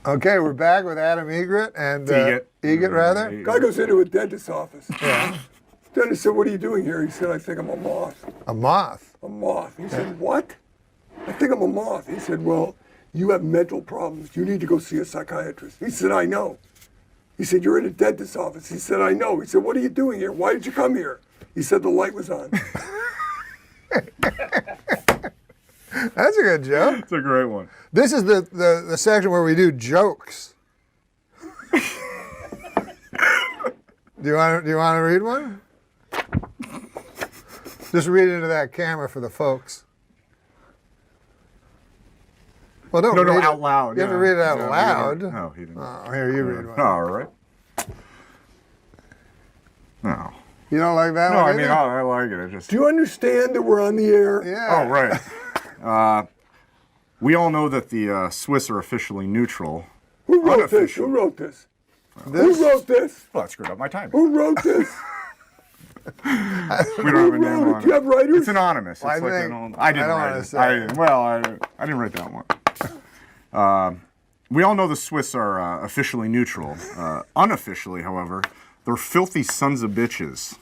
Okay, we're back with Adam Egret and Egret rather. Guy goes into a dentist's office. Yeah. Dentist said, "What are you doing here?" He said, "I think I'm a moth." A moth. A moth. He said, "What?" "I think I'm a moth." He said, "Well, you have mental problems. You need to go see a psychiatrist." He said, "I know." He said, "You're in a dentist's office." He said, "I know." He said, "What are you doing here? Why did you come here?" He said, "The light was on." That's a good joke. It's a great one. This is the section where we do jokes. Do you want to read one? Just read into that camera for the folks. Well, don't read out it loud. You have to read it out loud. No, he didn't. Oh, here, you read one. All right. No. You don't like that No, one? I mean, I like it. Just. Do you understand that we're on the air? Yeah. Oh, right. We all know that the Swiss are officially neutral. Who wrote this? Who wrote this? Who wrote this? Well, that screwed up my timing. Who wrote this? We don't have a name on it. Do you have writers? It's anonymous. It's I like think- I didn't I don't write wanna it. say I it. didn't write that one. We all know the Swiss are officially neutral. Unofficially, however, they're filthy sons of bitches.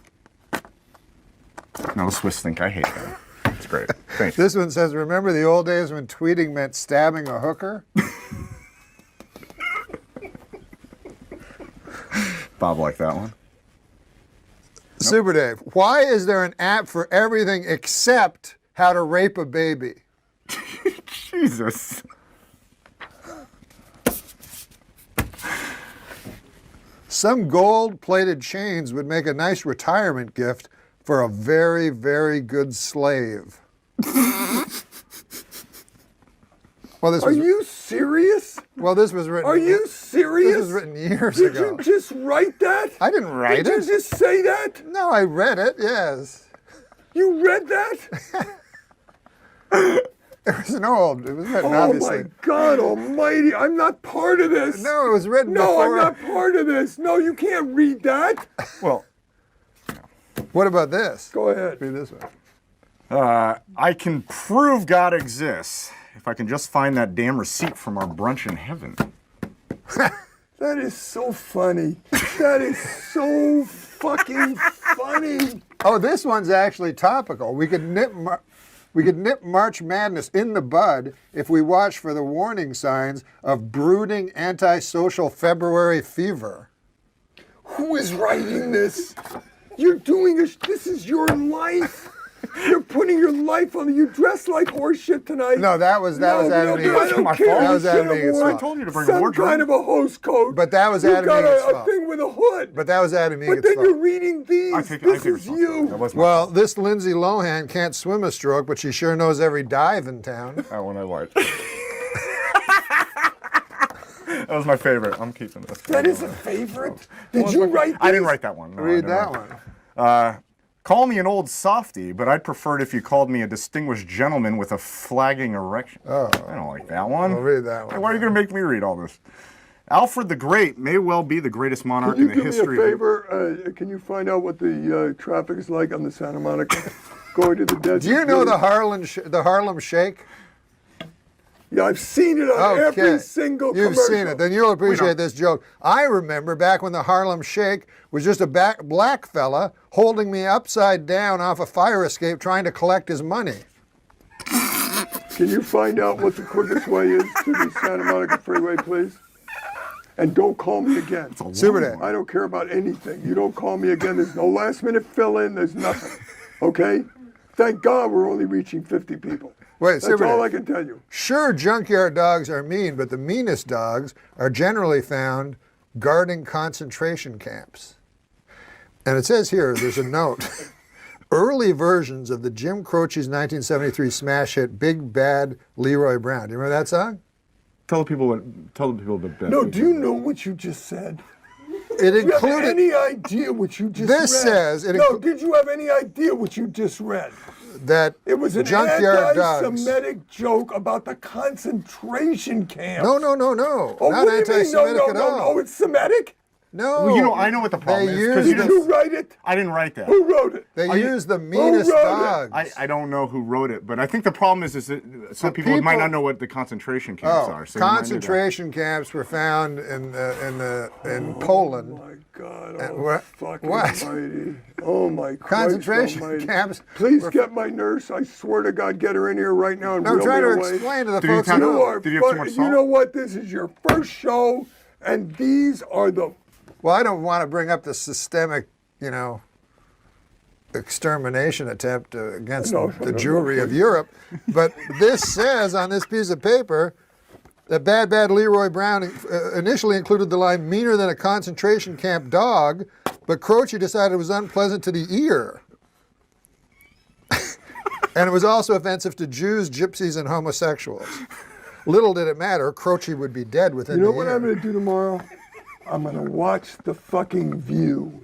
Now the Swiss think I hate them. It's great. Thanks. This one says, remember the old days when tweeting meant stabbing a hooker? Bob liked that one. Super Dave, why is there an app for everything except how to rape a baby? Jesus. Some gold-plated chains would make a nice retirement gift for a very, very good slave. Well, this Are you serious? Well, this was written. Are you serious? This was written years Did ago. you just write that? I didn't write it. Did you just say that? No, I read it. Yes. You read that? It was an old. It was written, Oh obviously. my God Almighty! I'm not part of this. No, it was written No, before. I'm not part of this. No, you can't read that. Well, What about this? Go ahead. Read this one. I can prove God exists if I can just find that damn receipt from our brunch in heaven. That is so funny. That is so fucking funny. Oh, this one's actually topical. We could nip March Madness in the bud if we watch for the warning signs of brooding antisocial February fever. Who is writing this? You're doing this. This is your life. You're putting your life on. You dress like horseshit tonight. No, that was Adam I Egan's don't fault. care. That was You Adam should have Egan's worn fault. I told you to bring a some wardrobe. kind of a host coat. But that was You Adam got Egan's a fault. thing with a hood. But that was Adam Egan's But then fault. you're reading these. This is you. That was my Well, this Lindsay Lohan can't swim a stroke, but she sure knows every dive in town. That one I liked. That was my favorite. I'm keeping this. That is a favorite. Did you write this? I didn't write that one. No, I Read didn't that write- one. Call me an old softy, but I'd prefer it if you called me a distinguished gentleman with a flagging erection. Oh. I don't like that one. Well, read that one. Why are you going to make me read all this? Alfred the Great may well be the greatest monarch Can in you the do me a history. favor? Can you find out what the traffic is like on the Santa Monica going to the desert? Do you know the Harlem Shake? Yeah, I've seen it on every single You've commercial. seen it. Then you'll appreciate this joke. I remember back when the Harlem Shake was just a black fella holding me upside down off a fire escape trying to collect his money. Can you find out what the quickest way is to the Santa Monica Freeway, please? And don't call me again. Super Dave. I don't care about anything. You don't call me again. There's no last minute fill-in. There's nothing. Okay? Thank God we're only reaching 50 people. Wait, That's Super all Dave. I can tell you. Sure, junkyard dogs are mean, but the meanest dogs are generally found guarding concentration camps. And it says here, there's a note. Early versions of the Jim Croce's 1973 smash hit Big Bad Leroy Brown. Do you remember that song? Tell the people the No, do you know what you just said? It Do you have included. any idea what you just This read? says it No, inclu- did you have any idea what you just read? That It was an junkyard dogs. anti-Semitic joke about the concentration camp. No. Oh, Not what do you mean, anti-Semitic no, at no, all. no, it's Semitic? No. Well, you know, I know what the problem They is. 'Cause use Did you write it? I didn't write that. Who wrote it? They Are you- use the meanest wrote it? dogs. I don't know who wrote it, but I think the problem is that some people might not know what the concentration camps are. So you might need to- Concentration camps were found in Poland. Oh my God! And Oh, what- fucking what? almighty. Oh my Christ Concentration almighty. camps Please were- get my nurse. I swear to God, get her in here right now and I'm wheel trying me to away. explain to the Did you folks tell who me- You are Did you have too much you salt? know what? This is your first show, and these are the. Well, I don't want to bring up the systemic, extermination attempt against No, the no, Jewry no, of Europe, but this says on this piece of paper that Bad Leroy Brown initially included the line "meaner than a concentration camp dog," but Croce decided it was unpleasant to the ear. And it was also offensive to Jews, gypsies, and homosexuals. Little did it matter, Croce would be dead within You know the what year. I'm going to do tomorrow? I'm going to watch the fucking View.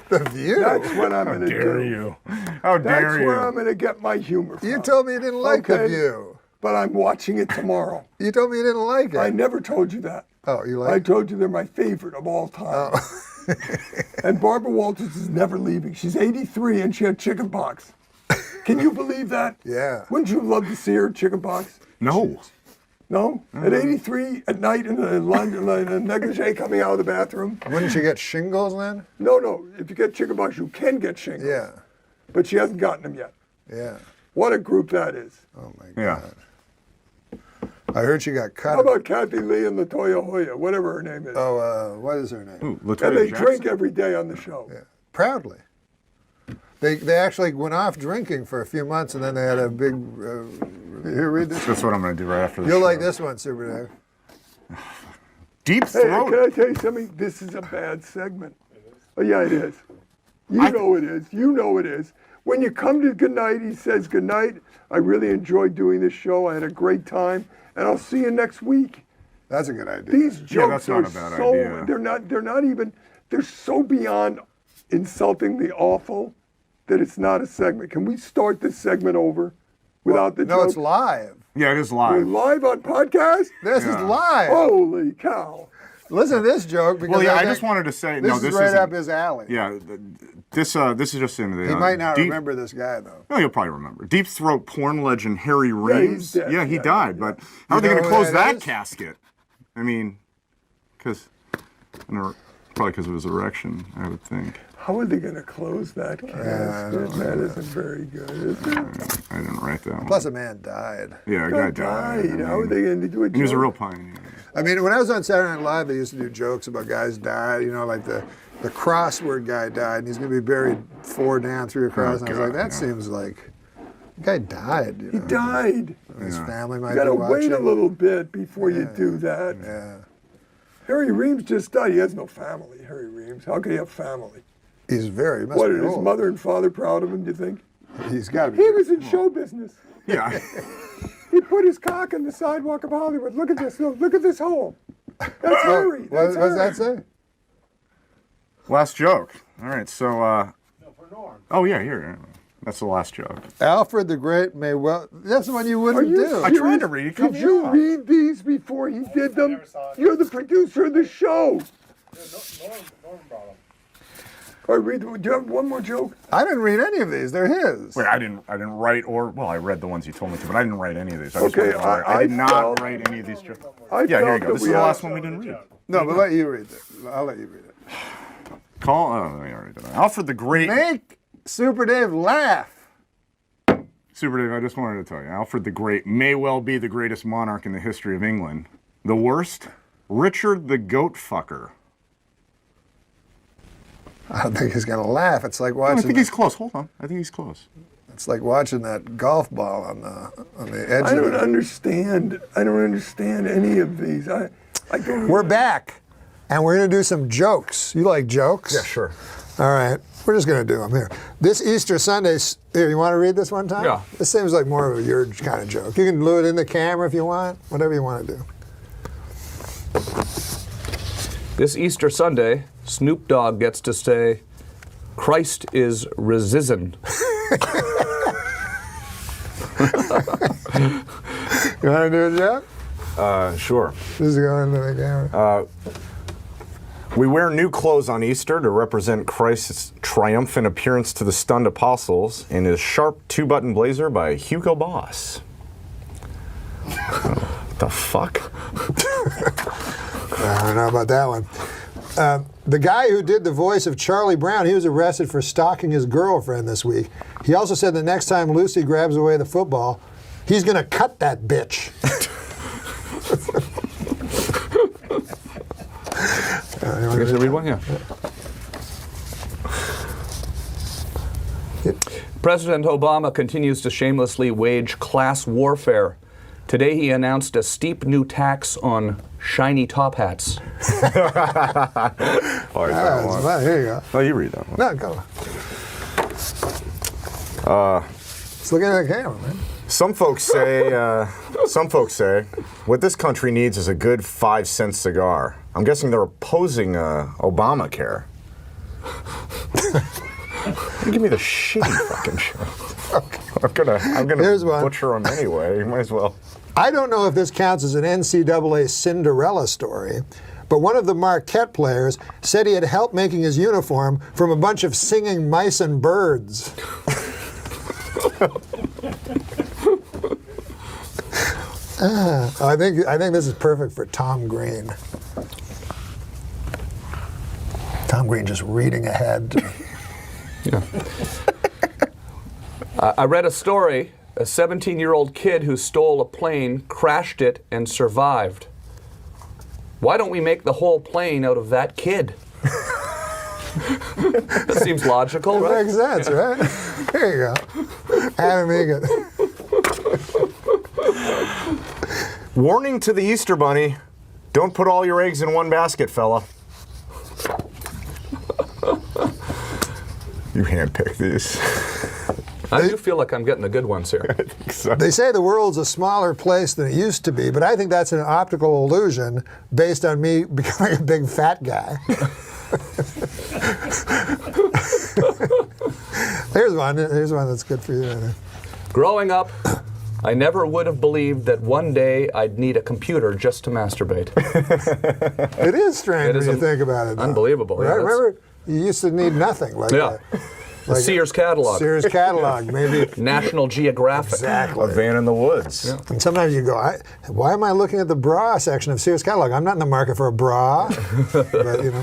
The View? That's what I'm going to Dare do. you? How dare That's you? where I'm going to get my humor from. You told me you didn't like The Okay. View. But I'm watching it tomorrow. You told me you didn't like it. I never told you that. Oh, you I like it? told you they're my favorite of all time. Oh. And Barbara Walters is never leaving. She's 83 and she had chicken pox. Can you believe that? Yeah. Wouldn't you love to see her chicken pox? No. No? At 83 at night in a negligee coming out of the bathroom? Wouldn't you get shingles then? No. If you get chicken pox, you can get shingles. Yeah. But she hasn't gotten them yet. Yeah. What a group that is. Oh my God. Yeah. I heard she got cut. How about Kathy Lee and Latoya Hoya, whatever her name is? What is her name? Ooh, And Latoya they Jackson. drink every day on the show. Yeah. Proudly. They actually went off drinking for a few months and then they had a big. Here, read this. That's what I'm going to do right after this. You'll show. like this one, Super Dave. Deep Hey, throat. can I tell you something? This is a bad segment. Oh, yeah, it is. You know it is. You know it is. When you come to Goodnight, he says, "Goodnight, I really enjoyed doing this show. I had a great time, and I'll see you next week." That's a good idea. These jokes that's are not a bad so, idea. they're not even, they're so beyond insulting the awful that it's not a segment. Can we start this segment over without the no, joke? it's live. Yeah, it is We're live. live on podcast? This is Yeah. live. Holy cow. Listen to this joke because Well, yeah, I think just wanted to say, this no, is this right isn't- up his alley. Yeah, this is just in the. He might not deep, remember this guy though. No, you'll probably remember. Deep throat porn legend Harry he's Reeves. dead. Yeah, he Yeah, died. yeah. But how are they know going to who close that that is? casket? I mean, probably because of his erection, I would think. How are they going to close that casket? That isn't very good, is it? I didn't write that one. Plus, a man died. Yeah, a guy died. How are they going to do it? He was a real pioneer. I mean, when I was on Saturday Night Live, they used to do jokes about guys died. Like the crossword guy died, and he's going to be buried 4 down, 3 across. And I was like, God, that yeah. seems like the guy died. He died. His Yeah. family might You got to be wait watching. a little bit before you do that. Yeah, Harry Reeves just died. He has no family, Harry Reeves. How can he have family? he must What, be are his old. mother and father proud of him, do you think? He's got to be. He was in show business. Yeah. He put his cock in the sidewalk of Hollywood. Look at this. Look at this hole. That's Harry. What That's does that Harry. say? Last joke. All right, so. No, for Norm. Oh, yeah, here. That's the last joke. Alfred the Great may well. That's the one you Are wouldn't you do. I tried to read it. Did you read these before he did them? never saw it. You're the producer of the show. Norm brought him. All right, do you have one more joke? I didn't read any of these. They're his. Wait, I didn't write I read the ones you told me to, but I didn't write any of these. I just Okay, wanted to write- I I did not felt- write any of these jokes. I Yeah, here you felt go. that This is we the had- last one we didn't read. No, but let you read it. I'll let you read it. Call. Oh, I already did that. Alfred the Great. Make Super Dave laugh. Super Dave, I just wanted to tell you, Alfred the Great may well be the greatest monarch in the history of England. The worst, Richard the Goat Fucker. I don't think he's gonna laugh. It's like Oh, I watching. think he's close. Hold on. I think he's close. It's like watching that golf ball on the edge I of don't it. understand. I don't understand any of these. I don't. We're back, and we're gonna do some jokes. You like jokes? Yeah, sure. All right. We're just gonna do them here. This Easter Sunday. Here, you want to read this one time? Yeah. This seems like more of your kind of joke. You can do it in the camera if you want. Whatever you want to do. This Easter Sunday, Snoop Dogg gets to say, Christ is risen. You want to do a joke? Sure. This is going into the camera. We wear new clothes on Easter to represent Christ's triumphant appearance to the stunned apostles in his sharp two-button blazer by Hugo Boss. The fuck? I don't know about that one. The guy who did the voice of Charlie Brown, he was arrested for stalking his girlfriend this week. He also said the next time Lucy grabs away the football, he's going to cut that bitch. You guys read one? Yeah. President Obama continues to shamelessly wage class warfare. Today he announced a steep new tax on shiny top hats. Here you go. Oh, you read that one. No, go. Just looking at the camera, man. Some folks say, what this country needs is a good 5-cent cigar. I'm guessing they're opposing Obamacare. Give me the shitty fucking show. Okay. I'm gonna Here's one. butcher them anyway. You might as well. I don't know if this counts as an NCAA Cinderella story, but one of the Marquette players said he had help making his uniform from a bunch of singing mice and birds. I think this is perfect for Tom Green. Tom Green just reading ahead. Yeah. I read a story. A 17-year-old kid who stole a plane, crashed it, and survived. Why don't we make the whole plane out of that kid? That seems logical, right? Makes sense, right? There you go. Adam Egan. Warning to the Easter Bunny: don't put all your eggs in one basket, fella. You handpicked these. I do feel like I'm getting the good ones here. I think so. They say the world's a smaller place than it used to be, but I think that's an optical illusion based on me becoming a big fat guy. Here's one that's good for you. Growing up, I never would have believed that one day I'd need a computer just to masterbate. It is strange when you think about it, though. Unbelievable. Right? Yeah, Remember, you used to need nothing like that. The Sears catalog. Sears catalog, maybe. National Geographic. Exactly. A van in the woods. Yeah. And sometimes you go, why am I looking at the bra section of Sears catalog? I'm not in the market for a bra. But, you know.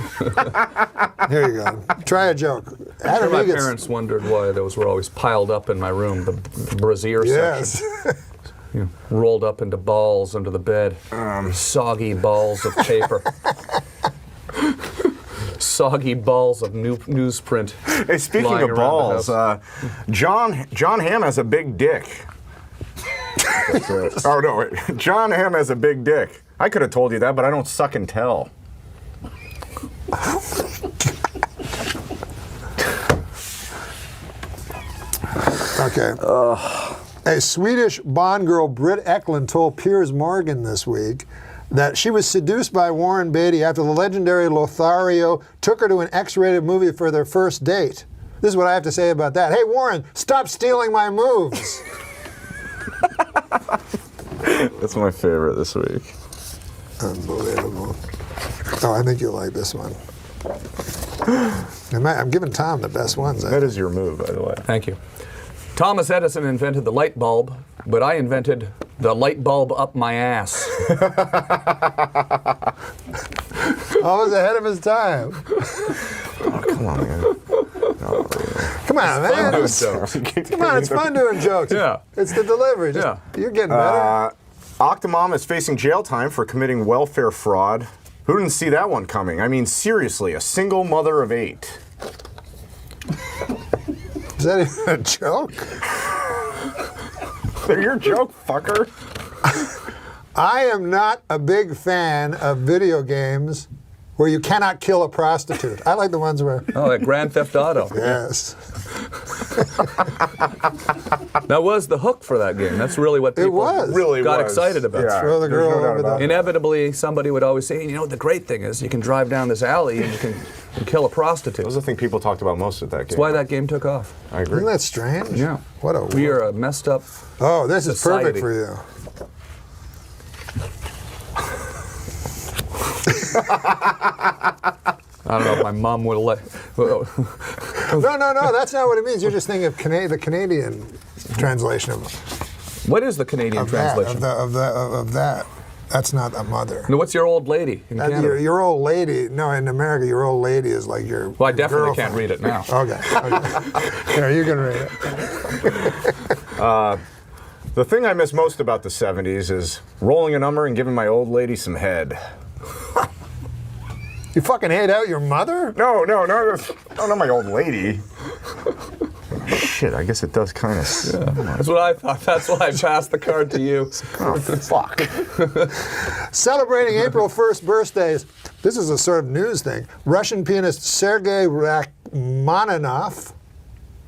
Here you go. Try a joke. I'm sure my parents wondered why those were always piled up in my room, the brassiere Yes. section. You know, rolled up into balls under the bed. Soggy balls of paper. Soggy balls of newsprint. Hey, speaking lying of around the balls, John Hamm has a big dick. Oh no, wait. John Hamm has a big dick. I could have told you that, but I don't suck and tell. Okay. A Swedish Bond girl, Britt Eklund, told Piers Morgan this week that she was seduced by Warren Beatty after the legendary Lothario took her to an X-rated movie for their first date. This is what I have to say about that. Hey, Warren, stop stealing my moves. That's my favorite this week. Unbelievable. Oh, I think you'll like this one. I'm giving Tom the best ones. That is your move, by the way. Thank you. Thomas Edison invented the light bulb, but I invented the light bulb up my ass. Always ahead of his time. Oh, come on, man. Come on, man. Doing jokes. Come on, it's fun doing jokes. Yeah. It's the delivery. Just, You're getting better. Octomom is facing jail time for committing welfare fraud. Who didn't see that one coming? I mean, seriously, a single mother of 8. Is that even a joke? They're your joke, fucker. I am not a big fan of video games where you cannot kill a prostitute. I like the ones where... Oh, like Grand Theft Auto. Yes. That was the hook for that game. That's really what people Really got was. excited about. Yeah, Throw the there's girl no doubt over about the- it. Inevitably, somebody would always say, you know, the great thing is you can drive down this alley and you can kill a prostitute. That was the thing people talked about most at that game. That's why that game took off. I agree. Isn't that strange? Yeah. What a... We are a messed up... Oh, this is perfect society. for you. I don't know if my mom would let. No, that's not what it means. You're just thinking of the Canadian translation of What is the Canadian translation? of that. That's not a mother. No, what's your old lady in Canada? Your old lady. No, in America, your old lady is like your. Well, I definitely girlfriend. can't read it now. Okay. Here, you can read it. The thing I miss most about the 70s is rolling a number and giving my old lady some head. You fucking hate out your mother? No, not my old lady. Shit, I guess it does kind of. That's what I thought. That's why I passed the card to you. Oh, fuck. Celebrating April 1st birthdays. This is a sort of news thing. Russian pianist Sergei Rachmaninoff,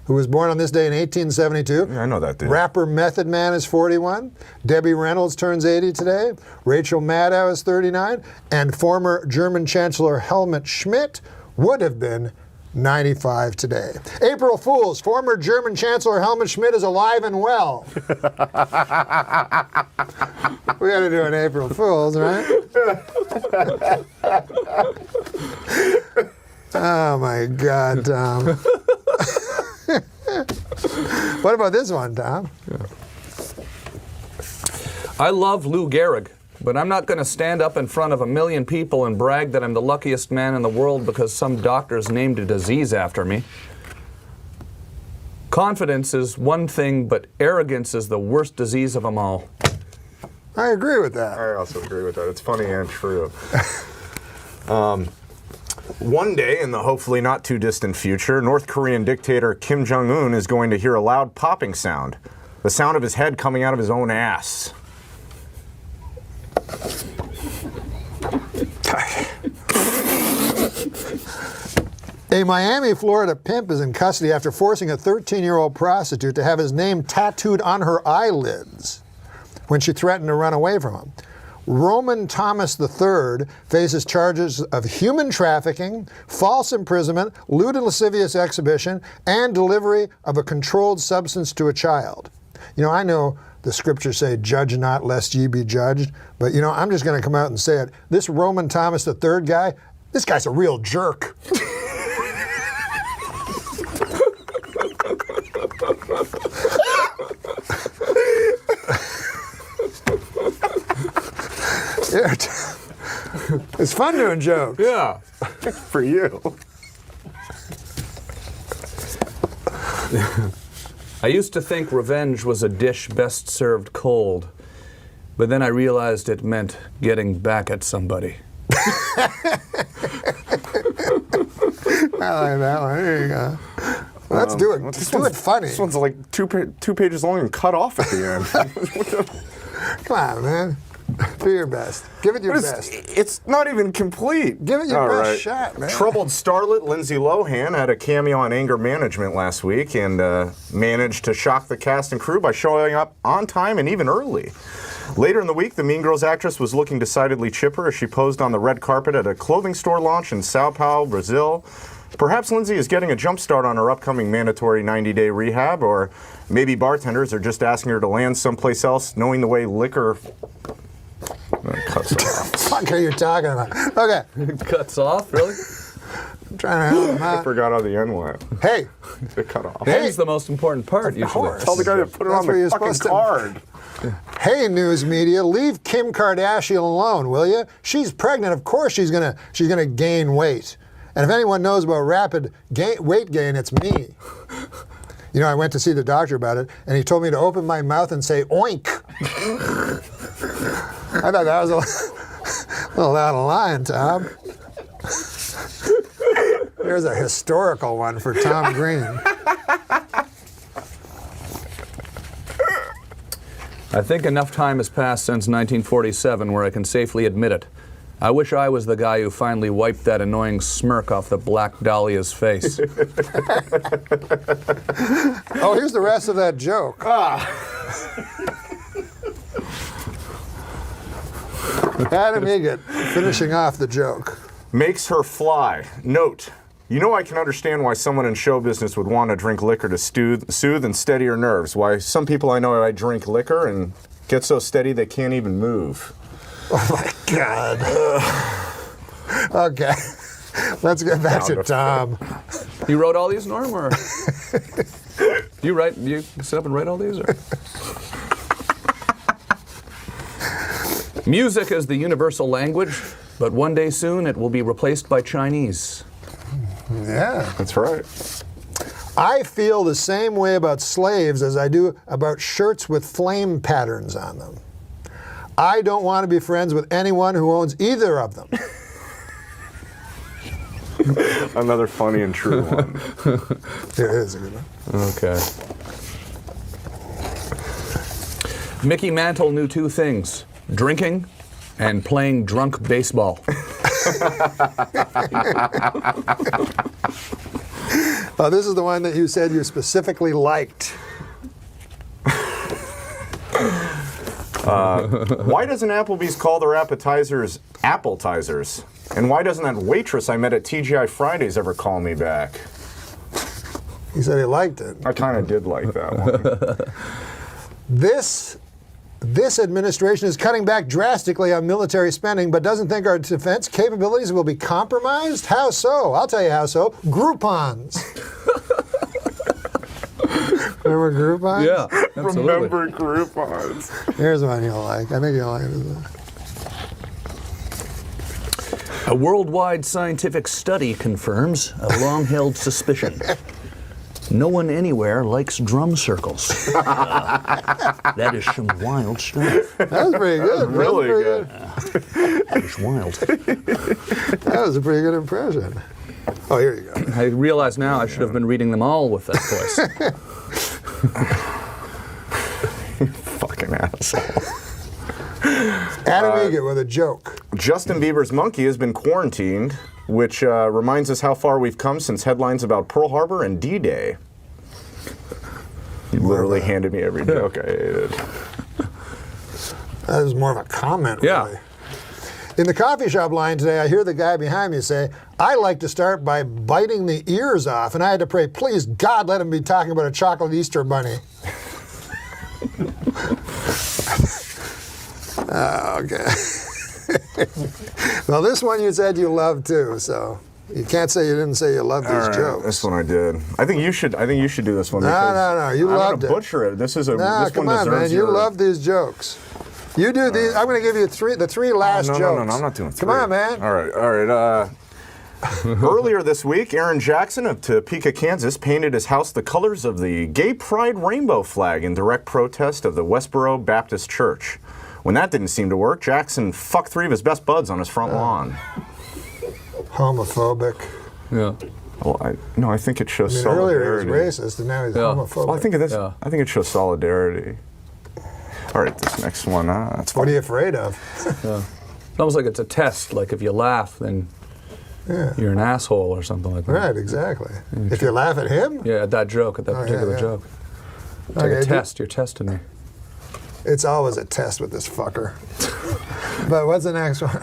who was born on this day in 1872. Yeah, I know that dude. Rapper Method Man is 41. Debbie Reynolds turns 80 today. Rachel Maddow is 39. And former German Chancellor Helmut Schmidt would have been 95 today. April Fools. Former German Chancellor Helmut Schmidt is alive and well. We got to do an April Fools, right? Oh my God, Tom. What about this one, Tom? I love Lou Gehrig, but I'm not going to stand up in front of 1 million people and brag that I'm the luckiest man in the world because some doctors named a disease after me. Confidence is one thing, but arrogance is the worst disease of them all. I agree with that. I also agree with that. It's funny and true. One day, in the hopefully not too distant future, North Korean dictator Kim Jong-un is going to hear a loud popping sound. The sound of his head coming out of his own ass. A Miami, Florida pimp is in custody after forcing a 13-year-old prostitute to have his name tattooed on her eyelids when she threatened to run away from him. Roman Thomas III faces charges of human trafficking, false imprisonment, lewd and lascivious exhibition, and delivery of a controlled substance to a child. You know, I know the scriptures say, judge not lest ye be judged, but you know, I'm just going to come out and say it. This Roman Thomas III guy, this guy's a real jerk. Yeah, it's fun doing jokes. Yeah. For you. I used to think revenge was a dish best served cold, but then I realized it meant getting back at somebody. I like that one. There you go. Well, let's do it. Let's do it funny. This one's like two pages long and cut off at the end. Come on, man. Do your best. Give it your best. It's not even complete. Give it your All best right. shot, man. Troubled starlet Lindsay Lohan had a cameo on Anger Management last week and managed to shock the cast and crew by showing up on time and even early. Later in the week, the Mean Girls actress was looking decidedly chipper as she posed on the red carpet at a clothing store launch in Sao Paulo, Brazil. Perhaps Lindsay is getting a jump start on her upcoming mandatory 90-day rehab, or maybe bartenders are just asking her to land someplace else, knowing the way liquor cuts off. What are you talking about? Okay. Cuts off, really? I'm trying to help him I out. forgot how the end went. Hey. It cut off. That is the most important part, usually. course. Tell the guy to put it That's on where the you're fucking supposed to- card. Hey, news media, leave Kim Kardashian alone, will you? She's pregnant. Of course she's gonna gain weight. And if anyone knows about rapid weight gain, it's me. You know, I went to see the doctor about it, and he told me to open my mouth and say, oink. I thought that was a little out of line, Tom. Here's a historical one for Tom Green. I think enough time has passed since 1947 where I can safely admit it. I wish I was the guy who finally wiped that annoying smirk off the Black Dahlia's face. Oh, here's the rest of that joke. Adam Egan, finishing off the joke. Makes her fly. Note, you know I can understand why someone in show business would want to drink liquor to soothe and steady her nerves. Why some people I know I drink liquor and get so steady they can't even move. Oh my God. Okay. Let's get back to Sound Tom. You wrote all these, Norm, or you sit up and write all these, or? Music is the universal language, but one day soon it will be replaced by Chinese. Yeah. That's right. I feel the same way about slaves as I do about shirts with flame patterns on them. I don't want to be friends with anyone who owns either of them. Another funny and true one. Here is a good one. Okay. Mickey Mantle knew two things: drinking and playing drunk baseball. This is the one that you said you specifically liked. Why doesn't Applebee's call their appetizers appletizers? And why doesn't that waitress I met at TGI Fridays ever call me back? He said he liked it. I kind of did like that one. This administration is cutting back drastically on military spending, but doesn't think our defense capabilities will be compromised? How so? I'll tell you how so. Groupons. Remember Groupons? Yeah, absolutely. Remember Groupons. Here's one you'll like. I think you'll like it. A worldwide scientific study confirms a long-held suspicion. No one anywhere likes drum circles. That is some wild stuff. That was pretty good. Really good. That is wild. That was a pretty good impression. Oh, here you go. I realize now I should have been reading them all with that voice. Fucking asshole. Adam Egan with a joke. Justin Bieber's monkey has been quarantined, which reminds us how far we've come since headlines about Pearl Harbor and D-Day. You literally handed me every joke I hated. That was more of a comment, Yeah. really. In the coffee shop line today, I hear the guy behind me say, I like to start by biting the ears off, and I had to pray, please, God, let him be talking about a chocolate Easter bunny. Okay. Well, this one you said you loved too, so you can't say you didn't say you loved these jokes. This one I did. I think you should do this one. No, you loved it. I'm gonna butcher it. This is a. No, this come one on, man. deserves You your- love these jokes. You do these. I'm going to give you the three last jokes. No, I'm not doing three. Come on, man. All right. Earlier this week, Aaron Jackson of Topeka, Kansas, painted his house the colors of the Gay Pride rainbow flag in direct protest of the Westboro Baptist Church. When that didn't seem to work, Jackson fucked 3 of his best buds on his front lawn. Homophobic. Yeah. Well, I think it shows Earlier solidarity. he was racist, and now he's homophobic. Well, I think this. Yeah. I think it shows solidarity. All right, this next one. That's What fine. are you afraid of? It's almost like it's a test. Like if you laugh, then you're an asshole or something like that. Right, exactly. If you laugh at him, Yeah, at that joke, at that particular yeah. joke. It's like Okay, a test. You're testing me. it's always a test with this fucker. But what's the next one?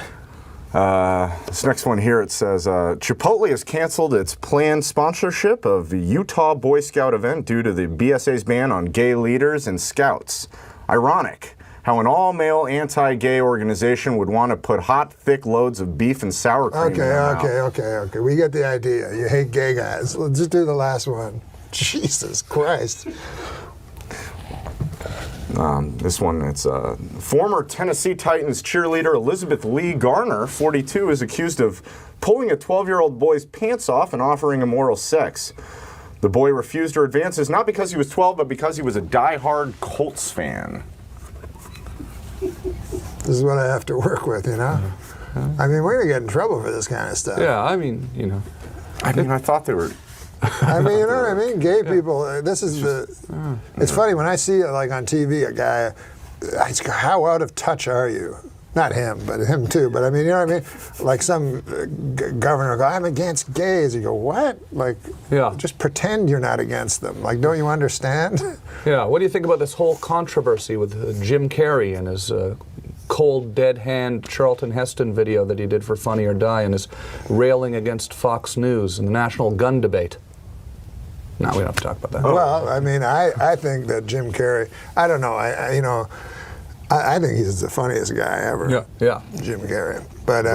This next one here, it says, Chipotle has canceled its planned sponsorship of the Utah Boy Scout event due to the BSA's ban on gay leaders and scouts. Ironic how an all-male anti-gay organization would want to put hot, thick loads of beef and sour cream in their mouth. Okay. We get the idea. You hate gay guys. Let's just do the last one. Jesus Christ. This one, it's former Tennessee Titans cheerleader Elizabeth Lee Garner, 42, is accused of pulling a 12-year-old boy's pants off and offering him oral sex. The boy refused her advances not because he was 12, but because he was a die-hard Colts fan. This is what I have to work with, you know? I mean, we're going to get in trouble for this kind of stuff. Yeah, I mean, you know. I mean, I thought they were... I mean, you know what I mean? Gay people, this is the... It's funny, when I see, like, on TV, a guy, I just go, how out of touch are you? Not him, but him too. But I mean, you know what I mean? Like some governor will go, I'm against gays. You go, what? Like, just pretend you're not against them. Like, don't you understand? Yeah, what do you think about this whole controversy with Jim Carrey and his cold, dead hand Charlton Heston video that he did for Funny or Die and his railing against Fox News and the national gun debate? No, we don't have to talk about that. Well, I mean, I think that Jim Carrey, I don't know, I think he's the funniest guy ever. Yeah. Jim Carrey. But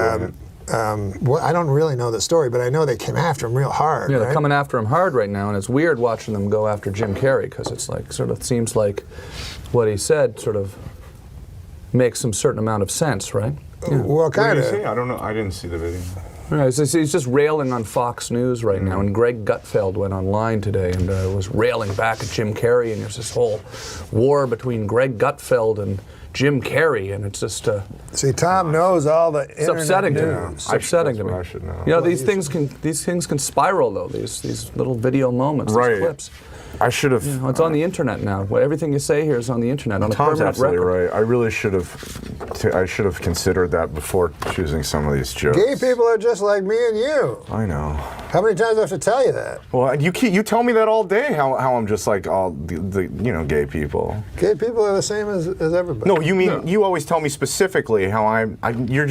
well, I don't really know the story, but I know they came after him real hard. Yeah, they're right? coming after him hard right now, and it's weird watching them go after Jim Carrey because it's like sort of seems like what he said sort of makes some certain amount of sense, right? Yeah. Well, What did kind you say? of. I don't know. I didn't see the video. Right, he's just railing on Fox News right now, and Greg Gutfeld went online today and was railing back at Jim Carrey, and there's this whole war between Greg Gutfeld and Jim Carrey, and it's just See, Tom knows all the it's internet upsetting to me. news. It's upsetting to me. I should know. You know, these things can spiral though. These little video moments, Right. these clips. I should have. You know, it's on the internet now. Everything you say here is on the internet on a Tom's permanent absolutely record. right. I really should have. I should have considered that before choosing some of these jokes. Gay people are just like me and you. I know. How many times do I have to tell you that? Well, you tell me that all day. How I'm just like all the gay people. Gay people are the same as everybody. No, you mean you always tell me specifically how I think you're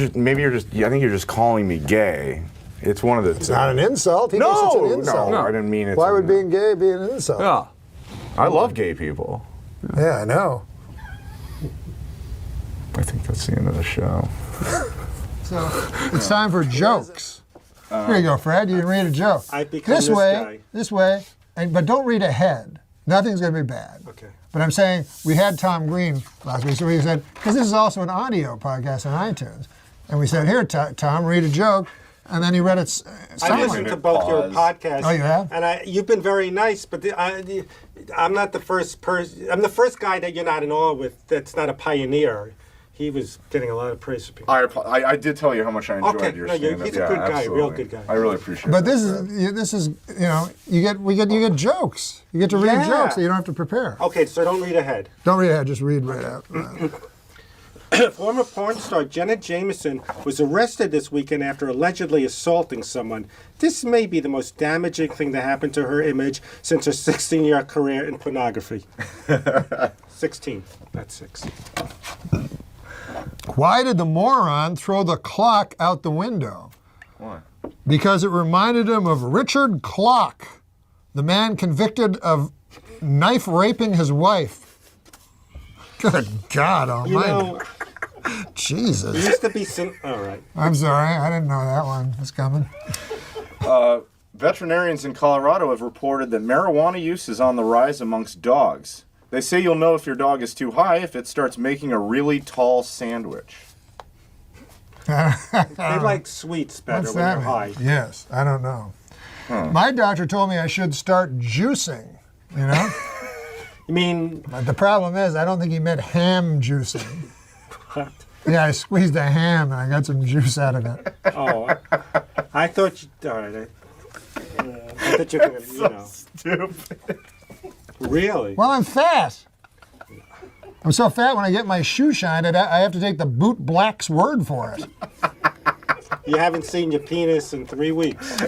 just calling me gay. It's one of the. It's not an insult. He thinks it's an insult. No, I didn't mean it. Why would being gay be an insult? Yeah. I love gay people. Yeah, I know. I think that's the end of the show. So it's time for jokes. Here you go, Fred. You can read a joke. I've become this guy. This way, but don't read ahead. Nothing's going to be bad. Okay. But I'm saying we had Tom Green last week, so we said, because this is also an audio podcast on iTunes, and we said, here, Tom, read a joke, and then he read it I silently. listened to both your podcasts. Oh, you have? And you've been very nice, but I'm not the first person. I'm the first guy that you're not in awe with. That's not a pioneer. He was getting a lot of praise from people. I did tell you how much I enjoyed Okay, your no, stand-up. he's a good guy, real good guy. I really appreciate it. But this is you get jokes. You get to read Yeah. jokes that you don't have to prepare. Okay, so don't read ahead. Don't read ahead, just read right out. Former porn star Janet Jameson was arrested this weekend after allegedly assaulting someone. This may be the most damaging thing that happened to her image since her 16-year career in pornography. 16, not 6. Why did the moron throw the clock out the window? Why? Because it reminded him of Richard Clock, the man convicted of knife raping his wife. Good God You Almighty! know, Jesus. it used to be all right. I'm sorry, I didn't know that one was coming. Veterinarians in Colorado have reported that marijuana use is on the rise amongst dogs. They say you'll know if your dog is too high if it starts making a really tall sandwich. They like sweets better What's when that they're high. mean? Yes, I don't know. My doctor told me I should start juicing, you know? You mean, But the problem is, I don't think he meant ham juicing. what? Yeah, I squeezed a ham and I got some juice out of it. Oh, I thought you, all right. I thought you were going to, you know. Stupid. Really? Well, I'm fat. I'm so fat when I get my shoe shined, I have to take the boot black's word for it. You haven't seen your penis in 3 weeks.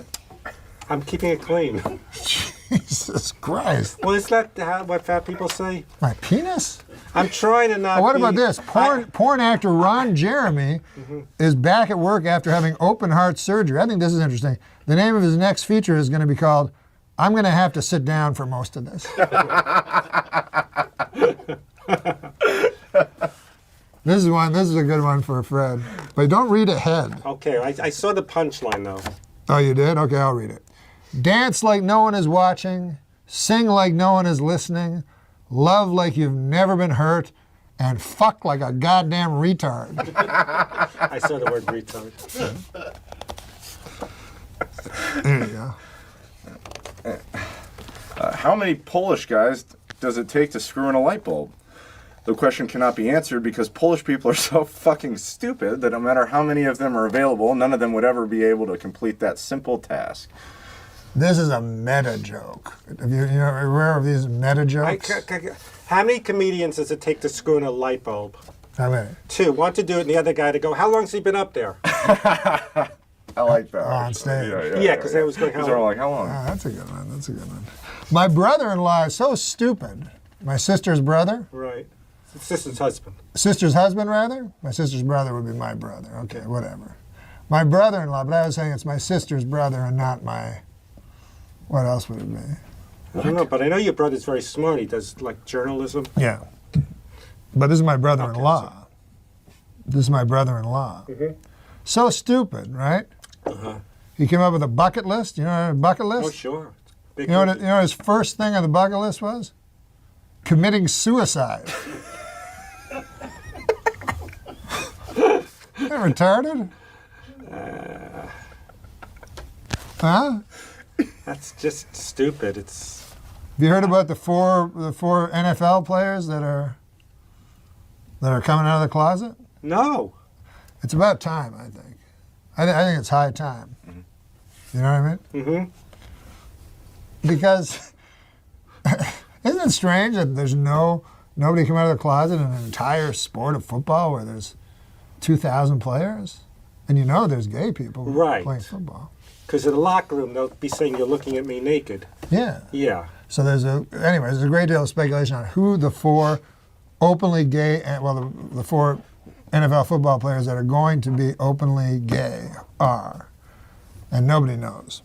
I'm keeping it clean. Jesus Christ. Well, is that what fat people say? My penis? I'm trying to not. Oh, what about be- this? Porn actor Ron Jeremy is back at work after having open heart surgery. I think this is interesting. The name of his next feature is going to be called I'm going to have to sit down for most of this. This is a good one for Fred. But don't read ahead. Okay, I saw the punchline though. Oh, you did? Okay, I'll read it. Dance like no one is watching, sing like no one is listening, love like you've never been hurt, and fuck like a goddamn retard. I saw the word retard. There you go. How many Polish guys does it take to screw in a light bulb? The question cannot be answered because Polish people are so fucking stupid that no matter how many of them are available, none of them would ever be able to complete that simple task. This is a meta joke. Have you aware of these meta jokes? How many comedians does it take to screw in a light bulb? How many? 2. One to do it, and the other guy to go, how long's he been up there? I like that. On stage. Yeah, because they was going, Because they're like, how long? Oh, that's a good one. That's a good one. My brother-in-law is so stupid. My sister's brother? Right. Sister's husband. Sister's husband, rather? My sister's brother would be my brother. Okay, whatever. My brother-in-law, but I was saying it's my sister's brother and not my... What else would it be? I don't know, but I know your brother's very smart. He does, like, journalism. Yeah. But this is my brother-in-law. This is my brother-in-law. So stupid, right? He came up with a bucket list. You know what a bucket list? Oh, sure. Big You know movie. what his first thing on the bucket list was? Committing suicide. They're retarded? Huh? That's just stupid. It's Have you heard about the four NFL players that are coming out of the closet? no. It's about time, I think. I think it's high time. You know what I mean? Mm-hmm. Because isn't it strange that there's nobody come out of the closet in an entire sport of football where there's 2,000 players, and you know there's gay people Right. playing football. Because in the locker room, they'll be saying you're looking at me naked. Yeah. Yeah. So there's a great deal of speculation on who the four openly gay, the four NFL football players that are going to be openly gay are, and nobody knows.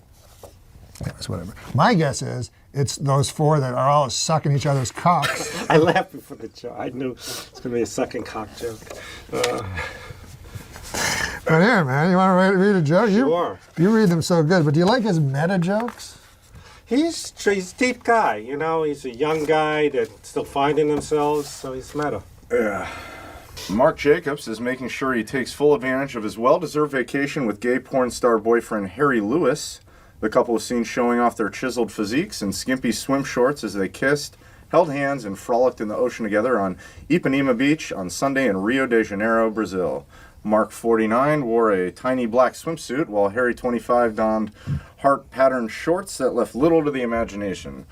Anyways, whatever. My guess is it's those four that are all sucking each other's cocks. I laughed before the joke. I knew it's going to be a sucking cock joke. But here, man, you want to read a joke? Sure. You read them so good, but do you like his meta jokes? He's a deep guy, you know. He's a young guy that's still finding themselves, so he's meta. Mark Jacobs is making sure he takes full advantage of his well-deserved vacation with gay porn star boyfriend Harry Lewis. The couple was seen showing off their chiseled physiques in skimpy swim shorts as they kissed, held hands, and frolicked in the ocean together on Ipanema Beach on Sunday in Rio de Janeiro, Brazil. Mark, 49, wore a tiny black swimsuit, while Harry, 25, donned heart-patterned shorts that left little to the imagination.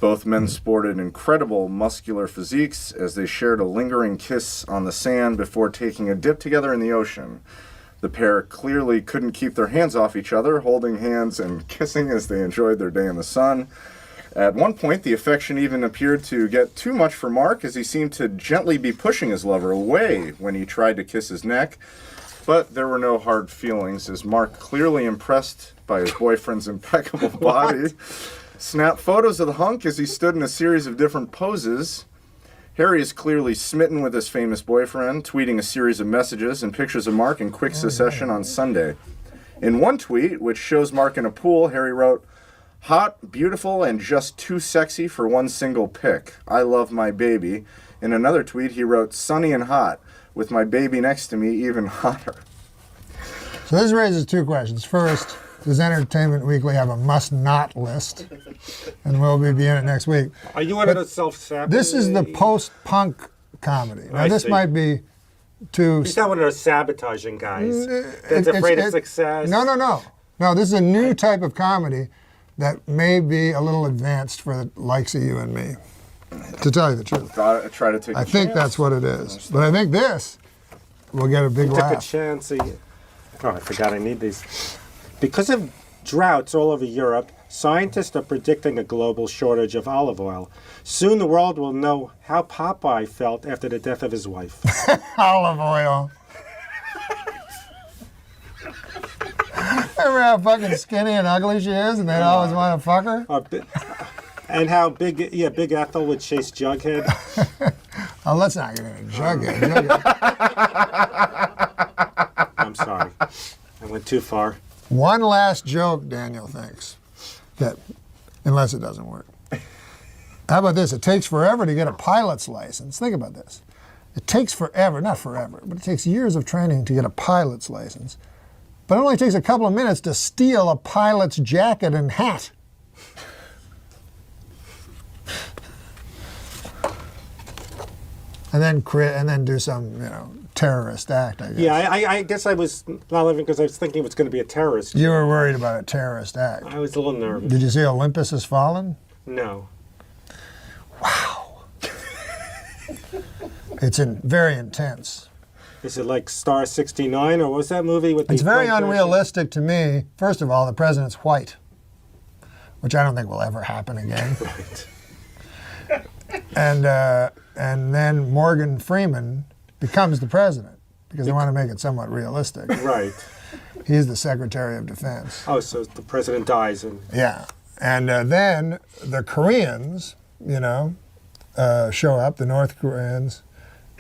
Both men sported incredible muscular physiques as they shared a lingering kiss on the sand before taking a dip together in the ocean. The pair clearly couldn't keep their hands off each other, holding hands and kissing as they enjoyed their day in the sun. At one point, the affection even appeared to get too much for Mark, as he seemed to gently be pushing his lover away when he tried to kiss his neck. But there were no hard feelings, as Mark, clearly impressed by his boyfriend's impeccable body, snapped photos of the hunk as he stood in a series of different poses. Harry is clearly smitten with his famous boyfriend, tweeting a series of messages and pictures of Mark in quick succession on Sunday. In one tweet, which shows Mark in a pool, Harry wrote, "Hot, beautiful, and just too sexy for one single pic. I love my baby." In another tweet, he wrote, "Sunny and hot, with my baby next to me even hotter." So this raises two questions. First, does Entertainment Weekly have a must-not list? And will we be in it next week? Are you one of those self-sabotage? This is the post-punk comedy. Now, I this see. might be too... He's not one of those sabotaging guys that's afraid of success. No. No, this is a new type of comedy that may be a little advanced for the likes of you and me, to tell you the truth. Gotta try to take a I think chance. that's what it is. But I think this will get a big Took a laugh. chance. Oh, I forgot I need these. Because of droughts all over Europe, scientists are predicting a global shortage of olive oil. Soon the world will know how Popeye felt after the death of his wife. Olive oil. Remember how fucking skinny and ugly she is, and they'd always want to fuck her? And how Big Ethel would chase Jughead. Oh, let's not get into Jughead. I'm sorry. I went too far. One last joke, Daniel thinks, that unless it doesn't work. How about this? It takes forever to get a pilot's license. Think about this. It takes forever, not forever, but it takes years of training to get a pilot's license. But it only takes a couple of minutes to steal a pilot's jacket and hat. And then do some, terrorist act, I guess. Yeah, I guess I was not living because I was thinking it was going to be a terrorist. You were worried about a terrorist act. I was a little nervous. Did you see Olympus Has Fallen? No. Wow. It's very intense. Is it like Star 69 or what was that movie with the It's very plane crashing? unrealistic to me. First of all, the president's white, which I don't think will ever happen again. Right. And then Morgan Freeman becomes the president because they want to make it somewhat realistic. Right. He's the Secretary of Defense. Oh, so the president dies and Yeah. And then the Koreans, show up, the North Koreans,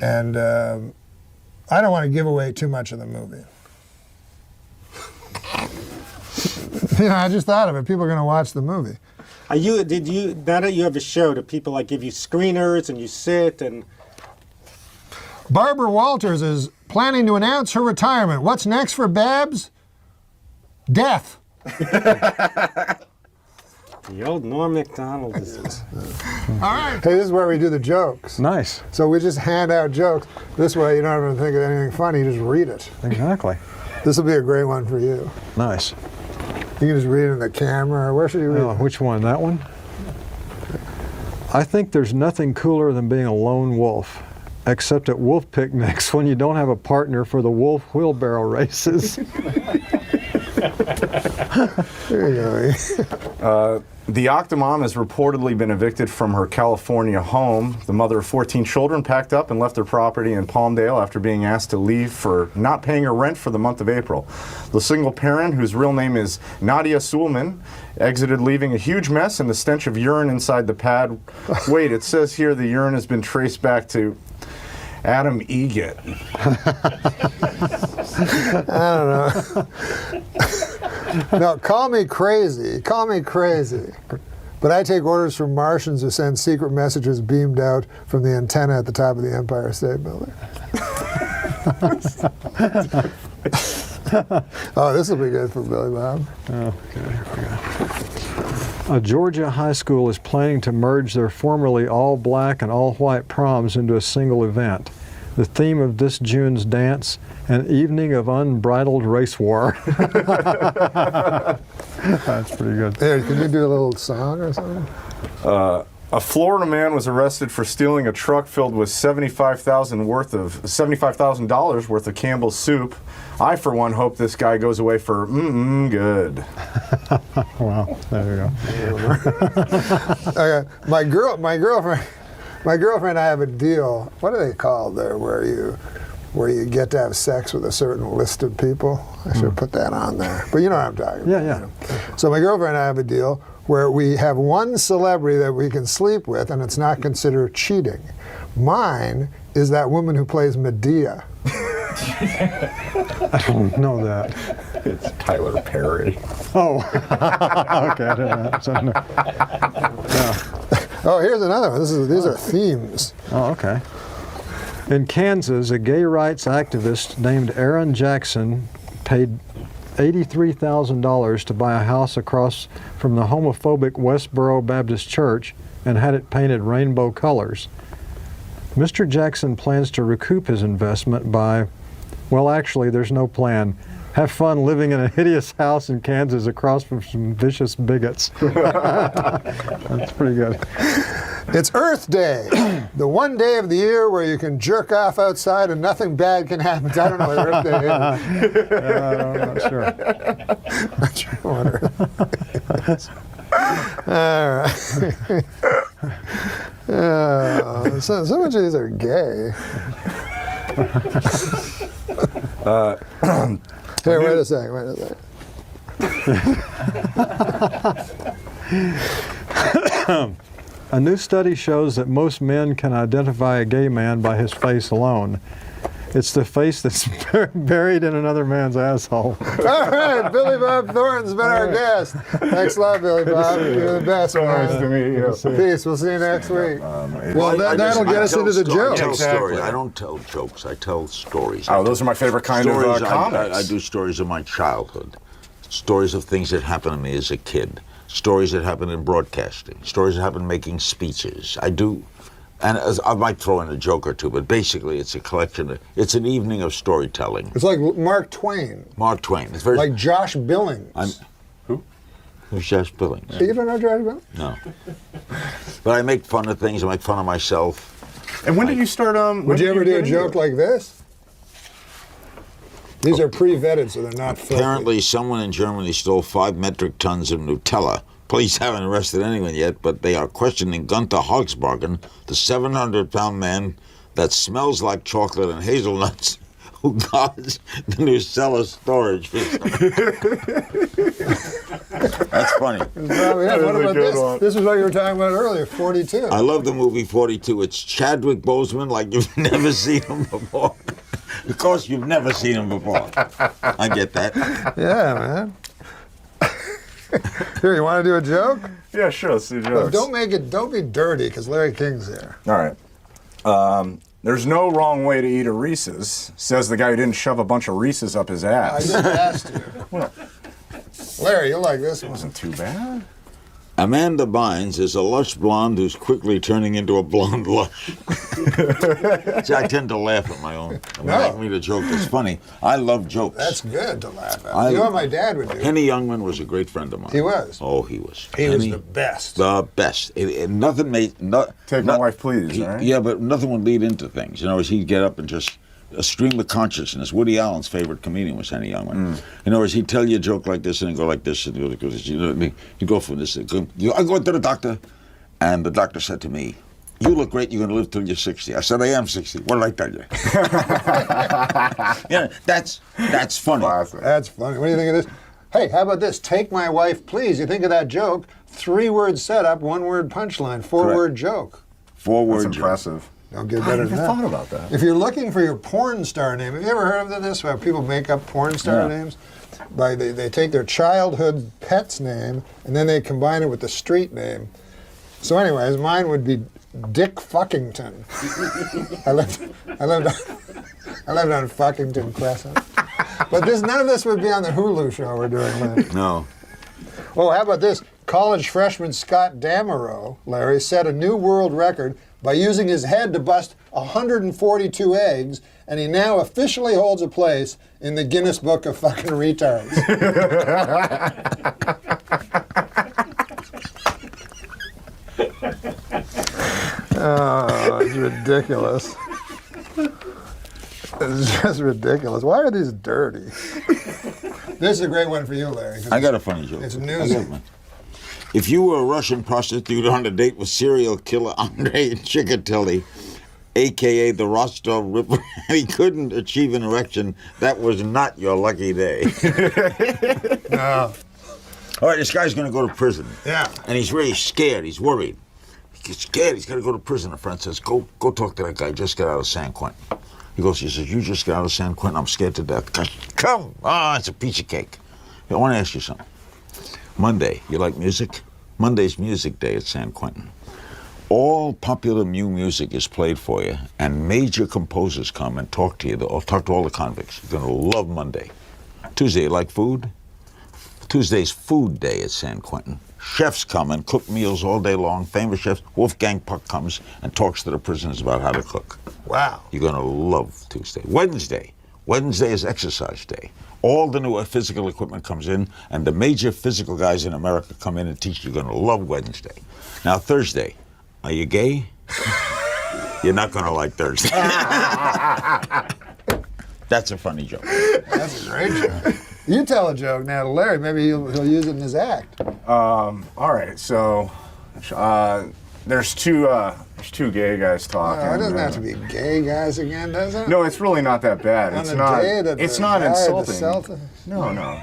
and I don't want to give away too much of the movie. I just thought of it. People are going to watch the movie. Now that you have a show, do people like give you screeners and you sit and? Barbara Walters is planning to announce her retirement. What's next for Babs? Death. The old Norm MacDonald disease. All right. Hey, this is where we do the jokes. Nice. So we just hand out jokes. This way you don't have to think of anything funny, you just read it. Exactly. This will be a great one for you. Nice. You can just read it in the camera. Where should you read it? Which one? That one? I think there's nothing cooler than being a lone wolf, except at wolf picnics when you don't have a partner for the wolf wheelbarrow races. There you go. The Octomom has reportedly been evicted from her California home. The mother of 14 children packed up and left her property in Palmdale after being asked to leave for not paying her rent for the month of April. The single parent, whose real name is Nadia Suleman, exited leaving a huge mess and the stench of urine inside the pad. Wait, it says here the urine has been traced back to Adam Egget. I don't know. No, call me crazy. Call me crazy. But I take orders from Martians who send secret messages beamed out from the antenna at the top of the Empire State Building. Oh, this will be good for Billy Bob. A Georgia high school is planning to merge their formerly all-black and all-white proms into a single event. The theme of this June's dance, an evening of unbridled race war. That's pretty good. Here, can you do a little song or something? A Florida man was arrested for stealing a truck filled with $75,000 worth of Campbell's soup. I, for one, hope this guy goes away for good. Wow, there you go. Okay, my girlfriend and I have a deal. What are they called there, where you get to have sex with a certain list of people? I should have put that on there. But you know what I'm talking about. Yeah. You know. So my girlfriend and I have a deal where we have one celebrity that we can sleep with, and it's not considered cheating. Mine is that woman who plays Medea. I don't know that. It's Tyler Perry. Oh, okay, I didn't know. So, no. Oh, here's another one. These are themes. Oh, okay. In Kansas, a gay rights activist named Aaron Jackson paid $83,000 to buy a house across from the homophobic Westboro Baptist Church and had it painted rainbow colors. Mr. Jackson plans to recoup his investment by, well, actually, there's no plan. Have fun living in a hideous house in Kansas across from some vicious bigots. That's pretty good. It's Earth Day, the one day of the year where you can jerk off outside and nothing bad can happen. I don't know what Earth Day is. I'm not sure. Not sure what Earth All right. So much of these are gay. Here, wait a second. A new study shows that most men can identify a gay man by his face alone. It's the face that's buried in another man's asshole. All right, Billy Bob Thornton's been our guest. Thanks a lot, Billy Bob. You're the best, man. Nice to meet you. Peace. We'll see you next week. Well, that'll get us into the I tell jokes. stories. I don't tell jokes. I tell stories. Oh, those are my favorite kind stories, of comics. I do stories of my childhood, stories of things that happened to me as a kid, stories that happened in broadcasting, stories that happened making speeches. I do, and I might throw in a joke or two, but basically it's a collection. It's an evening of storytelling. It's like Mark Twain. Mark Twain. It's very Like Josh Billings. Who's Josh Billings? You don't know Josh Billings? No. But I make fun of things. I make fun of myself. And when did you start? Would you ever do a joke like this? These are pre-vetted, so they're not filthy. Apparently, someone in Germany stole 5 metric tons of Nutella. Police haven't arrested anyone yet, but they are questioning Gunther Hogsbargen, the 700-pound man that smells like chocolate and hazelnuts, who guards the Nutella storage facility. That's funny. Well, yeah, what about this? This is what you were talking about earlier, 42. I love the movie 42. It's Chadwick Boseman like you've never seen him before. Of course, you've never seen him before. I get that. Yeah, man. Here, you want to do a joke? Yeah, sure. Let's do But jokes. don't be dirty, because Larry King's here. All right. There's no wrong way to eat a Reese's, says the guy who didn't shove a bunch of Reese's up his I ass. just asked you. Larry, you like this one. Wasn't too bad. Amanda Bynes is a lush blonde who's quickly turning into a blonde lush. See, I tend to laugh at my own. When I read a joke that's funny, I love jokes. That's good to laugh at. You know what my dad would do? Henny Youngman was a great friend of mine. He was. Oh, he was. He was Henny, the best. The best. Nothing made. Take my wife, please. Right? Yeah, but nothing would lead into things. You know, as he'd get up and just a stream of consciousness. Woody Allen's favorite comedian was Henny Youngman. In other words, he'd tell you a joke like this and then go like this and go like this. You know what I mean? You go from this. I go to the doctor, and the doctor said to me, "You look great. You're going to live till you're 60." I said, "I am 60. What did I tell you?" Yeah, that's funny. That's funny. What do you think of this? Hey, how about this? Take my wife, please. You think of that joke? 3-word setup, 1-word punchline, 4-word joke. 4-word That's impressive. Don't get I better never than that. thought about that. If you're looking for your porn star name, have you ever heard of this? Where people make up porn star names? They take their childhood pet's name and then they combine it with the street name. So anyways, mine would be Dick Fuckington. I lived on Fuckington Crescent. But none of this would be on the Hulu show we're doing, Larry. No. Oh, how about this? College freshman Scott Damerow, Larry, set a new world record by using his head to bust 142 eggs, and he now officially holds a place in the Guinness Book of Fucking Retards. Oh, it's ridiculous. It's just ridiculous. Why are these dirty? This is a great one for you, Larry. I got a funny joke. It's I news. got one. If you were a Russian prostitute on a date with serial killer Andrei Chikatilo, a.k.a. the Rostov Ripper, and he couldn't achieve an erection, that was not your lucky day. No. All right, this guy's going to go to prison. Yeah. And he's really scared. He's worried. He gets scared. He's got to go to prison. A friend says, go talk to that guy. Just got out of San Quentin. He says, you just got out of San Quentin. I'm scared to death. Come. It's a piece of cake. I want to ask you something. Monday, you like music? Monday's music day at San Quentin. All popular new music is played for you, and major composers come and talk to you. They'll talk to all the convicts. You're going to love Monday. Tuesday, you like food? Tuesday's food day at San Quentin. Chefs come and cook meals all day long. Famous chefs. Wolfgang Puck comes and talks to the prisoners about how to cook. Wow. You're going to love Tuesday. Wednesday is exercise day. All the new physical equipment comes in, and the major physical guys in America come in and teach you. You're going to love Wednesday. Now, Thursday, are you gay? You're not going to like Thursday. That's a funny joke. That's a great joke. You tell a joke now to Larry. Maybe he'll use it in his act. All right, so there's two gay guys talking. No, it doesn't have to be gay guys again, does it? No, it's really not that bad. On It's the not. day that It's the not guy at the insulting. Celtics? No.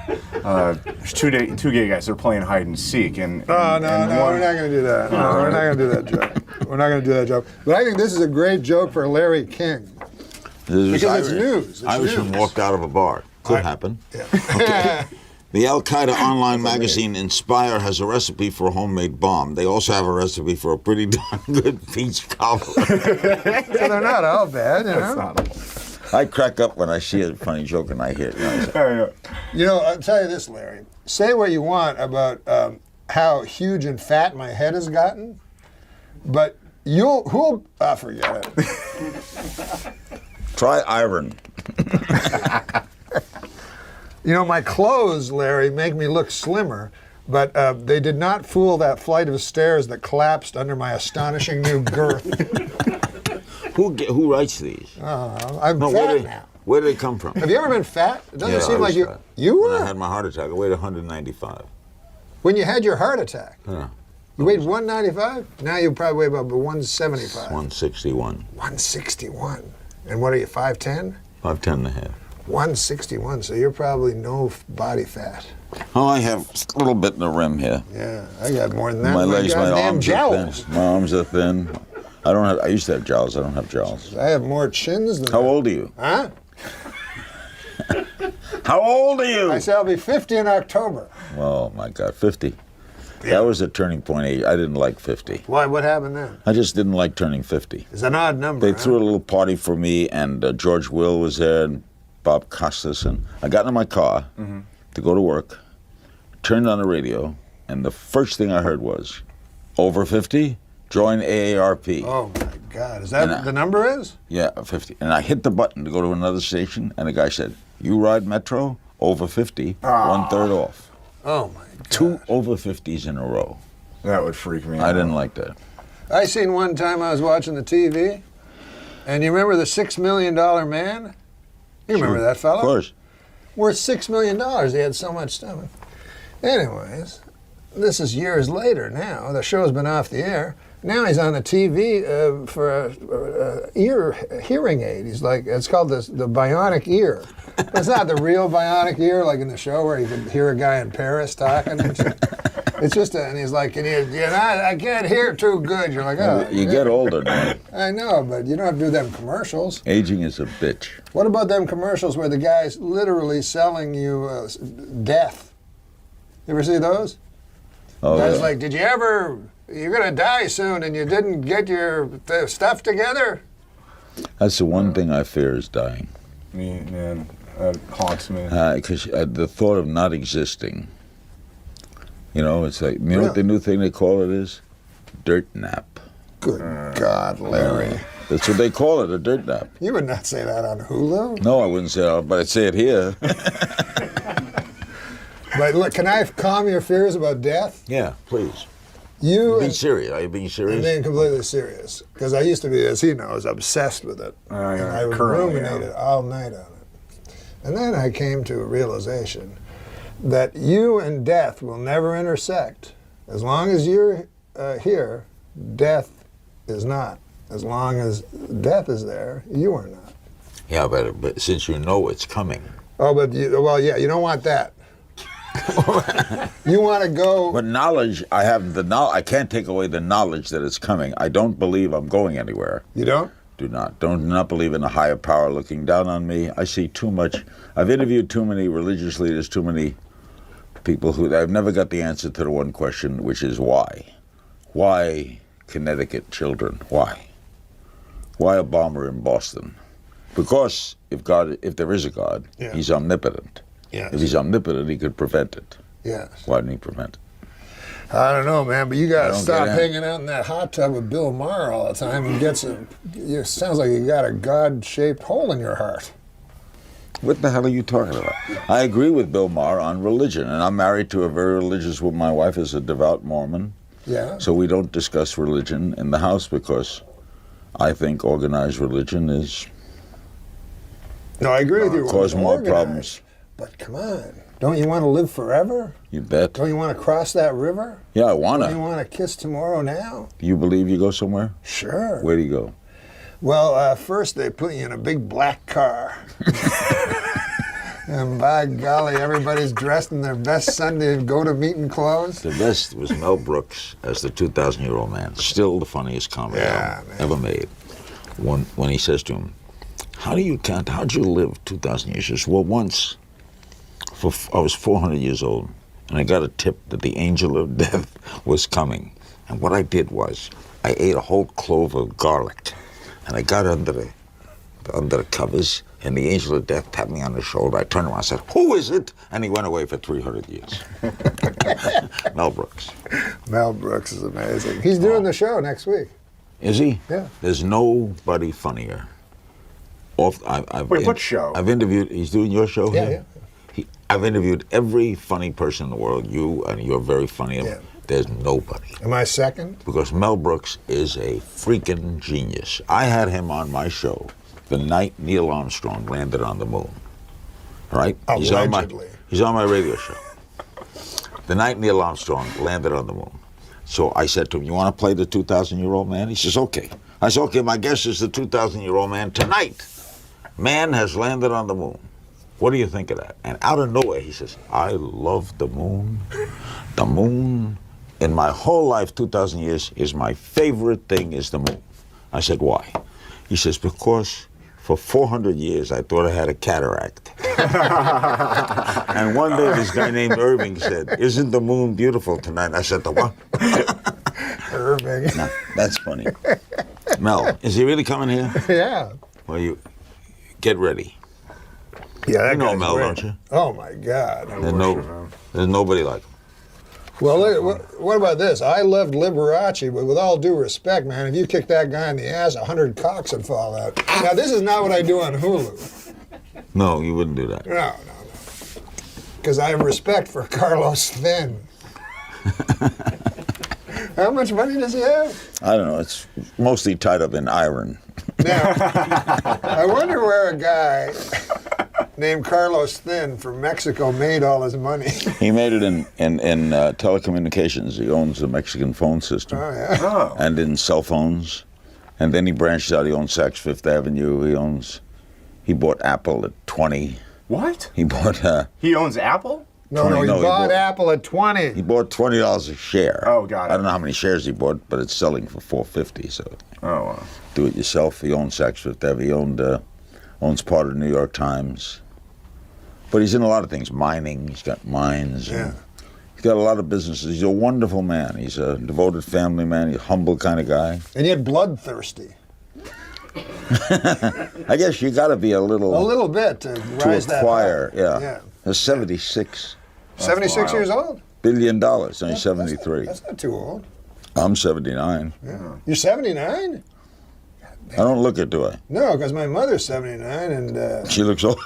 There's two gay guys. They're playing hide and seek, and No, one, we're not going to do that. No, we're not going to do that joke. We're not going to do that joke. But I think this is a great joke for Larry King. Because it's news. It's Irishman news. walked out of a bar. Could happen. Okay. The Al Qaeda online magazine Inspire has a recipe for a homemade bomb. They also have a recipe for a pretty darn good peach cobbler. So they're not all bad, you know? That's not I crack up when I see a funny joke and I hear it. You know, I'll tell you this, Larry. Say what you want about how huge and fat my head has gotten, but forget it. Try iron. You know, my clothes, Larry, make me look slimmer, but they did not fool that flight of stairs that collapsed under my astonishing new girth. Who writes these? I'm No, fat now. Where do they come from? Have you ever been fat? It doesn't Yeah, seem I like was you. fat. You When I were? had my heart attack, I weighed 195. When you had your heart attack, Yeah. you weighed 195? Now you probably weigh about 175. 161. 161. And what are you, 5'10"? 5'10 and a half. 161, so you're probably no body fat. Oh, I have a little bit in the rim here. Yeah, I got more than that. My legs, my goddamn arms jowls. are thin. My arms are thin. I used to have jowls. I don't have jowls. I have more chins than How that. old are you? Huh? How old are you? I say I'll be 50 in October. Oh, my God, 50. That was a turning point age. I didn't like 50. Why? What happened then? I just didn't like turning 50. It's an odd number. They huh? threw a little party for me, and George Will was there, and Bob Costas, and I got in my car to go to work, turned on the radio, and the first thing I heard was, over 50, join AARP. Oh my God! Is that And, what the number is? Yeah, 50. And I hit the button to go to another station, and the guy said, you ride Metro? Over 50, 1/3 off. Oh my God! 2 over 50s in a row. That would freak me out. I didn't like that. I seen one time I was watching the TV, and you remember the $6 Million Man? You remember that fellow? Of course. Worth $6 million. He had so much stuff. Anyways, this is years later now. The show's been off the air. Now he's on the TV for a hearing aid. He's like, it's called the bionic ear. But it's not the real bionic ear like in the show where you could hear a guy in Paris talking. It's just, and he's like, I can't hear too good. You're like, oh. You get older now. I know, but you don't have to do them commercials. Aging is a bitch. What about them commercials where the guy's literally selling you death? You ever see those? Oh, Guy's yeah. like, you're going to die soon and you didn't get your stuff together? That's the one thing I fear is dying. Man, that haunts me. Because the thought of not existing, it's like, you know what the new thing they call it is? Dirt nap. Good God, Larry. That's what they call it, a dirt nap. You would not say that on Hulu. No, I wouldn't say that, but I'd say it here. But look, can I calm your fears about death? Yeah, please. You Be serious. Are you being I'm serious? being completely serious. Because I used to be, as he knows, obsessed with it. Oh, yeah, And I would currently, ruminate yeah. it all night on it. And then I came to a realization that you and death will never intersect. As long as you're here, death is not. As long as death is there, you are not. Yeah, but since you know it's coming. Oh, but you don't want that. You want to go. But knowledge, I have the knowledge. I can't take away the knowledge that it's coming. I don't believe I'm going anywhere. You don't? Do not believe in a higher power looking down on me. I see too much. I've interviewed too many religious leaders, too many people who I've never got the answer to the one question, which is why? Why Connecticut children? Why? Why a bomber in Boston? Because if there is a God, Yeah. he's omnipotent. Yes. If he's omnipotent, he could prevent it. Yes. Why didn't he prevent it? I don't know, man, but you got I to don't stop get it. hanging out in that hot tub with Bill Maher all the time and get some. It sounds like you got a God-shaped hole in your heart. What the hell are you talking about? I agree with Bill Maher on religion, and I'm married to a very religious woman. My wife is a devout Mormon, Yeah. so we don't discuss religion in the house because I think organized religion is No, I agree with you. cause more Organized. problems. But come on, don't you want to live forever? You bet. Don't you want to cross that river? Yeah, I Don't you wanna. want to kiss tomorrow now? You believe you go somewhere? Sure. Where do you go? Well, first they put you in a big black car. And by golly, everybody's dressed in their best Sunday go-to-meeting clothes. The best was Mel Brooks as the 2,000-year-old man. Still the funniest comedy Yeah, album man. ever made. When he says to him, how'd you live 2,000 years? He says, well, once, I was 400 years old, and I got a tip that the angel of death was coming. And what I did was, I ate a whole clove of garlic, and I got under the covers, and the angel of death tapped me on the shoulder. I turned around and said, who is it? And he went away for 300 years. Mel Brooks. Mel Brooks is amazing. He's doing the show next week. Is he? Yeah. There's nobody funnier. Wait, what show? I've interviewed, he's doing your show Yeah, here? I've interviewed every funny person in the world. You're very funny. Yeah. There's nobody. Am I second? Because Mel Brooks is a freaking genius. I had him on my show the night Neil Armstrong landed on the moon. Right? Allegedly. He's on my radio show. The night Neil Armstrong landed on the moon. So I said to him, you want to play the 2,000-year-old man? He says, okay. I said, okay, my guess is the 2,000-year-old man tonight. Man has landed on the moon. What do you think of that? And out of nowhere, he says, I love the moon. The moon, in my whole life, 2,000 years, is my favorite thing is the moon. I said, why? He says, because For 400 years, I thought I had a cataract. And one day, this guy named Irving said, "Isn't the moon beautiful tonight?" I said, "The what?" Irving. No, that's funny. Mel, is he really coming here? Yeah. Well, you get ready. Yeah, that You know guy's Mel, great. don't you? Oh my God. There's nobody like him. Well, what about this? I loved Liberace, but with all due respect, man, if you kicked that guy in the ass, 100 cocks would fall out. Now, this is not what I do on Hulu. No, you wouldn't do that. No. Because I have respect for Carlos Thin. How much money does he have? I don't know. It's mostly tied up in iron. Now, I wonder where a guy named Carlos Thin from Mexico made all his money. He made it in telecommunications. He owns the Mexican phone system. Oh, yeah. Oh. And in cell phones. And then he branched out. He owns Saks Fifth Avenue. He bought Apple at 20. What? He bought He owns Apple? No, he No, he bought bought- Apple at 20. he bought $20 a share. Oh, got it. I don't know how many shares he bought, but it's selling for $4.50. So Oh, wow. do it yourself. He owns Saks Fifth Avenue. He owns part of the New York Times. But he's in a lot of things. Mining. He's got mines. Yeah. He's got a lot of businesses. He's a wonderful man. He's a devoted family man. He's a humble kind of guy. And yet bloodthirsty. I guess you got to be a little bit to to rise that acquire. high. Yeah. He's 76 76 wild. years old? billion dollars. Only 73. That's not too old. I'm 79. You're 79? I don't look it, do I? No, because my mother's 79, and She looks old.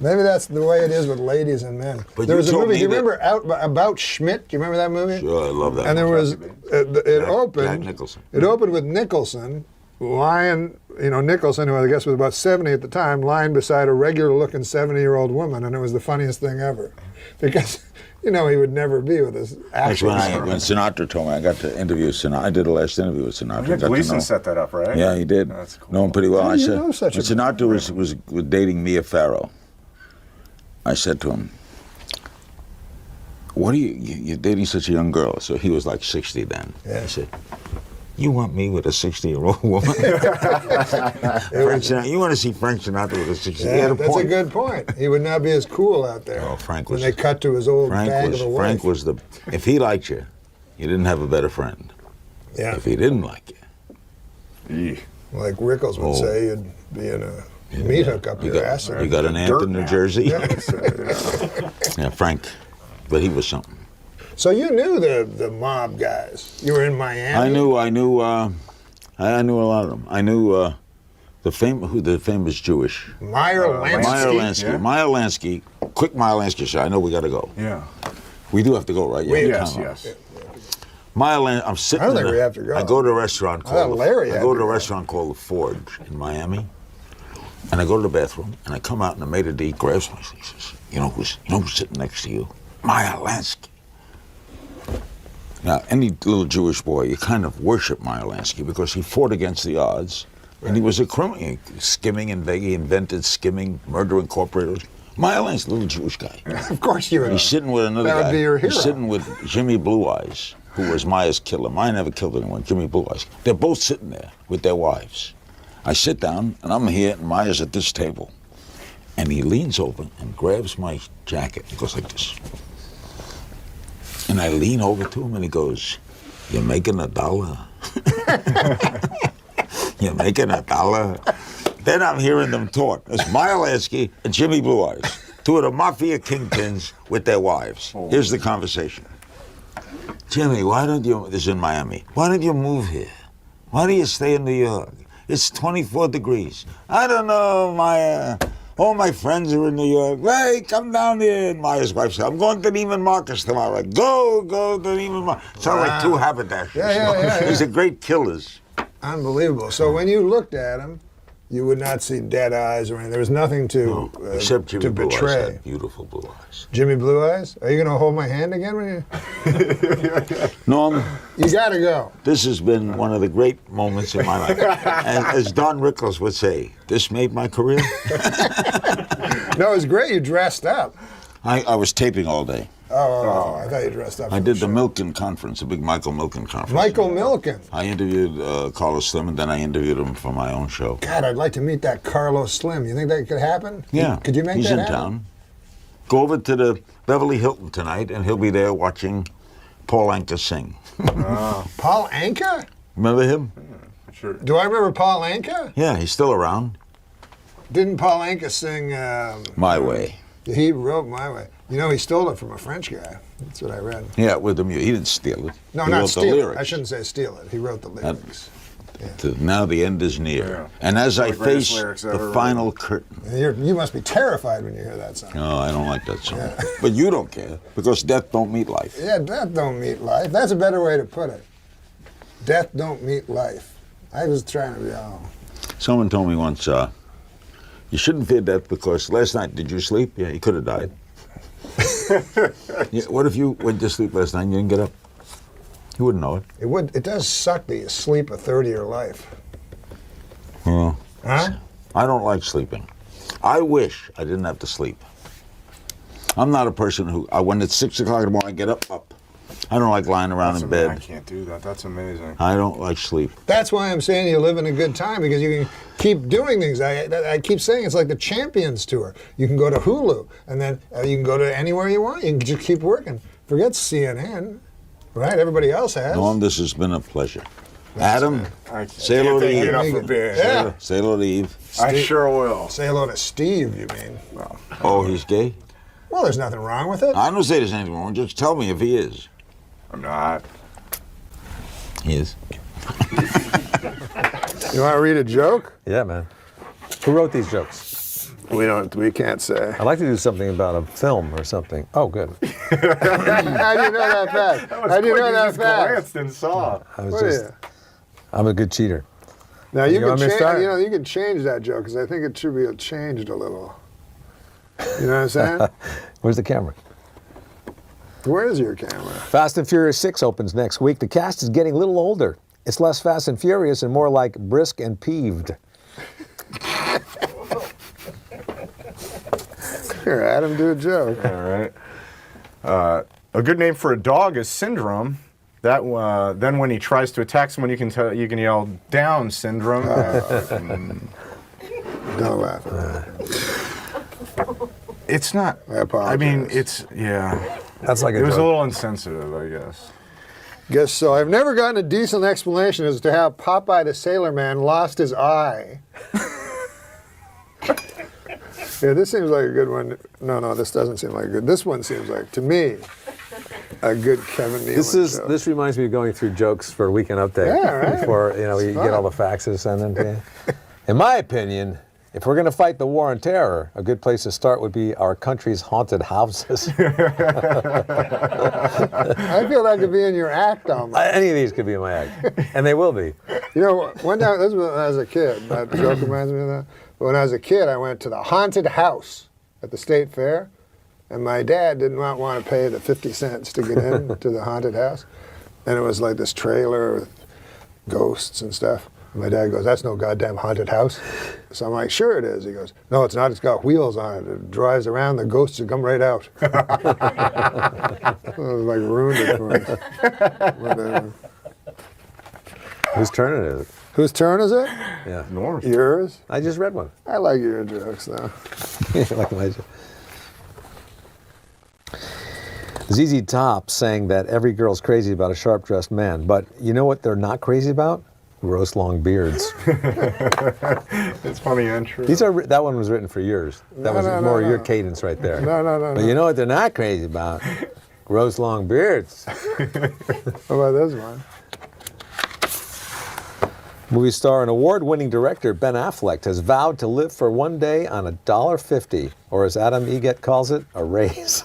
maybe that's the way it is with ladies and men. But There you was a told movie, me do you that- remember About Schmidt? Do you remember that movie? Sure, I love that. And there one. was, it opened. Nicholson. It opened with Nicholson lying, Nicholson, who I guess was about 70 at the time, lying beside a regular-looking 70-year-old woman, and it was the funniest thing ever, because he would never be with his That's actual. when Sinatra told me I got to interview Sinatra. I did the last interview with Sinatra. Got to Gleason know. set that up, right? Yeah, he did. That's cool. Know him pretty well. How I do you said, know such a when Sinatra was dating Mia Farrow, I said to him, "What are you're dating such a young girl?" So he was like 60 then. Yeah. I said, "You want me with a 60-year-old woman?" Frank Sinatra, you want to see Frank Sinatra with a 60? He Yeah, had a that's point. a good point. He would not be as cool out there. Oh, Frank when was- they cut to his old bag of a wife. Frank was if he liked you, you didn't have a better friend. Yeah, If he didn't like you, like Rickles would Oh. say, you'd be in a meat hook up you your got, ass. you got an aunt in New Jersey. Yeah, Frank, but he was something. So you knew the mob guys. You were in Miami. I knew a lot of them. I knew the famous Jewish Meyer Lansky. Meyer Lansky. yeah. Meyer Lansky. Quick Meyer Lansky show. I know we got to go. Yeah. We do have to go, right? Yeah, Yes, time out. yes. Meyer Lansky. I'm sitting. I don't in think a- we have to go. I go to a restaurant I thought called. Larry I had go to to a go. restaurant called The Forge in Miami, and I go to the bathroom, and I come out, and the maitre d' grabs me. He says, "You know who's sitting next to you? Meyer Lansky." Now, any little Jewish boy, you kind of worship Meyer Lansky because he fought against the odds, and he was a criminal. Skimming and he invented skimming, Murder Incorporated. Meyer Lansky, little Jewish guy. Of course you would. He's sitting with another That would guy. be your hero. He's sitting with Jimmy Blue Eyes, who was Meyer's killer. Meyer never killed anyone. Jimmy Blue Eyes. They're both sitting there with their wives. I sit down, and I'm here, and Meyer's at this table. And he leans over and grabs my jacket. He goes like this. And I lean over to him, and he goes, "You're making $1? You're making $1?" Then I'm hearing them talk. It's Meyer Lansky and Jimmy Blue Eyes, two of the mafia kingpins with their wives. Here's the conversation. "Jimmy, why don't you, this is in Miami, why don't you move here? Why do you stay in New York? It's 24 degrees. I don't know, Meyer. All my friends are in New York. Hey, come down here." And Meyer's wife said, "I'm going to Neiman Marcus tomorrow." Go to Neiman Marcus. Sound like two haberdashers. Yeah. These are great killers. Unbelievable. So when you looked at him, you would not see dead eyes or anything. There was nothing to Except Jimmy to Blue Eyes betray. had beautiful blue eyes. Jimmy Blue Eyes? Are you going to hold my hand again when you? Norm, You got to go. this has been one of the great moments in my life. And as Don Rickles would say, this made my career. No, it was great. You dressed up. I was taping all day. Oh, I thought you dressed up. I for did the show. Milken conference, the big Michael Milken conference. Michael Milken. I interviewed Carlos Slim, and then I interviewed him for my own show. God, I'd like to meet that Carlos Slim. You think that could happen? Yeah. Could you make He's that in happen? town. Go over to the Beverly Hilton tonight, and he'll be there watching Paul Anka sing. Paul Anka? Remember him? Sure. Do I remember Paul Anka? Yeah, he's still around. Didn't Paul Anka sing? My Way. He wrote My Way. You know, he stole it from a French guy. That's what I read. Yeah, with the music. He didn't steal it. No, he not wrote the steal it. lyrics. I shouldn't say steal it. He wrote the lyrics. Now the end is near. Yeah. And as I the greatest face lyrics the ever final curtain. You must be terrified when you hear that song. No, I don't like that song. But you don't care, because death don't meet life. Yeah, death don't meet life. That's a better way to put it. Death don't meet life. I was trying to be, Someone told me once, you shouldn't fear death because last night, did you sleep? Yeah, you could have died. Yeah, what if you went to sleep last night and you didn't get up? You wouldn't know it. It does suck that you sleep a third of your life. Well, Huh? I don't like sleeping. I wish I didn't have to sleep. I'm not a person who, when it's 6 o'clock in the morning, I get up. I don't like lying around in I bed. can't do that. That's amazing. I don't like sleep. That's why I'm saying you live in a good time, because you can keep doing things. I keep saying it's like the Champions Tour. You can go to Hulu, and then you can go to anywhere you want. You can just keep working. Forget CNN, right? Everybody else has. Norm, this has been a pleasure. Adam, I say hello to can't Eve. get enough of beer. Yeah. Say hello to Eve. I sure will. Say hello to Steve, you mean? Oh, he's gay? Well, there's nothing wrong with it. I don't say there's anything wrong. Just tell me if he is. I'm not. He is. You want to read a joke? Yeah, man. Who wrote these jokes? We can't say. I'd like to do something about a film or something. Oh, good. How do you know that fact? How do you know that fact? glanced and saw. I was What are just, you? I'm a good cheater. Now you want can me to change. start? You can change that joke, because I think it should be changed a little. You know what I'm saying? Where's the camera? Where is your camera? Fast and Furious 6 opens next week. The cast is getting a little older. It's less fast and furious and more like brisk and peeved. Here, Adam, do a joke. All right. A good name for a dog is Syndrome. That then when he tries to attack someone, you can yell Down Syndrome. Don't laugh. It's not. I apologize. mean, it's yeah. That's like a It was a joke. little insensitive, I guess. Guess so. I've never gotten a decent explanation as to how Popeye the Sailor Man lost his eye. Yeah, this seems like a good one. No, this doesn't seem like a good. This one seems like, to me, a good Kevin Nealon joke. This reminds me of going through jokes for Weekend Update. Yeah, right. Before you fun. get all the faxes sent in to you. In my opinion, if we're going to fight the war on terror, a good place to start would be our country's haunted houses. I feel that could be in your act almost. Any of these could be in my act, and they will be. You know, one time, this was when I was a kid. That joke reminds me of that. But when I was a kid, I went to the haunted house at the state fair, and my dad did not want to pay the 50 cents to get in to the haunted house. And it was like this trailer with ghosts and stuff. And my dad goes, "That's no goddamn haunted house." So I'm like, "Sure it is." He goes, "No, it's not. It's got wheels on it. It drives around. The ghosts will come right out." It was like ruined it for me. But, Whose turn it is? whose turn is it? Yeah. Norm. Yours? I just read one. I like your jokes, though. Like my joke. ZZ Top saying that every girl's crazy about a sharp-dressed man, but you know what they're not crazy about? Gross long beards. It's funny and true. That one was written for yours. That was no, more no. your cadence right there. No. But you know what they're not crazy about? Gross long beards. What about this one? Movie star and award-winning director Ben Affleck has vowed to live for one day on $1.50, or as Adam Egget calls it, a raise.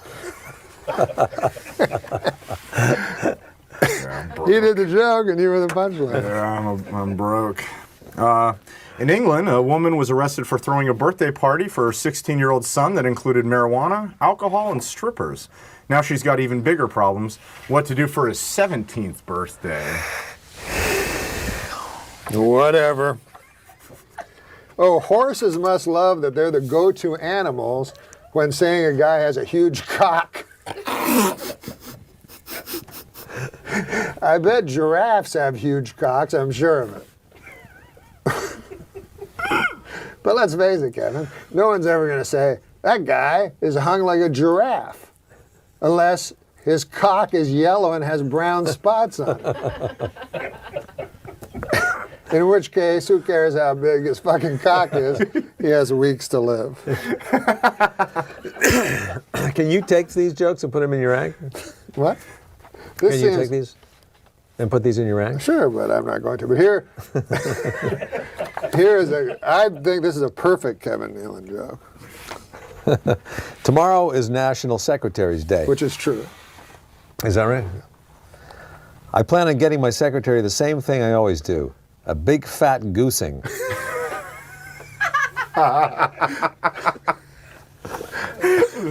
He did the joke and you were the punchline. Yeah, I'm broke. In England, a woman was arrested for throwing a birthday party for her 16-year-old son that included marijuana, alcohol, and strippers. Now she's got even bigger problems. What to do for his 17th birthday? Whatever. Oh, horses must love that they're the go-to animals when saying a guy has a huge cock. I bet giraffes have huge cocks, I'm sure of it. But let's face it, Kevin, no one's ever going to say, that guy is hung like a giraffe, unless his cock is yellow and has brown spots on it. In which case, who cares how big his fucking cock is? He has weeks to live. Can you take these jokes and put them in your act? What? Can you take these and put these in your act? Sure, but I'm not going to. But here is I think this is a perfect Kevin Nealon joke. Tomorrow is National Secretary's Day. Which is true. Is that right? I plan on getting my secretary the same thing I always do. A big fat goosing.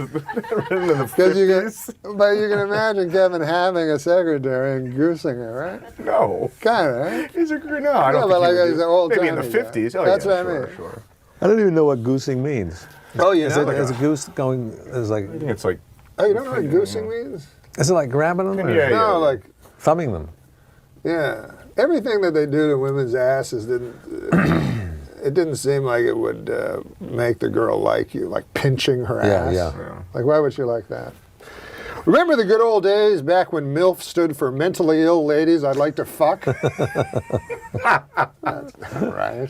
Because but you can imagine Kevin having a secretary and goosing her, right? No. Kind of, right? He's a no. I don't No, think but he like would he's do- an old maybe in the timey guy. 50s. Oh, That's yeah, what I sure, mean. Sure. I don't even know what goosing means. Oh, you know? Is a goose going? Is like? I think it's like Oh, you don't know what goosing means? Is it like grabbing them? Or Yeah, yeah. No, like, thumbing them. yeah. Everything that they do to women's asses didn't. It didn't seem like it would make the girl like you, like pinching her ass. Yeah. Like, why would she like that? Remember the good old days back when MILF stood for mentally ill ladies I'd like to fuck? That's not right.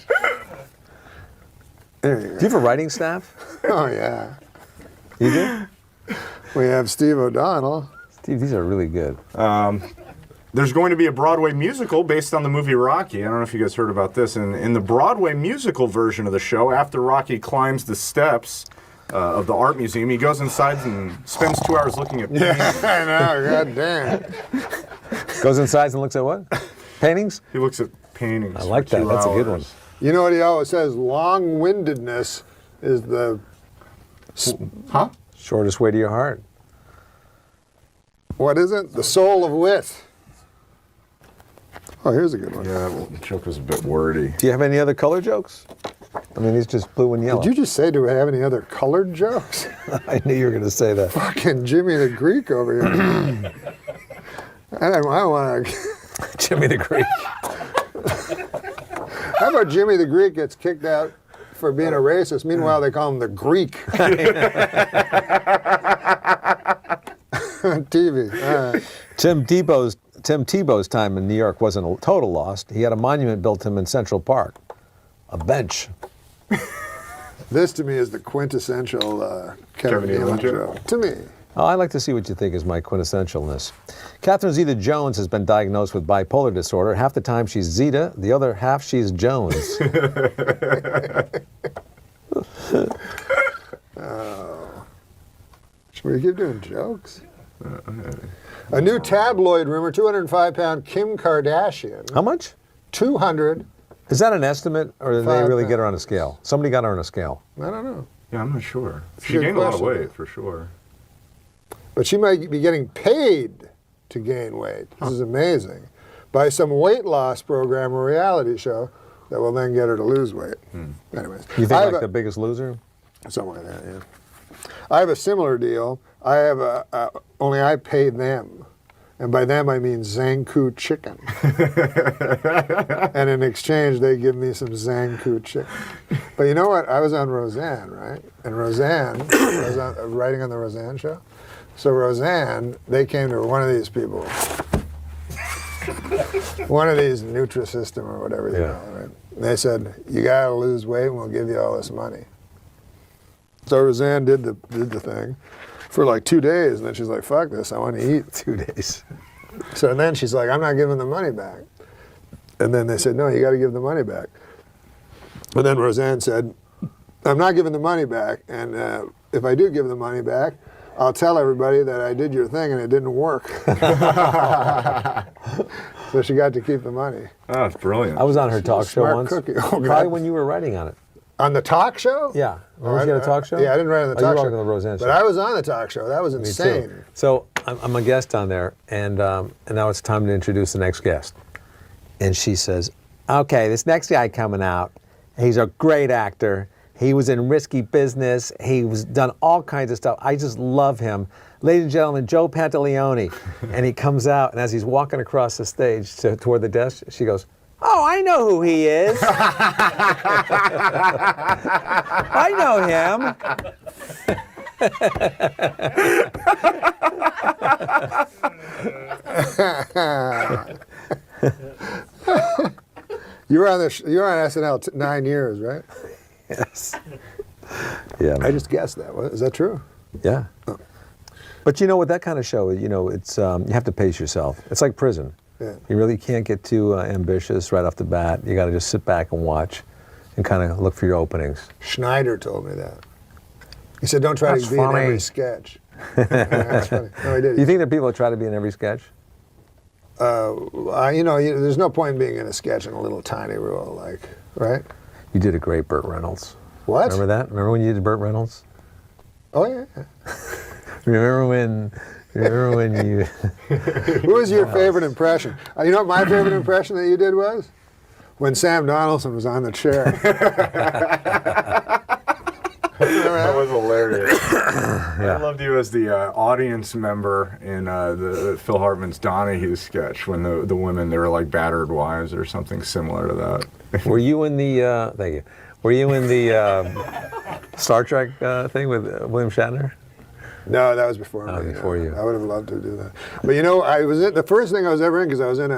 There you Do go. you have a writing staff? Oh, yeah. You do? We have Steve O'Donnell. Steve, these are really good. There's going to be a Broadway musical based on the movie Rocky. I don't know if you guys heard about this. In the Broadway musical version of the show, after Rocky climbs the steps of the art museum, he goes inside and spends 2 hours looking at paintings. I know, god damn. Goes inside and looks at what? Paintings? He looks at paintings. I like for that. 2 That's a good one. hours. You know what he always says? Long-windedness is the... Huh? Shortest way to your heart. What is it? The soul of wit. Oh, here's a good one. Yeah, well, the joke was a bit wordy. Do you have any other color jokes? I mean, these just blue and yellow. Did you just say, do we have any other colored jokes? I knew you were going to say that. Fucking Jimmy the Greek over here. I don't want to... Jimmy the Greek. How about Jimmy the Greek gets kicked out for being a racist? Meanwhile, they call him the Greek. TV. All right. Tim Tebow's time in New York wasn't a total loss. He had a monument built to him in Central Park. A bench. This, to me, is the quintessential Kevin Kevin Nealon Nealon joke. joke. To me. Oh, I'd like to see what you think is my quintessentialness. Catherine Zeta-Jones has been diagnosed with bipolar disorder. Half the time she's Zeta, the other half she's Jones. Should we keep doing jokes? A new tabloid rumor, 205-pound Kim Kardashian. How much? 200. Is that an estimate, or did they really 5 get her on a scale? Somebody got her on a scale. I don't know. Yeah, I'm not sure. She Good gained a lot of question. weight, for sure. But she might be getting paid to gain weight. This is amazing. By some weight loss program or reality show that will then get her to lose weight. Anyways. You I think have like The Biggest Loser? something like that, yeah. I have a similar deal. I have only I pay them. And by them, I mean Zanku chicken. And in exchange, they give me some Zanku chicken. But you know what? I was on Roseanne, right? And Roseanne, I was writing on the Roseanne show. So Roseanne, they came to one of these people, one of these Nutrisystem or whatever they Yeah. call it, right? And they said, you got to lose weight and we'll give you all this money. So Roseanne did the thing for like 2 days, and then she's like, fuck this, I want to eat. 2 days. So then she's like, I'm not giving the money back. And then they said, no, you got to give the money back. But then Roseanne said, I'm not giving the money back, and if I do give the money back, I'll tell everybody that I did your thing and it didn't work. So she got to keep the money. Oh, that's brilliant. I was on her talk show Smart once. cookie. Oh, Probably God. when you were writing on it. On the talk show? Yeah. Remember she had a talk show? Yeah, I didn't write on the Oh, you talk were show. on the Roseanne show. But I was on the talk show. That was Me insane. too. So I'm a guest on there, and now it's time to introduce the next guest. And she says, okay, this next guy coming out, he's a great actor. He was in Risky Business. He was done all kinds of stuff. I just love him. ladies and gentlemen, Joe Pantaleone. And he comes out, and as he's walking across the stage toward the desk, she goes, "Oh, I know who he is. I know him." You were on SNL 9 years, right? Yes. Yeah. I just guessed that. Is that true? Yeah. But you know, with that kind of show, you know, it's you have to pace yourself. It's like prison. Yeah. You really can't get too ambitious right off the bat. You got to just sit back and watch, and kind of look for your openings. Schneider told me that. He said, "Don't try That's to be in funny. every sketch." That's funny. No, he did. Do you think that people try to be in every sketch? There's no point in being in a sketch in a little tiny role, right? You did a great Burt Reynolds. What? Remember that? Remember when you did Burt Reynolds? Oh yeah. Remember when you? Who was your favorite impression? You know what my favorite impression that you did was? When Sam Donaldson was on the chair. That was hilarious. I loved you as the audience member in the Phil Hartman's Donahue sketch when the women, they were like battered wives or something similar to that. Were you in the? Thank you. Were you in the Star Trek thing with William Shatner? No, that was before Oh, me. before you. I would have loved to do that. But you know, I was the first thing I was ever in, because I was in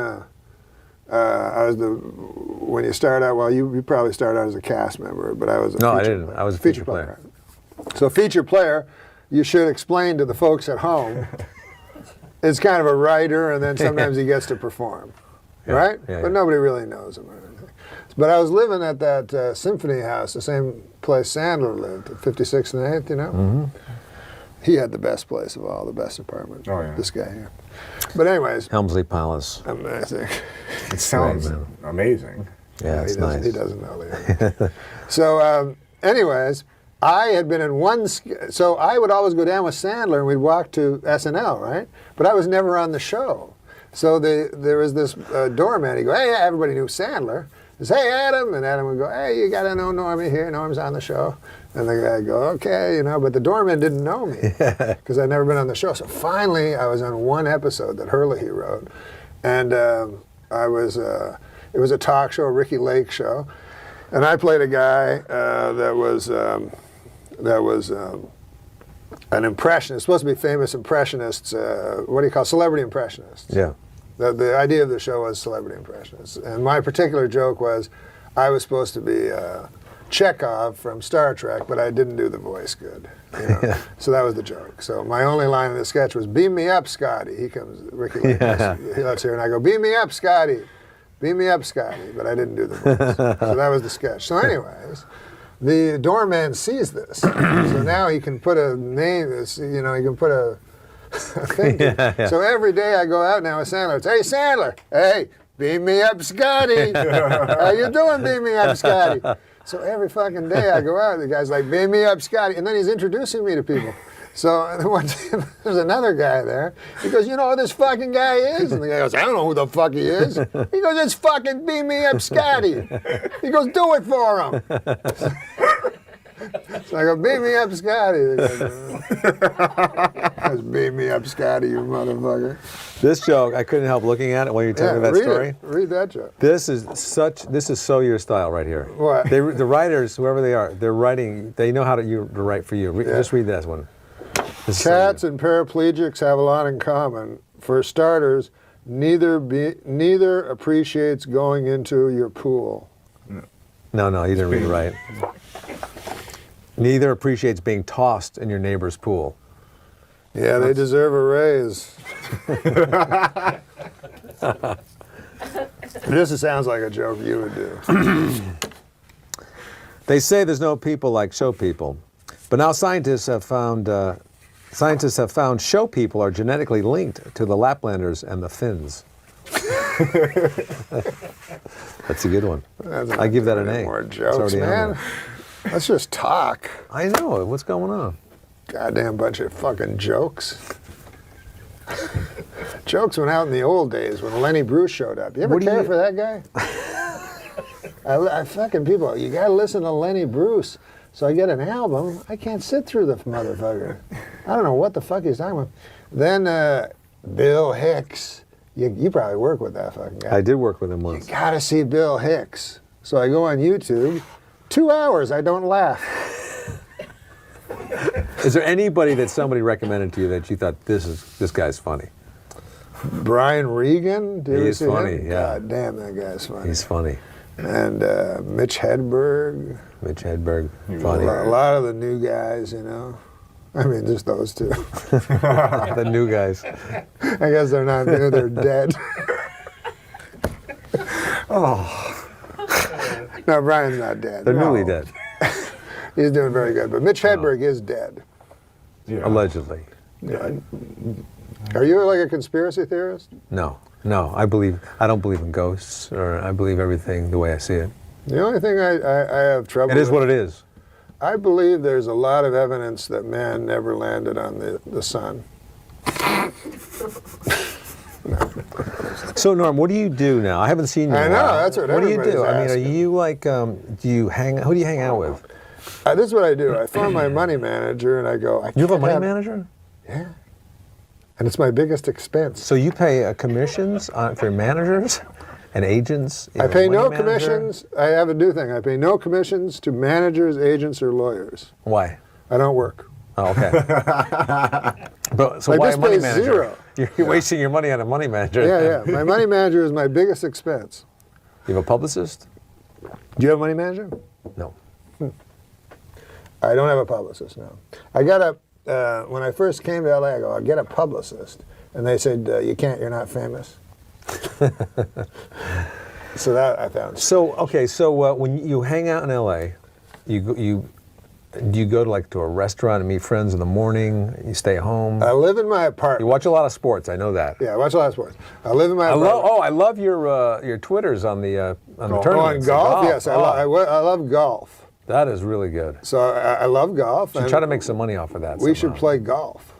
when you start out, well, you probably started out as a cast member, but I was a No, I feature didn't. player. I was a feature player. So feature player, you should explain to the folks at home, it's kind of a writer, and then sometimes he gets to perform, right? Yeah, but yeah. nobody really knows him or anything. But I was living at that Symphony House, the same place Sandler lived, at 56th and 8th, you know? Mm-hmm. He had the best place of all, the best apartment. Oh, yeah. This guy here. But anyways, Helmsley Palace. amazing. It sounds Right, man. amazing. Yeah, it's nice. He doesn't know that. So, anyways, I had been in so I would always go down with Sandler and we'd walk to SNL, right? But I was never on the show. So there was this doorman. He'd go, "Hey," everybody knew Sandler. He says, "Hey, Adam," and Adam would go, "Hey, you got to know Normie here. Norm's on the show." And the guy would go, "Okay," but the doorman didn't know me because I'd never been on the show. So finally, I was on one episode that Herlihy wrote, and it was a talk show, a Ricky Lake show, and I played a guy that was an impressionist. Supposed to be famous impressionists. What do you call celebrity impressionists? Yeah. The idea of the show was celebrity impressionists, and my particular joke was, I was supposed to be Chekhov from Star Trek, but I didn't do the voice good. Yeah. So that was the joke. So my only line in the sketch was, "Beam me up, Scotty." He comes, Ricky. Yeah. He lets here, and I go, "Beam me up, Scotty. Beam me up, Scotty." But I didn't do the voice. So that was the sketch. So anyways, the doorman sees this. So now he can put a name, he can put a thing. Yeah. So every day I go out now with Sandler. It's, "Hey, Sandler. Hey, beam me up, Scotty. How you doing, beam me up, Scotty?" So every fucking day I go out, the guy's like, "Beam me up, Scotty." And then he's introducing me to people. So one day, there's another guy there. He goes, "You know who this fucking guy is?" And the guy goes, "I don't know who the fuck he is." He goes, "It's fucking beam me up, Scotty." He goes, "Do it for him." So I go, "Beam me up, Scotty." He goes, "Beam me up, Scotty, you motherfucker." This joke, I couldn't help looking at it when you were telling me that read story. it. Read that joke. This is so your style right here. What? The writers, whoever they are, they're writing. They know how to write for you. Yeah. Just read this one. This is so Cats and paraplegics have a lot in common. For starters, neither appreciates going into your pool. No, you didn't read it right. Neither appreciates being tossed in your neighbor's pool. Yeah, they deserve a raise. This sounds like a joke you would do. They say there's no people like show people, but now scientists have found show people are genetically linked to the Laplanders and the Finns. That's a good one. I give that an A. More It's jokes, already on man. there. Let's just talk. I know. What's going on? Goddamn bunch of fucking jokes. Jokes went out in the old days when Lenny Bruce showed up. You ever What do care you- for that guy? I fucking people, you gotta listen to Lenny Bruce. So I get an album. I can't sit through the motherfucker. I don't know what the fuck he's talking about. Then Bill Hicks. You probably work with that fucking guy. I did work with him You once. gotta see Bill Hicks. So I go on YouTube. 2 hours, I don't laugh. Is there anybody that somebody recommended to you that you thought this guy's funny? Brian Regan. Did you He's see funny, him? yeah. God damn, that guy's funny. He's funny. And Mitch Hedberg. Mitch Hedberg, A funny. lot of the new guys, you know. I mean, just those two. The new guys. I guess they're not new, they're dead. No, Brian's not dead. They're newly dead, He's doing very good. But Mitch Hedberg is dead. allegedly. Are you like a conspiracy theorist? No. I don't believe in ghosts, or I believe everything the way I see it. The only thing I have trouble It is with, what it is. I believe there's a lot of evidence that man never landed on the sun. So Norm, what do you do now? I haven't seen you. I in a know, while. that's what What do you everybody's do? I mean, are asking. you like, do you hang? Who do you hang out with? This is what I do. I phone my money manager and I go, You have a money can't- manager? Yeah. And it's my biggest expense. So you pay commissions for managers and agents? I pay no commissions. I have a new thing. I pay no commissions to managers, agents, or lawyers. Why? I don't work. Oh, okay. But so I why a just money pay manager? zero. You're wasting your money on a money manager. Yeah. My money manager is my biggest expense. You have a publicist? Do you have a money manager? No. I don't have a publicist, no. I got when I first came to LA, I go, I'll get a publicist. And they said, you can't, you're not famous. So that I found. So when you hang out in LA, do you go to a restaurant and meet friends in the morning? You stay home. I live in my You apartment. watch a lot of sports. I know that. Yeah, I watch a lot of sports. I live in my apartment. I love your Twitters on the On tournaments. golf? Yes, I Oh, love golf. that is really good. So I love golf. You and try to make some money off of that. We should somehow. play golf.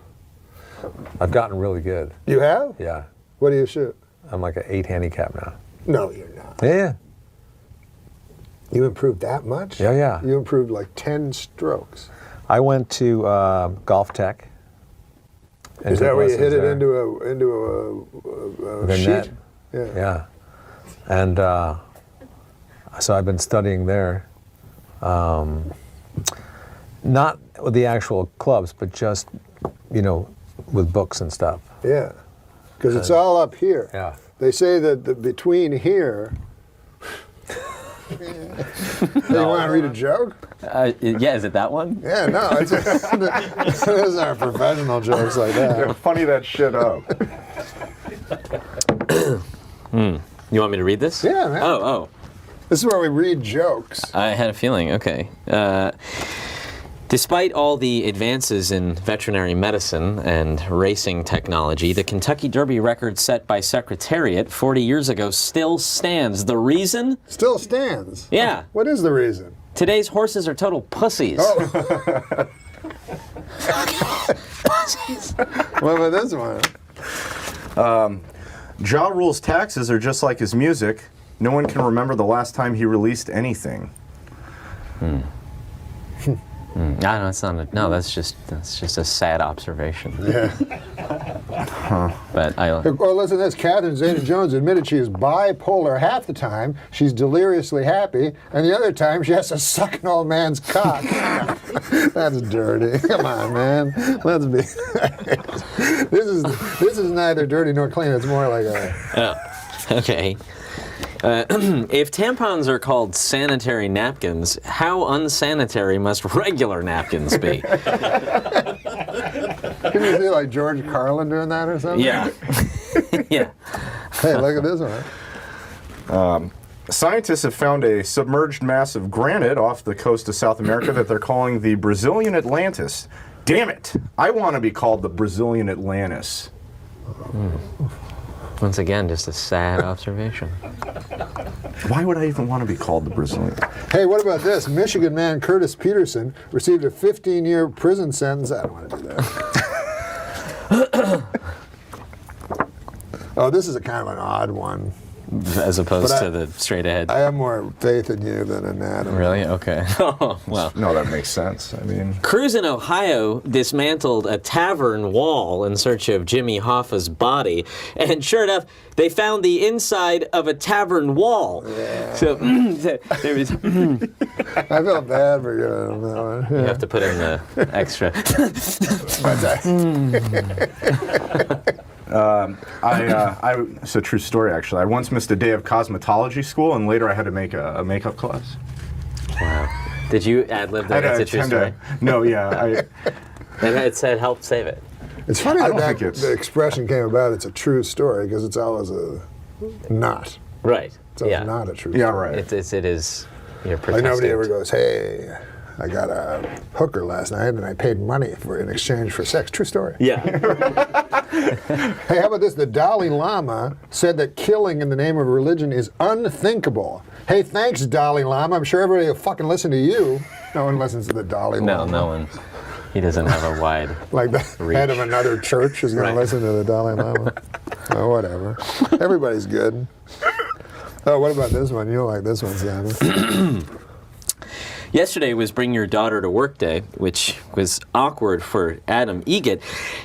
I've gotten really good. You have? Yeah, What do you shoot? I'm like an 8 handicap now. No, you're not. Yeah. You improved that much? Yeah. You improved like 10 strokes. I went to Golf Tech. and Is took that where you hit lessons it there. into a The sheet? net. Yeah. Yeah. And so I've been studying there. Not with the actual clubs, but just, with books and stuff. Yeah. Because it's all up here. Yeah. They say that between here. Hey, you want to read a joke? Yeah, is it that one? Yeah, no. Those aren't professional jokes like that. Funny that shit up. You want me to read this? Yeah, man. Oh. This is where we read jokes. I had a feeling. Okay. Despite all the advances in veterinary medicine and racing technology, the Kentucky Derby record set by Secretariat 40 years ago still stands. The reason? Still stands. Yeah. What is the reason? Today's horses are total pussies. Oh. What about this one? Ja Rule's taxes are just like his music. No one can remember the last time he released anything. No, it's not. That's just a sad observation. Yeah. But Well, listen to this. Catherine Zeta-Jones admitted she is bipolar. Half the time, she's deliriously happy, and the other time, she has to suck an old man's cock. That's dirty. Come on, man. Let's be. This is neither dirty nor clean. It's more like a. okay. If tampons are called sanitary napkins, how unsanitary must regular napkins be? Can you see like George Carlin doing that or something? Yeah. Yeah. Hey, look at this one. Scientists have found a submerged mass of granite off the coast of South America that they're calling the Brazilian Atlantis. Damn it! I want to be called the Brazilian Atlantis. Once again, just a sad observation. Why would I even want to be called the Brazilian? Hey, what about this? Michigan man Curtis Peterson received a 15-year prison sentence. I don't want to do that. Oh, this is a kind of an odd one. as opposed But to the straight ahead. I have more faith in you than in Adam. Really? Okay. Oh, well. No, that makes sense. I mean, Crews in Ohio dismantled a tavern wall in search of Jimmy Hoffa's body, and sure enough, they found the inside of a tavern wall. Yeah. So there was. I felt bad for you on that one. You have to put in the extra. It's a true story, actually. I once missed a day of cosmetology school, and later I had to make a makeup class. Wow. Did you ad-lib that? That's a true story. No, yeah. And it said help save it. It's funny I that, don't think it's- the expression came about. It's a true story because it's always a not. Right. It's always Yeah. not a true Yeah, story. right. It is. You're Like protesting. nobody ever goes, hey, I got a hooker last night and I paid money for in exchange for sex. True story. Yeah. Hey, how about this? The Dalai Lama said that killing in the name of religion is unthinkable. Hey, thanks, Dalai Lama. I'm sure everybody will fucking listen to you. No one listens to the Dalai No, Lama. no one. He doesn't have a wide. Like the Reach. head of another church is going Right. to listen to the Dalai Lama. Oh, whatever. Everybody's good. Oh, what about this one? You'll like this one, Simon. Yesterday was Bring Your Daughter to Work Day, which was awkward for Adam Egget.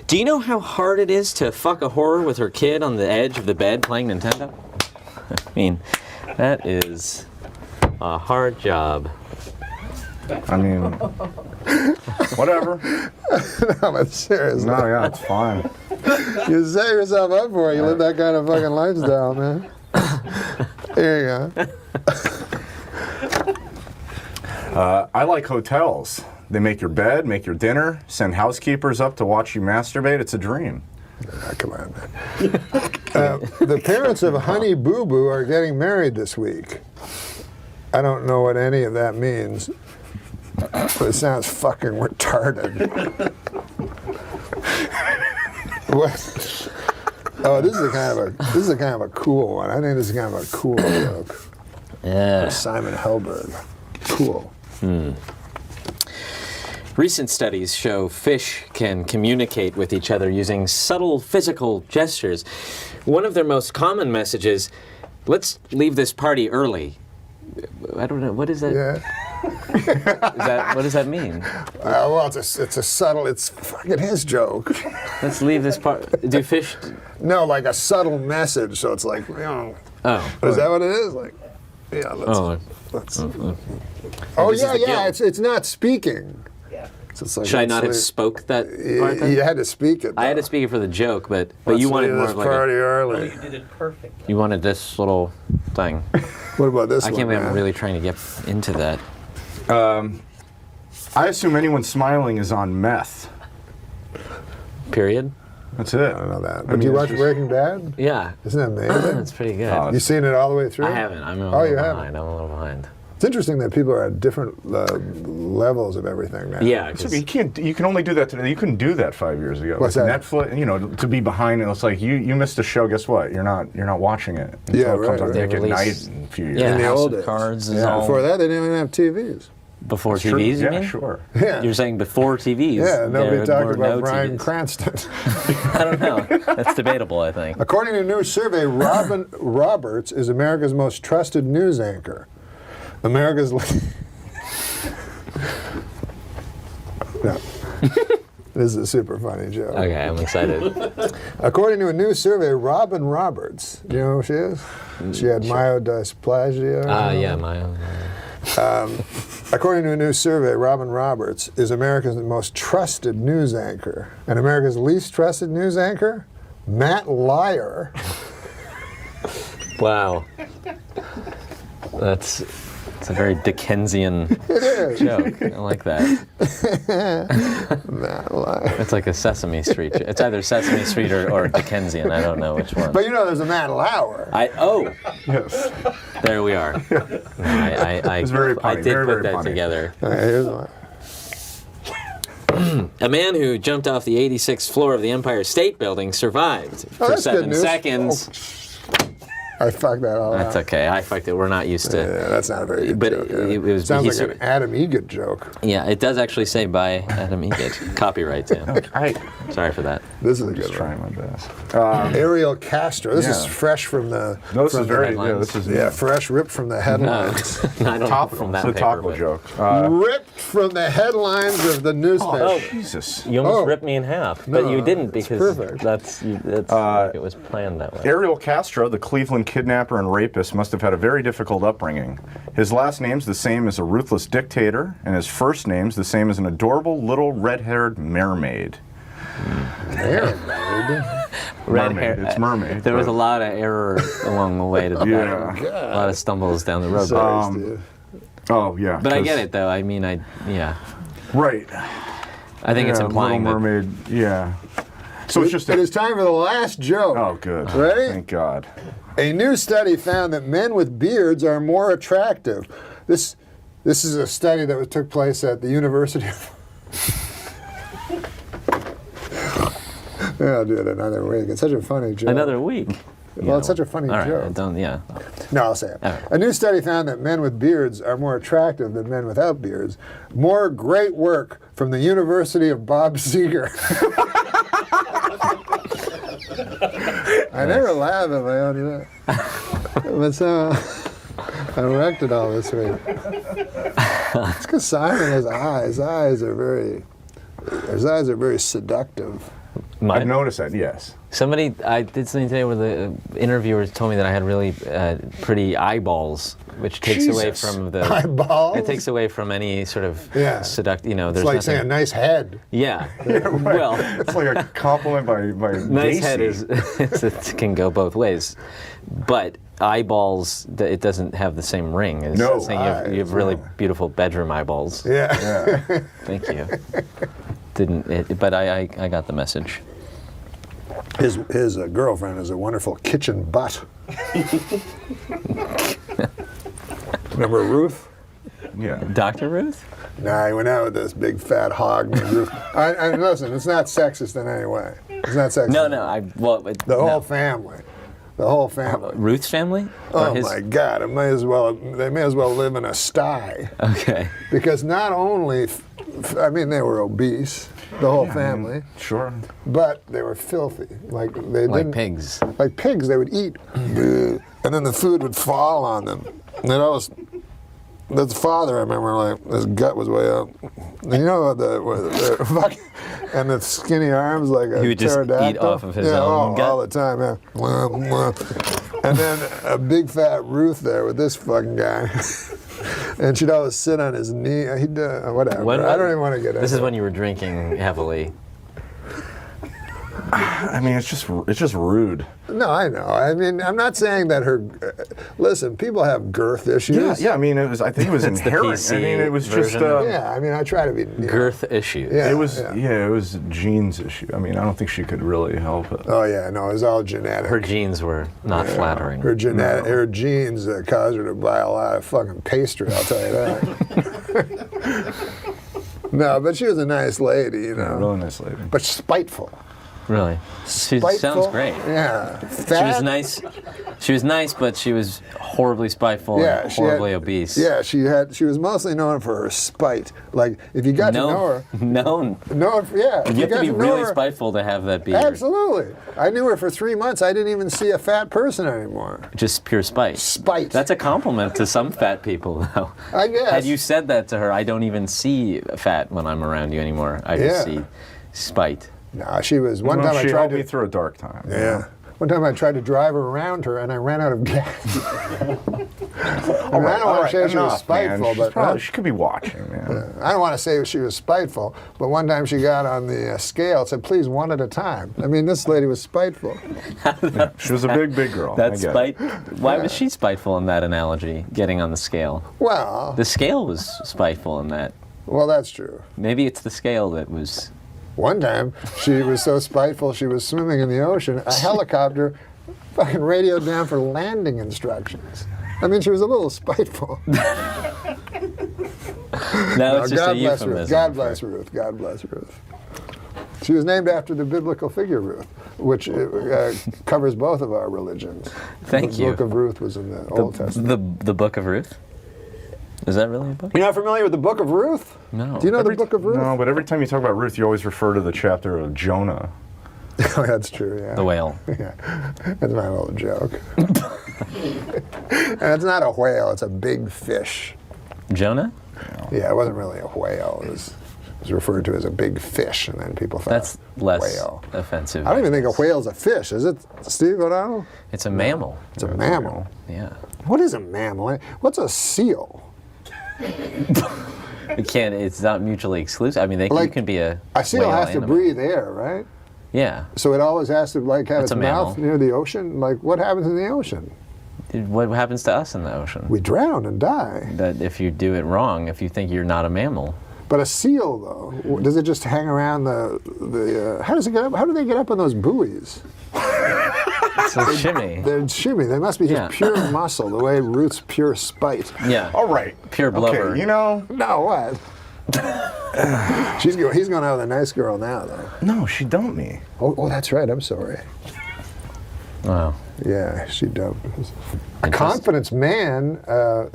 Do you know how hard it is to fuck a whore with her kid on the edge of the bed playing Nintendo? I mean, that is a hard job. I mean, whatever. No, but seriously. No, yeah, it's fine. You set yourself up for it. You live that kind of fucking lifestyle, man. Here you go. I like hotels. They make your bed, make your dinner, send housekeepers up to watch you masturbate. It's a dream. Oh, come on, man. The parents of Honey Boo Boo are getting married this week. I don't know what any of that means, but it sounds fucking retarded. What? Oh, this is a kind of a cool one. I think this is kind of a cool joke. Yeah. Simon Helberg. Cool. Recent studies show fish can communicate with each other using subtle physical gestures. One of their most common messages, let's leave this party early. I don't know, what is that? Yeah. What does that mean? Well, it's a subtle. It's fucking his joke. Let's leave this party. Do fish? No, like a subtle message. So it's like, you know. Oh. Is that what it is? Like, yeah. Let's. Oh This is yeah, the yeah. guilt. It's not speaking. Yeah. So it's like, Should I let's not have leave- spoke that part then? You had to speak it. I had to though. speak it for the joke, but Let's you wanted leave more this of like party early. You did it perfect. you wanted this little thing. What about this I one? can't believe I'm man? really trying to get into that. I assume anyone smiling is on meth. Period. That's it. I don't know that. I But do mean, you it's watch just- Breaking Bad? Yeah. Isn't that amazing? That's pretty good. Oh, You seen it all the way through? I haven't. I'm a Oh, little you behind. haven't? I'm a little behind. It's interesting that people are at different levels of everything now. Yeah. So 'cause- you can't. You can only do that today. You couldn't do that 5 years ago. What's With that? Netflix. You know, to be behind, and it's like you missed a show. Guess what? You're not watching it until Yeah, it comes right, on right. Nick at They Night release- in a few years. Yeah, In the House old of days. Cards is Yeah. all Before that, they didn't even have TVs. before True. TVs. You Yeah, mean? sure. Yeah. You're saying before TVs? Yeah, nobody there talked were about no Bryan TVs. Cranston. I don't know. That's debatable, I think. According to a new survey, Robin Roberts is America's most trusted news anchor. America's. No. This is a super funny joke. Okay, I'm excited. According to a new survey, Robin Roberts, do you know who she is? She had myodysplasia. Yeah, my own. According to a new survey, Robin Roberts is America's most trusted news anchor. And America's least trusted news anchor? Matt Lyer. Wow. It's a very Dickensian joke. I like that. Matt Lyer. It's like a Sesame Street. It's either Sesame Street or Dickensian. I don't know which one. But you know there's a Matt Lauer. Yes. There we are. No, I It's very I funny, did very, put very that funny. together. All right, here's one. A man who jumped off the 86th floor of the Empire State Building survived for that's good 7 news. seconds. I fucked that all That's up. okay. I fucked it. We're not used to. Yeah, that's not a very good But joke. it was- Sounds he's- like an Adam Egget joke. Yeah, it does actually say by Adam Egget. Copyright, Sam. Sorry for that. This is a I'm just good one. trying my best. Ariel Castro. This is Yeah. fresh from the. No, this from is the- very. Yeah, headlines. this is Yeah, fresh ripped from the headlines. I don't know topical. from that It's a paper, topical but- joke. Ripped from the headlines of the newspaper. Oh, Jesus. you almost Oh. ripped me in half, but No, you didn't it's because perfect. that's like it was planned that way. Ariel Castro, the Cleveland kidnapper and rapist, must have had a very difficult upbringing. His last name's the same as a ruthless dictator, and his first name's the same as an adorable little red-haired mermaid. Mermaid. Mermaid. It's mermaid. There was a but- lot of error along the way to the Yeah. a lot of stumbles down the road. Sorry, Steve. Oh yeah. but I 'cause- get it though. I mean, yeah. Right. I think it's Yeah, implying Little that. Mermaid. Yeah. So it's just. It is time for the last joke. Oh, good. Ready? Thank God. A new study found that men with beards are more attractive. This is a study that took place at the University of... Yeah, I'll do it another week. It's such a funny joke. Another week. Well, it's such a funny All right, joke. don't. Yeah. No, I'll say it. All right. A new study found that men with beards are more attractive than men without beards. More great work from the University of Bob Seger. I never laugh if I own it. But so I wrecked it all this week. It's because Simon has eyes. His eyes are very seductive. I've noticed that. Yes. Somebody, I did something today where the interviewer told me that I had really pretty eyeballs, which takes away Jesus. from the Eyeballs? It takes away from any sort of Yeah. seduct. You know, It's there's like nothing. saying nice head. Yeah. Well, It's like a compliment by nice Gacy. head is it can go both ways, but eyeballs, it doesn't have the same ring. As No. saying you have really beautiful bedroom eyeballs. Yeah. Yeah. Thank you. But I got the message. His girlfriend is a wonderful kitchen butt. Remember Ruth? Yeah. Dr. Ruth? Nah, he went out with this big fat hog named Ruth. I listen, it's not sexist in any way. It's not sexist. No. The whole family. The whole family. Ruth's family? Or Oh his? my God! They may as well live in a sty Okay. because not only, I mean, they were obese, the whole family, Sure. but they were filthy. Like they Like didn't. pigs. Like pigs, they would eat, and then the food would fall on them. And it always, the father, I remember, like his gut was way up. And you know the fucking, and the skinny arms like a He would just eat pterodactyl. off of his yeah, own gut? all the time. Yeah. Mwah, mwah. And then a big fat Ruth there with this fucking guy. And she'd always sit on his knee. He'd whatever. I don't even want to get into This is it. when you were drinking heavily. I mean, it's just rude. No, I know. I mean, I'm not saying that her. Listen, people have girth issues. Yeah. I mean, I think it was It's the inherent. PC I mean, it was just. version. Yeah, I mean, I try to be. Girth issues. Yeah. It was. Yeah. It was Jean's issue. I mean, I don't think she could really help it. Oh yeah, no, it was all genetic. Her genes were not flattering. Her genes caused her to buy a lot of fucking pastry. I'll tell you that. No, but she was a nice lady, you know. Really nice lady. But spiteful. Really? She Spiteful. sounds great. Yeah. She Fat. was nice. She was nice, but she was horribly spiteful Yeah, and she had- horribly obese. Yeah, she was mostly known for her spite. Like if you got to know her, No. yeah. You have got to be know really her- spiteful to have that beard. Absolutely. I knew her for 3 months. I didn't even see a fat person anymore. Just pure spite. Spite. That's a compliment to some fat people, though. I guess. Had you said that to her, I don't even see fat when I'm around you anymore. I just Yeah. see spite. No, she was. One Well, time I she tried helped to. me through a dark time. Yeah. One time I tried to drive her around her and I ran out of gas. I mean, I don't want to say she was spiteful, but she could be watching, man. I don't want to say she was spiteful, but one time she got on the scale and said, please, one at a time. I mean, this lady was spiteful. She was a big girl. That's I get spite. it. Why was she spiteful in that analogy, getting on the scale? Well, The scale was spiteful in that. well, that's true. Maybe it's the scale that was. One time, she was so spiteful, she was swimming in the ocean. A helicopter fucking radioed down for landing instructions. I mean, she was a little spiteful. Now it's just a God bless euphemism. Ruth. God bless Ruth. God bless Ruth. She was named after the biblical figure Ruth. which covers both of our religions. Thank the you. Book of Ruth was in the Old Testament. The Book of Ruth? Is that really a book? You're not familiar with the Book of Ruth? No. Do you know the Book of Ruth? No, but every time you talk about Ruth, you always refer to the chapter of Jonah. Oh, that's true, yeah. The whale. Yeah, that's my little joke. And it's not a whale, it's a big fish. Jonah? Yeah, it wasn't really a whale. It was referred to as a big fish, and then people thought That's less whale. offensive. I don't even think a whale's a fish, is it, Steve O'Donnell? It's a mammal. It's a mammal. Yeah. What is a mammal? What's a seal? It's not mutually exclusive. I mean, you can be a seal whale has to and a breathe air, right? Yeah. So it always has to have It's its a mouth mammal. near the ocean. Like, what happens in the ocean? What happens to us in the ocean? We drown and die. That if you do it wrong, if you think you're not a mammal. But a seal, though, does it just hang around the how does it get up? How do they get up on those buoys? It's a shimmy. They're shimmy. They must be just Yeah. pure muscle, the way Ruth's pure spite. Yeah. All right. Pure blubber. Okay, you know. No, what? He's going out with a nice girl now, though. No, she dumped me. Oh, that's right. I'm sorry. Wow. Yeah, she dumped. A confidence man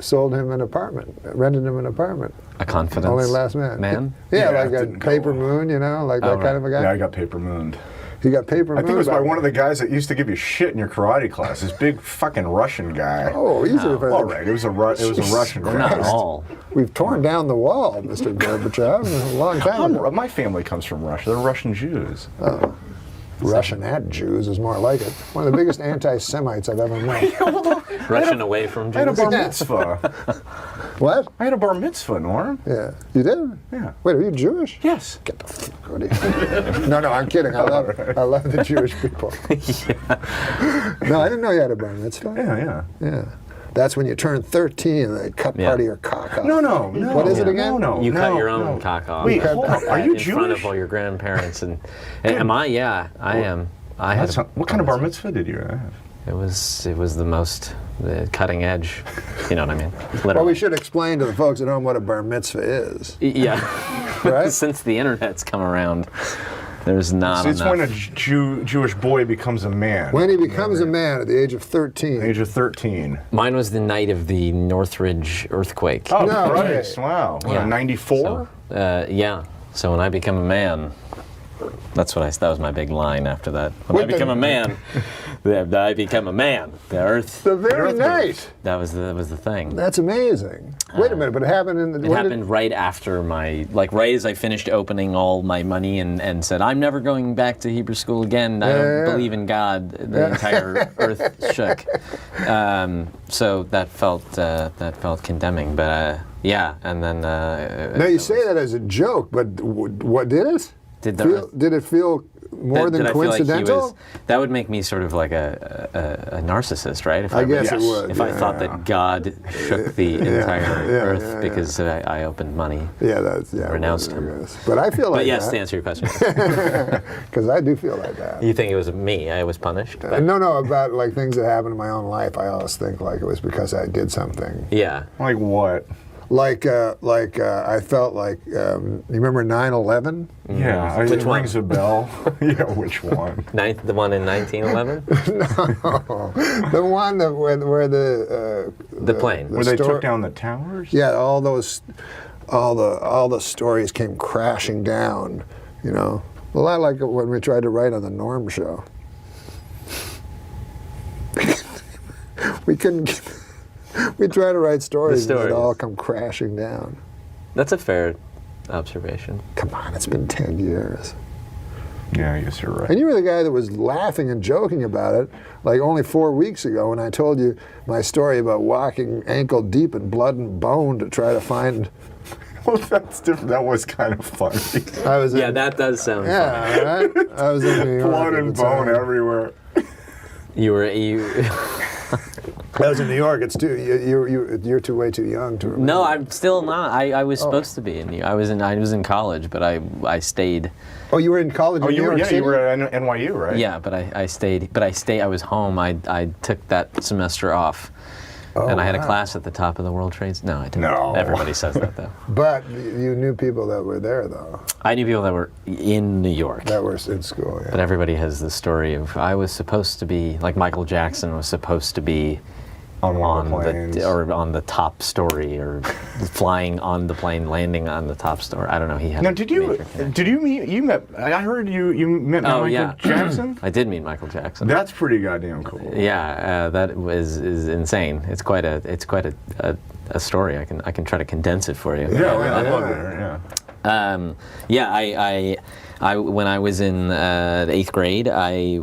sold him an apartment, rented him an apartment. A confidence Only last minute. man? Yeah, Yeah, like it a didn't go paper well. moon, you know, like that right. kind of a guy. Yeah, I got paper mooned. He got paper moon. I think it was by about- one of the guys that used to give you shit in your karate class. This big fucking Russian guy. Oh, easy for All right, it was a Russian They're guy. not all. We've torn down the wall, Mr. Gorbachev, a long time ago. My family comes from Russia. They're Russian Jews. Russian at Jews is more like it. One of the biggest anti-Semites I've ever met. Rushing away from I had a Jews. bar mitzvah. What? I had a bar mitzvah, Norm. Yeah. You did? Yeah. Wait, are you Jewish? Yes. Get the fuck out of here. No, I'm kidding. I love the Jewish people. No, I didn't know you had a bar mitzvah. Yeah. Yeah. That's when you turn 13 and they cut Yeah. part of your cock off. No. What is it again? No. You cut your no. own cock off. Wait, hold on. Are you in front Jewish? of all your grandparents and am I? Yeah, I am. I had. What kind of bar mitzvah did you have? It was the most cutting edge. You know what I mean? Literally. Well, we should explain to the folks at home what a bar mitzvah is. Yeah. Right? Since the internet's come around, there's not So it's enough. when a Jewish boy becomes a man. When he becomes a man at the age of 13. Age of 13. Mine was the night of the Northridge earthquake. Oh, No, Christ. okay. Wow. Yeah. 94? Yeah. So when I become a man, that was my big line after that. When I Wait, become a man, I become a man. The earth. The very night. That was the thing. That's amazing. Wait a minute, but it happened in the... It happened right after right as I finished opening all my money and said, I'm never going back to Hebrew school again. I don't believe in God. The entire earth shook. So that felt condemning. But yeah, and then... Now, you say that as a joke, but what did it? Did Did it feel more than did I feel like he coincidental? was, that would make me sort of like a narcissist, right? If I guess Yes. it would. If I thought that God shook the entire earth because I opened money. Yeah, that's... Yeah, renounced I him. guess. But I feel like But yes, that. to answer your question, Because I do feel like that. you think it was me? I was punished? But No, about like things that happened in my own life. I always think like it was because I did something. yeah. Like what? Like I felt like you remember 9/11? Yeah, Which it one? rings a bell. Yeah, which one? The one in 1911? The one that where The plane. Where they story- took down the towers? Yeah, all the stories came crashing down. You know, a lot like when we tried to write on the Norm show. We couldn't. We try to write stories and it all come crashing down. That's a fair observation. Come on, it's been 10 years. Yeah, I guess you're right. And you were the guy that was laughing and joking about it, like only 4 weeks ago when I told you my story about walking ankle deep in blood and bone to try to find. Well, that's different. That was kind of funny. I was Yeah, in, that does sound funny. yeah, right? I was in New York. Blood at and the bone time. everywhere. I was in New York. It's you're way too young to remember. No, I'm still not. I was supposed to be in New York. I was in college, but I stayed. Oh, you were in college in New York City? you were at NYU, right? Yeah, but I stayed. But I was home. I took that semester off and I had a wow. class at the top of the World Trade. No, I didn't. No. Everybody says that though. But you knew people that were there, though, I knew people that were in New York. that were in school. Yeah. But everybody has the story of I was supposed to be like Michael Jackson was supposed to be On one of the planes. or on the top story or flying on the plane, landing on the top story. I don't know. He had. Now, a did you major connection. met? I heard you met Oh, Michael yeah. Jackson. I did meet Michael Jackson. That's pretty goddamn cool. Yeah, that is insane. It's quite a story. I can try to condense it for you. Yeah, I love it. Yeah. I when I was in the 8th grade, I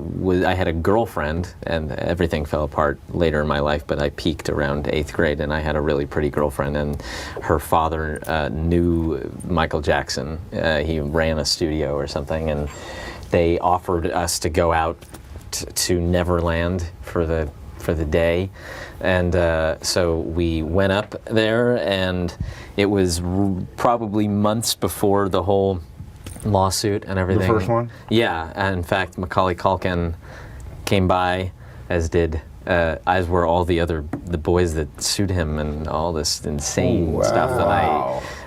had a girlfriend, and everything fell apart later in my life. But I peaked around 8th grade, and I had a really pretty girlfriend, and her father knew Michael Jackson. He ran a studio or something, and they offered us to go out to Neverland for the day, and so we went up there, and it was probably months before the whole lawsuit and everything. The first one? Yeah, and in fact, Macaulay Culkin came by, as were all the boys that sued him, and all this insane stuff. And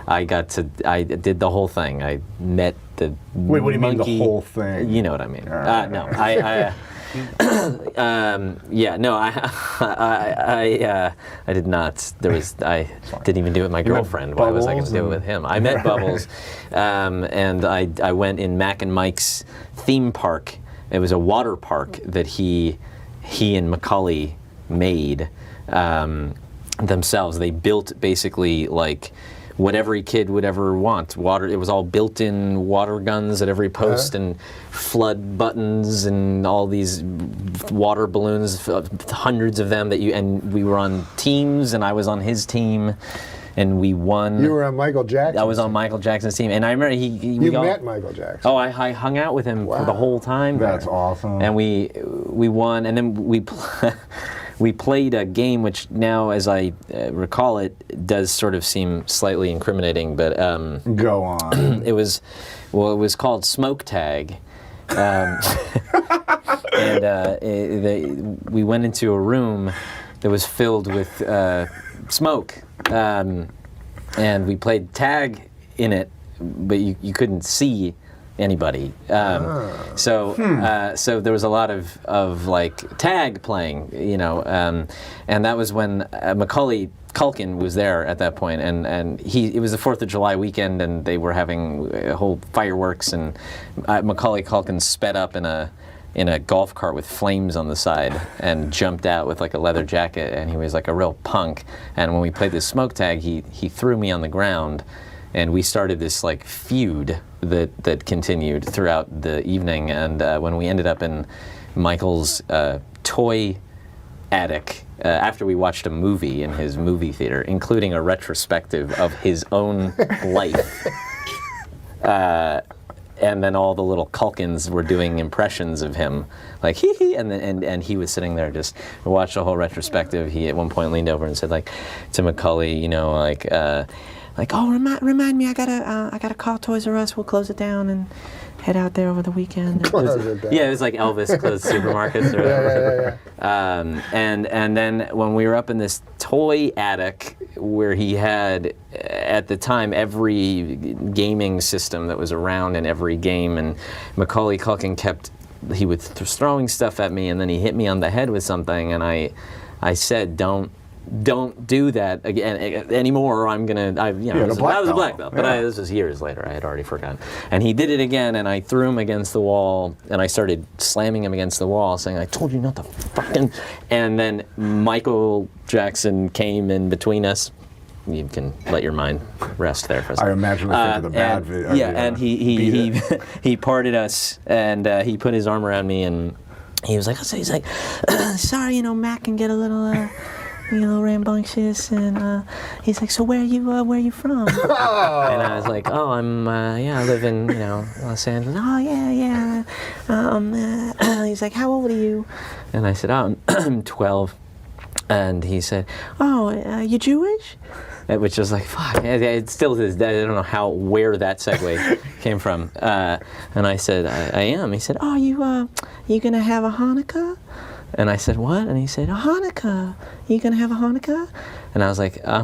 I did the whole thing. I met the Wait, what do you mean the monkey- whole thing? You know what I mean? No, I did not. I didn't even do it with my girlfriend. Why was I going to do it with him? I met Bubbles, and I went in Mac and Mike's theme park. It was a water park that he and Macaulay made themselves. They built basically like what every kid would ever want. Water. It was all built-in water guns at every post, and flood buttons, and all these water balloons, hundreds of them. And we were on teams, and I was on his team, and we won. You were on Michael Jackson. I was on Michael Jackson's team, and I remember You met Michael Jackson. Oh, I hung out with him for the whole time. That's there. awesome. And we won, and then we played a game which now, as I recall it, does sort of seem slightly incriminating, but Go on. it was called Smoke Tag. And we went into a room that was filled with smoke, and we played tag in it, but you couldn't see anybody. So there was a lot of like tag playing, and that was when Macaulay Culkin was there at that point, and it was the 4th of July weekend, and they were having a whole fireworks, and Macaulay Culkin sped up in a golf cart with flames on the side and jumped out with like a leather jacket, and he was like a real punk. And when we played this smoke tag, he threw me on the ground, and we started this like feud that continued throughout the evening. And when we ended up in Michael's toy attic, after we watched a movie in his movie theater, including a retrospective of his own life, and then all the little Culkins were doing impressions of him, like hee hee, and he was sitting there just watched the whole retrospective. He at one point leaned over and said like to Macaulay, oh, remind me, I gotta call Toys R Us. We'll close it down and head out there over the weekend. Close it down. Yeah, it was like Elvis closed supermarkets or whatever. And then when we were up in this toy attic where he had, at the time, every gaming system that was around in every game, and Macaulay Culkin he was throwing stuff at me, and then he hit me on the head with something, and I said, don't do that again anymore, or I'm gonna. I was a black belt, but this was years later. I had already forgotten. And he did it again, and I threw him against the wall, and I started slamming him against the wall, saying, "I told you not to fucking." And then Michael Jackson came in between us. You can let your mind rest there for a second. I imagine the think of the bad video. Yeah, and he parted us, and he put his arm around me, and he was like, sorry, Mac can get a little. Rambunctious, and he's like, so where are you from? And I was like, oh, I live in, Los Angeles. Oh, yeah. He's like, how old are you? And I said, oh, I'm 12. And he said, oh, you Jewish? Which was like, fuck, it still is. I don't know where that segue came from. And I said, I am. He said, oh, you gonna have a Hanukkah? And I said, what? And he said, a Hanukkah. You gonna have a Hanukkah? And I was like, I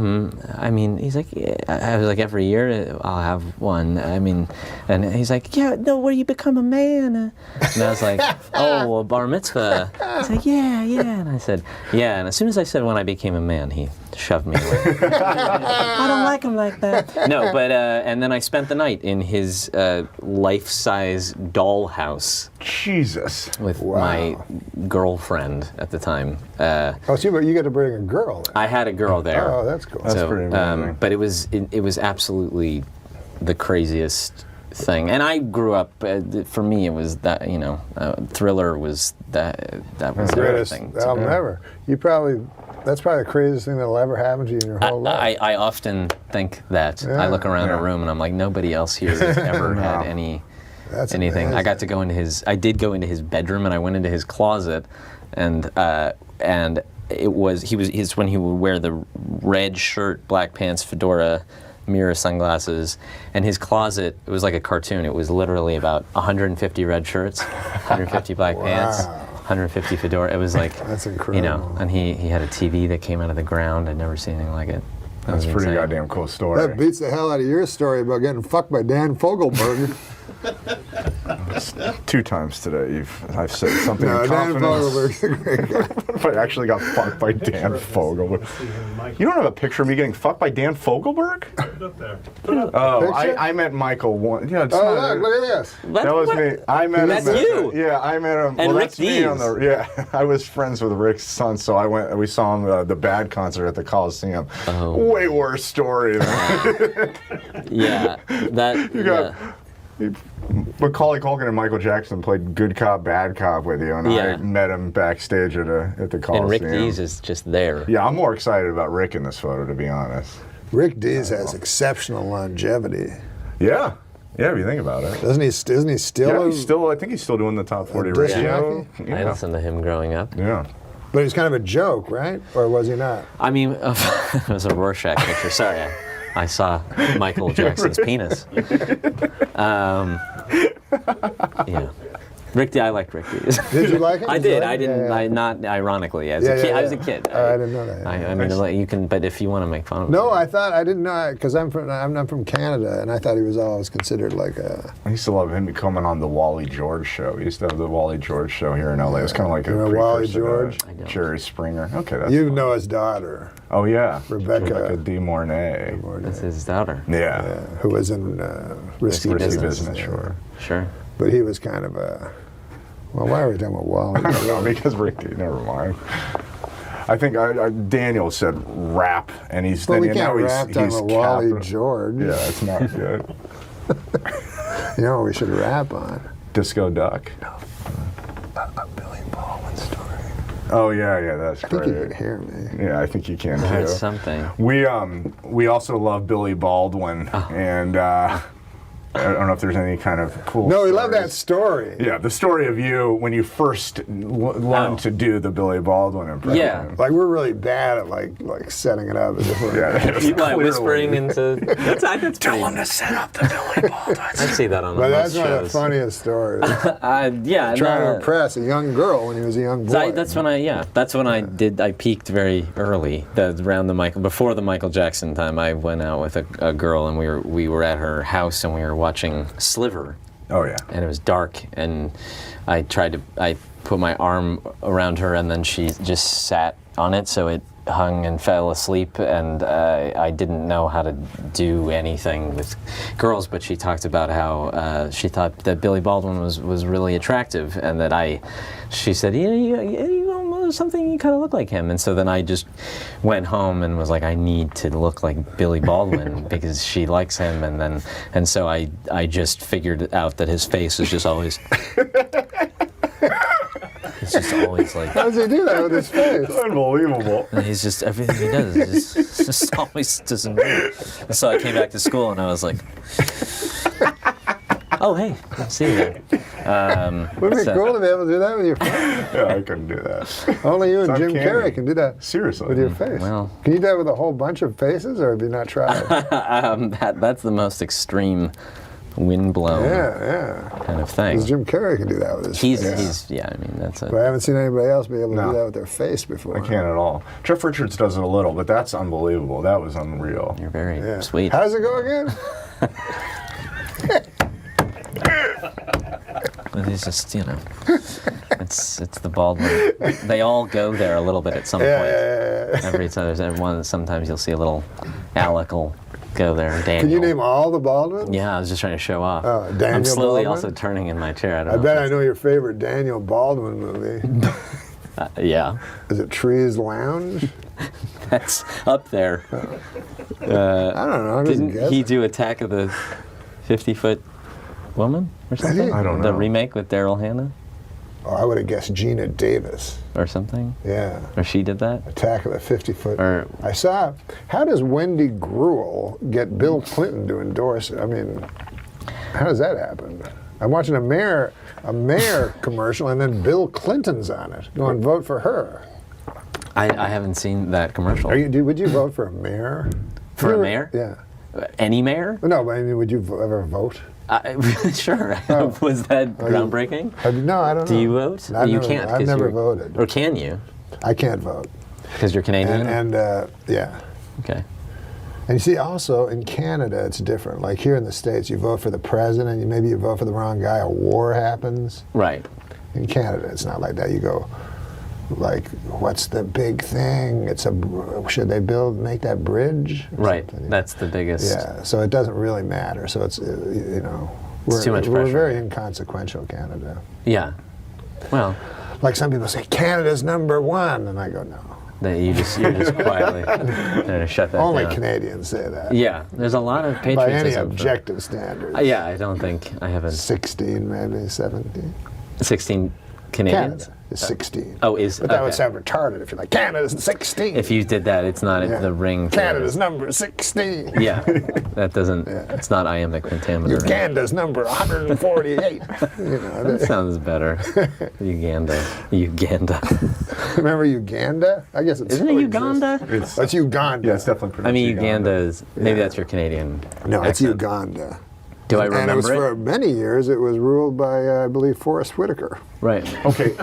mean, he's like, yeah. I was like, every year I'll have one. I mean, and he's like, yeah, no, where you become a man. And I was like, oh, a bar mitzvah. He's like, yeah. And I said, yeah. And as soon as I said when I became a man, he shoved me away. I don't like him like that. No, but, and then I spent the night in his life-size dollhouse. Jesus. With my girlfriend at the time. Oh, so you got to bring a girl then. I had a girl there. Oh, that's cool. That's pretty amazing. But it was absolutely the craziest thing. And I grew up. For me, it was that Thriller was that was Greatest everything. album ever. That's probably the craziest thing that'll ever happen to you in your whole life. I often think that. Yeah. I look around a room and I'm like, nobody else here has ever had anything. Amazing. I got to go into his. I did go into his bedroom and I went into his closet, and it was when he would wear the red shirt, black pants, fedora, mirror sunglasses, and his closet. It was like a cartoon. It was literally about 150 red shirts, 150 black pants, 150 fedora. It was like that's incredible. And he had a TV that came out of the ground. I'd never seen anything like it. That's a pretty goddamn cool story. That beats the hell out of your story about getting fucked by Dan Fogelberg. 2 times today I've said something in Dan confidence. Fogelberg's a great guy. What if I actually got fucked by Dan Fogelberg? You don't have a picture of me getting fucked by Dan Fogelberg? Put it up there. Oh, I met Michael one. Yeah, it's Oh, not, look at this. that was me. I met That's him. you. Yeah, I met him. And well, Rick that's me on Dees. yeah, I was friends with Rick's son, so we saw him the Bad concert at the Coliseum. Oh. Way worse story than Yeah, that. you got. Macaulay Culkin and Michael Jackson played good cop, bad cop with you, and Yeah. I met him backstage at the Coliseum. And Rick Dees is just there. Yeah, I'm more excited about Rick in this photo, to be honest. Rick Dees has exceptional longevity. Yeah, if you think about it. Isn't he still? Yeah, I think he's still doing the top 40 disc radio. jockey? I Yeah. listened to him growing up. Yeah. But he's kind of a joke, right? Or was he not? I mean, it was a Rorschach picture. Sorry, I saw Michael Jackson's penis. Yeah. I liked Rick Dees. Did you like him? I Did you did. like I him? didn't. Yeah, yeah. Not ironically. As Yeah, a kid, yeah, I was yeah. a kid. Oh, I didn't know that. I mean, like, you can. But if you want to make fun of No, him, I didn't know, because I'm not from Canada, and I thought he was always considered like a. I used to love him coming on the Wally George show. He used to have the Wally George show here in LA. It was kind of like a Remember Wally precursor to George? I don't. Jerry Springer. Okay, that's You fun. know his daughter, Oh yeah, Rebecca. De Mornay. that's his daughter. Yeah. who was in Risky Risky Business. Business, sure. Sure. But he was kind of a. Well, why are we talking about Wally? No, because Rick D. Never mind. I think Daniel said rap, and he's. But we and can't now rap he's talking about Wally capital- George. Yeah, it's not good. You know what we should rap on? Disco Duck. A Billy Baldwin story. Oh yeah, that's I think great. you can hear me. Yeah, I think you can That's too. something. We also love Billy Baldwin, and I don't know if there's any kind of cool. No, we love that stories. story. Yeah, the story of you when you first learned to do the Billy Baldwin impression. Yeah. Like we're really bad at like setting it up. As if we're, Yeah, You like clearly. whispering into. That's Tell him to set up the Billy Baldwin. I see that on But the that's most one of the shows. funniest stories. Yeah. Trying to no, impress a young girl when he was a young boy. That's when I peaked very early. Before the Michael Jackson time. I went out with a girl, and we were at her house, and we were watching Sliver. Oh yeah. And it was dark, and I put my arm around her, and then she just sat on it, so it hung and fell asleep, and I didn't know how to do anything with girls, but she talked about how she thought that Billy Baldwin was really attractive, and that she said, you almost something, you kind of look like him. And so then I just went home and was like, I need to look like Billy Baldwin because she likes him, and so I just figured out that his face is just always it's just always like. How does he do that with his face? Unbelievable. And he's just, everything he does is just always doesn't move. And so I came back to school and I was like, oh, hey, I see you there. Wouldn't it be cool to be able to do that with your face? Yeah, I couldn't do that. Only you and It's Jim uncanny. Carrey can do that Seriously. with your face. Well. Can you do that with a whole bunch of faces, or have you not tried? That's the most extreme windblown Yeah. kind of thing. Because Jim Carrey can do that with his face. Yeah, I mean, that's But I haven't seen anybody else be able to No. do that with their face before. I can't at all. Jeff Richards does it a little, but that's unbelievable. That was unreal. You're very Yeah. sweet. How does it go again? It's just, it's the Baldwin. They all go there a little bit at some point. Yeah. Every time there's one, sometimes you'll see a little Alec will go there. Daniel. Can you name all the Baldwins? Yeah, I was just trying to show off. Oh, Daniel I'm slowly Baldwin? also turning in my chair. I bet I know your favorite Daniel Baldwin movie. Yeah, Is it Trees Lounge? that's up there. I don't know. I'm just Didn't guessing. he do Attack of the 50-Foot Woman or something? he? I don't The know. remake with Daryl Hannah Oh, I would have guessed Gina Davis. or something? Yeah. Or she did that? Attack of the 50-Foot. Or- I saw. How does Wendy Gruel get Bill Clinton to endorse? I mean, how does that happen? I'm watching a mayor commercial, and then Bill Clinton's on it. Go and vote for her. I haven't seen that commercial. Would you vote for a mayor? For a mayor? Yeah. Any mayor? No, but I mean, would you ever vote? Sure. Oh. Was that groundbreaking? No, I don't know. Do you vote? I've You never, can't. I've 'cause never you're- voted. Or can you? I can't vote. Because you're Canadian? And yeah. Okay. And you see, also in Canada, it's different. Like here in the States, you vote for the president, maybe you vote for the wrong guy, a war happens. Right. In Canada, it's not like that. You go, like, what's the big thing? Should they make that bridge? Or Right. something? That's the biggest. Yeah, so it doesn't really matter. So it's, we're, too much we're pressure. very inconsequential, Canada. Yeah. Well, Like some people say, Canada's #1, and I go, no. you're just quietly trying to shut that Only down. Canadians say that. Yeah. There's a lot of By patriotism. any for- objective standards. Yeah, I don't think I haven't. 16, maybe 17. 16 Canadians? Canada is 16. Oh, is But that would okay. sound retarded if you're like, Canada's 16. If you did that, it's not Yeah. the ring. to- Canada's number 16. Yeah. That doesn't. It's not iambic pentameter. Uganda's number 148. That sounds better. Uganda. Remember Uganda? I guess it's Isn't it Uganda? It's Uganda. Yeah, it's definitely pronounced I mean, Uganda. Uganda is. Maybe that's your Canadian. No, it's accent. Uganda. Do I And it remember was it? for many years, it was ruled by, I believe, Forrest Whitaker. Right. Okay.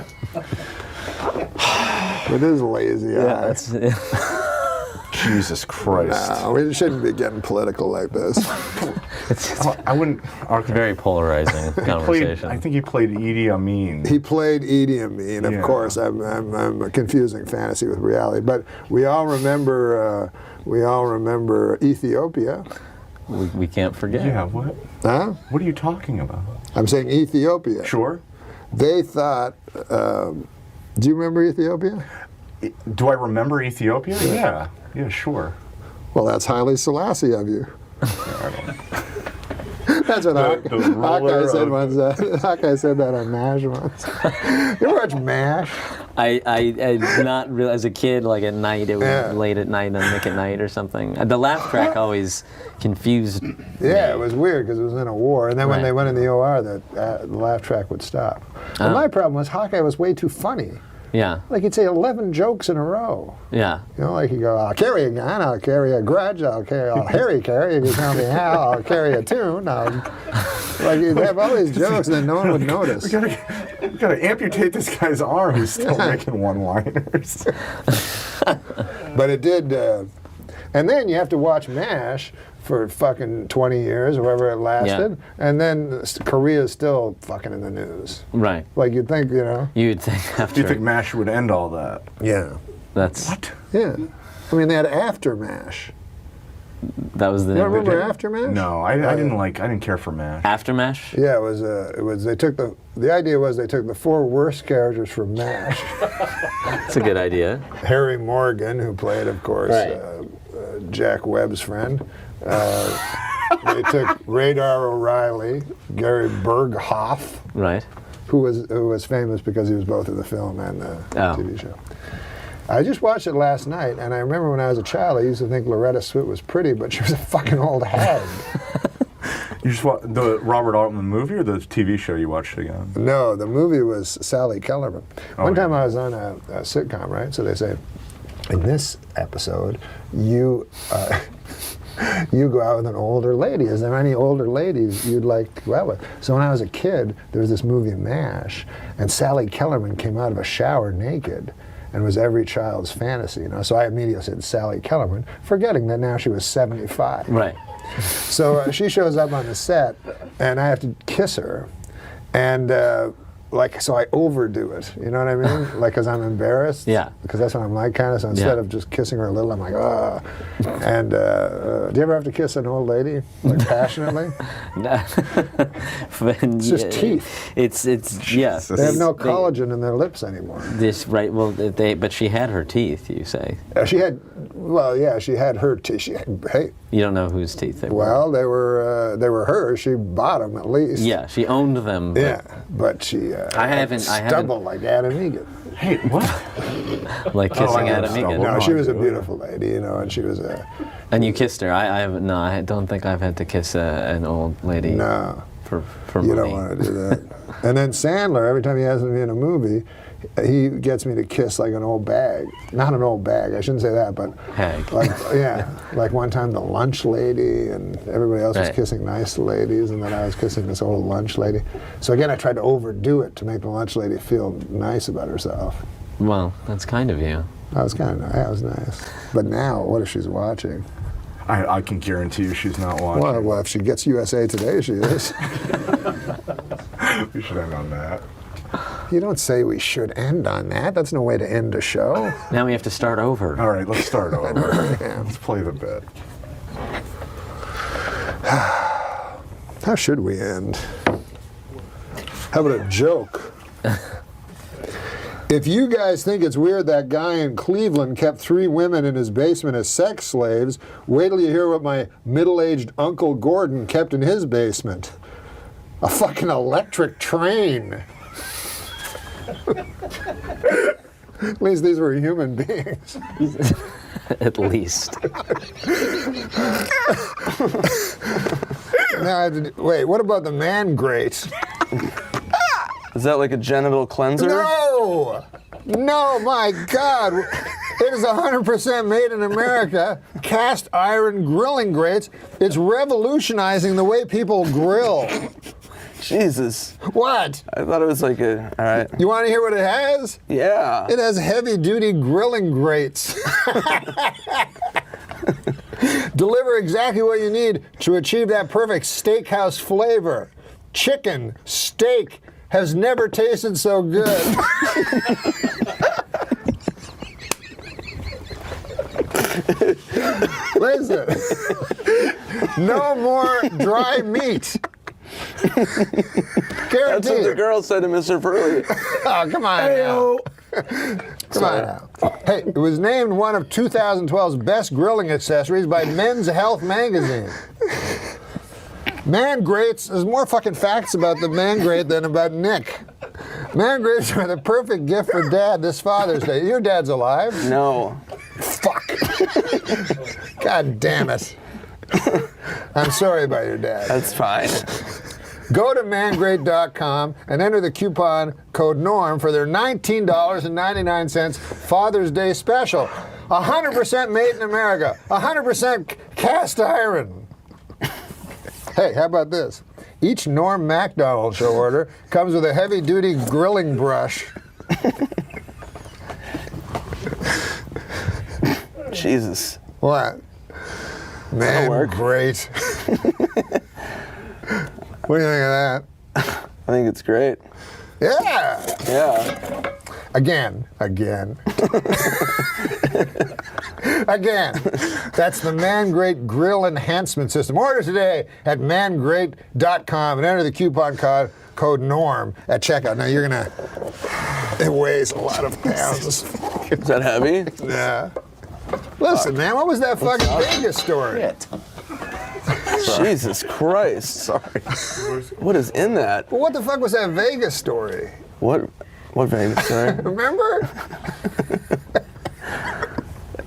With his lazy Yeah, eye. that's, Jesus Christ. No, we shouldn't be getting political like this. I wouldn't. very polarizing conversation. I think he played Idi Amin. He played Idi Amin, of Yeah. course. I'm confusing fantasy with reality, but we all remember Ethiopia, we can't forget. Yeah, what? huh? What are you talking about? I'm saying Ethiopia. Sure. They thought. Do you remember Ethiopia? Do I remember Ethiopia? Yeah. Yeah, sure. Well, that's Haile Selassie of you. That's what The ruler Hawkeye said of- once. Hawkeye said that on MASH once. You watch MASH? I not real as a kid, like at night, it was Yeah. late at night on Nick at Night or something. The laugh track always confused. Yeah, it was weird because it was in a war. And then when Right. they went in the OR, the laugh track would stop. But my problem was Hawkeye was way too funny. Yeah, Like he'd say 11 jokes in a row. yeah. You know, like he'd go, I'll carry a gun, I'll carry a grudge, I'll Harry carry, if you tell me how, I'll carry a tune. Like he'd have all these jokes and then no one would notice. We gotta amputate this guy's arm who's still making one-liners. But it did, and then you have to watch MASH for fucking 20 years or whatever it lasted, and then Korea's still fucking in the news. Right. Like you'd think, you know. You'd think Do after you think MASH would end all that? Yeah. that's Yeah. I mean, they had After MASH. that was the You don't remember After MASH? No, I didn't care for MASH. Aftermash. Yeah, it was. They took the idea was they took the 4 worst characters from MASH. That's a good idea. Harry Morgan, who played, of course, Right. Jack Webb's friend. They took Radar O'Reilly, Gary Berghoff, Right. who was famous because he was both in the film and the Oh. TV show. I just watched it last night, and I remember when I was a child, I used to think Loretta Swit was pretty, but she was a fucking old hag. You just watched the Robert Altman movie or the TV show you watched again? No, the movie was Sally Kellerman. One yeah. time I was on a sitcom, right? So they say, in this episode, you you go out with an older lady. Is there any older ladies you'd like to go out with? So when I was a kid, there was this movie MASH, and Sally Kellerman came out of a shower naked and was every child's fantasy, you know. So I immediately said Sally Kellerman, forgetting that now she was 75. Right. So she shows up on the set, and I have to kiss her, and so I overdo it. You know what I mean? Like, because I'm embarrassed. Yeah. Because that's what I'm like, kind of. So instead of just kissing her a little, I'm like, ah. And do you ever have to kiss an old lady, like passionately? It's just teeth. It's yeah. They have no collagen in their lips anymore. This right. Well, but she had her teeth. You say. She had her teeth. Hey. You don't know whose teeth they were. Well, they were hers. She bought them at least. Yeah, she owned them. Yeah, but she. I haven't. Stumbled like Adam Egan. Hey, what? Like kissing Adam Egan. No, she was a beautiful lady, you know, and she was a. And you kissed her. I don't think I've had to kiss an old lady. No. For you money. don't want to do that. And then Sandler, every time he has me in a movie, he gets me to kiss like an old bag. Not an old bag, I shouldn't say that, but hag. Like one time the lunch lady, and everybody else was kissing nice ladies, and then I was kissing this old lunch lady. So again, I tried to overdo it to make the lunch lady feel nice about herself. Well, that's kind of you. That was kind of nice. That was nice. But now, what if she's watching? I can guarantee you she's not watching. Well, if she gets USA Today, she is. We should end on that. You don't say we should end on that. That's no way to end a show. Now we have to start over. All right, let's start over. Let's play the bit. How should we end? How about a joke? If you guys think it's weird that guy in Cleveland kept 3 women in his basement as sex slaves, wait till you hear what my middle-aged Uncle Gordon kept in his basement. A fucking electric train. At least these were human beings. At least. Wait, what about the man grate? Is that like a genital cleanser? No! No, my God! It is 100% made in America. Cast iron grilling grates. It's revolutionizing the way people grill. Jesus. What? I thought it was like all right. You want to hear what it has? Yeah. It has heavy-duty grilling grates. Deliver exactly what you need to achieve that perfect steakhouse flavor. Chicken, steak, has never tasted so good. Listen, no more dry meat. Guaranteed. That's what the girl said to Mr. Furley. Oh, come on now. Come on now. Hey, it was named one of 2012's best grilling accessories by Men's Health magazine. Man grates, there's more fucking facts about the man grate than about Nick. Man grates are the perfect gift for Dad this Father's Day. Your dad's alive? No. Fuck. God damn it. I'm sorry about your dad. That's fine. Go to mangrate.com and enter the coupon code NORM for their $19.99 Father's Day special. 100% made in America. 100% cast iron. Hey, how about this? Each NORM MACDONALD show order comes with a heavy-duty grilling brush. Jesus. What? Man, great. What do you think of that? I think it's great. Yeah. Yeah. Again. Again. That's the Man Grate Grill Enhancement System. Order today at mangrate.com and enter the coupon code NORM at checkout. Now you're gonna. It weighs a lot of pounds. Is that heavy? Yeah. Listen, man, what was that fucking Vegas story? Jesus Christ. Sorry. What is in that? Well, what the fuck was that Vegas story? What Vegas story? Remember?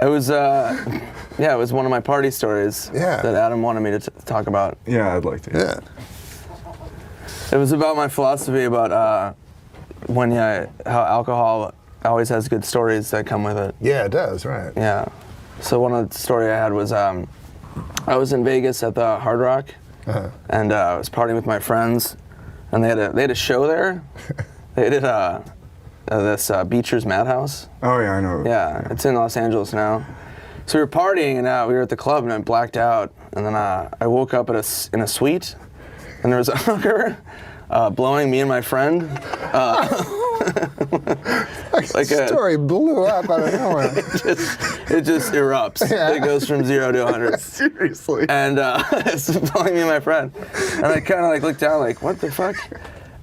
It was, it was one of my party stories that Adam wanted me to talk about. Yeah, I'd like to. Yeah. It was about my philosophy about how alcohol always has good stories that come with it. Yeah, it does, right. Yeah. So one of the story I had was I was in Vegas at the Hard Rock, and I was partying with my friends, and they had a show there. They did this Beecher's Madhouse. Oh yeah, I know. Yeah, it's in Los Angeles now. So we were partying, and we were at the club, and I blacked out, and then I woke up in a suite, and there was a hooker blowing me and my friend. Like the story blew up out of nowhere. It just erupts. Yeah. It goes from 0 to 100. Seriously. And it's blowing me and my friend. And I kind of like look down like, what the fuck?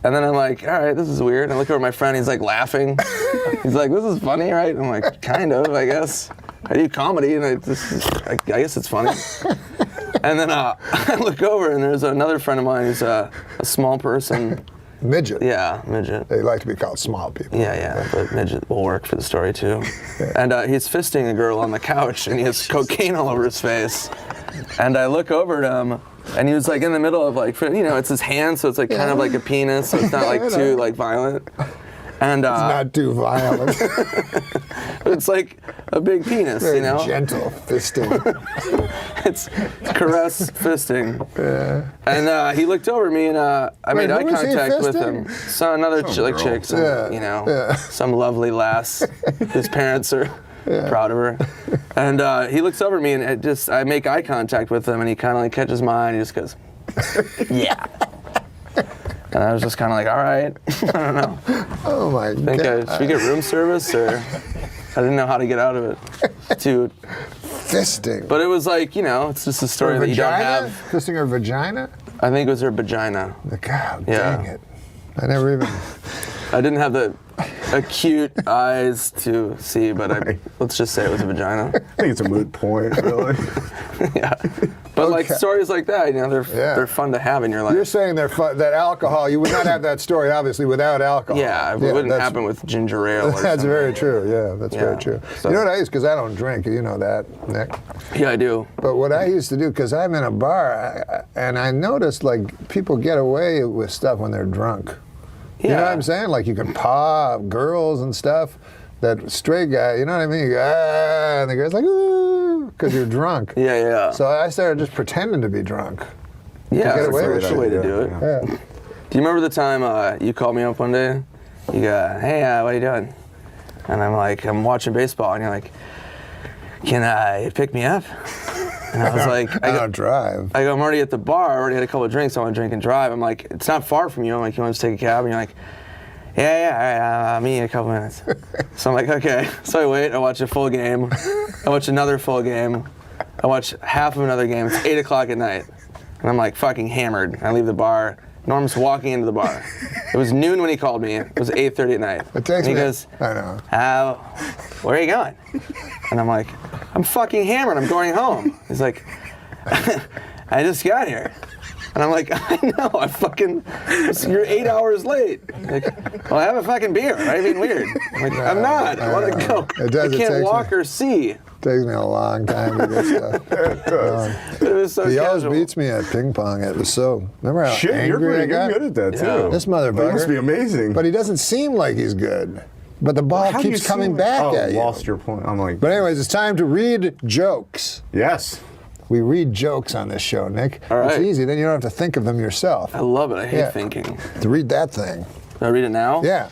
And then I'm like, all right, this is weird. And I look over at my friend, he's like laughing. He's like, this is funny, right? I'm like, kind of, I guess. I do comedy, and I guess it's funny. And then I look over, and there's another friend of mine who's a small person. Midget. Yeah, midget. They like to be called small people. Yeah, but midget will work for the story too. And he's fisting a girl on the couch, and he has cocaine all over his face. And I look over at him, and he was like in the middle of like, it's his hand, so it's like kind of like a penis, so it's not like too like violent. And it's not too violent. It's like a big penis, Very gentle fisting. It's caress fisting. Yeah. And he looked over at me, and I made eye contact with him. So another chick, some lovely lass whose parents are proud of her. And he looks over at me, and I make eye contact with him, and he kind of like catches my eye, and he just goes, yeah. And I was just kind of like, all right, I don't know. Oh my God. Should we get room service, or I didn't know how to get out of it. Dude. Fisting. But it was like, it's just a story that you don't have. Fisting her vagina? I think it was her vagina. God dang it. I never even... I didn't have the acute eyes to see, but let's just say it was a vagina. I think it's a moot point, really. Yeah. But like stories like that, they're fun to have in your life. You're saying they're fun, that alcohol, you would not have that story, obviously, without alcohol. Yeah, it wouldn't happen with ginger ale or That's something. very true, that's very true. So. You know what I used, because I don't drink, you know that, Nick? Yeah, I do. But what I used to do, because I'm in a bar, and I noticed, like, people get away with stuff when they're drunk. You know what I'm saying? Like, you can paw girls and stuff. That straight guy, you know what I mean? You go, and the guy's like, ooh, because you're drunk. Yeah. So I started just pretending to be drunk. Yeah, get away with that's the way to do it. Yeah. Do you remember the time you called me up one day? You go, hey, what are you doing? And I'm like, I'm watching baseball. And you're like, can you pick me up? And I was like, I don't drive. I go, I'm already at the bar. I already had a couple of drinks. I want to drink and drive. I'm like, it's not far from you. I'm like, you want to take a cab? And you're like, yeah, all right, I'll meet you in a couple minutes. So I'm like, okay. So I wait. I watch a full game. I watch another full game. I watch half of another game. It's 8 o'clock at night. And I'm like fucking hammered. I leave the bar. Norm's walking into the bar. It was noon when he called me. It was 8:30 at night. And he goes, I know. Where are you going? And I'm like, I'm fucking hammered. I'm going home. He's like, I just got here. And I'm like, I know, you're 8 hours late. Like, well, have a fucking beer. I'm being weird. I'm like, I'm not. I want to go. I can't walk or see. It takes me a long time to get stuff. It was so He always casual. beats me at ping pong. It was so. Remember how Shit, you're angry I pretty got? good at that too. This motherfucker. That must be amazing. But he doesn't seem like he's good. But the ball How do keeps you coming see- back at you. Lost your point. I'm like. But anyways, it's time to read jokes. Yes. We read jokes on this show, Nick. All right. It's easy. Then you don't have to think of them yourself. I love it. I hate thinking. To read that thing. Can I read it now? Yeah.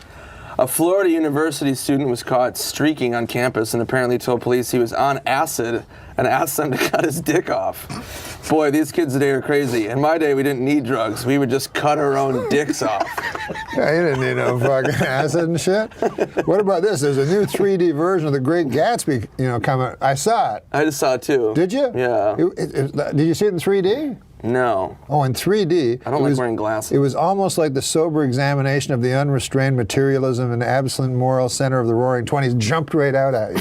A Florida University student was caught streaking on campus and apparently told police he was on acid and asked them to cut his dick off. Boy, these kids today are crazy. In my day, we didn't need drugs. We would just cut our own dicks off. Yeah, you didn't need no fucking acid and shit. What about this? There's a new 3D version of The Great Gatsby, coming. I saw it. I just saw it too. Did you? Yeah. Did you see it in 3D? No. Oh, in 3D. I don't like wearing glasses. It was almost like the sober examination of the unrestrained materialism and absolute moral center of the Roaring '20s jumped right out at you.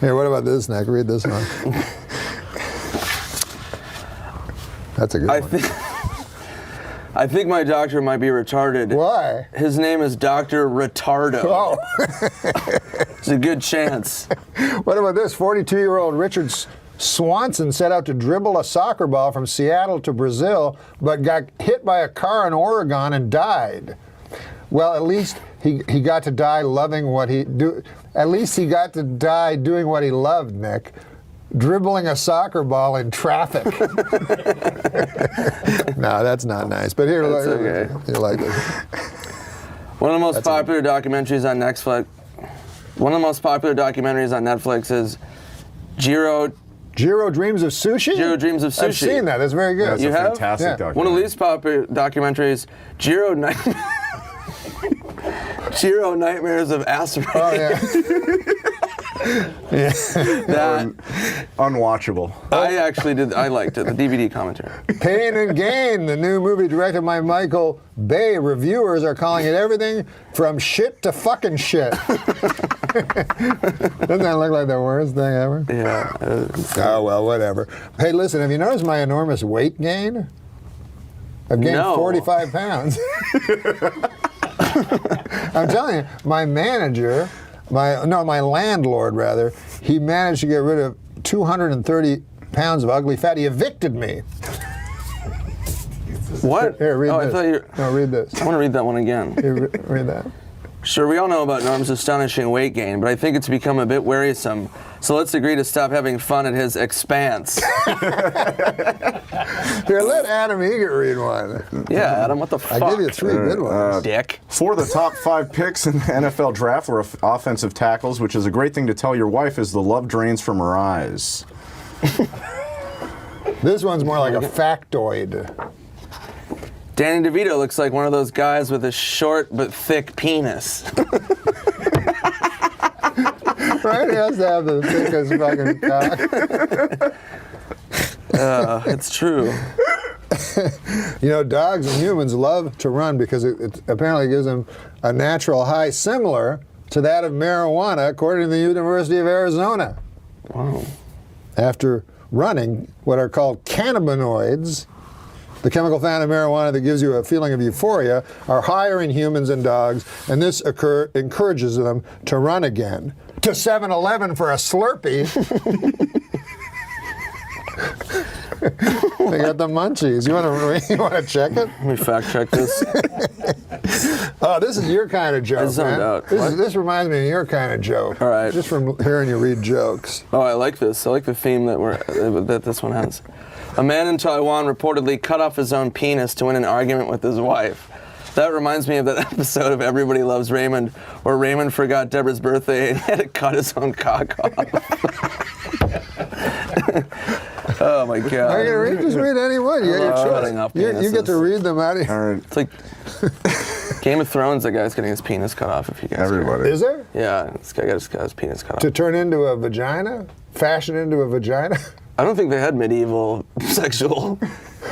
Here, what about this, Nick? Read this one. That's a good one. I think my doctor might be retarded. Why? His name is Dr. Retardo. Oh. It's a good chance. What about this? 42-year-old Richard Swanson set out to dribble a soccer ball from Seattle to Brazil, but got hit by a car in Oregon and died. Well, at least he got to die loving what he do. At least he got to die doing what he loved, Nick. dribbling a soccer ball in traffic. No, that's not nice. But here, That's look, okay. you like it. One of the most popular documentaries on Netflix. One of the most popular documentaries on Netflix is Jiro Dreams of Sushi? Jiro Dreams of Sushi. I've seen that. That's very good. That's You a have? fantastic Yeah. documentary. One of the least popular documentaries, Jiro Nightmares of Acid. Oh, yeah. That Unwatchable. I actually did. I liked it. The DVD commentary. Pain and Gain, the new movie directed by Michael Bay. Reviewers are calling it everything from shit to fucking shit. Doesn't that look like the worst thing ever? Yeah. Oh, well, whatever. Hey, listen, have you noticed my enormous weight gain? I've gained No. 45 pounds. I'm telling you, my manager, my landlord rather, he managed to get rid of 230 pounds of ugly fat. He evicted me. What? Here, read oh, this. I thought you. No, read this. I want to read that one again. Here, read that. Sure, we all know about Norm's astonishing weight gain, but I think it's become a bit wearisome. So let's agree to stop having fun at his expense. Here, let Adam Eager read one. Yeah, Adam, what the fuck? I give you 3 good ones. Dick. 4 of the top 5 picks in the NFL draft were offensive tackles, which is a great thing to tell your wife as the love drains from her eyes. This one's more like a factoid. Danny DeVito looks like one of those guys with a short but thick penis. Right? He has to have the thickest fucking cock. It's true. You know, dogs and humans love to run because it apparently gives them a natural high similar to that of marijuana, according to the University of Arizona. Wow. After running what are called cannabinoids, the chemical found in marijuana that gives you a feeling of euphoria, are higher in humans and dogs, and this encourages them to run again. To 7-Eleven for a Slurpee. They got the munchies. You want to check it? Let me fact check this. Oh, this is your kind of joke, I zoned man. out. This reminds me of your kind of joke. All right. Just from hearing you read jokes. Oh, I like this. I like the theme that this one has. A man in Taiwan reportedly cut off his own penis to win an argument with his wife. That reminds me of that episode of Everybody Loves Raymond, where Raymond forgot Deborah's birthday and had to cut his own cock off. Oh my God! Are you gonna read? Just read any one. You, cutting off you get to penises. read them out of here. All right. It's like Game of Thrones. That guy's getting his penis cut off. If you guys Everybody. Is there? Yeah, this guy got his penis cut off. To turn into a vagina? Fashion into a vagina? I don't think they had medieval sexual.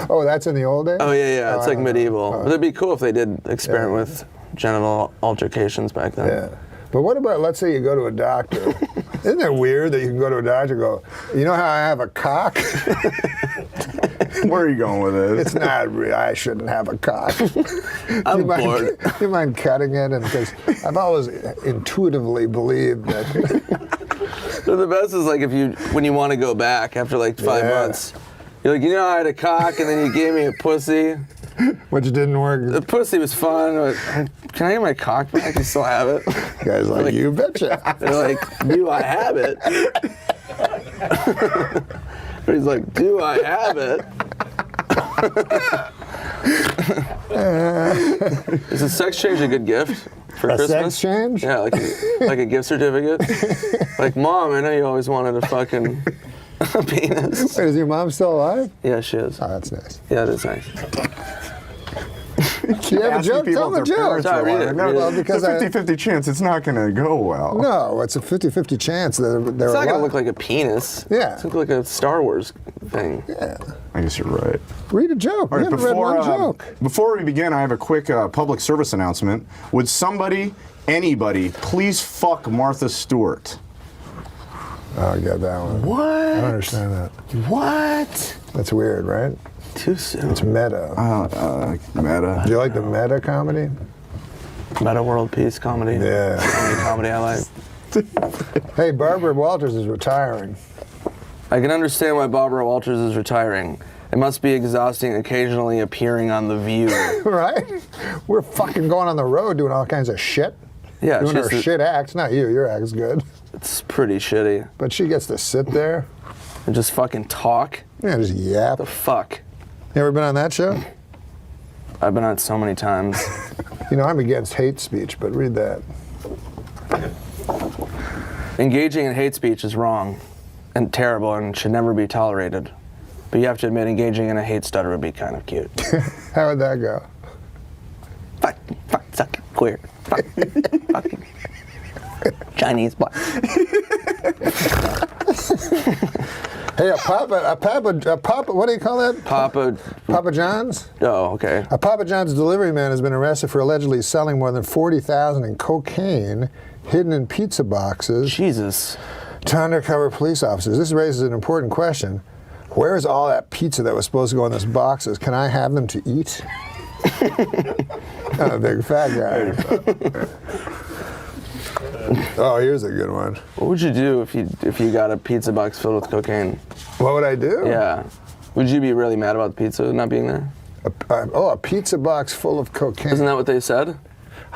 Oh, that's in the old days? Oh yeah, it's I like don't know. medieval. Oh. But it'd be cool if they did experiment with genital altercations back then. Yeah. But what about, let's say you go to a doctor. Isn't it weird that you can go to a doctor and go, you know how I have a cock? Where are you going with this? It's not real. I shouldn't have a cock. I'm bored. You mind cutting it? And because I've always intuitively believed that. So the best is like when you want to go back after like 5 Yeah. months. You're like, you know, I had a cock and then you gave me a pussy. Which didn't work. The pussy was fun, but can I get my cock back? You still have it? The guy's like, you betcha. They're like, do I have it? But he's like, do I have it? Is a sex change a good gift for A Christmas? sex change? Yeah, like a gift certificate. Like, Mom, I know you always wanted a fucking penis. Wait, is your mom still alive? Yeah, she is. Oh, that's nice. Yeah, it is nice. Do you have a Asking joke? people Tell the if their joke. parents are Sorry, read alive. it, No, read it. Well, because it's a 50-50 chance it's not going to go well. No, it's a 50-50 chance that they're It's not alive. gonna look like a penis. Yeah. It's gonna look like a Star Wars thing. Yeah. I guess you're right. Read a joke. All You right, haven't read one joke. before we begin, I have a quick public service announcement. Would anybody, please fuck Martha Stewart? Oh, I got that one. What? I don't understand that. What? That's weird, right? Too soon. It's meta. Meta. Do you like the meta comedy? Meta world peace comedy. Yeah. Only comedy I like. Hey, Barbara Walters is retiring. I can understand why Barbara Walters is retiring. It must be exhausting occasionally appearing on The View. Right? We're fucking going on the road doing all kinds of shit. Yeah, Doing her shit acts. Not you. Your act's good. It's pretty shitty. But she gets to sit there. and just fucking talk. Yeah, just yap. The fuck? You ever been on that show? I've been on it so many times. You know, I'm against hate speech, but read that. Engaging in hate speech is wrong and terrible and should never be tolerated. But you have to admit, engaging in a hate stutter would be kind of cute. How would that go? Fuck, suck, queer, fuck, fucking Chinese boy. Hey, a Papa, what do you call that? Papa John's? Oh, okay. A Papa John's delivery man has been arrested for allegedly selling more than $40,000 in cocaine hidden in pizza boxes. Jesus. To undercover police officers. This raises an important question. Where is all that pizza that was supposed to go in those boxes? Can I have them to eat? I'm a big fat guy. Oh, here's a good one. What would you do if you got a pizza box filled with cocaine? What would I do? Yeah. Would you be really mad about the pizza not being there? A pizza box full of cocaine. Isn't that what they said?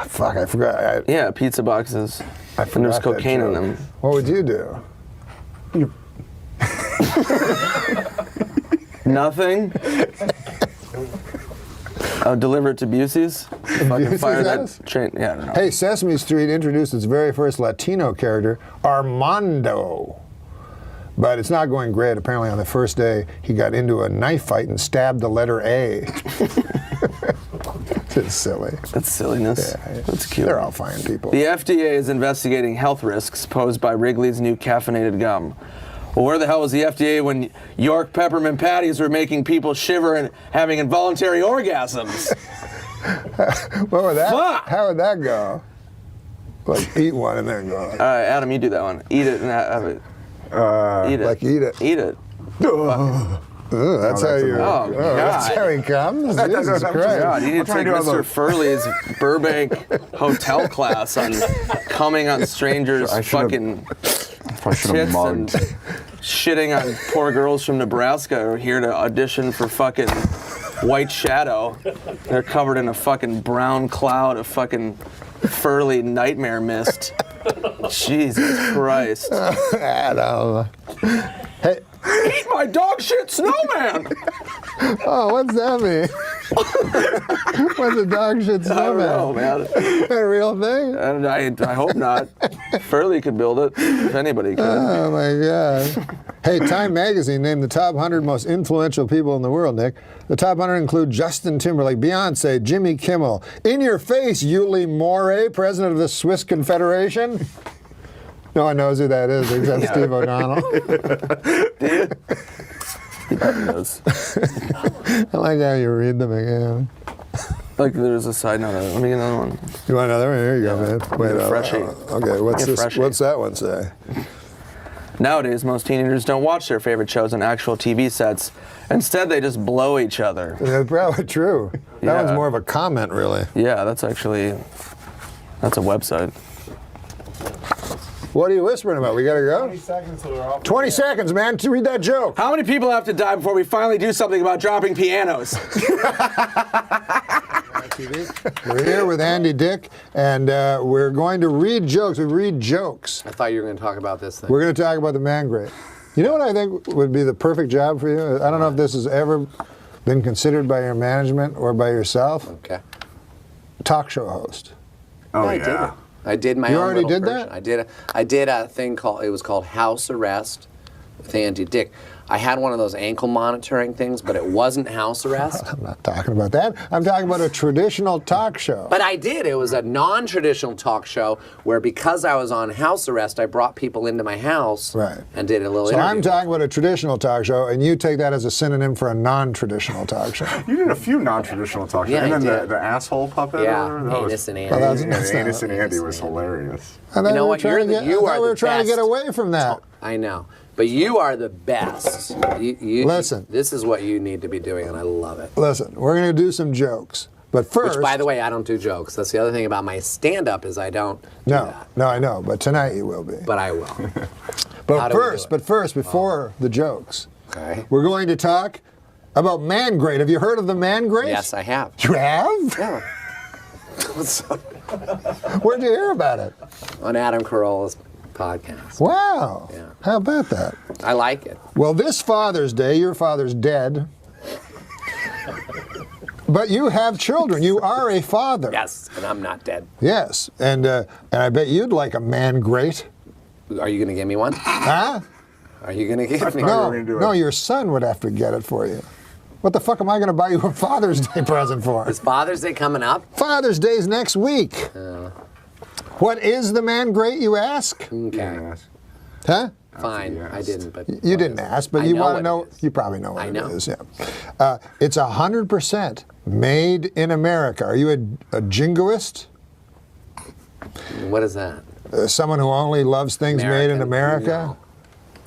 Fuck, I forgot. Yeah, pizza boxes. I forgot and there's that cocaine in joke. them. What would you do? Nothing? Deliver it to Busey's? If I can fire house? that train. Yeah, I don't know. Hey, Sesame Street introduced its very first Latino character, Armando. But it's not going great. Apparently on the first day, he got into a knife fight and stabbed the letter A. It's silly. That's silliness. Yeah, That's cute. They're all fine people. The FDA is investigating health risks posed by Wrigley's new caffeinated gum. Well, where the hell was the FDA when York peppermint patties were making people shiver and having involuntary orgasms? What would that? Fuck! How would that go? Like eat one and then go. All right, Adam, you do that one. Eat it and have it. Eat it. Like eat it. Eat it. Ooh, that's how you. Oh, that's God. how he comes. Jesus Christ! God, you need to take Mr. Furley's Burbank hotel class on coming on strangers' fucking I should have tits and mugged. shitting on poor girls from Nebraska who are here to audition for fucking White Shadow. They're covered in a fucking brown cloud of fucking Furley nightmare mist. Jesus Christ. Adam. Hey. Eat my dog shit snowman! Oh, what's that mean? What's a dog shit I don't know, snowman? man. Is that a real thing? I hope not. Furley could build it, if anybody could. Oh my God. Hey, Time Magazine named the top 100 most influential people in the world, Nick. The top 100 include Justin Timberlake, Beyonce, Jimmy Kimmel. In your face, Yuli Moray, president of the Swiss Confederation. No one knows who that is except Steve O'Donnell. Do you? He probably knows. I like how you read them again. Like, there's a side note. Let me get another one. You want another one? Here you go, man. Wait, Freshie. okay, what's Get this? Freshie. What's that one say? Nowadays, most teenagers don't watch their favorite shows on actual TV sets. Instead, they just blow each other. That's probably true. That Yeah. one's more of a comment, really. Yeah, that's a website. What are you whispering about? We gotta go? 20 seconds till we're off. 20 seconds, man, to read that joke. How many people have to die before we finally do something about dropping pianos? We're here with Andy Dick, and we're going to read jokes. We read jokes. I thought you were going to talk about this thing. We're going to talk about the man grate. You know what I think would be the perfect job for you? I don't know if this has ever been considered by your management or by yourself. Okay. Talk show host. Oh, I yeah. did it. I did my You own already little did version. that? I did a thing it was called House Arrest with Andy Dick. I had one of those ankle monitoring things, but it wasn't house arrest. I'm not talking about that. I'm talking about a traditional talk show. But I did. It was a non-traditional talk show where, because I was on house arrest, I brought people into my house Right. and did a little So interview. I'm talking about a traditional talk show, and you take that as a synonym for a non-traditional talk show. You did a few non-traditional talk shows. Yeah, and I then did. the asshole puppet. Yeah, or whatever, that was- Anus and Andy. Well, that's Yeah, not- Anus and Andy was Anus and Andy. hilarious. I thought You know we were what? trying to get- You I are thought we the were trying to get best. away from that. I know. But you are the best. Listen. This is what you need to be doing, and I love it. Listen, we're going to do some jokes. But first... Which, by the way, I don't do jokes. That's the other thing about my stand-up is I don't do No, that. no, I know, but tonight you will be. But I will. How But do we first, do it? before the jokes, Okay. we're going to talk about man grade. Have you heard of the man grade? Yes, I have. You have? Yeah. Where'd you hear about it? On Adam Carolla's podcast. Wow. Yeah. How about that? I like it. Well, this Father's Day, your father's dead. But you have children. You are a father. Yes, and I'm not dead. Yes. And I bet you'd like a man great. Are you going to give me one? Huh? Are you going to give me No, gonna do no, it. your son would have to get it for you. What the fuck am I going to buy you a Father's Day present for? Is Father's Day coming up? Father's Day's next week. What is the man great, you ask? Okay. Huh? Fine. I didn't, but You didn't ask, but I you know want to what know. it is. You probably know what I know. it is. Yeah. It's 100% made in America. Are you a jingoist? what is that? Someone who only loves things made in America?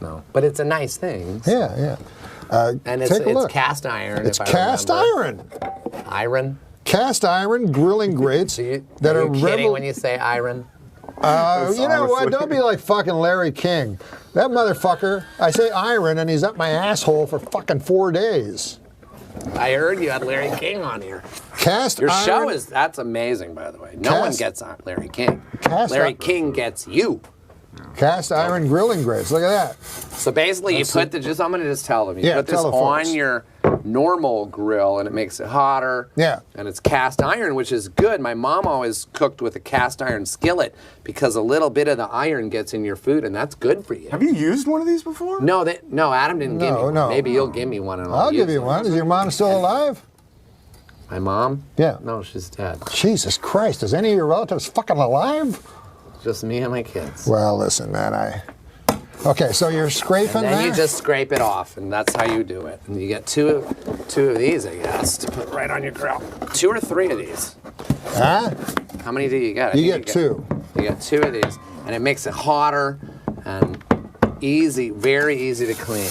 No. But it's a nice thing. Yeah. And it's, take a it's look. cast iron. It's if I cast remember. iron. Iron? Cast iron grilling grates that are are you kidding when you say iron? You know what? Don't be like fucking Larry King. That motherfucker, I say iron and he's up my asshole for fucking 4 days. I heard you had Larry King on here. Cast Your iron. show is, that's amazing, by the way. No one Cast- gets on Larry King. Cast Larry iron. King gets you. Cast iron grilling grates. Look at that. So basically, you put the, I'm going to just tell them, you Yeah, put this tell the folks. on your normal grill and it makes it hotter. Yeah. And it's cast iron, which is good. My mom always cooked with a cast iron skillet because a little bit of the iron gets in your food and that's good for you. Have you used one of these before? No, Adam didn't give me one. No. Maybe you'll give me one and I'll give use you one. Is your mom still alive? My mom? Yeah. No, she's dead. Jesus Christ. Is any of your relatives fucking alive? Just me and my kids. Well, listen, man, Okay, so you're scraping And then that? you just scrape it off, and that's how you do it. And you get two of these, I guess, to put right on your grill. 2 or 3 of these. Huh? How many do you get? I You think get 2. You get 2 of these, and it makes it hotter and easy, very easy to clean.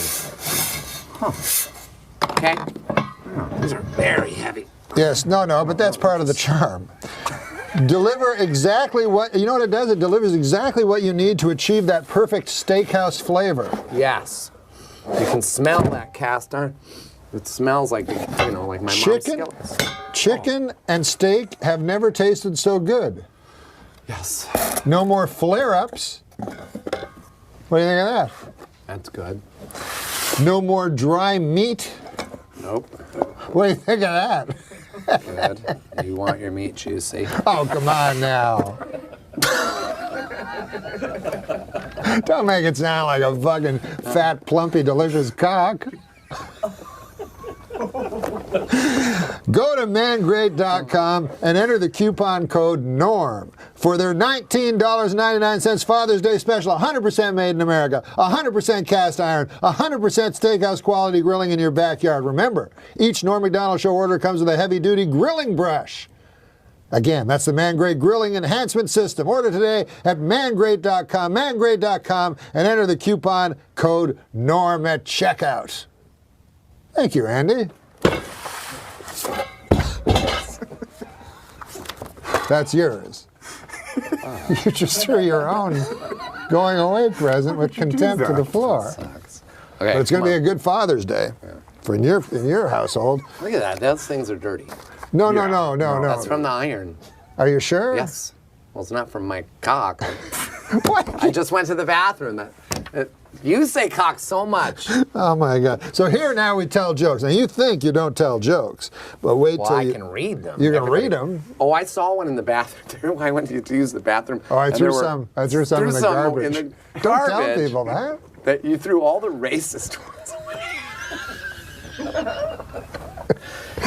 Okay? These are very heavy. Yes, no, but that's part of the charm. Deliver exactly what, you know what it does? It delivers exactly what you need to achieve that perfect steakhouse flavor. Yes. You can smell that cast iron. It smells like, like my Chicken? mom's skillets. Chicken and steak have never tasted so good. Yes. No more flare-ups. What do you think of that? That's good. No more dry meat. Nope. What do you think of that? Good. You want your meat juicy. Oh, come on now. Don't make it sound like a fucking fat, plumpy, delicious cock. Go to mangreat.com and enter the coupon code NORM for their $19.99 Father's Day special. 100% made in America, 100% cast iron, 100% steakhouse quality grilling in your backyard. Remember, each Norm MacDonald Show order comes with a heavy-duty grilling brush. Again, that's the ManGreat Grilling Enhancement System. Order today at mangreat.com, and enter the coupon code NORM at checkout. Thank you, Andy. That's yours. You just threw your own going away present with contempt to the floor. Sucks. But Okay, it's going to come be a good Father's Day for in your household. on. Look at that. Those things are dirty. No. That's from the iron. Are you sure? Yes. Well, it's not from my cock. What? I just went to the bathroom. You say cock so much. Oh my God! So here now we tell jokes. Now you think you don't tell jokes, but wait Well, till I you. can read them. You can Everybody- read them. Oh, I saw one in the bathroom. I went to use the bathroom. Oh, I and threw there were- some. I threw some in the some garbage. In the Don't tell garbage people that. that you threw all the racist ones away.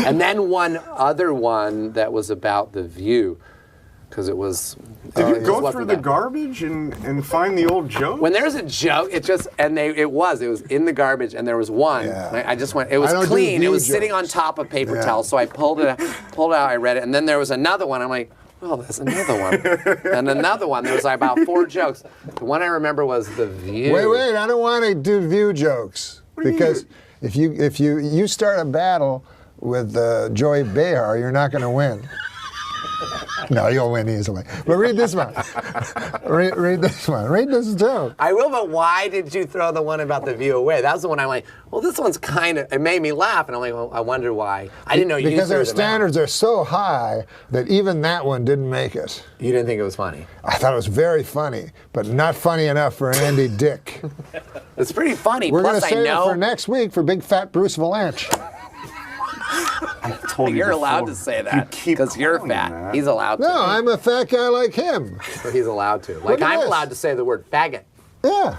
And then one other one that was about The View, because it was. Did you it go wasn't through the that- garbage and find the old joke? When there's a joke, it just it was in the garbage, and there was one. Yeah. I just went. It was I don't do clean. It View was sitting on jokes. top of paper Yeah. towels. So I pulled it out. I read it, and then there was another one. I'm like, well, there's another one, and another one. There was like about 4 jokes. The one I remember was The View. Wait! I don't want to do View jokes because if you start a battle with Joy Behar, you're not going to win. No, you'll win easily. But read this one. read this one. Read this joke. I will, but why did you throw the one about the view away? That was the one I'm like, well, this one's kind of, it made me laugh. And I'm like, well, I wonder why. I didn't know you Because threw our them standards out. are so high that even that one didn't make it. You didn't think it was funny? I thought it was very funny, but not funny enough for Andy Dick. It's pretty funny. We're going to Plus, save I know it for next week for big fat Bruce Valanche. I told you you're allowed before. to say You that keep because you're calling fat. that. He's allowed to. No, I'm a fat guy like him. So he's allowed to. Like at I'm this. allowed to say the word faggot. Yeah.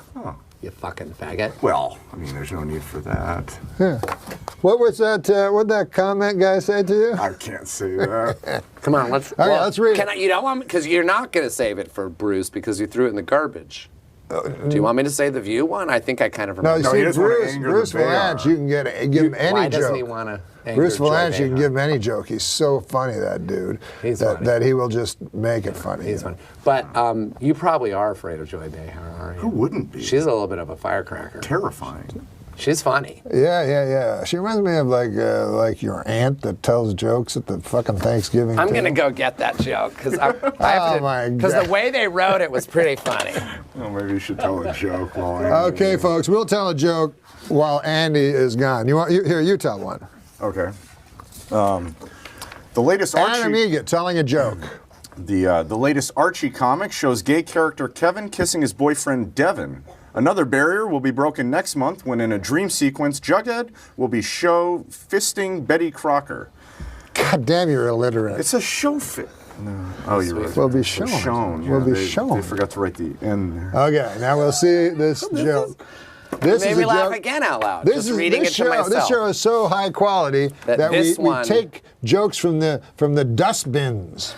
You fucking faggot. Well, I mean, there's no need for that. What was that? What did that comment guy say to you? I can't say that. Come on, let's. Okay, let's read it. You don't want because you're not going to save it for Bruce because you threw it in the garbage. Do you want me to say the View one? I think I kind of No, remember. you he see, doesn't wanna Bruce anger Bruce the bear. Valanche, you can give him any Why joke. doesn't he want to? Bruce Valanche, you can give him any joke. He's so funny, that dude. He's funny. That he will just make it funny. He's funny. But you probably are afraid of Joy Behar, aren't you? Who wouldn't be? She's a little bit of a firecracker. Terrifying. She's funny. Yeah. She reminds me of like your aunt that tells jokes at the fucking Thanksgiving. I'm table. gonna go get that joke because my because God. the way they wrote it was pretty funny. Well, maybe you should tell a joke while Okay, folks, we'll tell a joke while Andy is gone. You tell one. Okay. The latest Adam Archie, Egget telling a joke. the latest Archie comic shows gay character Kevin kissing his boyfriend Devin. Another barrier will be broken next month when, in a dream sequence, Jughead will be show fisting Betty Crocker. God damn, you're illiterate. It's a show fit. No. Oh, you're right. Will be It's shown. shown. Will be they, shown. They forgot to write the N there. Okay, now we'll see this joke. This Made is me a laugh joke. again out loud. This just is reading this it show. to myself. This show is so high quality that this we one- take jokes from the dustbins.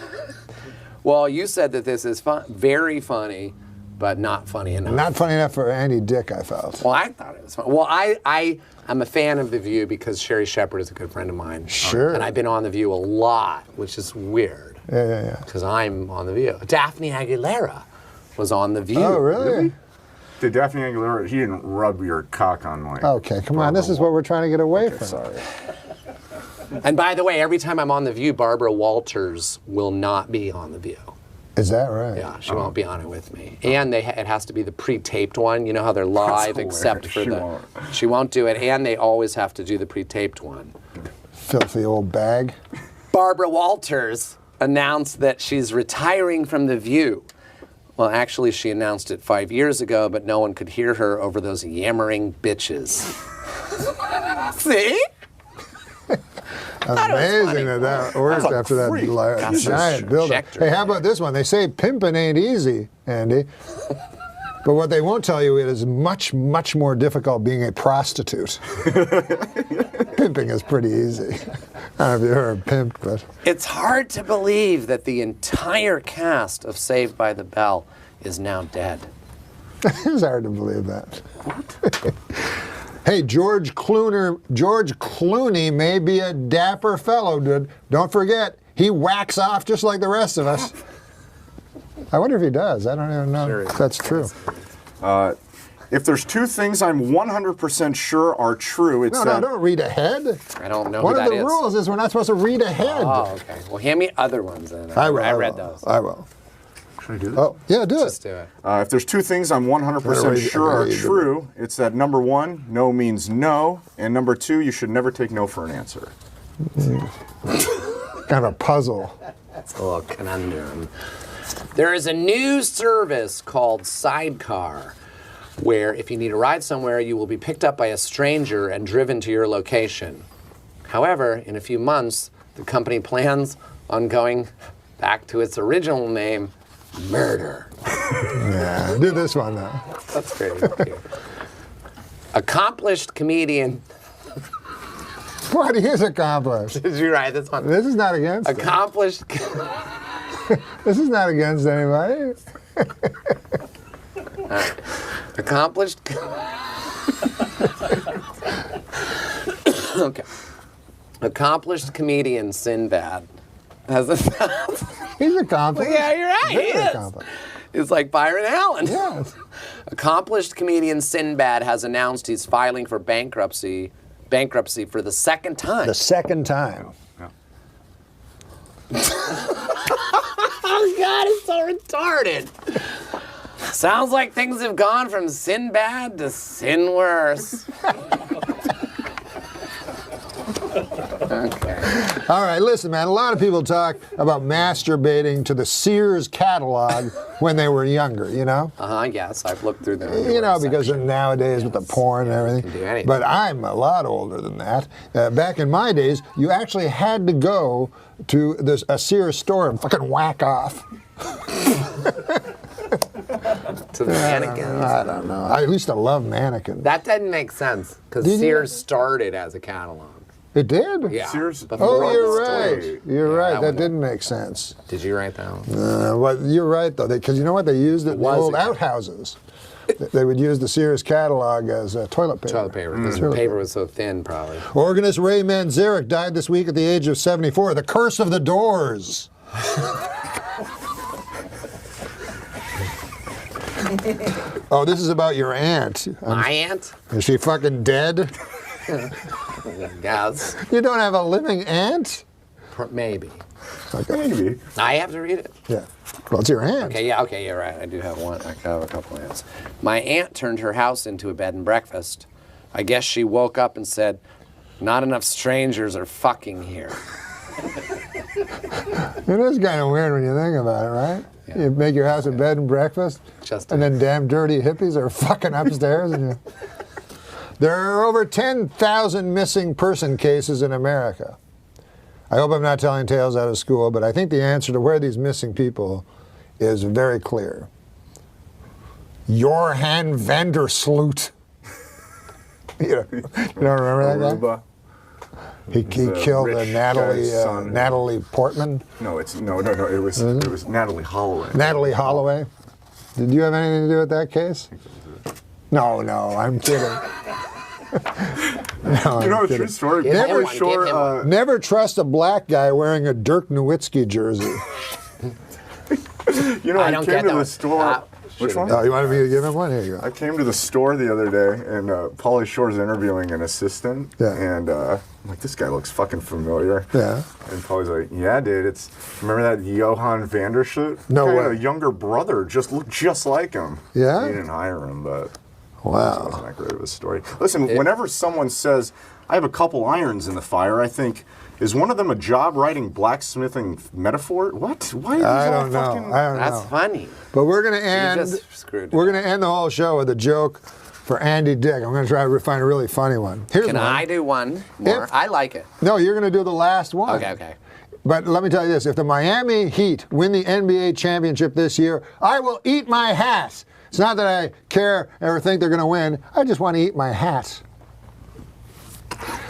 Well, you said that this is very funny, but not funny enough. Not funny enough for Andy Dick, I felt. Well, I thought it was fun. Well, I'm a fan of The View because Sherry Shepherd is a good friend of mine. Sure. And I've been on The View a lot, which is weird. Yeah. Because I'm on The View. Daphne Aguilera was on The View. Oh, really? Did Daphne Aguilera, he didn't rub your cock on my... Okay, come on. This is what we're trying to get away from. Sorry. And by the way, every time I'm on The View, Barbara Walters will not be on The View. Is that right? Yeah, she won't be on it with me. And it has to be the pre-taped one. You know how they're live except for she won't do it. And they always have to do the pre-taped one. Filthy old bag. Barbara Walters announced that she's retiring from The View. Well, actually, she announced it 5 years ago, but no one could hear her over those yammering bitches. See? Amazing that worked after that giant buildup. Hey, how about this one? They say pimping ain't easy, Andy. But what they won't tell you is much, much more difficult being a prostitute. Pimping is pretty easy. I don't know if you heard of pimp, but... It's hard to believe that the entire cast of Saved by the Bell is now dead. It's hard to believe that. What? Hey, George Clooney may be a dapper fellow, dude. Don't forget, he whacks off just like the rest of us. I wonder if he does. I don't even know if that's true. If there's two things I'm 100% sure are true, it's No, don't read ahead. I don't know One who of that the is. rules is we're not supposed to read ahead. Oh, okay. Well, hand me other ones then. I will. I read those. I will. Should I do this? Oh, yeah, do Just it. do it. If there's two things I'm 100% sure are true, it's that number one, no means no, and number two, you should never take no for an answer. Kind of a puzzle. That's a little conundrum. There is a new service called Sidecar, where if you need a ride somewhere, you will be picked up by a stranger and driven to your location. However, in a few months, the company plans on going back to its original name, Murder. Yeah, do this one though. That's very cute. Accomplished comedian. What is accomplished? Did you write this one? This is not against it. Accomplished. This is not against anybody. Accomplished. Okay. Accomplished comedian Sinbad has a. He's accomplished. Yeah, you're right. Very He is. accomplished. It's like Byron Allen. Yes. Accomplished comedian Sinbad has announced he's filing for bankruptcy for the second time. The second time. Oh God, it's so retarded. Sounds like things have gone from sin bad to sin worse. Okay. All right, listen, man. A lot of people talk about masturbating to the Sears catalog when they were younger, you know? Yes, I've looked through them. You know, because nowadays with the porn and everything. do anything. But I'm a lot older than that. Back in my days, you actually had to go to a Sears store and fucking whack off. To the mannequins. I don't know. I used to love mannequins. That doesn't make sense because Did you? Sears started as a catalog. It did? Yeah. Sears. before Oh, you're the right. store. You're right. that That one. didn't make sense. Did you write that one? Well, you're right, though, because you know what? They used it in the was old a- outhouses. They would use the Sears catalog as toilet paper. Toilet paper. Because the paper was so thin, probably. Organist Ray Manzarek died this week at the age of 74. The Curse of the Doors. Oh, this is about your aunt. My aunt? Is she fucking dead? Yes. You don't have a living aunt? Maybe. Okay. Maybe. I have to read it. Yeah. Well, it's your aunt. Okay, you're right. I do have one. I have a couple aunts. My aunt turned her house into a bed and breakfast. I guess she woke up and said, "Not enough strangers are fucking here." It is kind of weird when you think about it, right? Yeah. You make your house a bed and breakfast, and then damn dirty hippies are fucking upstairs. And there are over 10,000 missing person cases in America. I hope I'm not telling tales out of school, but I think the answer to where these missing people is very clear. Johan Vandersloot. You don't remember that guy? Aruba. He The killed rich Natalie guy's son. Natalie Portman. No, it's no. It was Natalie Holloway. Natalie Holloway. Did you have anything to do with that case? No, I'm kidding. No, You know I'm a true kidding. story. Give him Never one, sure. give him one. Never trust a black guy wearing a Dirk Nowitzki jersey. You know, I I don't came get to that the one. store. Which one? Oh, you wanted me to give him one? Here you go. I came to the store the other day, and Pauly Shore's interviewing an assistant, Yeah. and I'm like, this guy looks fucking familiar. Yeah. And Pauly's like, yeah, dude, it's remember that Johan Vandersloot? No Guy way. had a younger brother, just looked just like him. Yeah? He didn't hire him, but it Wow. wasn't that great of a story. Listen, whenever someone says, I have a couple irons in the fire, I think, is one of them a job writing blacksmithing metaphor? What? Why? Are these I all don't know. fucking- I don't That's know. funny. But we're gonna end. just screwed it We're up. gonna end the whole show with a joke for Andy Dick. I'm gonna try to find a really funny one. Here's Can one. I do one more? If- I like it. No, you're gonna do the last one. Okay. But let me tell you this, if the Miami Heat win the NBA championship this year, I will eat my hat. It's not that I care or think they're going to win. I just want to eat my hat.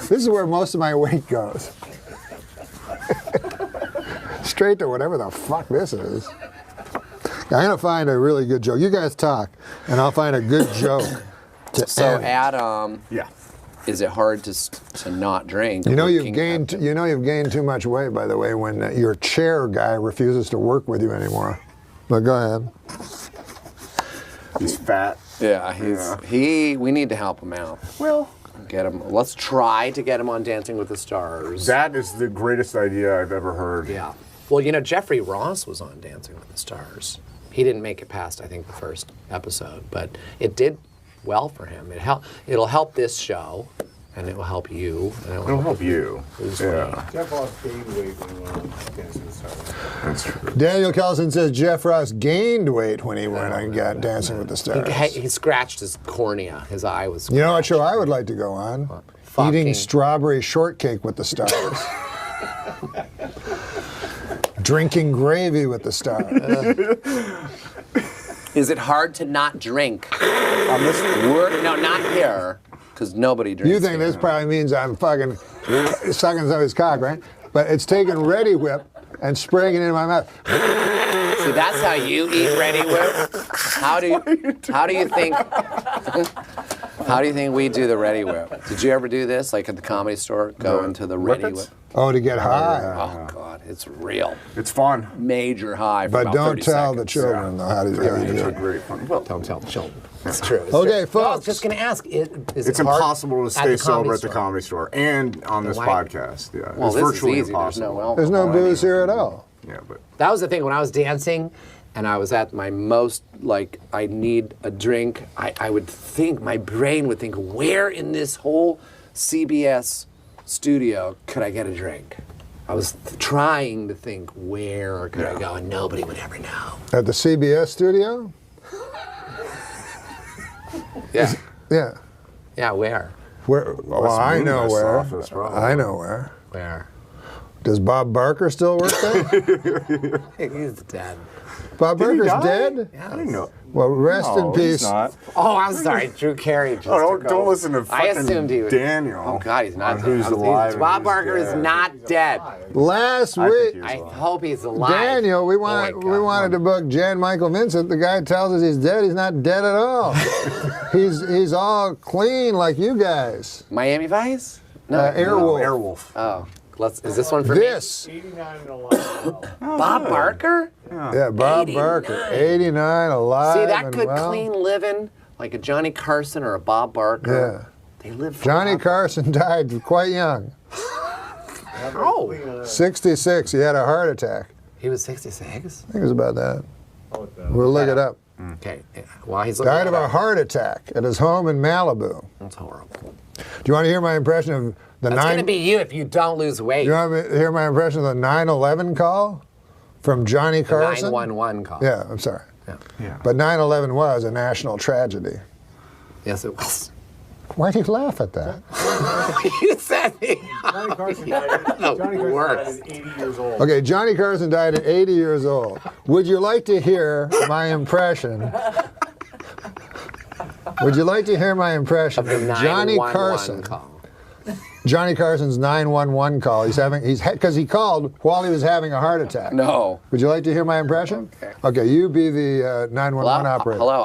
This is where most of my weight goes. Straight to whatever the fuck this is. I'm going to find a really good joke. You guys talk, and I'll find a good joke to So, end. Adam, Yeah. is it hard to not drink? You know you've working gained. at the- You know you've gained too much weight, by the way, when your chair guy refuses to work with you anymore. But go ahead. He's fat. Yeah, we need to help him out. Well, Get him. Let's try to get him on Dancing with the Stars. that is the greatest idea I've ever heard. Yeah. Well, you know, Jeffrey Ross was on Dancing with the Stars. He didn't make it past, I think, the first episode, but it did well for him. It'll help this show, and it will help you. And It'll help you. Yeah, Jeff Ross gained weight when he went on Dancing with the Stars. that's true. Daniel Carlson says Jeff Ross gained weight when he went and got Dancing with the Stars. He scratched his cornea. His eye was. You know what show I would like to go on? Fucking- Eating strawberry shortcake with the stars. Drinking gravy with the stars. Is it hard to not drink? On this, No, not here, because nobody drinks. You think this probably means I'm fucking sucking somebody's cock, right? But it's taking Ready Whip and spraying it in my mouth. See, that's how you eat Ready Whip. How do you think? How do you think we do the Ready Whip? Did you ever do this, like at the Comedy Store? Go into the Ready Whippets? Whip. Oh, to get high. Oh God, it's real. it's fun. Major high. For But about don't 30 tell the seconds. children though how to do It's a it. great fun. Well, Don't tell the children. It's true. It's Okay, true. No, I folks. was just going to ask. Is it's it hard impossible to at stay the Comedy sober at the Store? Comedy Store and on this why? podcast. Yeah, Well, it's this virtually is easy. impossible. There's no alcohol. There's no booze here at all. Yeah, but That was the thing when I was dancing and I was at my most, like, I need a drink. I would think, my brain would think, where in this whole CBS studio could I get a drink? I was trying to think, where could I go? And nobody would ever know. At the CBS studio? Yeah. Yeah. Yeah, where? Where? Well, I know Moonves where. office, probably. I know where. Where? Does Bob Barker still work there? He's dead. Bob Did he Barker's die? dead? Yeah. I didn't know. Well, rest in No, peace. he's not. Oh, I'm sorry. Drew Carey just Oh, took don't over. listen to I fucking assumed he was. Daniel. Oh, God, he's not on dead. Who's alive and Bob who's Barker is dead. not dead. Last I think week, he was I alive. hope he's alive. Daniel, we Oh, my wanted God. to book Jan Michael Vincent. The guy tells us he's dead. He's not dead at all. he's all clean like you guys. Miami Vice? No. Airwolf. Airwolf. Oh, is this one for This. Bob Barker? Yeah, Bob 89. Barker, 89, alive. See, that and good well. clean living, like a Johnny Carson or a Bob Barker. Yeah. They live Johnny forever. Carson died quite young. Oh, 66. He had a heart attack. he was 66? I think it was about that. We'll look it up. Okay, while he's looking Died of it a up. heart attack at his home in Malibu. That's horrible. Do you want to hear my impression of the That's going to be you if you don't lose weight. Do you want to hear my impression of the 9/11 call from Johnny The Carson? 911 call. Yeah, I'm sorry. Yeah. But 9/11 was a national tragedy. Yes, it was. Why do you laugh at that? You said me. Johnny Carson died at 80 years old. Okay, Johnny Carson died at 80 years old. Would you like to hear my impression? Would you like to hear my impression Of the of Johnny 911 Carson? call. Johnny Carson's 911 call. Because he called while he was having a heart attack. No. Would you like to hear my impression? Okay. Okay, you be the 911 operator. Hello,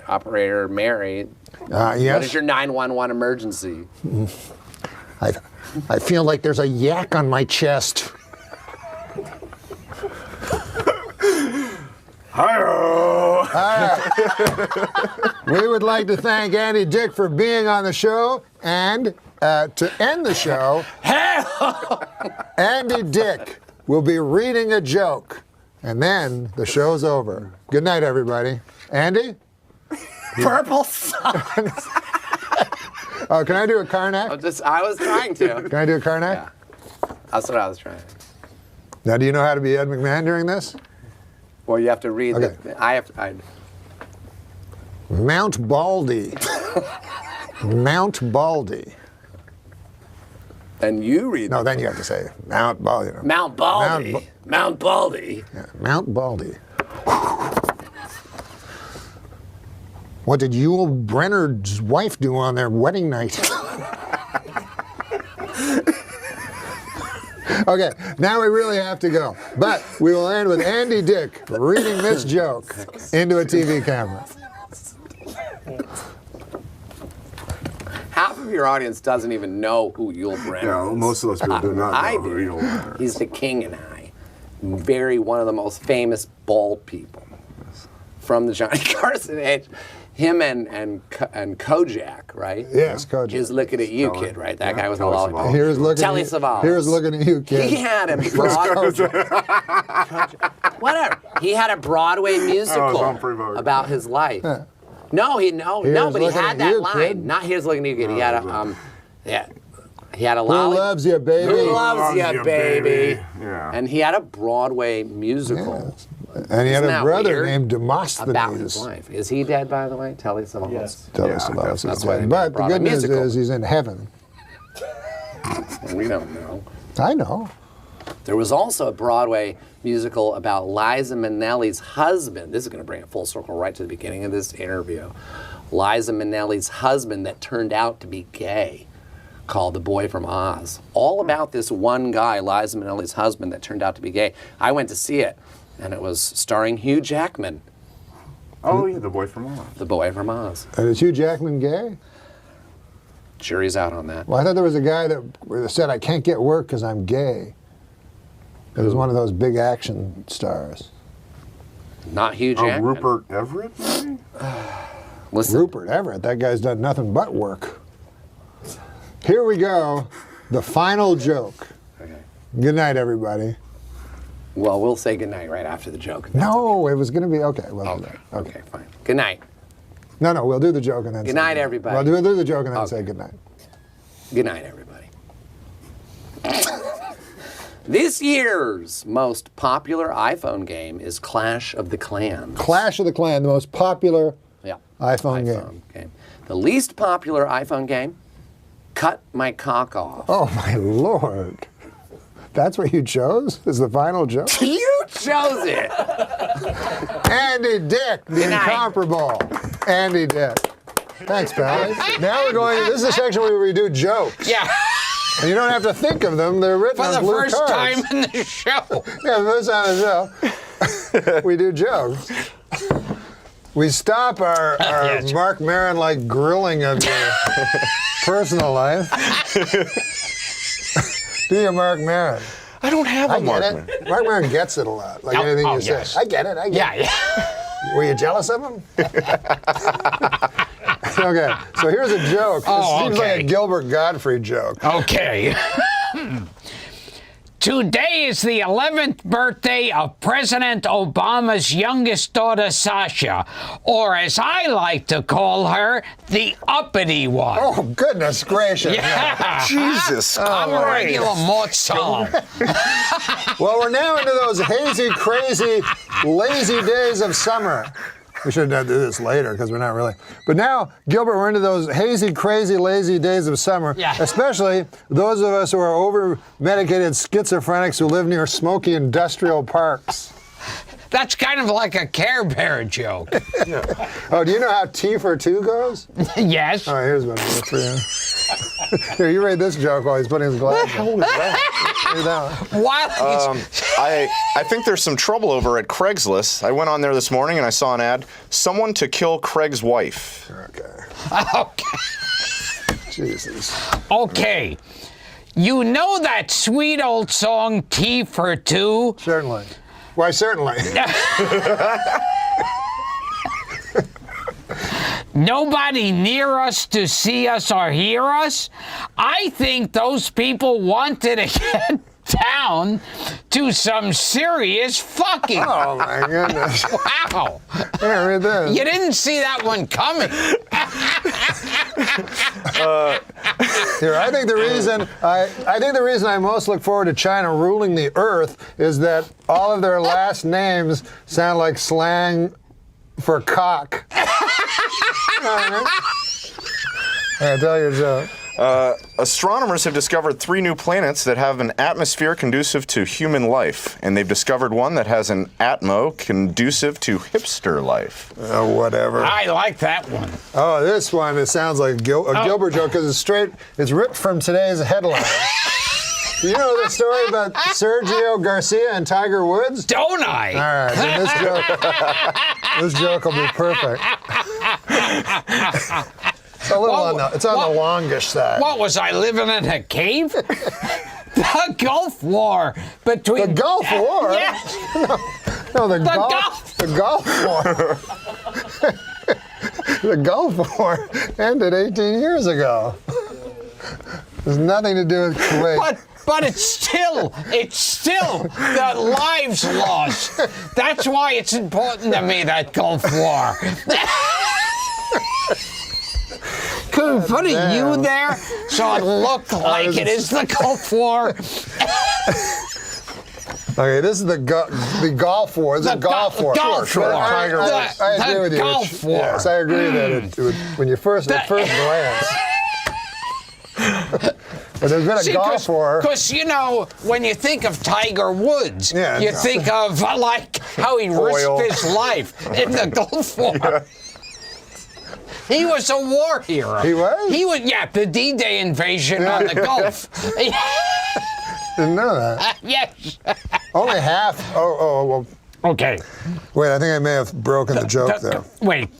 operator Mary. Yes. What is your 911 emergency? I feel like there's a yak on my chest. Hi-oh! We would like to thank Andy Dick for being on the show, and to end the show, Andy Dick will be reading a joke, and then the show's over. Good night, everybody. Andy? Purple sun. Oh, can I do a Karnak? I was trying to. Can I do a Karnak? Yeah. That's what I was trying. Now, do you know how to be Ed McMahon during this? Well, you have to read Okay. Mount Baldy. Mount Baldy. And you read No, then you have to say Mount Baldy. Mount Baldy. Mount Baldy. Yeah, Mount Baldy. What did Yul Brenner's wife do on their wedding night? Okay, now we really have to go. But we will end with Andy Dick reading this joke into a TV camera. Half of your audience doesn't even know who Yul Brynner is. most of those people do not know I who do. Yul Brynner is. He's the king and I. One of the most famous bald people from the Johnny Carson age. Him and Kojak, right? Yes, Kojak. His looking at you, kid, right? That guy was a Telly lollipop. Savalas. Here's looking Telly at you, Savalas. here's looking at you, kid. He had a whatever. He had a Broadway musical Humphrey Bogart. about his life. No, Here's but he looking had at that you, line. kid. Not here's looking at you, kid. He had a he had a Who lollipop. loves you, baby? Who loves you, baby? Yeah. And he had a Broadway musical And he had Isn't a that brother weird? named about his Demosthenes. life. Is he dead, by the way? Telly Savalas. Yes. Tell Yeah, us about us. that's why they But the brought a good news musical. is he's in heaven. We don't know. I know. There was also a Broadway musical about Liza Minnelli's husband. This is going to bring it full circle right to the beginning of this interview. Liza Minnelli's husband that turned out to be gay, called The Boy from Oz. All about this one guy, Liza Minnelli's husband, that turned out to be gay. I went to see it, and it was starring Hugh Jackman, Oh, yeah, the boy from Oz. The Boy from Oz. And is Hugh Jackman gay? Jury's out on that. Well, I thought there was a guy that said, I can't get work because I'm gay. It was one of those big action stars. Not Hugh Oh, Jackman. Rupert Everett, maybe? Listen, Rupert Everett, that guy's done nothing but work. Here we go, the final joke. Okay. Good night, everybody. Well, we'll say goodnight right after the joke. No, it was going to be okay. We'll do Okay. that. Okay, fine. Good night. No, we'll do the joke and then. Good say night, goodnight. everybody. We'll do the joke and then Okay. say goodnight. Good night, everybody. This year's most popular iPhone game is Clash of the Clans. Clash of the Clan, the most popular Yeah. iPhone game. game. The least popular iPhone game, Cut My Cock Off. Oh my lord! That's what you chose? Is the final joke? You chose it. Andy Dick, the Good night. incomparable. Andy Dick. Thanks, pal. Now we're going. This is the section where we do jokes. Yeah. And you don't have to think of them. They're written For on the blue first cards. time in the show. Yeah, the first time in the show. We do jokes. We stop our Mark Maron-like grilling of your personal life. Do you, Mark Maron? I don't have a I Mark get Maron. it. Mark Maron gets it a lot, like anything you yes. say. I get it. Yeah. Were you jealous of him? Okay, so here's a joke. Oh, This seems like okay. a Gilbert Gottfried joke. Okay. Today is the 11th birthday of President Obama's youngest daughter, Sasha, or as I like to call her, the uppity one. Oh, goodness gracious. Yeah. Jesus I'm a regular Mozart. Well, we're now into those hazy, crazy, lazy days of summer. We should do this later because we're not really. But now, Gilbert, we're into those hazy, crazy, lazy days of summer. Yeah. Especially those of us who are over-medicated schizophrenics who live near smoky industrial parks. That's kind of like a Care Bear joke. Oh, do you know how T for 2 goes? Yes. All right, here's one for you. Here, you read this joke while he's putting his glasses on. Read that one. What? I think there's some trouble over at Craigslist. I went on there this morning and I saw an ad. Someone to kill Craig's wife. Okay. Jesus. Okay. You know that sweet old song, T for Two? Certainly. Why, certainly. Nobody near us to see us or hear us? I think those people wanted to get down to some serious fucking. Oh, my goodness. Wow. Here, read this. You didn't see that one coming. Here, I think the reason I most look forward to China ruling the earth is that all of their last names sound like slang for cock. Yeah, tell your joke. Astronomers have discovered 3 new planets that have an atmosphere conducive to human life, and they've discovered one that has an atmo conducive to hipster life. Oh, whatever. I like that one. Oh, this one, it sounds like a Gilbert joke because it's ripped from today's headline. Do you know the story about Sergio Garcia and Tiger Woods? Don't I? All right, then this joke will be perfect. It's a little on the longish side. What was I living in a cave? The Gulf War between The Gulf War? Yes. No, the Gulf War. The Gulf War ended 18 years ago. There's nothing to do with Kuwait. But it's still the lives lost. That's why it's important to me, that Gulf War. Could we put a U there so it looked like it is the Gulf War? Okay, this is the Gulf War. This is the Gulf War. Gulf War. Tiger Woods. I agree with you. Gulf War. Yes, I agree that when you first glance. But there's been a Gulf War. Because, you know, when you think of Tiger Woods, Yeah, you think of, like, how he risked his life in the Gulf War. Yeah. He was a war hero. He was? He was, yeah, the D-Day invasion on the Gulf. Didn't know that. Yes. Only half. Oh, well. Okay. Wait, I think I may have broken the joke there. Wait,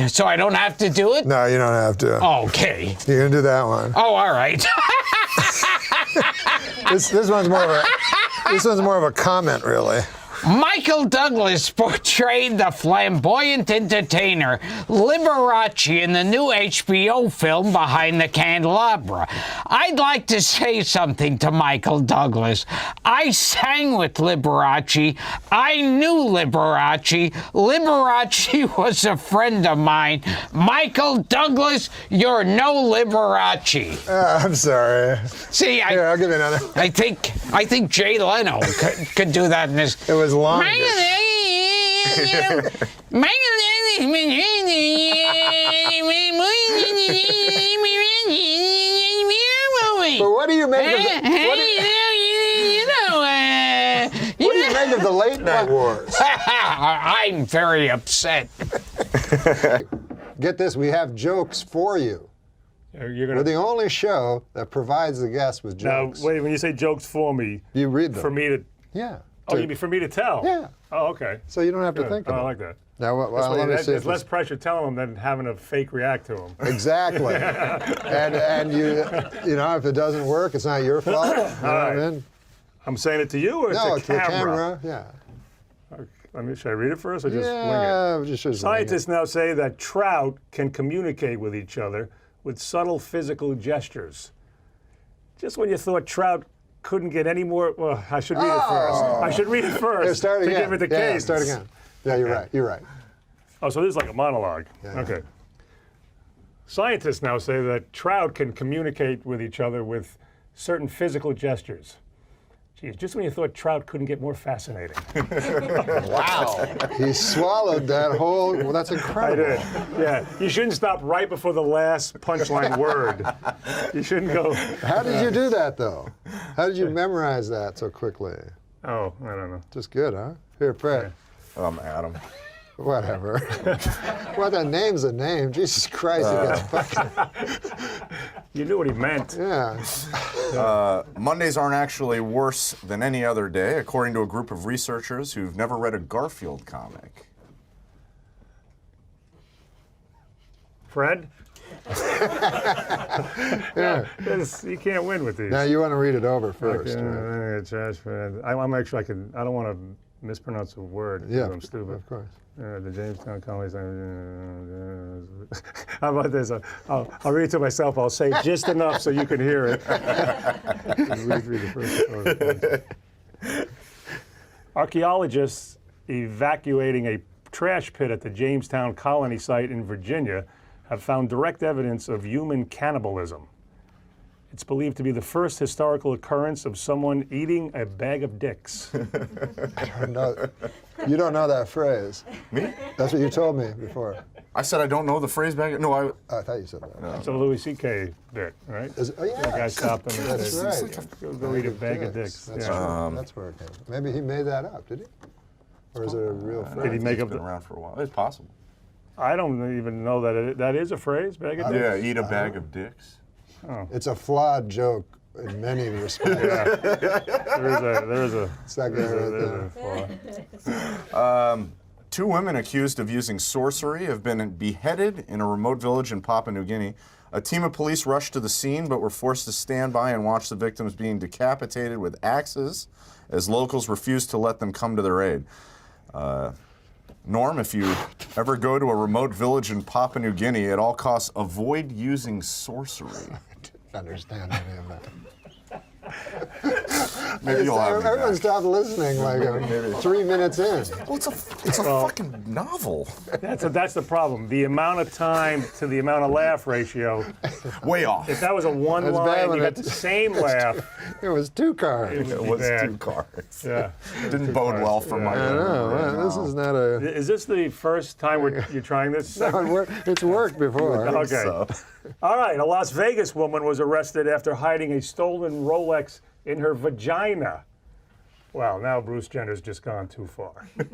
so I don't have to do it? No, you don't have to. Okay. You're gonna do that one. Oh, all right. This one's more of a comment, really. Michael Douglas portrayed the flamboyant entertainer Liberace in the new HBO film Behind the Candelabra. I'd like to say something to Michael Douglas. I sang with Liberace. I knew Liberace. Liberace was a friend of mine. Michael Douglas, you're no Liberace. I'm sorry. See, Here, I'll give you another. I think Jay Leno could do that in this. It was long. But what do you make of what do you make of the late night wars? I'm very upset. Get this, we have jokes for you. We're the only show that provides the guests with jokes. Now, wait, when you say jokes for me, you read them. For me to... Yeah. Oh, you mean for me to tell? Yeah. Oh, okay. So you don't have to Good. think Oh, about it. I like that. Now, well, let me see. There's less pressure telling them than having a fake react to them. Exactly. and you know, if it doesn't work, it's not your fault. You know what I mean? I'm saying it to you, or No, it's a camera? Yeah. Should I read it first, or just Yeah, wing it? just wing Scientists now say that trout can communicate with each other with subtle physical gestures. Just when you thought trout couldn't get any more, well, I should read it first. I should read it first Here, start to again. give it the Yeah, cadence. start again. Yeah, you're right. You're right. Oh, so this is like a monologue. Yeah. Okay. Scientists now say that trout can communicate with each other with certain physical gestures. Geez, just when you thought trout couldn't get more fascinating. Wow. He swallowed that whole, well, that's I incredible. did. Yeah. You shouldn't stop right before the last punchline word. You shouldn't go. How did you do that, though? How did you memorize that so quickly? Oh, I don't know. Just good, huh? Here, Fred. Adam. Whatever. Well, that name's a name. Jesus Christ, it gets fucking. You knew what he meant. Yeah. Mondays aren't actually worse than any other day, according to a group of researchers who've never read a Garfield comic. Fred? Yeah. You can't win with these. Now you want to read it over first. Okay, Right? I'm actually, I don't want to mispronounce a word. Yeah, I'm stupid. of course. The Jamestown College. How about this? I'll read it to myself. I'll say just enough so you can hear it. Read the first. Archaeologists evacuating a trash pit at the Jamestown Colony site in Virginia have found direct evidence of human cannibalism. It's believed to be the first historical occurrence of someone eating a bag of dicks. No, you don't know that phrase. Me? That's what you told me before. I said I don't know the phrase back. No, I thought you said that. It's a Louis C.K. bit, right? Oh, yeah. The guy stopped him and That's said, right. go eat a bag of dicks. That's Yeah. true. That's where it came from. Maybe he made that up, did he? Or is it a real phrase? Did he make it's up been the... around for a while. It's possible. I don't even know that that is a phrase, bag of dicks? Yeah, eat a bag of dicks. It's a flawed joke in many respects. Yeah. There is a It's that guy right there. flaw. 2 women accused of using sorcery have been beheaded in a remote village in Papua New Guinea. A team of police rushed to the scene but were forced to stand by and watch the victims being decapitated with axes as locals refused to let them come to their aid. Norm, if you ever go to a remote village in Papua New Guinea, at all costs, avoid using sorcery. Understand any of that. Maybe you'll have me back. Everyone stopped listening like 3 minutes in. Well, it's a fucking novel. That's the problem. The amount of time to the amount of laugh ratio. Way off. If that was a one That's bad line, when you got the same laugh. It was 2 cards. It was bad. 2 cards. Yeah. Didn't bode well for my. I know. Well, this is not a. Is this the first time you're trying this? No, it's worked before. Okay. So. All right. A Las Vegas woman was arrested after hiding a stolen Rolex in her vagina. Well, now Bruce Jenner's just gone too far. I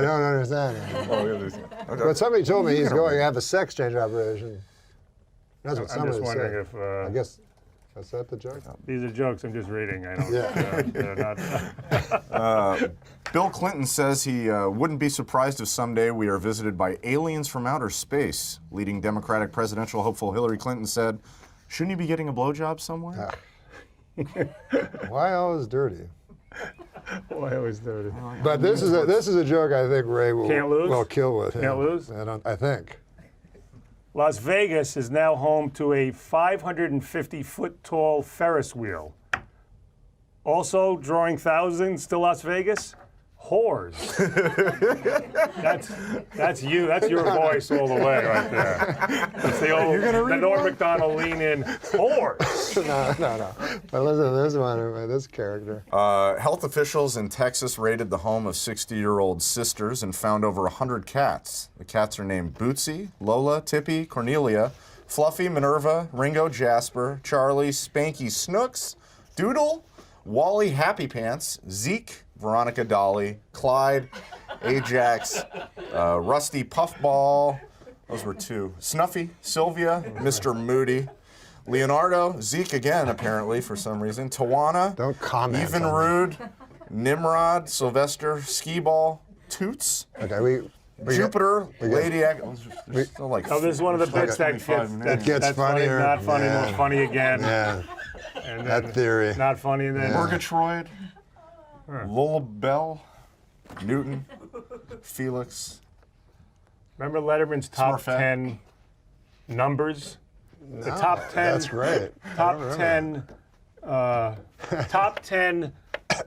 don't understand that. But somebody told me he's going to have a sex change operation. That's what I'm somebody just wondering said. if I guess, is that the joke? these are jokes. I'm just reading. I don't. Yeah. They're not. Bill Clinton says he wouldn't be surprised if someday we are visited by aliens from outer space. Leading Democratic presidential hopeful Hillary Clinton said, "Shouldn't you be getting a blowjob somewhere?" Why always dirty? Boy, I was dirty. But this is a joke I think Ray will Can't lose? will kill with. Can't lose? I think. Las Vegas is now home to a 550-foot tall Ferris wheel. Also drawing thousands to Las Vegas, whores. that's you. That's your voice all the way right there. It's the old the Norm MacDonald lean in whores. No. But listen to this one, this character. Health officials in Texas raided the home of 60-year-old sisters and found over 100 cats. The cats are named Bootsy, Lola, Tippy, Cornelia, Fluffy, Minerva, Ringo, Jasper, Charlie, Spanky, Snooks, Doodle, Wally, Happy Pants, Zeke, Veronica, Dolly, Clyde, Ajax, Rusty, Puffball, those were 2, Snuffy, Sylvia, Mr. Moody, Leonardo, Zeke again apparently for some reason, Tawana, Don't comment. Even Rude, Nimrod, Sylvester, Skee-Ball, Toots, Okay, we Jupiter, Lady Ag. Still like Oh, this is one of the bits that gets that's funnier. Funny, not funny, Yeah. more funny again. Yeah, And that then theory. Not funny, and then Murgatroyd, Lola Bell, Newton, Felix. remember Letterman's top Smurfette. 10 numbers? The top 10. That's great. Top 10. Top 10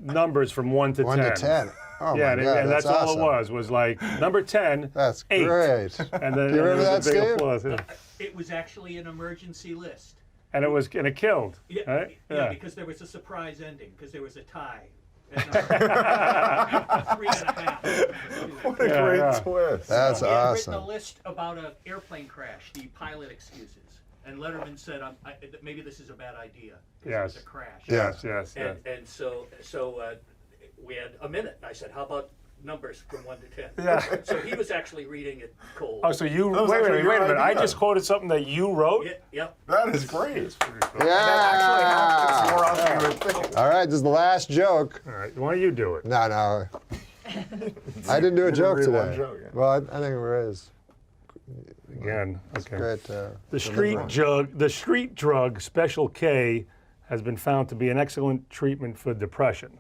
numbers from 1 to 10. 1 to 10. Oh Yeah, my God, and that's awesome. all it was like number 10. That's 8. great. And then You remember there that, was a big Steve? applause. Yeah. It was actually an emergency list. And it killed. Yeah, Right? yeah, because there was a surprise ending, because there was a tie. At number 3.5. What a great twist. That's He had awesome. written a list about an airplane crash, the pilot excuses. And Letterman said, maybe this is a bad idea, because Yes. it was a crash. Yes. And so we had a minute. And I said, how about numbers from 1 to 10? Yeah. So he was actually reading it cold. Oh, so you was wait a actually minute. your I idea. just quoted something that you wrote. Yep. That is great. Yeah. More often you would think. All right, this is the last joke. All right, why don't you do it? No. I didn't do a joke read one today. joke, yeah. Well, I think it is. Again, okay. Great. The street drug Special K has been found to be an excellent treatment for depression.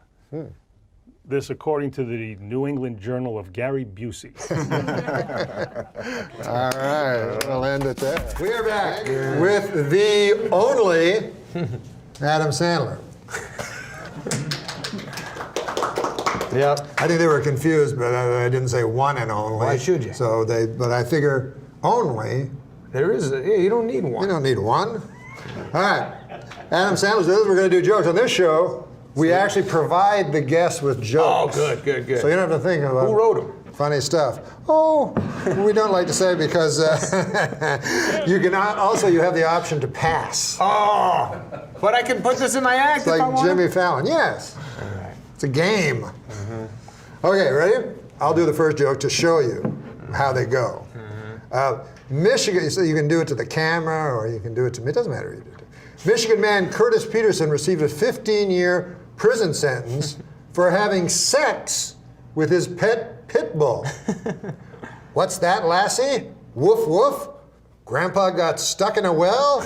This, according to the New England Journal of Gary Busey. All right, we'll end it there. We are back with the only Adam Sandler. Yep. I think they were confused, but I didn't say one and only. Why should you? So but I figure only. There is. You don't need one. You don't need one. All right, Adam Sandler says we're going to do jokes on this show. We actually provide the guests with jokes. Oh, good. So you don't have to think about Who wrote them? funny stuff. Oh, we don't like to say because you can also you have the option to pass. Oh, but I can put this in my act It's if I like want. Jimmy Fallon. Yes. It's a game. Okay, ready? I'll do the first joke to show you how they go. Michigan, so you can do it to the camera or you can do it to me. It doesn't matter who you do it to. Michigan man Curtis Peterson received a 15-year prison sentence for having sex with his pet pit bull. What's that, lassie? Woof, woof. Grandpa got stuck in a well?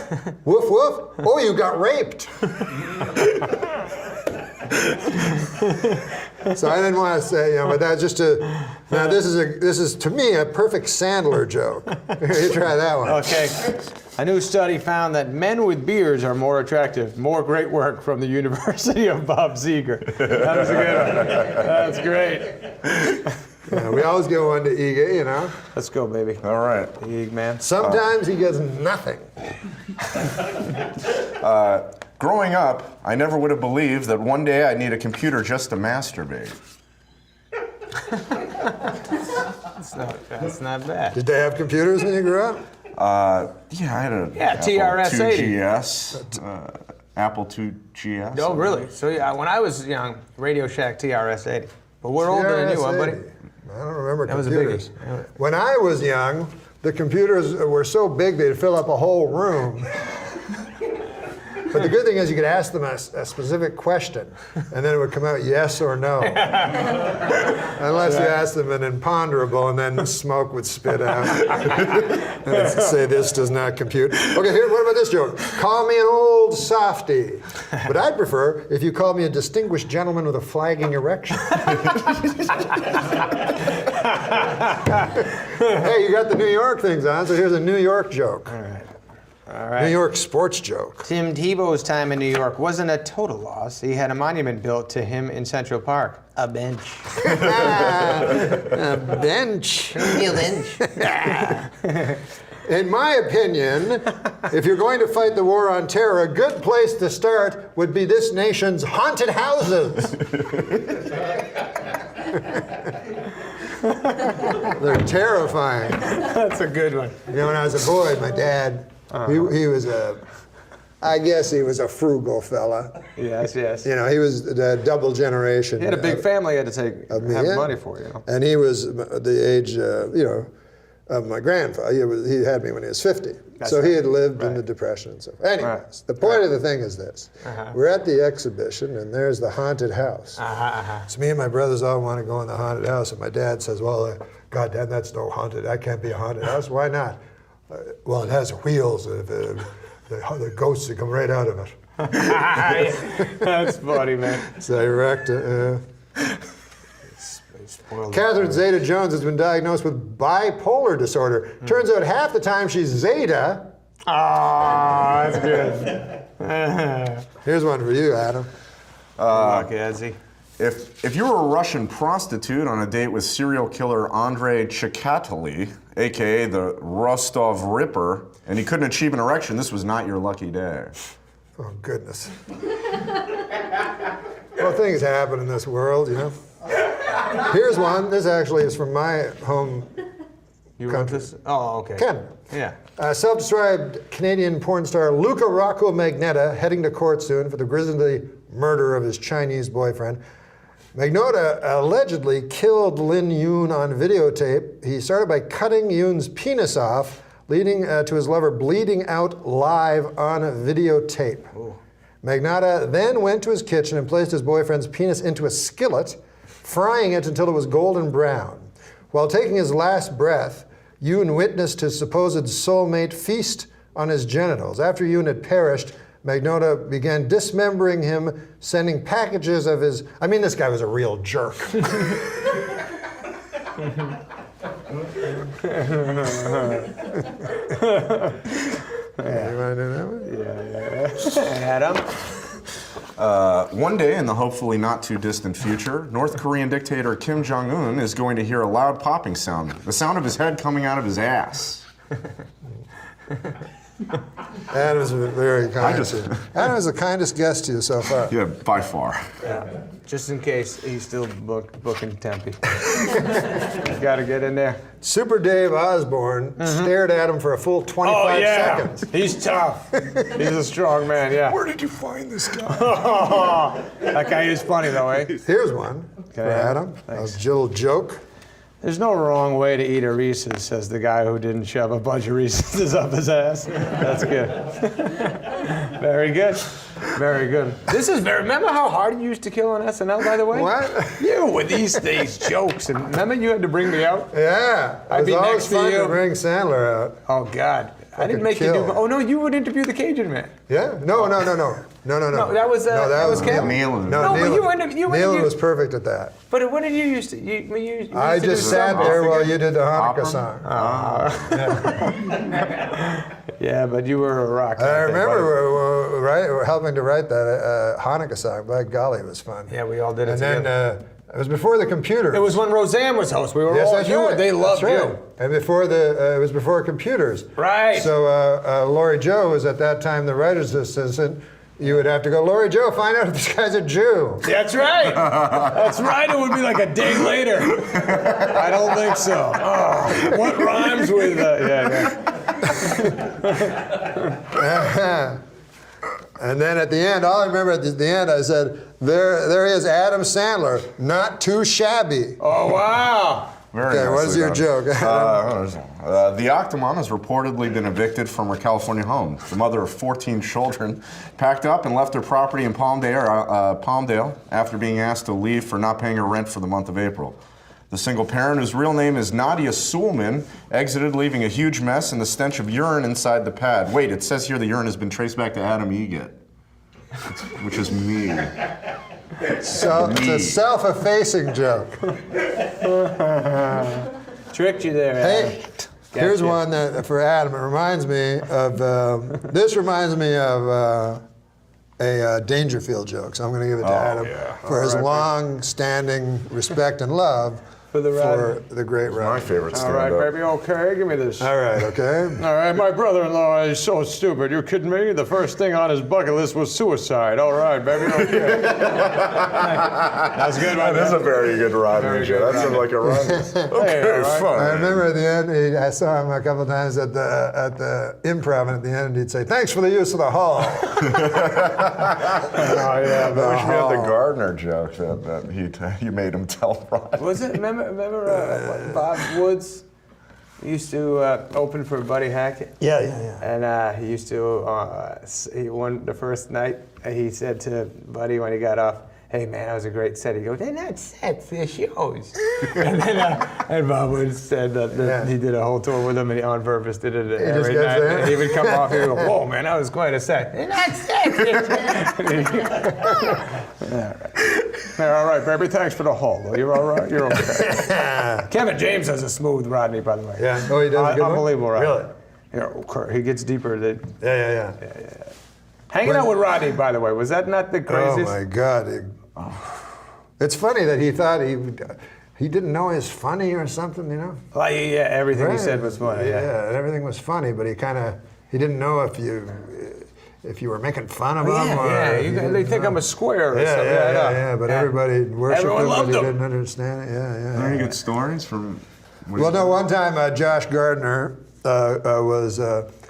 Woof, woof. Oh, you got raped. So I didn't want to say, but that's just now this is to me a perfect Sandler joke. You try that one. Okay. A new study found that men with beards are more attractive. More great work from the University of Bob Seger. That was a good one. That's great. Yeah, we always go on to Ige, Let's go, baby. All right. Eeg, man. Sometimes he gets nothing. Growing up, I never would have believed that one day I'd need a computer just to masturbate. That's not bad. Did they have computers when you grew up? Yeah, I had a TRS-80. GS, Apple II GS. Oh, really? So yeah, when I was young, Radio Shack TRS-80. But we're older than you, huh, buddy? I don't remember That was a computers. biggie. When I was young, the computers were so big they'd fill up a whole room. But the good thing is you could ask them a specific question, and then it would come out yes or no. Unless you ask them an imponderable, and then smoke would spit out. And it'd say this does not compute. Okay, here, what about this joke? Call me an old softy. But I'd prefer if you called me a distinguished gentleman with a flagging erection. Hey, you got the New York things on, so here's a New York joke. All right. New York sports joke. Tim Tebow's time in New York wasn't a total loss. He had a monument built to him in Central Park. A bench. A bench. In my opinion, if you're going to fight the war on terror, a good place to start would be this nation's haunted houses. They're terrifying. That's a good one. You know, when I was a boy, my dad, he was I guess he was a frugal fella. Yes. You know, he was a double generation. He had a big family. He had to have money for, And he was the age, of my grandfather. He had me when he was 50. So he had lived in the Depression and stuff. Anyways, the point of the thing is this. We're at the exhibition, and there's the haunted house. So me and my brothers all want to go in the haunted house, and my dad says, well, God, Dad, that's no haunted. That can't be a haunted house. Why not? Well, it has wheels. The ghosts that come right out of it. That's funny, man. So I wrecked it. Catherine Zeta-Jones has been diagnosed with bipolar disorder. Turns out half the time she's Zeta. Oh, that's good. Here's one for you, Adam. If you were a Russian prostitute on a date with serial killer Andrei Chikatily, a.k.a. the Rostov Ripper, and he couldn't achieve an erection, this was not your lucky day. Oh, goodness. Well, things happen in this world, you know. Here's one. This actually is from my home country. This? Oh, okay. Canada. Yeah. Self-described Canadian porn star Luca Rocco Magnotta heading to court soon for the grisly murder of his Chinese boyfriend. Magnotta allegedly killed Lin Yoon on videotape. He started by cutting Yoon's penis off, leading to his lover bleeding out live on videotape. Ooh. Magnotta then went to his kitchen and placed his boyfriend's penis into a skillet, frying it until it was golden brown. While taking his last breath, Yoon witnessed his supposed soulmate feast on his genitals. After Yoon had perished, Magnotta began dismembering him, sending packages of his... I mean, this guy was a real jerk. You want to do that one? Yeah. Adam? One day in the hopefully not too distant future, North Korean dictator Kim Jong-un is going to hear a loud popping sound, the sound of his head coming out of his ass. Adam's very kind. Adam is the kindest guest to you so far. Yeah, by far. Yeah. Just in case he's still booking Tempe. Got to get in there. Super Dave Osborne stared at him for a full 25 seconds. He's tough. He's a strong man, yeah. Where did you find this guy? That guy is funny, though, eh? Here's one for Adam. Thanks. A little joke. There's no wrong way to eat a Reese's, says the guy who didn't shove a bunch of Reese's up his ass. That's good. Very good. Very good. This is very. Remember how hard you used to kill on SNL, by the way? What? You with these jokes, and remember you had to bring me out. Yeah, I'd be always next to fun you. to bring Sandler out. Oh God, I didn't make you do. Oh no, you would interview the Cajun man. Yeah? No. No, that was Kevin. Nealon. No, Nealon. Nealon was perfect at that. But what did you used to? You used I to just do sat something. there while you did the Hanukkah song. Yeah, but you were a rock. I remember helping to write that Hanukkah song. By golly, it was fun. Yeah, we all did it And together. then it was before the computer. It was when Roseanne was host. We were all that's right. They loved That's right. you. And before it was before computers. Right. So Lori Joe was at that time the writer's assistant. You would have to go, Lori Joe, find out if this guy's a Jew. That's right. That's right. It would be like a day later. I don't think so. Oh, what rhymes with And then at the end, all I remember at the end, I said, there he is, Adam Sandler, not too shabby. Oh, wow. Very Okay, what is nicely your done. joke? The Octomom has reportedly been evicted from her California home. The mother of 14 children packed up and left her property in Palmdale after being asked to leave for not paying her rent for the month of April. The single parent, whose real name is Nadia Suleman, exited leaving a huge mess and the stench of urine inside the pad. Wait, it says here the urine has been traced back to Adam Egget, which is me. So it's a self-effacing joke. Tricked you there, Hey, Adam. here's Gotcha. one that for Adam. It reminds me of this. Reminds me of a Dangerfield joke. So I'm going to give it to Adam for his long-standing respect and love For the great My Rodney. favorite All stand-up. right, baby, okay, give me this. All right, okay. All right, my brother-in-law is so stupid. You kidding me? The first thing on his bucket list was suicide. All right, baby, okay. That's good, my That is a very good Rodney Very joke. good, That sounds like a Rodney. Okay, all right. fine. I remember at the end, I saw him a couple of times at the improv, and at the end he'd say, "Thanks for the use of the hall." I wish we had the Gardner joke that he made him tell Rodney. Was it? Remember Bob Woods used to open for Buddy Hackett? Yeah. And he used to, he won the first night, he said to Buddy when he got off, "Hey man, that was a great set." He goes, "They're not sets, they're shows." And then and Bob Woods said that he did a whole tour with him and he on purpose did it every just night. goes there? And he would come off and he'd go, "Whoa man, that was quite a set." "They're not sets, all right, baby, thanks for the haul. You're all right, you're okay. Kevin James has a smooth Rodney, by the way. Yeah. Oh, he does a good one? Unbelievable Rodney. Really? Yeah, he gets deeper. Yeah. Hanging out with Rodney, by the way, was that not the Oh craziest? my God! It's funny that he thought he didn't know he was funny or something, you know. Like, yeah, everything Right. he said was funny. Yeah. Everything was funny, but he didn't know if you were making fun of him. Or They didn't think know. I'm a square or Yeah, something. yeah. But everybody worshipped Everyone him, but loved he him. didn't understand it. Yeah. Any good stories from? Well, no. One time, Josh Gardner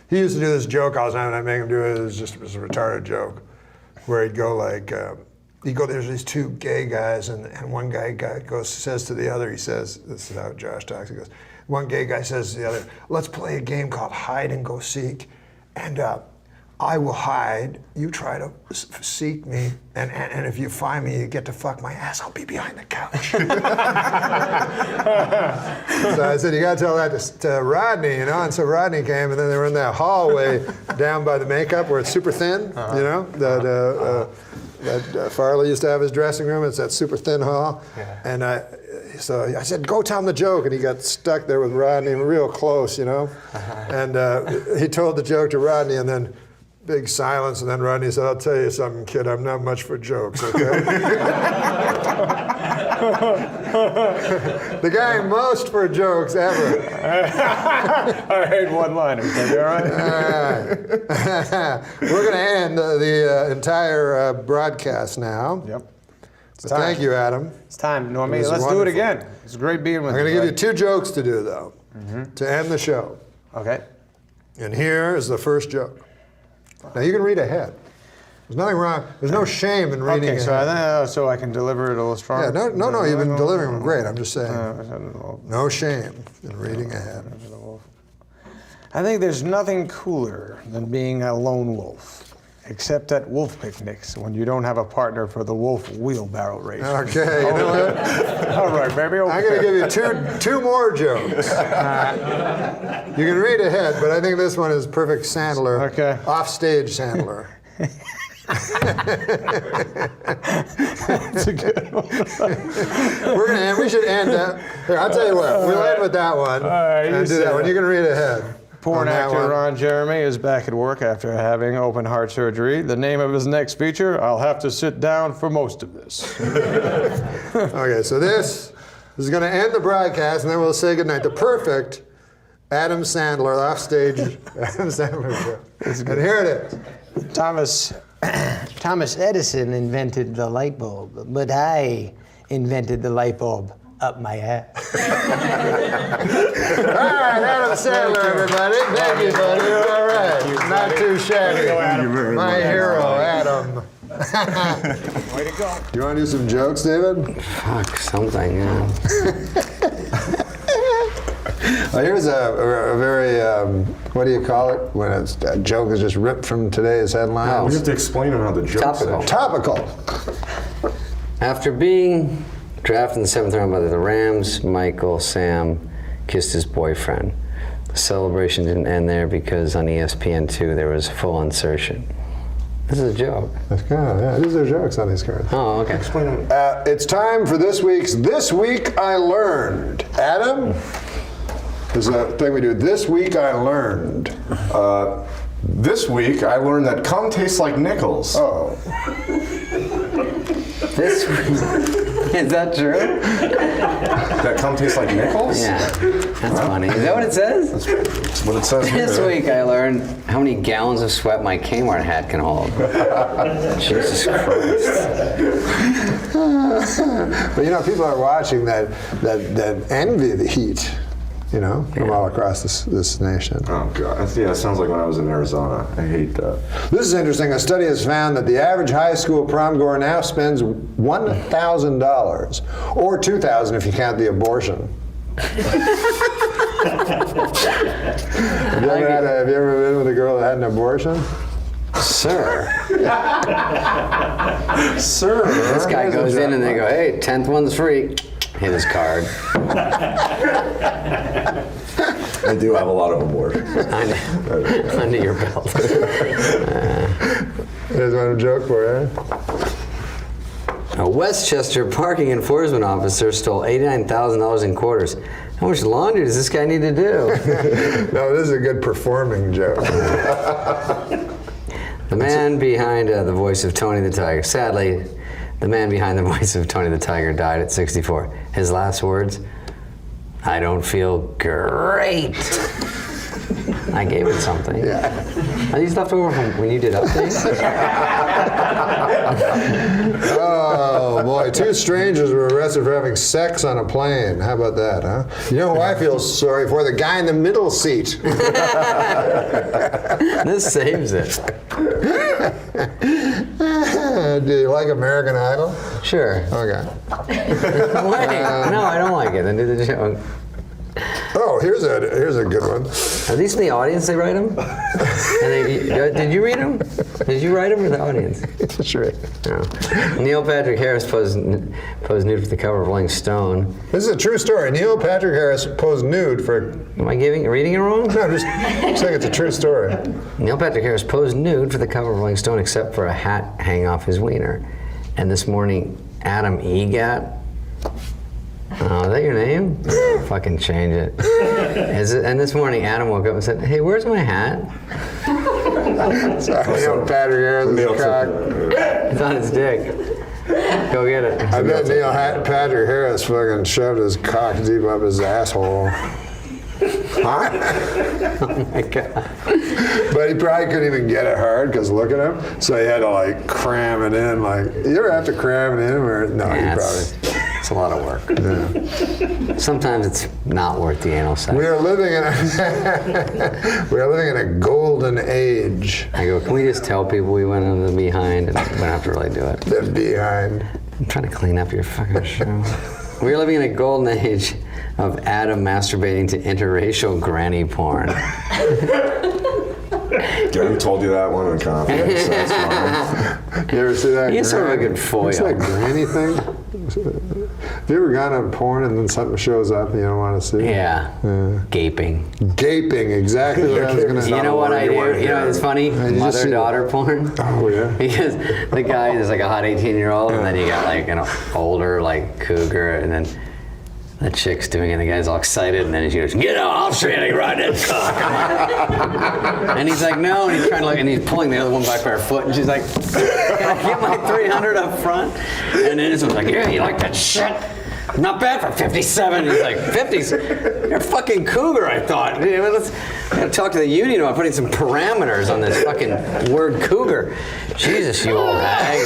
he used to do this joke all the time, and I make him do it. It was a retarded joke, where he'd go like, there's these two gay guys, and one guy says to the other, he says, this is how Josh talks. He goes, one gay guy says to the other, "Let's play a game called hide and go seek, and I will hide, you try to seek me, and if you find me, you get to fuck my ass. I'll be behind the couch." So I said, "You got to tell that to Rodney, you know." And so Rodney came, and then they were in that hallway down by the makeup where it's super thin, you know, that Farley used to have his dressing room. It's that super thin hall. And so I said, "Go tell him the joke." And he got stuck there with Rodney real close, you know. And he told the joke to Rodney, and then big silence, and then Rodney said, "I'll tell you something, kid, I'm not much for jokes, okay?" The guy most for jokes ever. I hate one-liners. All right. We're going to end the entire broadcast now. Yep. But thank you, Adam. It's time, Normie. It was Let's do it wonderful. again. It's great being with I'm you. going to give you 2 jokes to do, though, to end the show. Okay. And here is the first joke. Now, you can read ahead. There's nothing wrong. There's no shame in reading Okay, ahead. so I can deliver it a little stronger. Yeah, no, you've been delivering them great. I'm just saying. No shame in reading ahead. I think there's nothing cooler than being a lone wolf, except at wolf picnics when you don't have a partner for the wolf wheelbarrow race. Okay, you know what? All right, baby. Okay. I'm going to give you two more jokes. You can read ahead, but I think this one is perfect Sandler. Okay. Offstage Sandler. That's a good one. We should end that. Here, I'll tell you what. We'll end with that one. right, and you do say that one. that. You can read ahead. Porn on that actor one. Ron Jeremy is back at work after having open heart surgery. The name of his next feature, I'll have to sit down for most of this. Okay, so this is going to end the broadcast, and then we'll say goodnight. The perfect Adam Sandler offstage Adam Sandler show. And here it is. Thomas Edison invented the light bulb, but I invented the light bulb up my ass. All right, Adam Sandler, everybody. Thank you, buddy. All right. Not too shabby. Thank you very My much. hero, Adam. Way to go. You want to do some jokes, David? Fuck, something, yeah. Here's a very, what do you call it? When a joke is just ripped from today's headlines. We have to explain how the joke Topical. Topical. After being drafted in the 7th round by the Rams, Michael Sam kissed his boyfriend. The celebration didn't end there because on ESPN2 there was full insertion. This is a joke. That's kind of, yeah, these are jokes on these cards. Oh, okay. Explain them. It's time for this week's This Week I Learned. Adam, there's a thing we do. This Week I Learned. This week, I learned that cum tastes like nickels. Oh. This is that true? That cum tastes like nickels? Yeah, that's funny. Is that what it says? That's what it says This here. week I learned how many gallons of sweat my Kmart hat can hold. Jesus Christ. But you know, people are watching that envy the heat, you know, from all across this nation. Oh, God. Yeah, it sounds like when I was in Arizona. I hate that. This is interesting. A study has found that the average high school prom goer now spends $1,000, or $2,000 if you count the abortion. Have you ever been with a girl that had an abortion? Sir. Sir. This guy goes in and they go, hey, 10th one's free. Hit his card. I do have a lot of abortions. Under your belt. Here's one joke for you. A Westchester parking enforcement officer stole $89,000 in quarters. How much laundry does this guy need to do? No, this is a good performing joke. The man behind the voice of Tony the Tiger. Sadly, the man behind the voice of Tony the Tiger died at 64. His last words, I don't feel great. I gave it something. Yeah. Are these left over from when you did updates? Oh boy, 2 strangers were arrested for having sex on a plane. How about that, huh? You know who I feel sorry for? The guy in the middle seat. This saves it. Do you like American Idol? Sure. Okay. Wait, no, I don't like it. Then do the joke. Oh, here's a good one. Are these from the audience? They write them? Did you read them? Did you write them or the audience? Sure. No. Neil Patrick Harris posed nude for the cover of Rolling Stone. This is a true story. Neil Patrick Harris posed nude for. Am I reading it wrong? No, just saying it's a true story. Neil Patrick Harris posed nude for the cover of Rolling Stone, except for a hat hanging off his wiener. And this morning, Adam Egat. Oh, is that your name? Fucking change it. And this morning, Adam woke up and said, hey, where's my hat? Sorry, Neil Patrick Harris' cock. It's on his dick. Go get it. I bet Neil Patrick Harris fucking shoved his cock deep up his asshole. Huh? Oh my God. But he probably couldn't even get it hard because look at him. So he had to like cram it in. Like, you ever have to cram it in? Or no, Yeah, you probably. it's a lot of work. Yeah. Sometimes it's not worth the anal sex. We are living in a golden age. I go, can we just tell people we went into the behind and we don't have to really do it? The behind. I'm trying to clean up your fucking show. We're living in a golden age of Adam masturbating to interracial granny porn. Gary told you that one in confidence. That's fine. You ever see that? He's sort of a good foil. What's that granny thing? Have you ever gone on porn and then something shows up and you don't want to see? Yeah. Gaping. Gaping, exactly what I was going to say. You know what I do? You know, it's funny? Mother-daughter porn. Oh, yeah. Because the guy is like a hot 18-year-old, and then you got like an older like cougar, and then the chick's doing it, and the guy's all excited, and then she goes, "Get out, I'll show you how to ride that cock." And he's like, no, and he's trying to look, and he's pulling the other one back by her foot, and she's like, "Can I get my 300 up front?" And then this one's like, "Yeah, you like that shit? Not bad for 57. And he's like, 50s? You're a fucking cougar, I thought. I gotta talk to the union about putting some parameters on this fucking word cougar. Jesus, you old hag.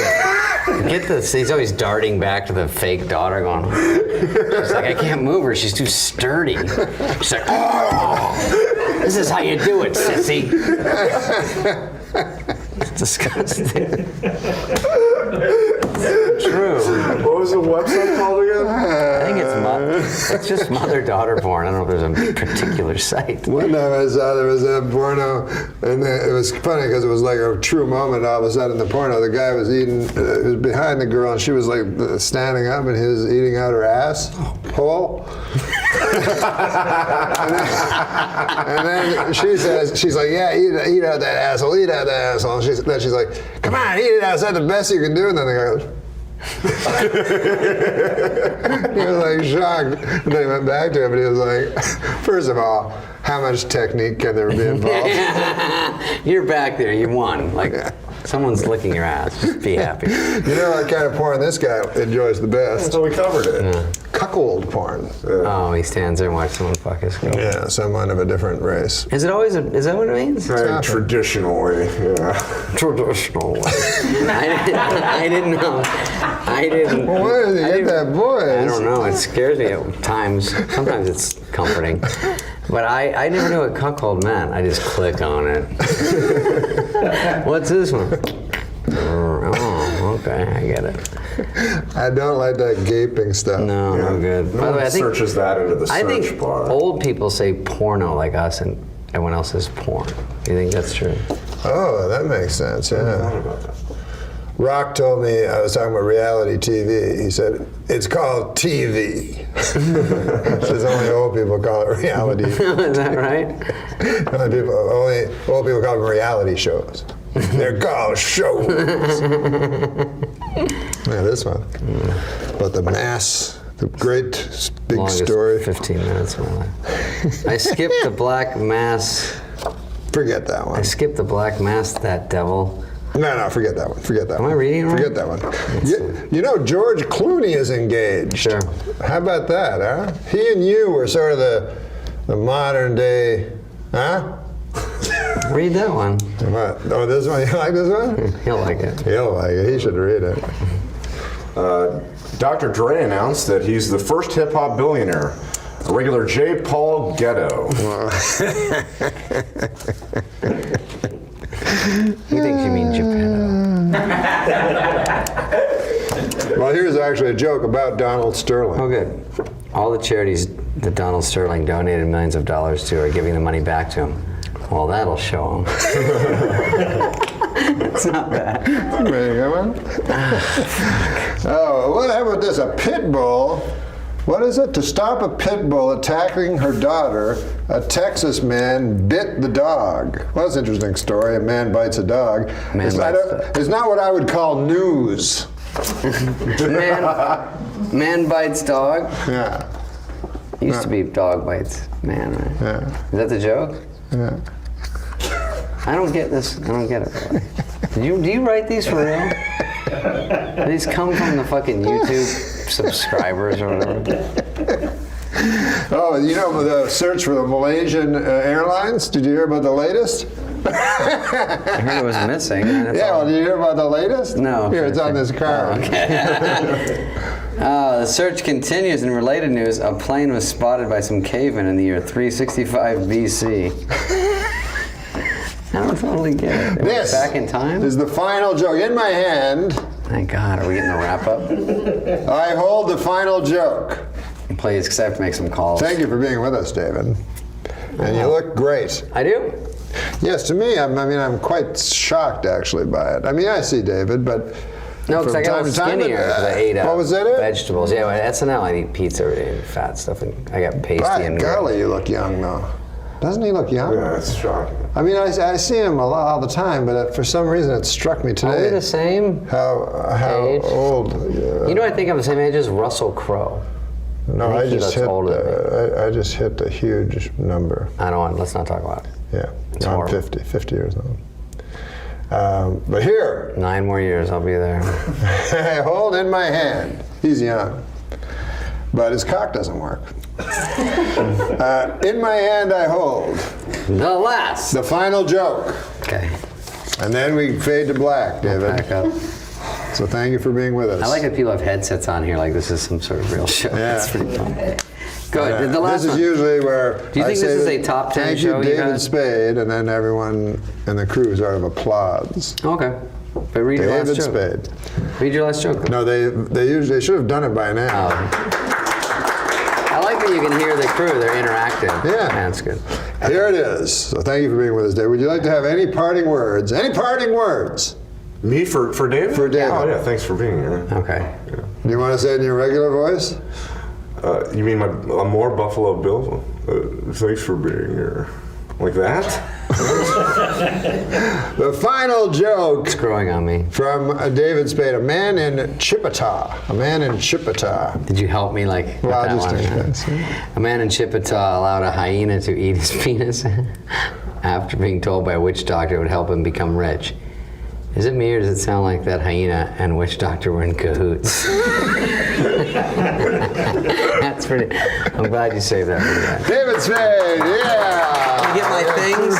Get this. He's always darting back to the fake daughter going, she's like, I can't move her. She's too sturdy. She's like, oh, this is how you do it, sissy. It's disgusting. True. What was the website called again? I think think it's just mother-daughter porn. I don't know if there's a particular site. One time I saw there was a porno, and it was funny because it was like a true moment. All of a sudden, the porno, the guy was eating, he was behind the girl, and she was like standing up, and he was eating out her ass hole. and then she says, she's like, yeah, eat out that asshole, eat out that asshole. And then she's like, come on, eat it out. Is that the best you can do? And then the guy goes, he was like shocked. And then he went back to him and he was like, first of all, how much technique can there be involved? You're back there, you won. Like, someone's licking your ass. Just be happy. You know what kind of porn this guy enjoys the best? So we covered it. Yeah. Cuckold porn. Oh, he stands there and watches someone fuck his girl. Yeah, someone of a different race. Is it always is that what it means? Very traditional way, yeah. Traditional way. I didn't know. I didn't. Well, where did he get that voice? I don't know. It scares me at times. Sometimes it's comforting. But I never knew what cuckold meant. I just click on it. What's this one? Oh, okay, I get it. I don't like that gaping stuff. No, no good. By the way, I think searches that into the search bar. Old people say porno like us, and everyone else says porn. Do you think that's true? Oh, that makes sense, yeah. Rock told me, I was talking about reality TV, he said, it's called TV. Says only old people call it reality. Is that right? Only old people call them reality shows. They're called shows. Yeah, this one. About the mass, the great big Longest story. 15 minutes of my life. I skipped the black mass. Forget that one. I skipped the black mass, that devil. No, forget that one. Forget that one. Am I reading it right? Forget that one. You know, George Clooney is engaged. Sure. How about that, huh? He and you were sort of the modern day, huh? Read that one. What? Oh, this one? You like this one? He'll like it. He'll like it. He should read it. Dr. Dre announced that he's the first hip-hop billionaire, a regular J. Paul Ghetto. He thinks you mean Japan. Well, here's actually a joke about Donald Sterling. Oh, good. All the charities that Donald Sterling donated millions of dollars to are giving the money back to him. Well, that'll show him. It's not bad. Oh, what about this? A pit bull. What is it? To stop a pit bull attacking her daughter, a Texas man bit the dog. Well, that's an interesting story. A man bites a dog. It's not what I would call news. Man bites dog? Yeah. Used to be dog bites man, right? Yeah. Is that the joke? Yeah. I don't get this. I don't get it. Really. Do you write these for real? Do these come from the fucking YouTube subscribers or whatever? Oh, you know the search for the Malaysian Airlines? Did you hear about the latest? I heard it was missing. Yeah, well, did you hear about the latest? No. Here, it's on this card. Oh, okay. The search continues. In related news, a plane was spotted by some cavemen in the year 365 BC. I don't totally get it. This back in time? is the final joke. In my hand, Thank God. Are we getting the wrap up? I hold the final joke. Please, because I have to make some calls. Thank you for being with us, David. And you look great. I do? Yes, to me, I'm quite shocked actually by it. I mean, I see David, but No, because I got a little skinnier because I ate what was it? vegetables. Yeah, at SNL I eat pizza every day and fat stuff, and I got pasty and golly, you look young though. Doesn't he look young? Yeah, it's shocking. I mean, I see him all the time, but for some reason it struck me today. Are we the same How age? old? You know, I think I'm the same age as Russell Crowe. No, I just hit. older than me. I just hit a huge number. I don't want. Let's not talk about it. Yeah, It's I'm horrible. 50 years old. But here, 9 more years, I'll be there. I hold in my hand. He's young, but his cock doesn't work. In my hand, I hold the final joke. Okay. And then we fade to black, David. Back up. So thank you for being with us. I like that people have headsets on here like this is some sort of real show. Yeah. That's pretty fun. Good. The last this is one. usually where Do you think I this say is a top 10 thank show you, you David had? Spade, and then everyone in the crew sort of applauds. Okay. But read your David last joke. Spade. Read your last joke. No, they should have done it by now. Oh. like that you can hear the crew. They're interactive. Yeah. That's good. Here it is. So thank you for being with us, Dave. Would you like to have any parting words? Any parting words? Me for David? For David. Oh yeah, thanks for being here. Okay. Do you want to say it in your regular voice? You mean more Buffalo Bill? Thanks for being here. Like that? The final joke. It's growing on me. From David Spade, a man in Chippewa. A man in Chippewa. Did you help me like? Well, with just that one? A man in Chippewa allowed a hyena to eat his penis after being told by a witch doctor it would help him become rich. Is it me or does it sound like that hyena and witch doctor were in cahoots? That's pretty. I'm glad you saved that for that. David Spade, yeah. Can I get my things?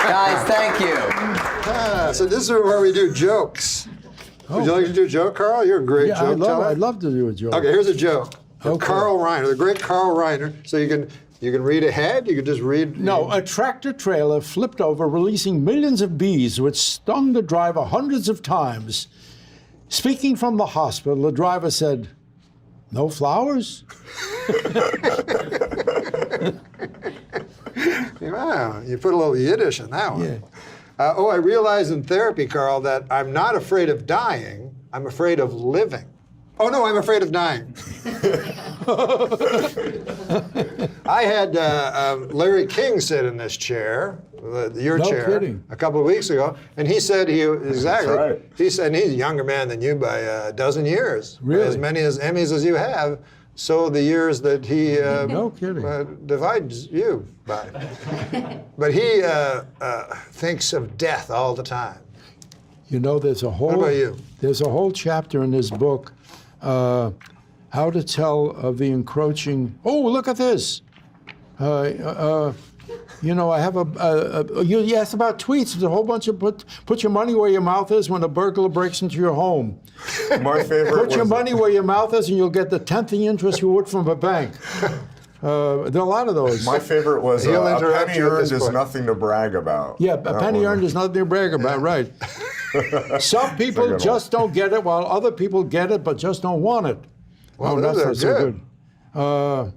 Guys, thank you. So this is where we do jokes. Would you like to do a joke, Carl? You're a great joke teller. I'd love to do a joke. Okay, here's a joke. Okay. Carl Reiner, the great Carl Reiner. So you can read ahead. You can just read. No, a tractor trailer flipped over, releasing millions of bees, which stung the driver hundreds of times. Speaking from the hospital, the driver said, "No flowers?" Wow, you put a little Yiddish in that one. Yeah. I realized in therapy, Carl, that I'm not afraid of dying. I'm afraid of living. Oh, no, I'm afraid of dying. I had Larry King sit in this chair, your No chair, kidding. a couple of weeks ago, and he said exactly. That's right. He said, and he's a younger man than you by a dozen years. Really? As many as Emmys as you have, so the years that he No kidding. divides you by. But he thinks of death all the time. You know, there's a whole. What about you? There's a whole chapter in this book, how to tell of the encroaching. Oh, look at this. You know, I have you asked about tweets. There's a whole bunch of put your money where your mouth is when a burglar breaks into your home. My favorite Put your was- money where your mouth is, and you'll get the 10th the interest you would from a bank. There are a lot of those. My favorite was He'll a interrupt penny you at earned this is point. nothing to brag about. Yeah, a That penny one. earned is nothing to brag about, right? Some people good just don't get it, while other people get it but just don't want it. Well, oh, that's those not are so good. good.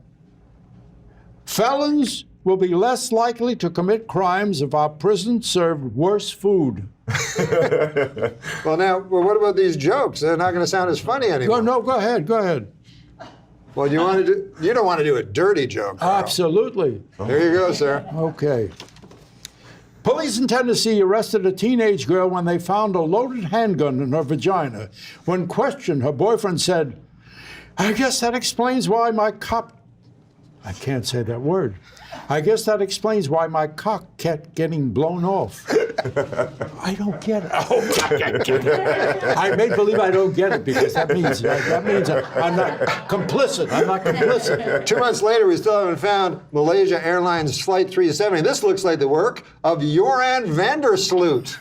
Felons will be less likely to commit crimes if our prisons served worse food. Well, what about these jokes? They're not going to sound as funny anymore. Go ahead. Well, you don't want to do a dirty joke, Carl. Absolutely. There you go, sir. Okay. Police in Tennessee arrested a teenage girl when they found a loaded handgun in her vagina. When questioned, her boyfriend said, "I guess that explains why my cop..." I can't say that word. "I guess that explains why my cock kept getting blown off." I don't get it. Oh, I make believe I don't get it because that means I'm not complicit. I'm not complicit. 2 months later, we still haven't found Malaysia Airlines Flight 370. This looks like the work of Joran Vandersloot.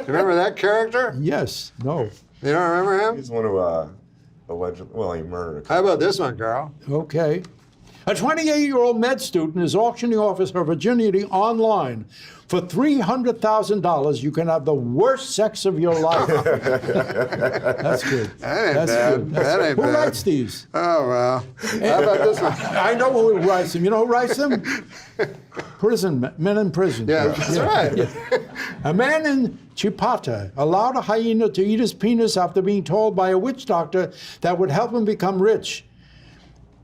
Remember that character? Yes. No. You don't remember him? He's one who allegedly, he murdered. How about this one, Carl? Okay. A 28-year-old med student is auctioning off her virginity online. For $300,000, you can have the worst sex of your life. That's good. That ain't That's bad. good. That ain't who bad. writes these? Oh, well. How about this one? I know who writes them. You know who writes them? Men in prison. Yeah, that's right. Yeah. A man in Chipata allowed a hyena to eat his penis after being told by a witch doctor that would help him become rich.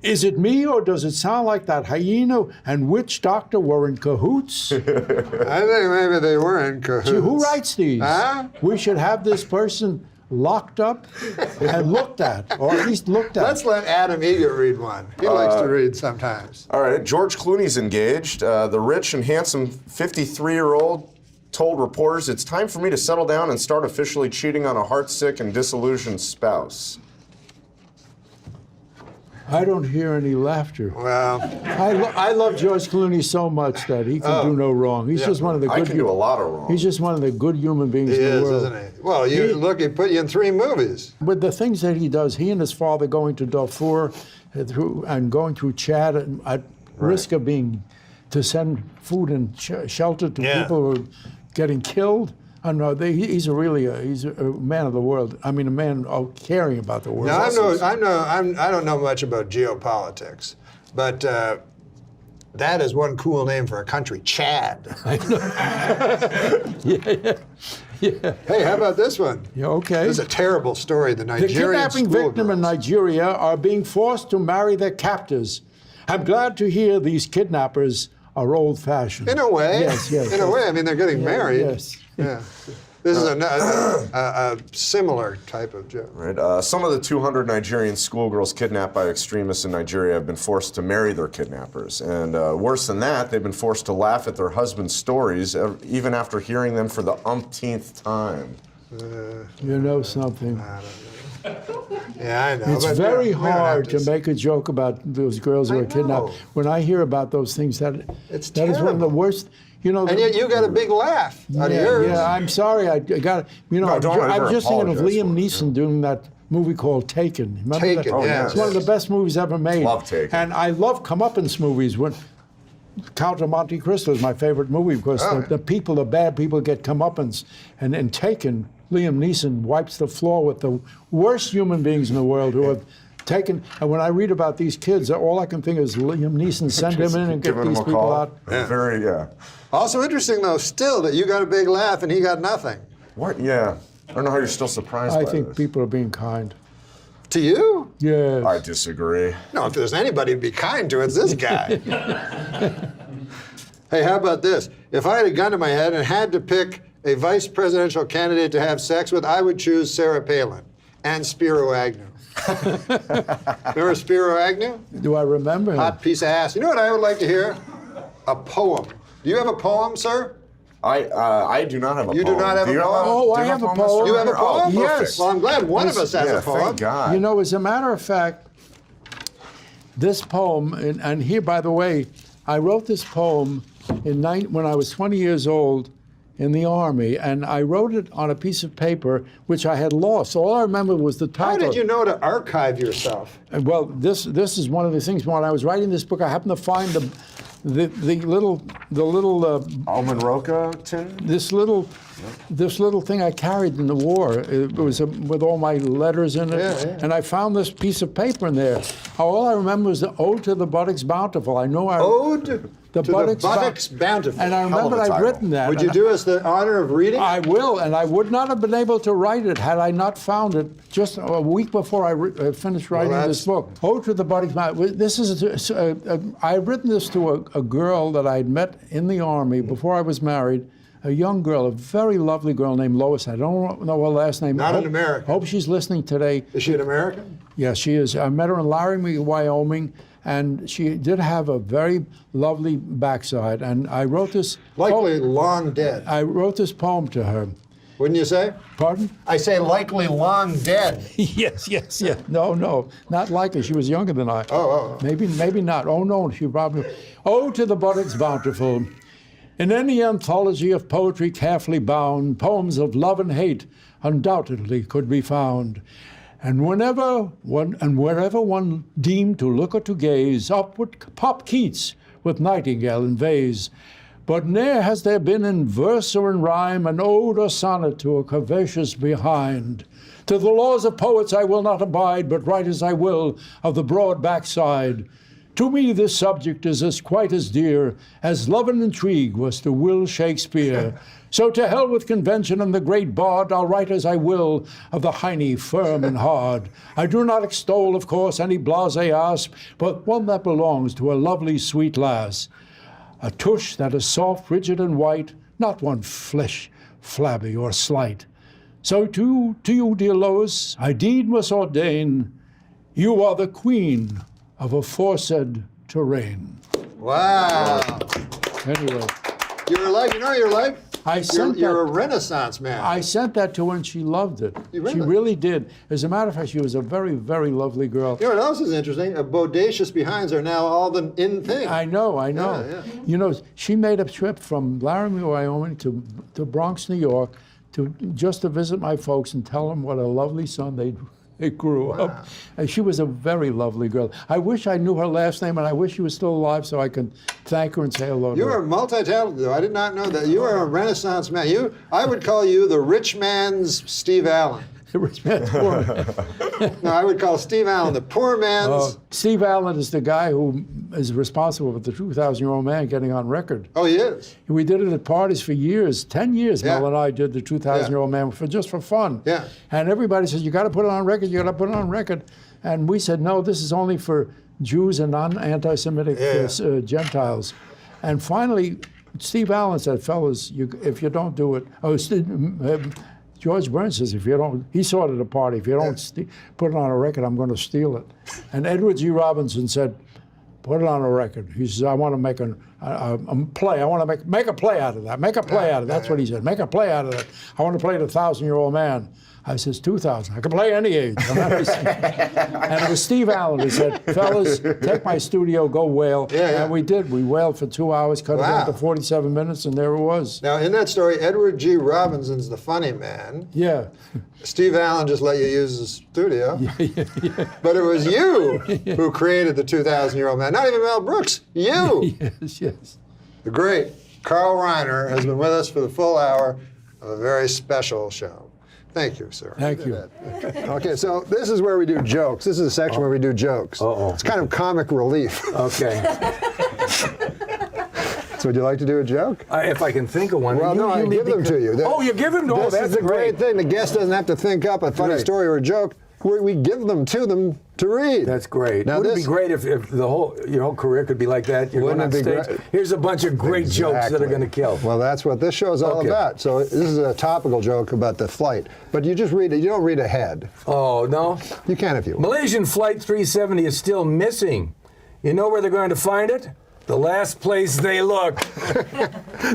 Is it me, or does it sound like that hyena and witch doctor were in cahoots? I think maybe they were in cahoots. Gee, who writes these? Huh? We should have this person locked up and looked at, or at least looked at. Let's let Adam Egan read one. He likes to read sometimes. All right, George Clooney's engaged. The rich and handsome 53-year-old told reporters, "It's time for me to settle down and start officially cheating on a heartsick and disillusioned spouse." I don't hear any laughter. Well, I love George Clooney so much that he can do no wrong. He's just one of the good. I can do a lot of wrong. He's just one of the good human beings he in the is, world. isn't he? Well, he put you in 3 movies. With the things that he does, he and his father going to Darfur and going through Chad at risk of being to send food and shelter to people who are getting killed. Oh no, he's a man of the world. I mean, a man caring about the world. Now I don't know much about geopolitics, but that is one cool name for a country, Chad. Yeah. Hey, how about this one? Yeah, okay. This is a terrible story. The Nigerian kidnapping victim in Nigeria are being forced to marry their captors. I'm glad to hear these kidnappers are old-fashioned. In a way. Yes. In a way, I mean, they're getting married. Yes. Yeah. This is a similar type of joke. Right. Some of the 200 Nigerian schoolgirls kidnapped by extremists in Nigeria have been forced to marry their kidnappers. And worse than that, they've been forced to laugh at their husbands' stories, even after hearing them for the umpteenth time. You know something. Yeah, I know. It's very hard to make a joke about those girls who are kidnapped. When I hear about those things, that is one of the worst. You know, and yet you got a big laugh out of yours. Yeah, I'm sorry. I got. You know, I was just thinking of Liam Neeson doing that movie called Taken. Remember Taken, that? yes. It's one of the best movies ever made. Love Taken. And I love comeuppance movies. When Count of Monte Cristo is my favorite movie because the bad people get comeuppance. And in Taken, Liam Neeson wipes the floor with the worst human beings in the world who have taken. And when I read about these kids, all I can think is Liam Neeson, send him in and get these people out. Yeah. Also interesting, though, still, that you got a big laugh and he got nothing. What? Yeah. I don't know how you're still surprised I by think this. people are being kind. To you? Yes. I disagree. No, if there's anybody to be kind to, it's this guy. Hey, how about this? If I had a gun to my head and had to pick a vice presidential candidate to have sex with, I would choose Sarah Palin and Spiro Agnew. Remember Spiro Agnew? Do I remember him? Hot piece of ass. You know what I would like to hear? A poem. Do you have a poem, sir? I do not have a poem. You do not have a poem? Oh, I have a poem. You have a poem? Oh, yes. Well, I'm glad one of us has a poem. Thank God. You know, as a matter of fact, this poem, and here, by the way, I wrote this poem when I was 20 years old in the Army, and I wrote it on a piece of paper which I had lost. All I remember was the title. How did you know to archive yourself? Well, this is one of the things. When I was writing this book, I happened to find the little Almond Roca tin? This little thing I carried in the war. It was with all my letters in it, and I found this piece of paper in there. All I remember was the Ode to the Buttocks Bountiful. I know I Ode to the Buttocks Bountiful. And I remember I'd written that. Would you do us the honor of reading? I will, and I would not have been able to write it had I not found it just a week before I finished writing this book. Ode to the Buttocks Bountiful. This is I had written this to a girl that I had met in the Army before I was married. A young girl, a very lovely girl named Lois. I don't know her last name. Not an American. Hope she's listening today. Is she an American? Yes, she is. I met her in Laramie, Wyoming, and she did have a very lovely backside. And I wrote this. Likely long dead. I wrote this poem to her. Wouldn't you say? Pardon? I say likely long dead. Yes. No, not likely. She was younger than I. Oh. Maybe not. Oh, no, she probably. Ode to the Buttocks Bountiful. In any anthology of poetry carefully bound, poems of love and hate undoubtedly could be found. And wherever one deemed to look or to gaze, up would pop Keats with nightingale and vase. But ne'er has there been in verse or in rhyme an ode or sonnet to a curvaceous behind. To the laws of poets I will not abide, but write as I will of the broad backside. To me this subject is quite as dear as love and intrigue was to Will Shakespeare. So to hell with convention and the great bard, I'll write as I will of the hiney firm and hard. I do not extol, of course, any blasé asp, but one that belongs to a lovely sweet lass. A tush that is soft, rigid, and white, not one flesh, flabby or slight. So to you, dear Lois, I deed must ordain, you are the queen of aforesaid terrain. Wow. Anyway. You're like? You're a Renaissance man. I sent that to her and she loved it. You read She it? really did. As a matter of fact, she was a very, very lovely girl. You know what else is interesting? Bodacious behinds are now all the in thing. I know. Yeah. You know, she made a trip from Laramie, Wyoming to Bronx, New York, just to visit my folks and tell them what a lovely son they grew up. And she was a very lovely girl. I wish I knew her last name, and I wish she was still alive so I could thank her and say hello to You her. are multi-talented, though. I did not know that. You are a Renaissance man. I would call you the rich man's Steve Allen. The rich man's poor man. No, I would call Steve Allen the poor man's. Steve Allen is the guy who is responsible for the 2,000-Year-Old Man getting on record. Oh, he is? We did it at parties for years, 10 years. Yeah. Mel and I did the 2,000-Year-Old Man just for fun. Yeah. And everybody says, you got to put it on record, you got to put it on record. And we said, no, this is only for Jews and non-anti-Semitic Gentiles. And finally, Steve Allen said, fellas, if you don't do it, George Burns says, if you don't, he saw it at a party, if you don't put it on a record, I'm going to steal it. And Edward G. Robinson said, put it on a record. He says, I want to make a play. I want to make a play out of that. Make a play out of that. That's what he said. Make a play out of that. I want to play the 1,000-Year-Old Man. I says, 2,000. I can play any age. And it was Steve Allen who said, fellas, take my studio, go whale. And we did. We whaled for 2 hours, cut it down to 47 minutes, and there it was. Now, in that story, Edward G. Robinson's the funny man. Yeah. Steve Allen just let you use the studio. But it was you who created the 2,000-Year-Old Man. Not even Mel Brooks. You. Yes. The great Carl Reiner has been with us for the full hour of a very special show. Thank you, sir. Thank you. Okay, so this is where we do jokes. This is a section where we do jokes. It's kind of comic relief. Okay. So would you like to do a joke? If I can think of one. Well, no, I give them to you. You give them to me? This is the great thing. The guest doesn't have to think up a funny story or a joke. We give them to them to read. That's great. Now, Wouldn't it be great if your whole career could be like that? You're going on stage. Here's a bunch of great jokes that are going to kill. Well, that's what this show is all about. So this is a topical joke about the flight. But you just read it. You don't read ahead. Oh, no? You can if you want. Malaysian Flight 370 is still missing. You know where they're going to find it? The last place they look.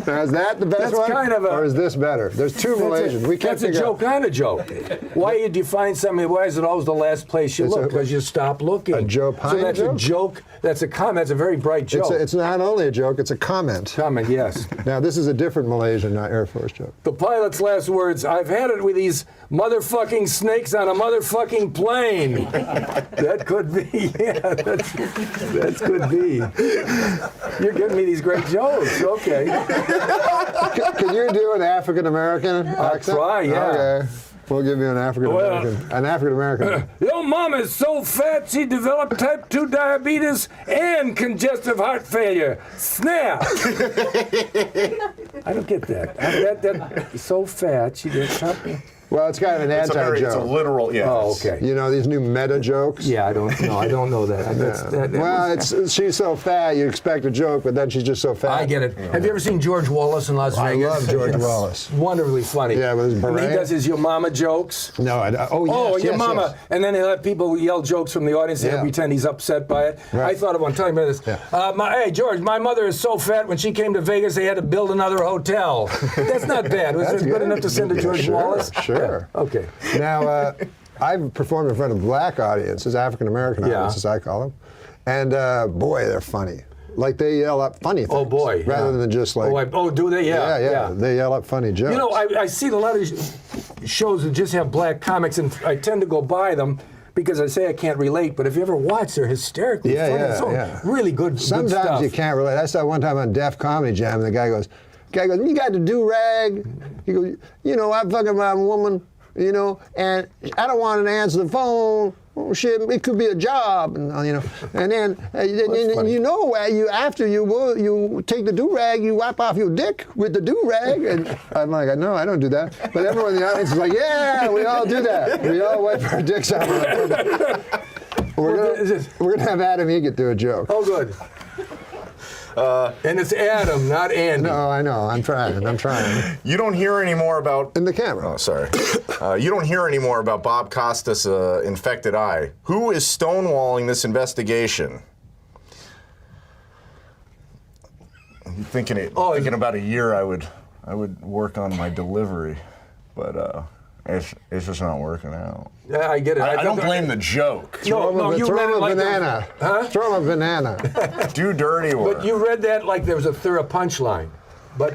Now, is that the best one? Kind of or is this better? There's two Malaysians. We can't That's a joke on a joke. Why do you find something? Why is it always the last place you look? Because you stop looking. A Joe Pine So that's joke? a joke. That's a comment. That's a very bright joke. It's not only a joke, it's a comment. Comment, yes. Now, this is a different Malaysian Air Force joke. The pilot's last words, I've had it with these motherfucking snakes on a motherfucking plane. That could be, yeah, that could be. You're giving me these great jokes, okay. Can you do an African American accent? I'll try, yeah. Okay. We'll give you an African American. Your mom is so fat she developed type 2 diabetes and congestive heart failure. Snap! I don't get that. That so fat she did something. Well, it's kind of an anti-joke. It's a literal, yeah. Oh, okay. You know these new meta jokes? Yeah, I don't know that. Well, she's so fat, you expect a joke, but then she's just so fat. I get it. Have you ever seen George Wallace in Las Vegas? I love George Wallace. Wonderfully funny. Yeah, with his And beret. he does his your mama jokes. No, your mama. Yes. And then he'll have people yell jokes from the audience and he'll pretend he's upset by it. Right. I thought of one. Tell me about this. Hey, George, my mother is so fat when she came to Vegas, they had to build another hotel. That's not bad. Was it good enough to send to George Wallace? Sure. Yeah. Okay. Now, I've performed in front of black audiences, African American audiences, I call them, and boy, they're funny. Like they yell up funny things. Oh boy! Rather than just like. Do they? Yeah. Yeah. They yell up funny jokes. You know, I see a lot of shows that just have black comics, and I tend to go by them because I say I can't relate. But if you ever watch, they're hysterically funny. Really good. Sometimes good stuff. you can't relate. I saw one time on Def Comedy Jam, and the guy goes, "You got the do-rag?" He goes, "You know, I fucking my woman." You know, and I don't want to answer the phone. Oh shit! It could be a job, and you know. And then you know, after you take the do rag, you wipe off your dick with the do rag. And I'm like, no, I don't do that. But everyone in the audience is like, yeah, we all do that. We all wipe our dicks off. We're gonna have Adam Egget do a joke. Oh, good. And it's Adam, not Andy. No, I know. I'm trying. You don't hear any more about... In the camera. Oh, sorry. You don't hear any more about Bob Costas' infected eye. Who is stonewalling this investigation? I'm thinking about a year I would work on my delivery, but it's just not working out. Yeah, I get it. I don't blame the joke. Throw him a banana. Throw him a banana. Do dirty work. But you read that like there was a punchline. But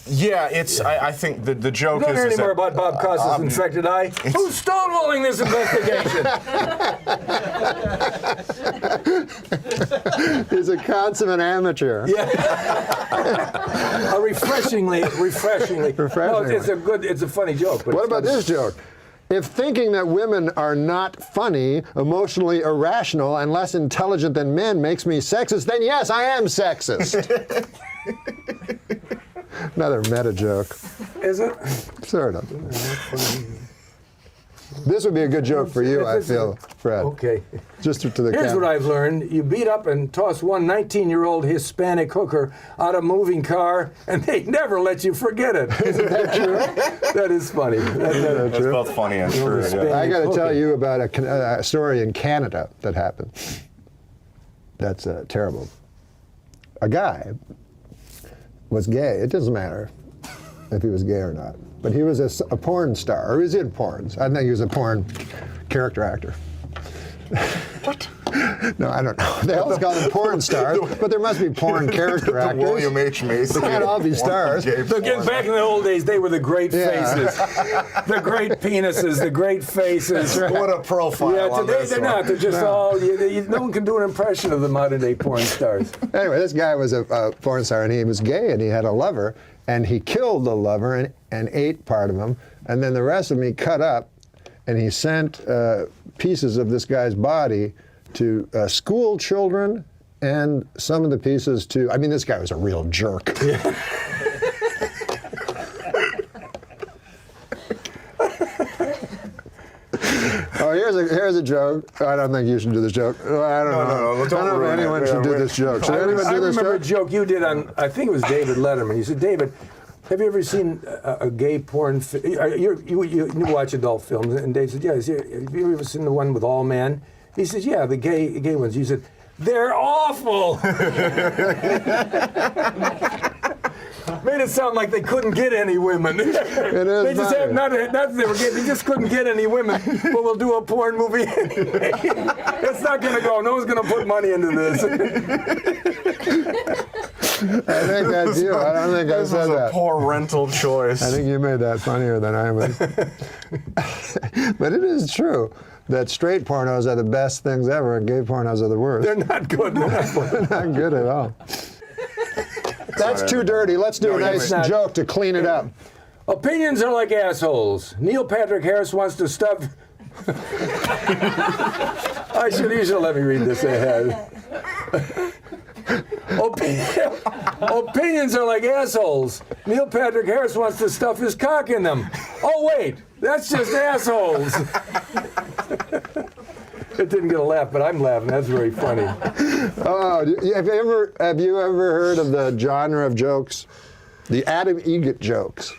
Yeah, I think the joke Don't is. hear any is more that, about Bob Costas' infected eye. Who's stonewalling this investigation? He's a consummate amateur. Refreshingly. No, it's a funny joke. But What about this joke? If thinking that women are not funny, emotionally irrational, and less intelligent than men makes me sexist, then yes, I am sexist. Another meta joke. Is it? Sort of. This would be a good joke for you, I feel, Fred. Okay. Just to the Here's camera. what I've learned. You beat up and toss one 19-year-old Hispanic hooker out of a moving car, and they never let you forget it. Isn't that true? That is funny. That's both funny and true. Yeah. I got to tell you about a story in Canada that happened. That's terrible. A guy was gay. It doesn't matter if he was gay or not. But he was a porn star, or he was in porns. I think he was a porn character actor. What? No, I don't know. They always call them porn stars, but there must be porn character actors. William H. Macy. They can't all be stars. Look, back in the old days, they were the great faces. The great penises, the great faces. What a profile. Yeah, on today this they're one. not. They're just all, no one can do an impression of the modern day porn stars. Anyway, this guy was a porn star, and he was gay, and he had a lover, and he killed the lover and ate part of him, and then the rest of him he cut up, and he sent pieces of this guy's body to school children, and some of the pieces to, I mean, this guy was a real jerk. Yeah. Oh, here's a joke. I don't think you should do this joke. I don't know. I don't know if anyone should do this joke. Should anyone do this joke? I remember a joke you did on, I think it was David Letterman. You said, David, have you ever seen a gay porn? You watch adult films, and Dave said, yeah. Have you ever seen the one with all men? He says, yeah, the gay ones. You said, they're awful. Made it sound like they couldn't get any women. It is They just funny. have not that they were gay. They just couldn't get any women. But we'll do a porn movie anyway. It's not going to go. No one's going to put money into this. I think that's you. I don't think I said that. A poor rental choice. I think you made that funnier than I would. But it is true that straight pornos are the best things ever, and gay pornos are the worst. They're not good. They're not good at all. That's too dirty. Let's do a nice joke to clean it up. Opinions are like assholes. Neil Patrick Harris wants to stuff. You should let me read this ahead. Opinions are like assholes. Neil Patrick Harris wants to stuff his cock in them. Oh wait, that's just assholes. It didn't get a laugh, but I'm laughing. That's very funny. Oh, have you ever heard of the genre of jokes? The Adam Egget jokes.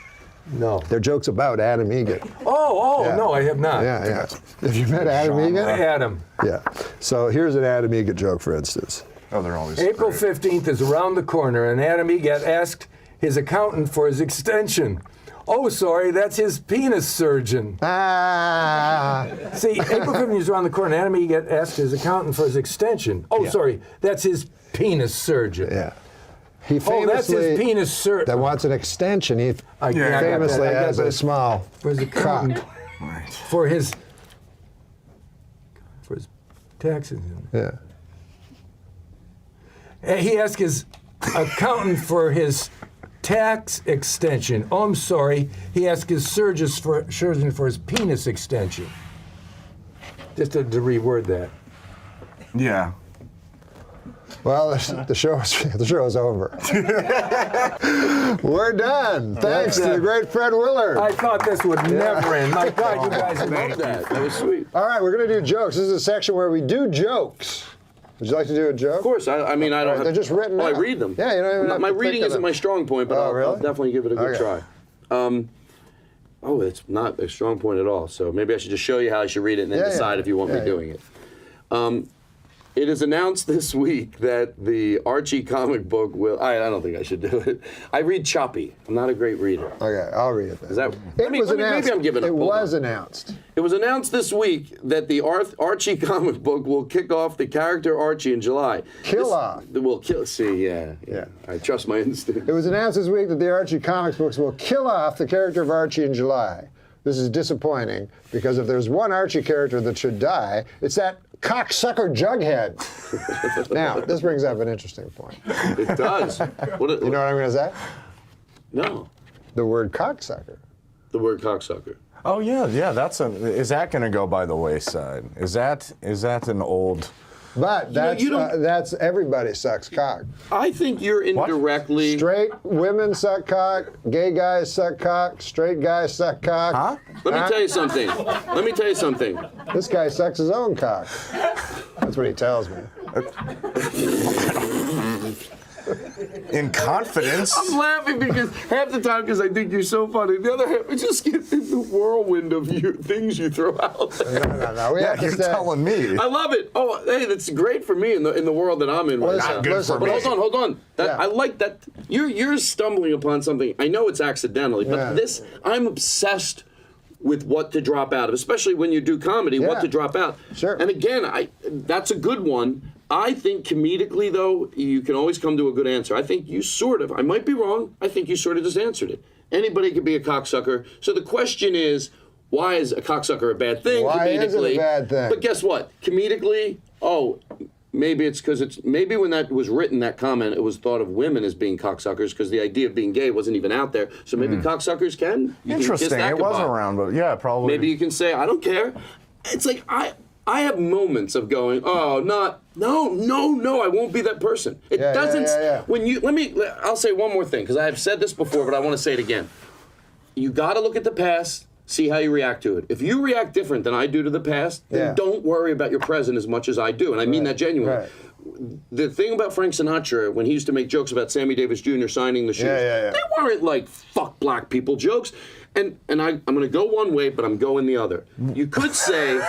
No. They're jokes about Adam Egget. Yeah. No, I have not. Yeah. Have you met Adam Egget? Adam. Yeah. So here's an Adam Egget joke, for instance. Oh, they're always April great. 15th is around the corner, and Adam Egget asked his accountant for his extension. Oh, sorry, that's his penis surgeon. See, April 15th is around the corner, and Adam Egget asked his accountant for his extension. Oh, sorry, that's his penis surgeon. Yeah. He famously, that's his penis surgeon. That wants an extension. He famously has a small for his accountant. For his taxes. Yeah. He asked his accountant for his tax extension. Oh, I'm sorry. He asked his surgeon for his penis extension. Just to reword that. Yeah. Well, the show is over. We're done. Thanks to the great Fred Willard. I thought this would never end. My God, you guys love that. That was sweet. All right, we're going to do jokes. This is a section where we do jokes. Would you like to do a joke? Of course. I mean, I don't. They're just written I out. read them. Yeah, you don't even have my to reading think of isn't them. my strong point, but I'll definitely give it a good try. It's not a strong point at all. So maybe I should just show you how I should read it and then decide if you want me doing it. It is announced this week that the Archie comic book will. I don't think I should do it. I read choppy. I'm not a great reader. Okay, I'll read it then. Is that? Maybe I'm giving up. It Hold was on. announced. It was announced this week that the Archie comic book will kick off the character Archie in July. Off. Will kill. See, yeah. I trust my instinct. It was announced this week that the Archie comics books will kill off the character of Archie in July. This is disappointing because if there's one Archie character that should die, it's that cocksucker Jughead. Now, this brings up an interesting point. It does. You know what I'm going to say? No. The word cocksucker. The word cocksucker. Oh yeah. Is that going to go by the wayside? Is that an old? But that's everybody sucks cock. I think you're indirectly. Straight women suck cock, gay guys suck cock, straight guys suck cock. Huh? Let me tell you something. Let me tell you something. This guy sucks his own cock. That's what he tells me. In confidence. I'm laughing because half the time because I think you're so funny. The other half, I just get in the whirlwind of things you throw out. No. You're telling me. I love it. Oh, hey, that's great for me in the world that I'm in right now. Not good for But me. hold on. I like that. You're stumbling upon something. I know it's accidentally, but I'm obsessed with what to drop out of, especially when you do comedy. What to drop out. Sure. And again, that's a good one. I think comedically, though, you can always come to a good answer. I think you I might be wrong, I think you sort of just answered it. Anybody could be a cocksucker. So the question is, why is a cocksucker a bad thing Why comedically? is it a bad thing? But guess what? Comedically, maybe it's because maybe when that was written, that comment, it was thought of women as being cocksuckers because the idea of being gay wasn't even out there. So maybe cocksuckers can. You can kiss Interesting. that It was goodbye. around, but yeah, probably. Maybe you can say, I don't care. It's like, I have moments of going, no, I won't be that person. It doesn't, I'll say one more thing, because I have said this before, but I want to say it again. You got to look at the past, see how you react to it. If you react different than I do to the past, then don't worry about your present as much as I do, and I mean that genuinely. The thing about Frank Sinatra, when he used to make jokes about Sammy Davis Jr. signing the shoes, they weren't like fuck black people jokes. And I'm going to go one way, but I'm going the other. You could say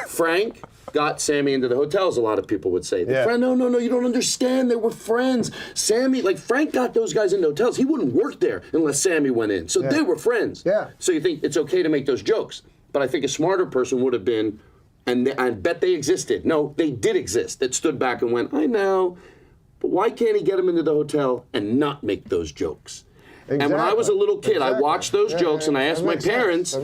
Frank got Sammy into the hotels, a lot of people would say. Friend, no, you don't understand. They were friends. Frank got those guys into hotels. He wouldn't work there unless Sammy went in. So they were friends. So you think it's okay to make those jokes. But I think a smarter person would have been, and I bet they existed. No, they did exist. That stood back and went, I know, but why can't he get him into the hotel and not make those jokes? Exactly. And when I was a little kid, I watched those jokes and I asked my parents,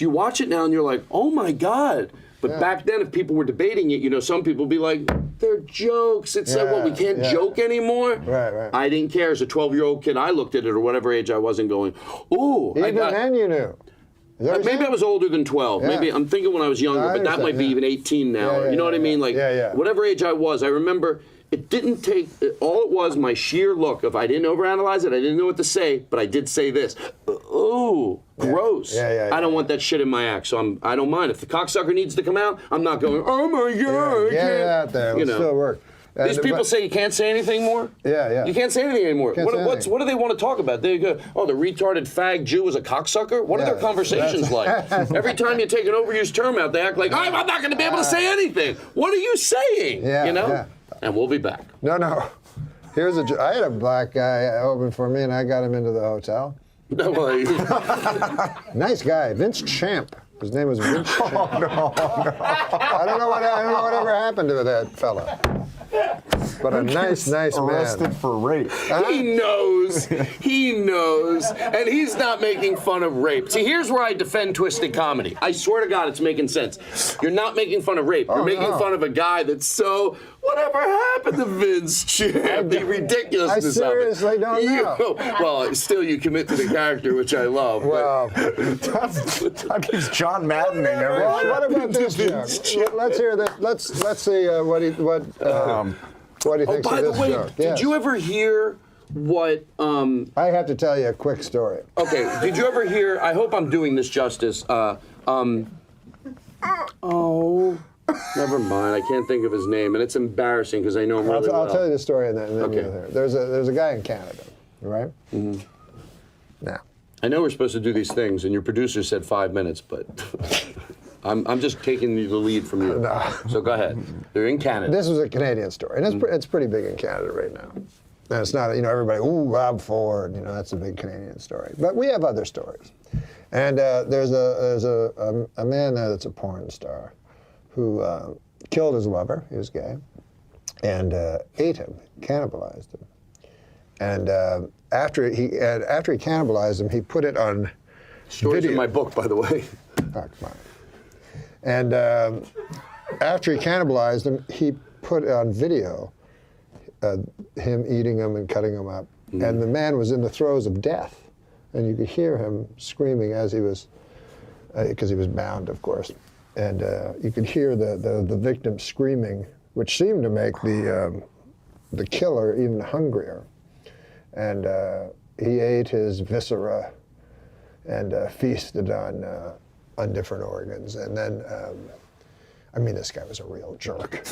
you watch it now and you're like, oh my God. But back then, if people were debating it, some people would be like, they're jokes. It's like, what, we can't joke anymore? Right. I didn't care. As a 12-year-old kid, I looked at it, or whatever age I was, and going, ooh. Even then you knew. Maybe I was older than 12. Maybe I'm thinking when I was younger, but that might be even 18 now. You know what I mean? Whatever age I was, I remember it didn't take, all it was my sheer look of I didn't overanalyze it, I didn't know what to say, but I did say this. Ooh, gross. I don't want that shit in my act, so I don't mind. If the cocksucker needs to come out, I'm not going, oh my God. Get it out there. It'll still work. These people say you can't say anything more? You can't say anything anymore. What do they want to talk about? They go, the retarded fag Jew is a cocksucker? What are their conversations like? Every time you take an overused term out, they act like, I'm not going to be able to say anything. What are you saying? And we'll be back. No. I had a black guy open for me, and I got him into the hotel. No way. Nice guy, Vince Champ. His name was Vince Champ. I don't know whatever happened to that fella. But a nice man. Arrested for rape. He knows, and he's not making fun of rape. See, here's where I defend twisted comedy. I swear to God, it's making sense. You're not making fun of rape. You're making fun of a guy that's so, whatever happened to Vince Champ? The ridiculousness of it. I seriously don't know. Well, still you commit to the character, which I love. Well, he's John Maddening every well, what about this joke? Let's hear this. Let's see what he thinks by of the this way, joke. Did you ever hear what? I have to tell you a quick story. Okay. Did you ever hear? I hope I'm doing this justice. Never mind. I can't think of his name, and it's embarrassing because I know him really well. I'll tell you the story, and then you'll hear. There's a guy in Canada, right? Mm-hmm. Now, I know we're supposed to do these things, and your producer said 5 minutes, but I'm just taking the lead from you. No. So go ahead. They're in Canada. This was a Canadian story, and it's pretty big in Canada right now. And it's not, everybody, ooh, Rob Ford, that's a big Canadian story. But we have other stories. And there's a man there that's a porn star who killed his lover, he was gay, and ate him, cannibalized him. And after he cannibalized him, he put it on Stories video. in my book, by the way. Oh, come on. And after he cannibalized him, he put on video him eating him and cutting him up. And the man was in the throes of death. And you could hear him screaming as he was, because he was bound, of course. And you could hear the victim screaming, which seemed to make the killer even hungrier. And he ate his viscera and feasted on different organs. And then, this guy was a real jerk.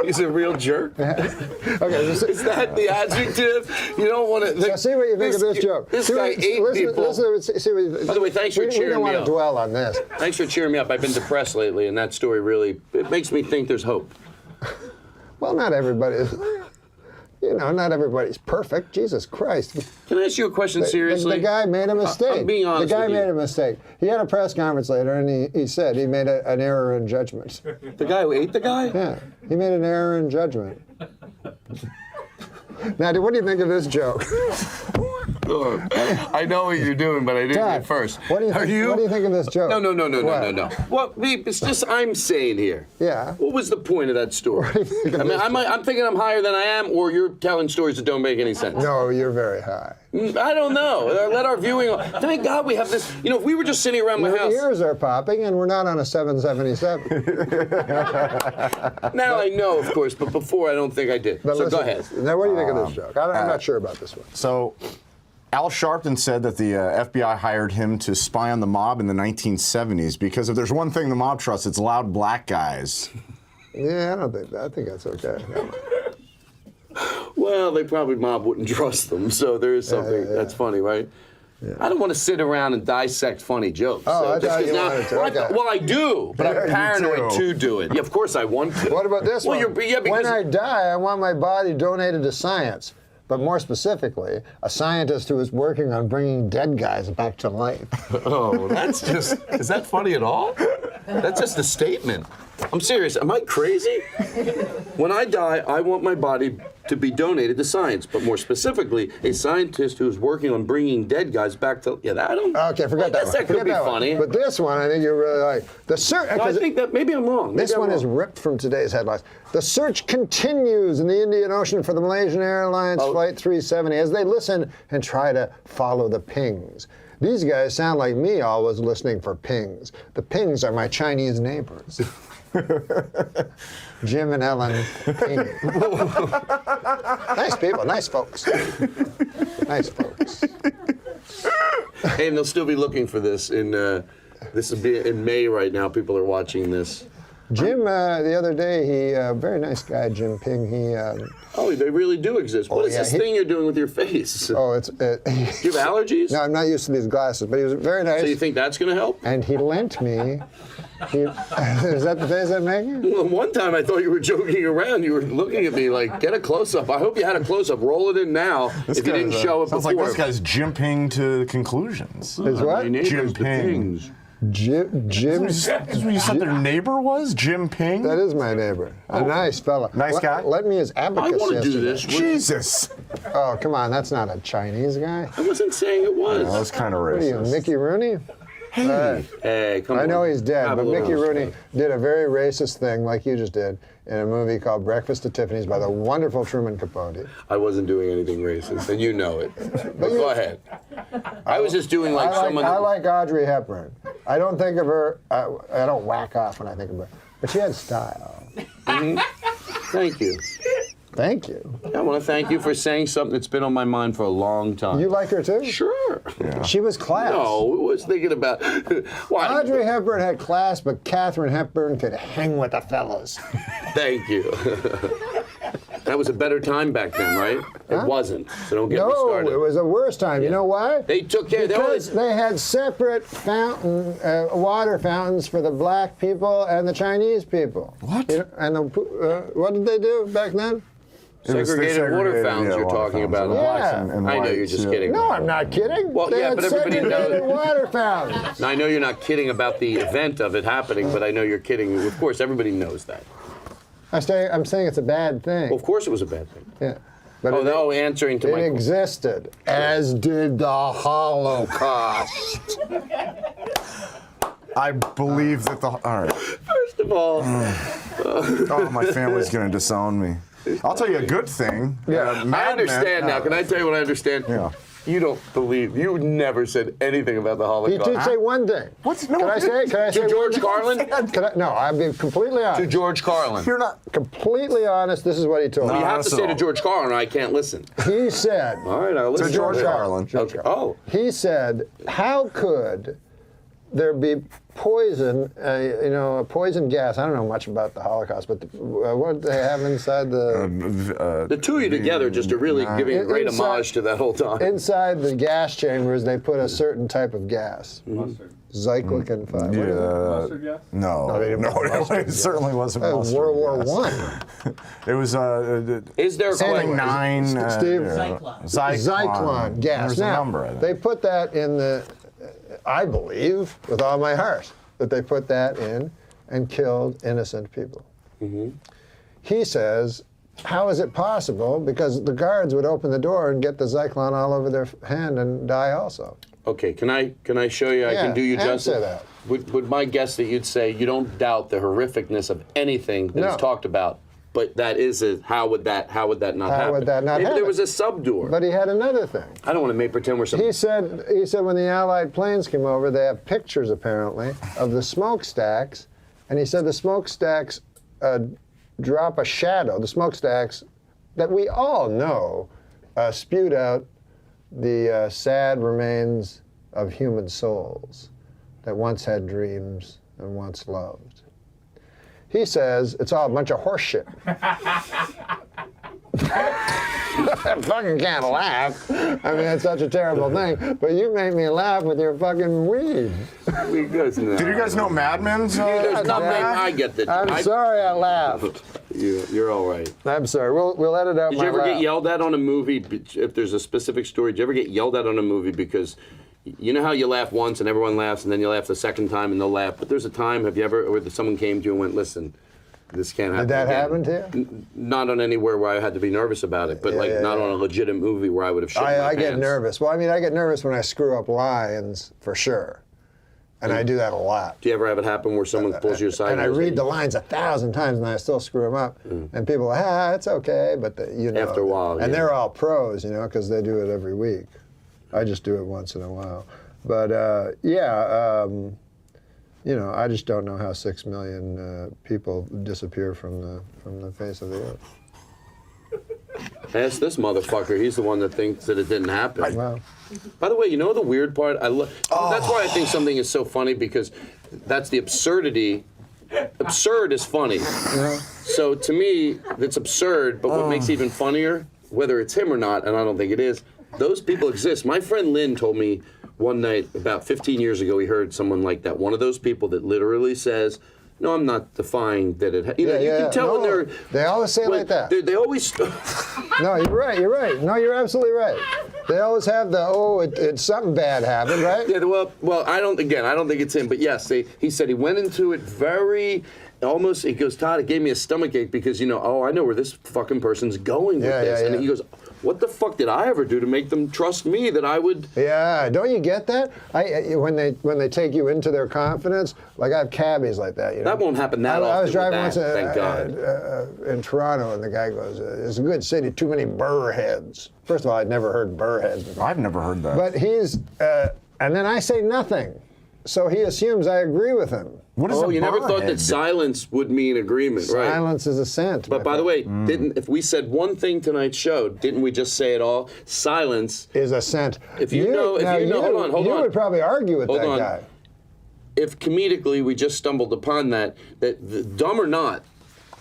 He's a real jerk. Okay, is that the adjective? You don't want to. So see what you think of this joke. This guy ate people. By the way, thanks for cheering me up. We don't want to dwell on this. Thanks for cheering me up. I've been depressed lately, and that story really makes me think there's hope. Well, not everybody is. Not everybody's perfect. Jesus Christ. Can I ask you a question seriously? The guy made a mistake. I'm being honest The guy with you. made a mistake. He had a press conference later, and he said he made an error in judgment. The guy who ate the guy? Yeah, he made an error in judgment. Now, what do you think of this joke? I know what you're doing, but I didn't Dad, at first. What do you think of this joke? No. Well, it's just I'm saying here. Yeah. What was the point of that story? I'm thinking I'm higher than I am, or you're telling stories that don't make any sense. No, you're very high. I don't know. Let our viewing. Thank God we have this. If we were just sitting around my house. Your ears are popping, and we're not on a 777. Now I know, of course, but before I don't think I did. But so listen, go ahead. Now, what do you think of this joke? I'm not sure about this one. So, Al Sharpton said that the FBI hired him to spy on the mob in the 1970s because if there's one thing the mob trusts, it's loud black guys. Yeah, I think that's okay. Well, mob wouldn't trust them, so there is something that's funny, right? Yeah. I don't want to sit around and dissect funny jokes. Oh, I thought you wanted to. Okay. Well, I do, but I'm paranoid to do it. Yeah, of course I want to. What about this one? Because when I die, I want my body donated to science. But more specifically, a scientist who is working on bringing dead guys back to life. Oh, that's just, is that funny at all? That's just a statement. I'm serious. Am I crazy? When I die, I want my body to be donated to science, but more specifically, a scientist who is working on bringing dead guys back to. Yeah, I don't. Okay, forget that one. That could be funny. But this one, I think you really like. The search. No, I think that maybe I'm wrong. This one is ripped from today's headlines. The search continues in the Indian Ocean for the Malaysian Airlines Flight 370 as they listen and try to follow the pings. These guys sound like me always listening for pings. The pings are my Chinese neighbors. Jim and Ellen Ping. Nice people, nice folks. Nice folks. Hey, and they'll still be looking for this in this will be in May right now. People are watching this. Jim, the other day, he very nice guy, Jim Ping. He. Oh, they really do exist. What is this thing you're doing with your face? Oh, it's. Do you have allergies? No, I'm not used to these glasses, but he was very nice. So you think that's going to help? And he lent me. Is that the face I'm making? Well, one time I thought you were joking around. You were looking at me like, get a close-up. I hope you had a close-up. Roll it in now if you didn't show it sounds before. Like this guy's Jim Ping to conclusions. Is what? Jim Ping. Jim. You said their neighbor was Jim Ping? That is my neighbor. A nice fella. Nice guy? Let me his abacus I want to yesterday. do this. Jesus. Oh, come on. That's not a Chinese guy. I wasn't saying it was. No, that's kind of What are you, racist. Mickey Rooney? Hey, come on. I know he's dead, Have but a little Mickey Rooney respect. did a very racist thing like you just did in a movie called Breakfast at Tiffany's by the wonderful Truman Capote. I wasn't doing anything racist, and you know it. But go ahead. I was just doing like someone. I like Audrey Hepburn. I don't think of her, I don't whack off when I think of her, but she had style. Mm-hmm. Thank you. Thank you. I want to thank you for saying something that's been on my mind for a long time. You like her too? Sure. Yeah. She was class. No, I was thinking about. Audrey Hepburn had class, but Katharine Hepburn could hang with the fellas. Thank you. That was a better time back then, right? It wasn't. So don't get me No, started. it was a worse time. You know why? They took care. Because they had separate water fountains for the black people and the Chinese people. What? You know, and what did they do back then? Segregated water fountains you're talking about. Yeah. I know you're just kidding. No, I'm not kidding. Well, they yeah, had but everybody segregated knows. water fountains. Now, I know you're not kidding about the event of it happening, but I know you're kidding. Of course, everybody knows that. I'm saying it's a bad thing. Well, of course it was a bad thing. Yeah. But answering to my it existed, as did the Holocaust. I believe that all right. First of all, oh, my family's gonna disown me. I'll tell you a good thing. Yeah, I understand now. Can I tell you what I understand? Yeah. You don't believe. You never said anything about the He Holocaust. did say one thing. Can I say to George Carlin? No, I'll be completely honest. To George Carlin. You're not completely honest. This is what he told me. You have to say to George Carlin, or I can't listen. He said. All right, I'll listen to George Carlin. Okay. Oh. He said, how could there be poison, a poison gas? I don't know much about the Holocaust, but what did they have inside the two of you together just are really giving a great homage to that whole time. Inside the gas chambers, they put a certain type of gas. Mustard. Zyklin 5. Mustard gas? No, it certainly wasn't mustard World War gas. It was Is there something 9? Steve? Zyklon gas. There's Now, a number, I think. they put that in the, I believe, with all my heart, that they put that in and killed innocent people. He says, how is it possible? Because the guards would open the door and get the Zyklon all over their hand and die also. Okay, can I show you? I can do you justice. Answer that. Would my guess that you'd say you don't doubt the horrificness of anything that is talked about, but that is how would that not happen? How would that not Maybe happen? there was a subdoor. But he had another thing. I don't want to make pretend we're something. He said when the Allied planes came over, they have pictures apparently of the smokestacks, and he said the smokestacks drop a shadow. The smokestacks that we all know spewed out the sad remains of human souls that once had dreams and once loved. He says it's all a bunch of horse shit. I fucking can't laugh. I mean, it's such a terrible thing. But you make me laugh with your fucking weed. Did you guys know Mad Men's? There's nothing. I get that. I'm sorry I laughed. You're all right. I'm sorry. We'll edit out Did my you ever laugh. get yelled at on a movie? If there's a specific story, did you ever get yelled at on a movie because you know how you laugh once and everyone laughs, and then you laugh the second time and they'll laugh? But there's a time, have you ever, where someone came to you and went, listen, this can't happen. Did that again. happen to you? Not on anywhere where I had to be nervous about it, but not on a legit movie where I would have shit my I pants. get nervous. Well, I mean, I get nervous when I screw up lines, for sure. And I do that a lot. Do you ever have it happen where someone pulls you aside? And I read the lines 1,000 times and I still screw them up. And people are like, it's okay, but you know. After a while, And they're all pros, you know, because they do it every week. I just do it once in a while. But you know, I just don't know how 6 million people disappear from the face of the earth. Ask this motherfucker. He's the one that thinks that it didn't happen. Wow. By the way, you know the weird part? That's why I think something is so funny, because that's the absurdity. Absurd is funny. So to me, it's absurd, but what makes it even funnier, whether it's him or not, and I don't think it is, those people exist. My friend Lynn told me one night, about 15 years ago, he heard someone like that. One of those people that literally says, no, I'm not defying that it. You can tell when they always say it like that. They always. No, you're right. You're right. No, you're absolutely right. They always have the it's something bad happened, right? Yeah. Well, I don't think it's him, but yes, he said he went into it very. Almost, he goes, Todd, it gave me a stomachache because, I know where this fucking person's going with this. And he goes, what the fuck did I ever do to make them trust me that I would? Yeah, don't you get that? When they take you into their confidence, like I have cabbies like that. You know? That won't happen that often. I was driving with that, once thank God. In Toronto, and the guy goes, it's a good city, too many burrheads. First of all, I'd never heard burrheads before. I've never heard that. But he's, and then I say nothing. So he assumes I agree with him. You never thought that silence would mean agreement, right? Silence is assent. But by the way, if we said one thing tonight's show, didn't we just say it all? Silence is assent. If you know, hold on. You would probably argue with that guy. If comedically we just stumbled upon that dumb or not,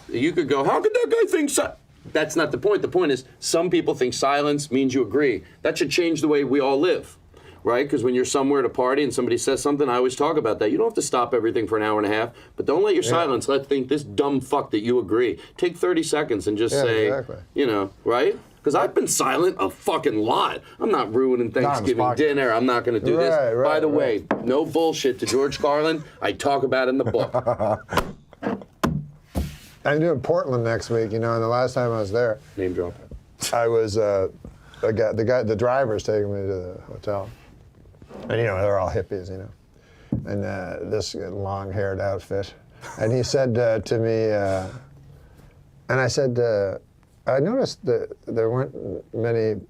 you could go, how could that guy think so? That's not the point. The point is some people think silence means you agree. That should change the way we all live, right? Because when you're somewhere at a party and somebody says something, I always talk about that. You don't have to stop everything for an hour and a half, but don't let your silence think this dumb fuck that you agree. Take 30 seconds and just say, you know, right? Because I've been silent a fucking lot. I'm not ruining Thanksgiving dinner. I'm not going to do this. By the way, no bullshit to George Carlin. I talk about it in the book. I'm doing Portland next week, you know, and the last time I was there, name drop. I was the driver's taking me to the hotel, and you know they're all hippies, you know, and this long-haired outfit, and he said to me, and I said, I noticed that there weren't many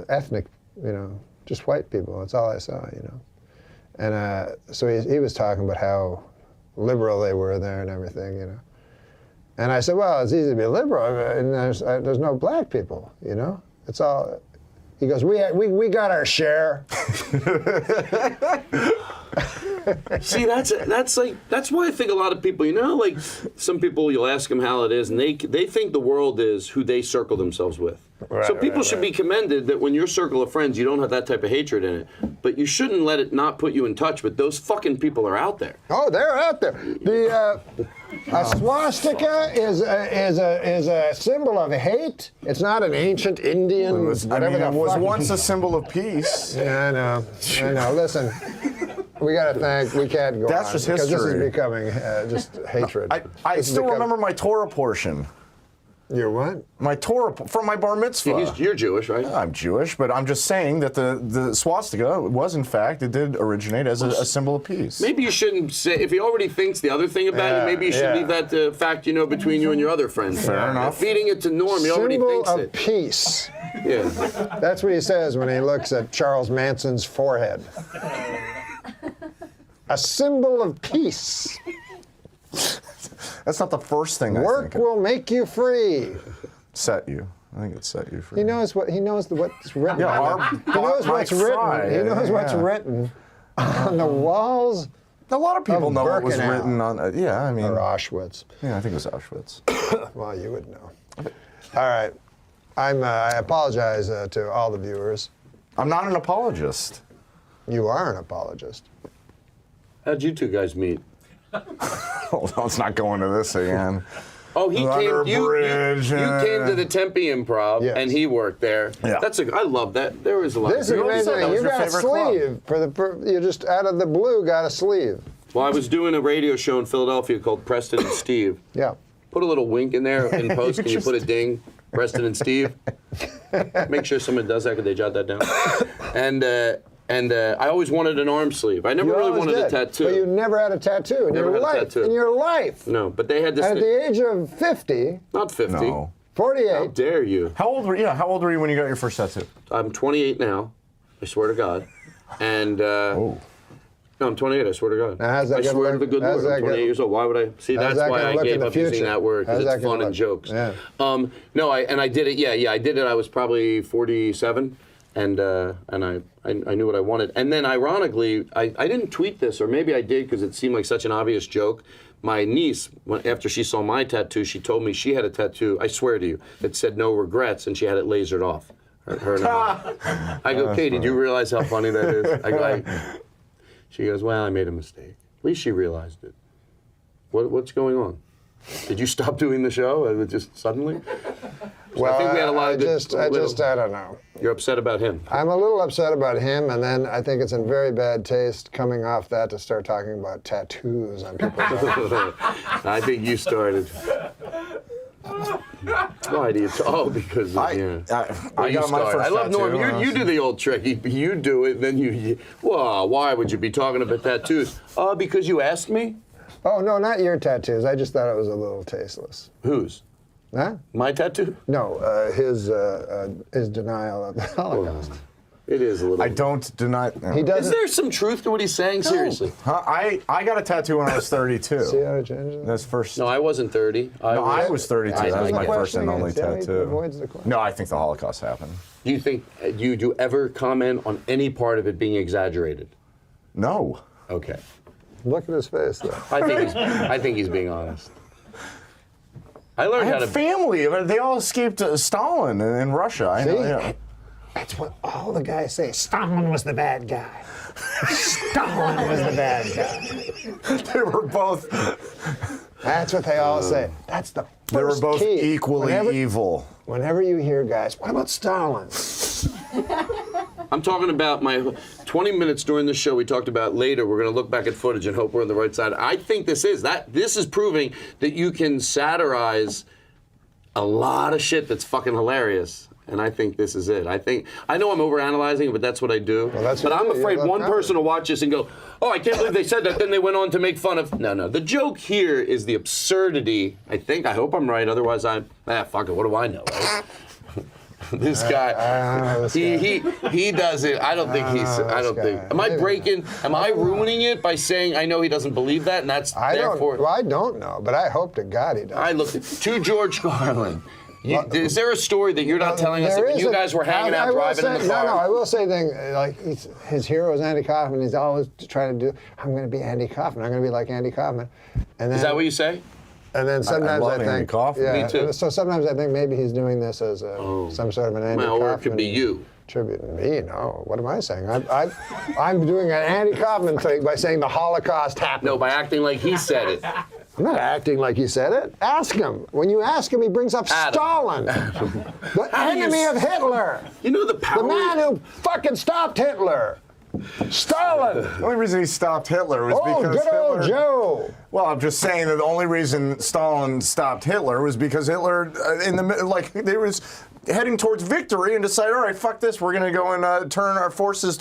ethnic, you know, just white people. That's all I saw, you know, and so he was talking about how liberal they were there and everything, you know. And I said, well, it's easy to be liberal, and there's no black people, you know? It's all, he goes, we got our share. See, that's why I think a lot of people, you know, like some people, you'll ask them how it is, and they think the world is who they circle themselves with. So people should be commended that when your circle of friends, you don't have that type of hatred in it. But you shouldn't let it not put you in touch with those fucking people are out there. Oh, they're out there. A swastika is a symbol of hate. It's not an ancient Indian. It was once a symbol of peace. Yeah, I know. Listen, we can't go That's on just because history. this is becoming just hatred. I still remember my Torah portion. Your what? My Torah from my bar mitzvah. Yeah, you're Jewish, right? I'm Jewish, but I'm just saying that the swastika was, in fact, it did originate as a symbol of peace. Maybe you shouldn't say, if he already thinks the other thing about it, maybe you should leave that fact, you know, between you and your other friends. Fair enough. Feeding it to Norm, he already thinks Symbol it. of peace. Yeah. That's what he says when he looks at Charles Manson's forehead. A symbol of peace. That's not the first thing Work will make you free. Set you. I think it set you free. He knows what's written. Yeah, He knows what's written. He knows what's written on the walls. A lot of people know what was written on. Or Auschwitz. Yeah, I think it was Auschwitz. Well, you would know. All right, I apologize to all the viewers. I'm not an apologist. You are an apologist. How'd you two guys meet? Let's not go into this again. Oh, he came. You Bridge, came to the Tempe Improv, and he worked there. Yeah. I love that. There was a lot. This is amazing. You got a sleeve you just out of the blue got a sleeve. Well, I was doing a radio show in Philadelphia called Preston and Steve. Yeah. Put a little wink in there in post. Can you put a ding? Preston and Steve. Make sure someone does that. Could they jot that down? And I always wanted an arm sleeve. I never really wanted a tattoo. But you never had a tattoo in your life. In your life. No, but they had this. At the age of 50. Not 50. No. 48. How dare you? How old were you? How old were you when you got your first tattoo? I'm 28 now. I swear to God. And no, I'm 28. I swear to God. Now, I swear to the good Lord. I'm 28 years old. Why would I? See, that's why I gave up using that word because it's fun and jokes. Yeah. No, I did it. Yeah, I did it. I was probably 47. And I knew what I wanted. And then, ironically, I didn't tweet this, or maybe I did because it seemed like such an obvious joke. My niece, after she saw my tattoo, she told me she had a tattoo, I swear to you, that said no regrets, and she had it lasered off. Her and her mom. I go, Katie, do you realize how funny that is? I go, she goes, well, I made a mistake. At least she realized it. What's going on? Did you stop doing the show just suddenly? Well, I think we had a lot of I don't know. You're upset about him. I'm a little upset about him, and then I think it's in very bad taste coming off that to start talking about tattoos on people's bodies. I think you started. Why do you? Because I got my first I love tattoo. Norm. You do the old trick. You do it, then you. Well, why would you be talking about tattoos? Because you asked me. Oh no, not your tattoos. I just thought it was a little tasteless. Whose? Huh? My tattoo? No, his denial of the Holocaust. It is a little. I don't deny. He doesn't. Is there some truth to what he's saying? No. Seriously? Huh? I got a tattoo when I was 32. See how it changes? That's first. No, I wasn't 30. I was 32. That was my first and only tattoo. Avoids the question. No, I think the Holocaust happened. Do you think? Do you ever comment on any part of it being exaggerated? No. Okay. Look at his face, though. I think he's being honest. I learned how had to. family. They all escaped Stalin in Russia. I know. See? Yeah. That's what all the guys say. Stalin was the bad guy. Stalin was the bad guy. They were both. That's what they all say. That's the first They were both key. equally evil. Whenever you hear guys, what about Stalin? I'm talking about my 20 minutes during the show. We talked about later. We're going to look back at footage and hope we're on the right side. I think this is proving that you can satirize a lot of shit that's fucking hilarious. And I think this is it. I know I'm overanalyzing it, but that's what I do. But I'm afraid one person will watch this and go, oh, I can't believe they said that. Then they went on to make fun of. No. The joke here is the absurdity. I hope I'm right. Otherwise, fuck it. What do I know? Right? This guy, he does it. I don't think he's. I don't think. Am I breaking? Am I ruining it by saying I know he doesn't believe that, and that's therefore? I don't know, but I hope to God he does. I looked to George Carlin. Is there a story that you're not telling us that when you guys were hanging out driving in the car? No, I will say like his hero is Andy Kaufman. He's always trying to do. I'm going to be Andy Kaufman. I'm going to be like Andy Kaufman. And then, is that what you say? And then sometimes I think, Andy Kaufman. yeah. Me too. So sometimes I think maybe he's doing this as some sort of an Andy Kaufman. Or it could be you. Tribute. Me? No. What am I saying? I'm doing an Andy Kaufman thing by saying the Holocaust happened. No, by acting like he said it. I'm not acting like he said it. Ask him. When you ask him, he brings up Stalin, the enemy of Hitler. You know the power. The man who fucking stopped Hitler. Stalin. The only reason he stopped Hitler was because good old Hitler. Joe. Well, I'm just saying that the only reason Stalin stopped Hitler was because Hitler, they was heading towards victory and decided, all right, fuck this, we're going to go and turn our forces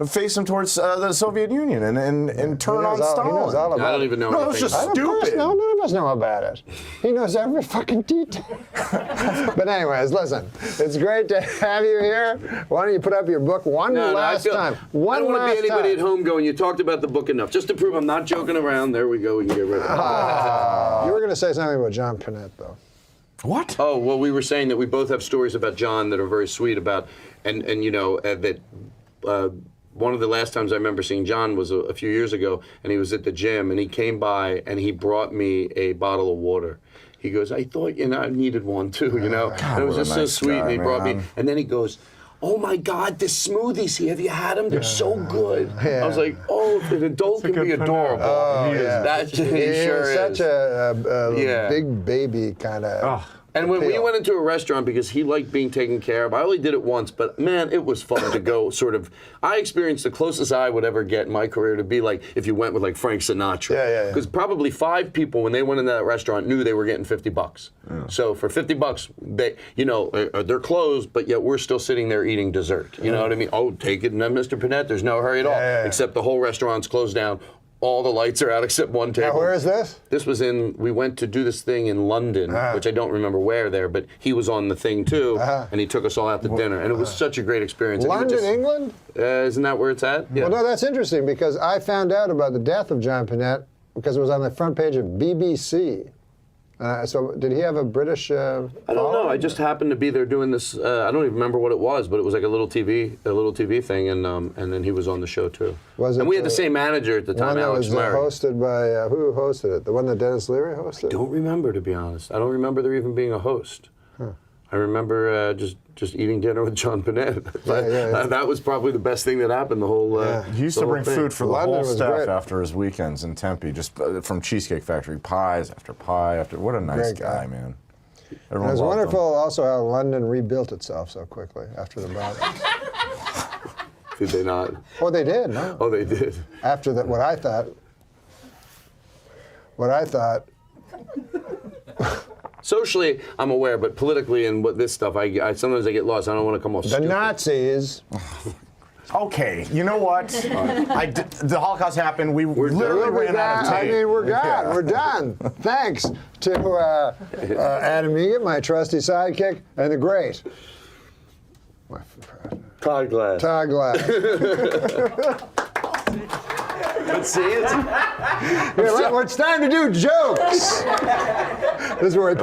face them towards the Soviet Union and turn on Stalin. He knows all about I don't even know. No, it was just stupid. No, none of us know about it. He knows every fucking detail. But anyways, listen, it's great to have you here. Why don't you put up your book one last time? I don't want to be anybody at home going, you talked about the book enough. Just to prove I'm not joking around, there we go, we can get rid of it. You were going to say something about John Pinette, though. What? Oh, well, we were saying that we both have stories about John that are very sweet about, and you know, that one of the last times I remember seeing John was a few years ago, and he was at the gym, and he came by, and he brought me a bottle of water. He goes, I thought, I needed one too, and it was just so sweet, and he brought me, and then he goes, oh my God, the smoothies here, have you had them? They're so good. I was like, oh, an adult can be adorable. Oh, he sure is such is. a big baby kind of. And when we went into a restaurant, because he liked being taken care of, I only did it once, but man, it was fun to go sort of. I experienced the closest I would ever get in my career to be like if you went with like Frank Sinatra. Yeah. Because probably 5 people, when they went into that restaurant, knew they were getting $50. Yeah. So for $50, they're closed, but yet we're still sitting there eating dessert. You know what I mean? Oh, take it, and then Mr. Panette, there's no hurry at all, except the whole restaurant's closed down. All the lights are out except one table. Now, where is this? This was we went to do this thing in London, which I don't remember where there, but he was on the thing too, and he took us all out to dinner, and it was such a great experience. London, England? Isn't that where it's at? Yeah. Well, no, that's interesting because I found out about the death of John Pinette because it was on the front page of BBC. So did he have a British? I don't know. I just happened to be there doing this. I don't even remember what it was, but it was like a little TV thing, and then he was on the show too. And we had the same manager at the time, Alex Murray. One that was hosted by who hosted it? The one that Dennis Leary hosted? I don't remember, to be honest. I don't remember there even being a host. Huh. I remember just eating dinner with John Pinette. That was probably the best thing that happened. The whole. He used to bring food for the whole staff after his weekends in Tempe, just from Cheesecake Factory, pies after pie after. What a nice guy, man. It was wonderful also how London rebuilt itself so quickly after the bomb. Did they not? Oh, they did. No. Oh, they did. After that, what I thought. Socially, I'm aware, but politically and what this stuff, I sometimes I get lost. I don't want to come off stupid. The Nazis. Okay, you know what? The Holocaust happened. We literally ran out of tape. I mean, we're gone. Yeah. We're done. Thanks to Adam Egan, my trusty sidekick, and the great Todd Glass. Todd Glass. Let's see it. It's time to do jokes. This is where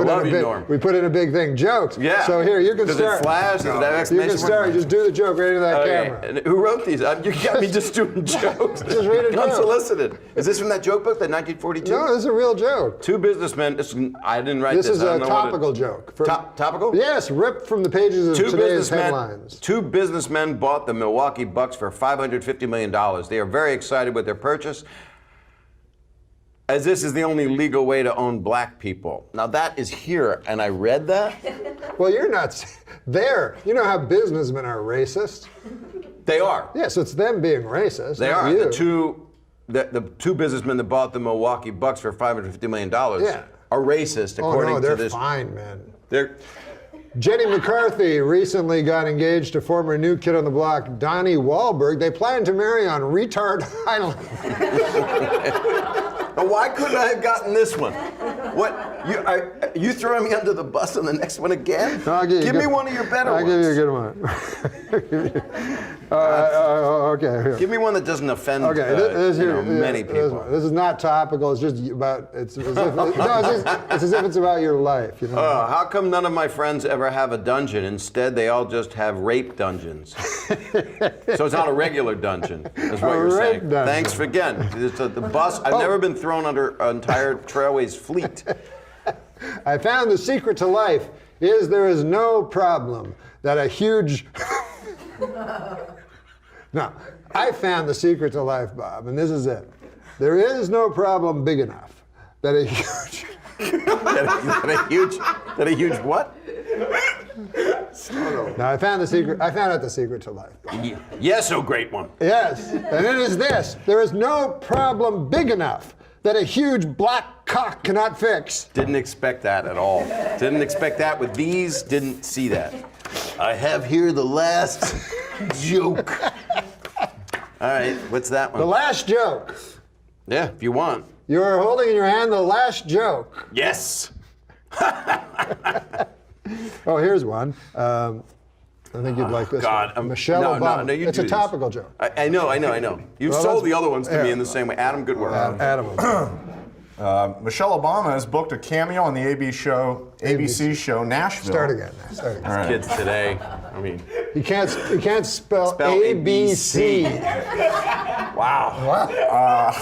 we put in a big thing. Jokes. Yeah. So here, you can Does start. it flash? Does it have You exclamation can start. mark? Just do the joke right into that Okay. camera. And who wrote these? You got me just doing jokes. Just read a joke. Unsolicited. Is this from that joke book, that 1942? No, this is a real joke. Two businessmen. I didn't write this. This is I a don't know what topical joke. Topical? Yes, ripped from the pages of today's headlines. Two businessmen bought the Milwaukee Bucks for $550 million. They are very excited with their purchase, as this is the only legal way to own black people. Now that is here, and I read that. Well, you're not there. You know how businessmen are racist? They are. Yeah, so it's them being racist. They not are. You. The two businessmen that bought the Milwaukee Bucks for $550 million Yeah. are racist, according they're to this. fine, man. They're. Jenny McCarthy recently got engaged to former New Kid on the Block, Donnie Wahlberg. They plan to marry on Retard Island. Now, why couldn't I have gotten this one? What? You throwing me under the bus on the next one again? No, give me one of your better ones. I'll give you a good one. Okay. Here. Give me one that doesn't offend many people. This is not topical. It's just about. It's as if it's as if it's about your life. You know. How come none of my friends ever have a dungeon? Instead, they all just have rape dungeons. So it's not a regular dungeon. That's what you're saying. Dungeon. Thanks for again. The bus. I've never been thrown under an entire Trailways fleet. I found the secret to life is there is no problem that a huge. No, I found the secret to life, Bob, and this is it. There is no problem big enough that a huge. that a huge what? No, I found the secret. I found out the secret to life. Yes, oh great one. Yes, and it is this: there is no problem big enough that a huge black cock cannot fix. Didn't expect that at all. Didn't expect that with these. Didn't see that. I have here the last joke. All right, what's that one? The last joke. Yeah, if you want. You are holding in your hand the last joke. Yes. Oh, here's one. I think you'd like this God, one. Michelle Obama. No, you it's do a these. topical joke. I know. You've Well, sold let's- the other ones to yeah. me in the same way. Adam, good work. Adam. Michelle Obama has booked a cameo on the ABC show Nashville. Start again. Start again. All right. Kids today. I mean, You can't spell ABC. Wow.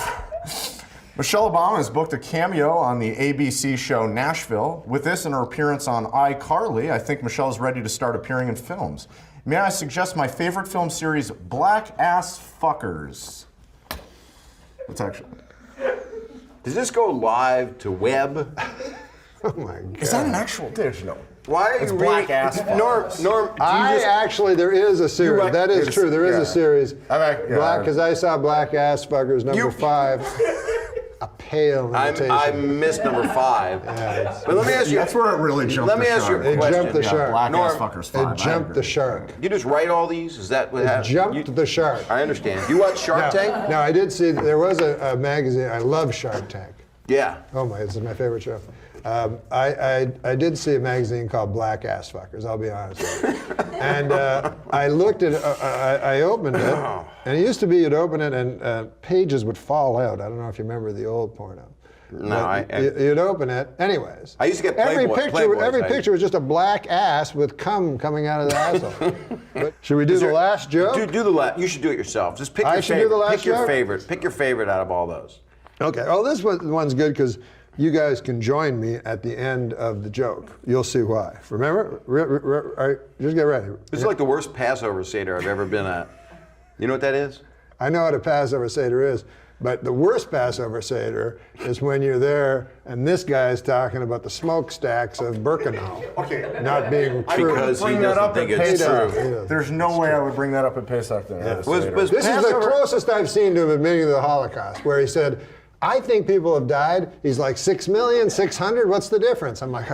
Michelle Obama has booked a cameo on the ABC show Nashville. With this and her appearance on iCarly, I think Michelle is ready to start appearing in films. May I suggest my favorite film series, Black Ass Fuckers? It's actually. Does this go live to web? Oh my God. Is that an actual dish? No. Why are It's you Black reading? Ass Fuckers. Norm, There is a series. like- That is true. There is a series. yeah. Black, because I saw Black Ass Fuckers #5. A pale imitation. I missed number 5. But let me ask you. That's where it really jumped Let me the ask you shark. a It question. jumped the shark. Black Ass Norm, Fuckers 5. It jumped the shark. You just write all these? Is that what It happened? jumped the shark. I understand. You watch Shark Tank? No, I did see, there was a magazine. I love Shark Tank. Yeah. Oh my, this is my favorite show. I did see a magazine called Black Ass Fuckers, I'll be honest with you. And I looked at I opened it, and it used to be you'd open it and pages would fall out. I don't know if you remember the old porno. No, you'd open it. Anyways. I used to get every Playboys. picture was just a black ass with cum coming out of the asshole. But should we do the last joke? Do the last. You should do it yourself. Just pick I your should do favorite. the last Pick your joke? favorite. Pick your favorite out of all those. Okay. Oh, this one's good because you guys can join me at the end of the joke. You'll see why. Remember? Just get ready. This is like the worst Passover Seder I've ever been at. You know what that is? I know what a Passover Seder is, but the worst Passover Seder is when you're there and this guy's talking about the smokestacks of Birkenau not being true. Because he Bring that doesn't up think at it's Pesach. true. There's no way I would bring that up at Pesach. This is the closest I've seen to him admitting to the Holocaust, where he said, I think people have died. He's like 6,600,000. What's the difference? I'm like,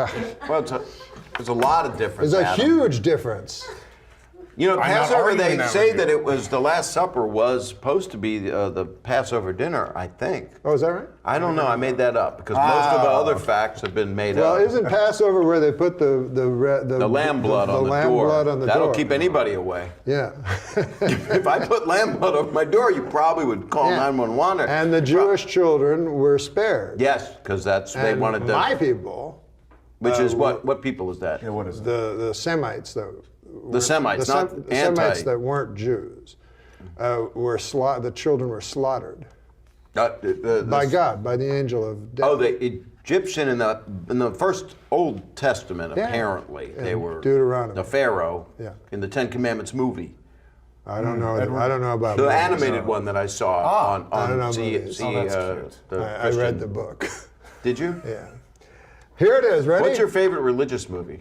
Well, there's a lot of difference. there's a Adam. huge difference. You know, I'm not Passover, arguing they that say with that you. it was the Last Supper was supposed to be the Passover dinner, I think. Oh, is that right? I don't know. I made that up because most of the other facts have been made Well, up. isn't Passover where they put the lamb blood on the lamb door? blood on the That'll door? keep anybody away. Yeah. If I put lamb blood over my door, you probably would call 911. And the Jewish children were spared. Yes, because they And wanted to. my people Which is what people is that? Yeah, what is it? The Semites that The Semites, the Semites that weren't Jews the children were slaughtered by God, by the angel of death. Oh, the Egyptian in the first Old Testament, apparently they were Deuteronomy. the Pharaoh Yeah. in the Ten Commandments movie. I don't know. I don't know about The movies. animated one that I saw on I don't know C. movies. I read the book. Did you? Yeah. Here it is. Ready? What's your favorite religious movie?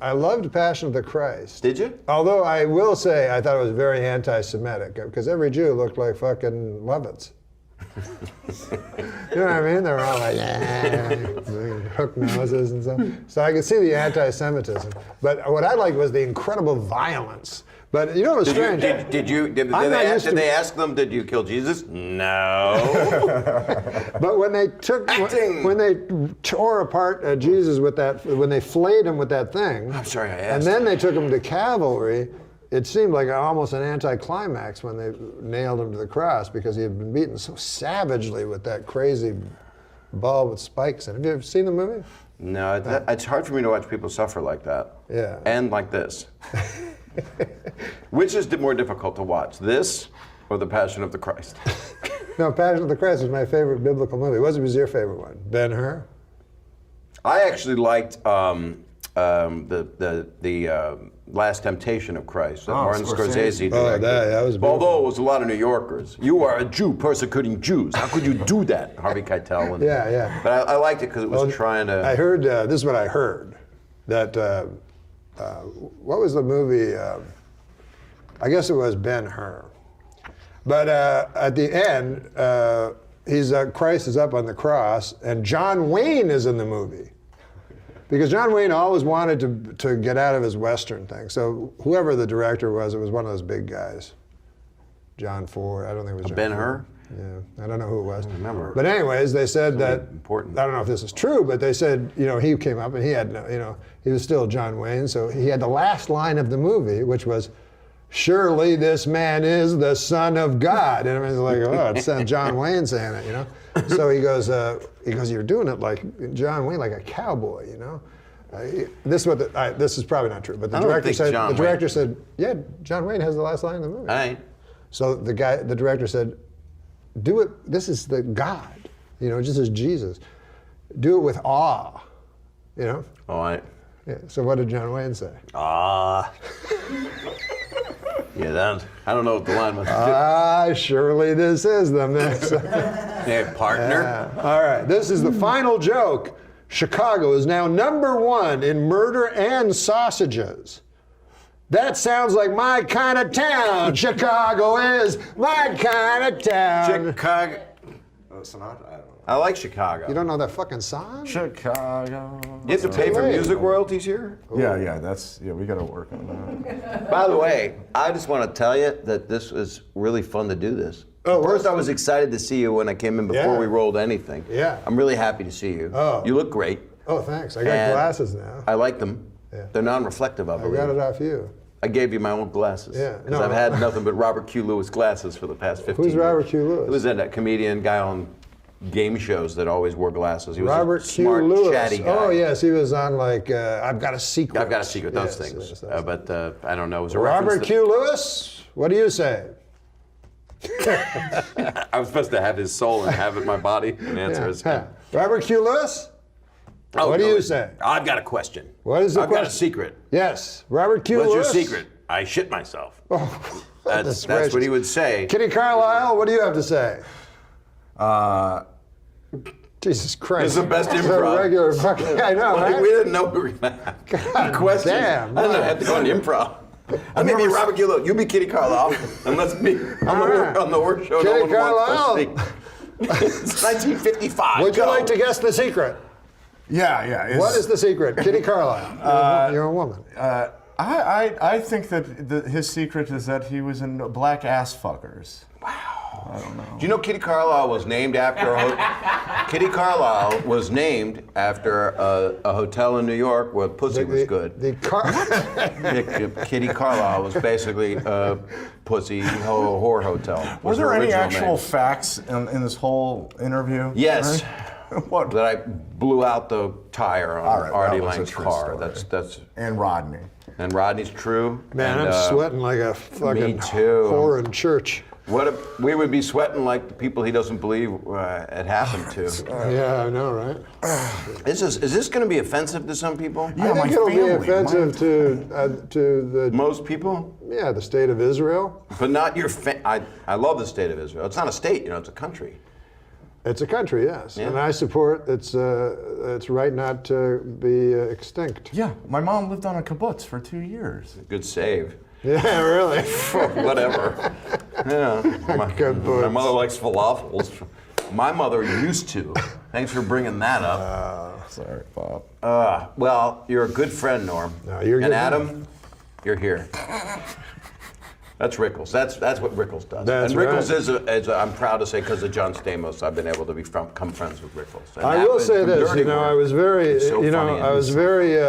I loved Passion of the Christ. Did you? Although I will say I thought it was very anti-Semitic because every Jew looked like fucking Lovitz. You know what I mean? They were all like, hook noses and stuff. So I could see the anti-Semitism. But what I liked was the incredible violence. But you know what was strange? Did they ask them, did you kill Jesus? No. But when they tore apart Jesus with that, when they flayed him with that thing, I'm sorry, I asked. and then they took him to cavalry, it seemed like almost an anticlimax when they nailed him to the cross because he had been beaten so savagely with that crazy ball with spikes in it. Have you ever seen the movie? No, it's hard for me to watch people suffer like that. Yeah. And like this. Which is more difficult to watch, this or The Passion of the Christ? No, Passion of the Christ was my favorite biblical movie. What was your favorite one? Ben-Hur? I actually liked the Last Temptation of Christ that Martin Scorsese directed. Oh, that was beautiful. Although it was a lot of New Yorkers. You are a Jew persecuting Jews. How could you do that? Harvey Keitel. And, Yeah. But I liked it because it was trying to... I heard, this is what I heard, that, what was the movie? I guess it was Ben-Hur. But at the end, Christ is up on the cross, and John Wayne is in the movie. Because John Wayne always wanted to get out of his Western thing. So whoever the director was, it was one of those big guys. John Ford, I don't think it was John Ben-Hur? Yeah, I don't know who it was. I don't remember. But anyways, they said that, important. I don't know if this is true, but they said, he came up and he had no, he was still John Wayne, so he had the last line of the movie, which was, "Surely this man is the Son of God." And everyone's like, oh, it's John Wayne saying it, So he goes, "You're doing it like John Wayne, like a cowboy, This is probably not true, but the director said, "Yeah, John Wayne has the last line of the movie." All right. So the director said, "Do it. This is the God, just as Jesus. Do it with awe, All right. Yeah. So what did John Wayne say? Yeah, I don't know what the line was. Surely this is the mess. Hey, partner. All right, this is the final joke. Chicago is now #1 in murder and sausages. That sounds like my kind of town. Chicago is my kind of town. Chicago. I like Chicago. You don't know that fucking song? Chicago. You have to pay for music royalties here? Yeah, we got to work on that. By the way, I just want to tell you that this was really fun to do this. Oh, First, I was excited to see you when I came in before we rolled anything. Yeah. I'm really happy to see you. Oh. You look great. Oh, thanks. I got glasses now. I like them. Yeah. They're non-reflective, I I believe. got it off you. I gave you my own glasses. Yeah. Because I've had nothing but Robert Q. Lewis glasses for the past 15 years. Who's Robert Q. Lewis? He was that comedian guy on game shows that always wore glasses. He was Robert a Q. smart, Lewis. chatty guy. Oh, yes, he was on I've Got a Secret. I've Got a Secret, those Yes, things. yes, But I don't know. It was a Robert reference Q. Lewis, what do you say? I was supposed to have his soul and have it in my body and answer his. Robert Q. Lewis, what do you say? I've got a question. What is the I've question? got a secret. Yes, Robert Q. What's Lewis. your secret? I shit myself. Oh, that's what he would say. Kitty Carlisle, what do you have to say? Jesus Christ. This is the best This is improv. a regular fucking, I know, right? We didn't know we were going to have questions. damn, I don't know. I man. had to go on improv. I may be Robert Q. Lewis. You be Kitty Carlisle, and let's be on the work show. Kitty no one Carlisle. wants to see. It's 1955. Would you Go. like to guess the secret? Yeah. What is the secret? Kitty Carlisle. You're a woman. I think that his secret is that he was in black ass fuckers. I don't know. Do you know Kitty Carlisle was named after Kitty Carlisle was named after a hotel in New York where pussy was good. Kitty Carlisle was basically a pussy whore hotel. Were there any actual facts in this whole interview? Yes. What? That I blew out the tire on All right, Artie that was a Lang's true car. story. That's And Rodney. and Rodney's true. Man, and, I'm sweating like a fucking whore in church. What if we would be sweating like the people he doesn't believe it happened to? Yeah, I know, right? Is this going to be offensive to some people? I think it'll be offensive to the most people. Yeah, the state of Israel. But not your. I love the state of Israel. It's not a state, it's a country. It's a country, yes, and I support its right not to be extinct. Yeah, my mom lived on a kibbutz for 2 years. Good save. Yeah, really. Whatever. Yeah. My mother likes falafels. My mother used to. Thanks for bringing that up. Sorry, Bob. Well, you're a good friend, Norm. No, you're and good. Adam, you're here. That's Rickles. That's what Rickles does. That's and Rickles right. is I'm proud to say, because of John Stamos, I've been able to become friends with Rickles. And I that will was say from this, Dirty I Work. was very, He's so funny I and was he's- very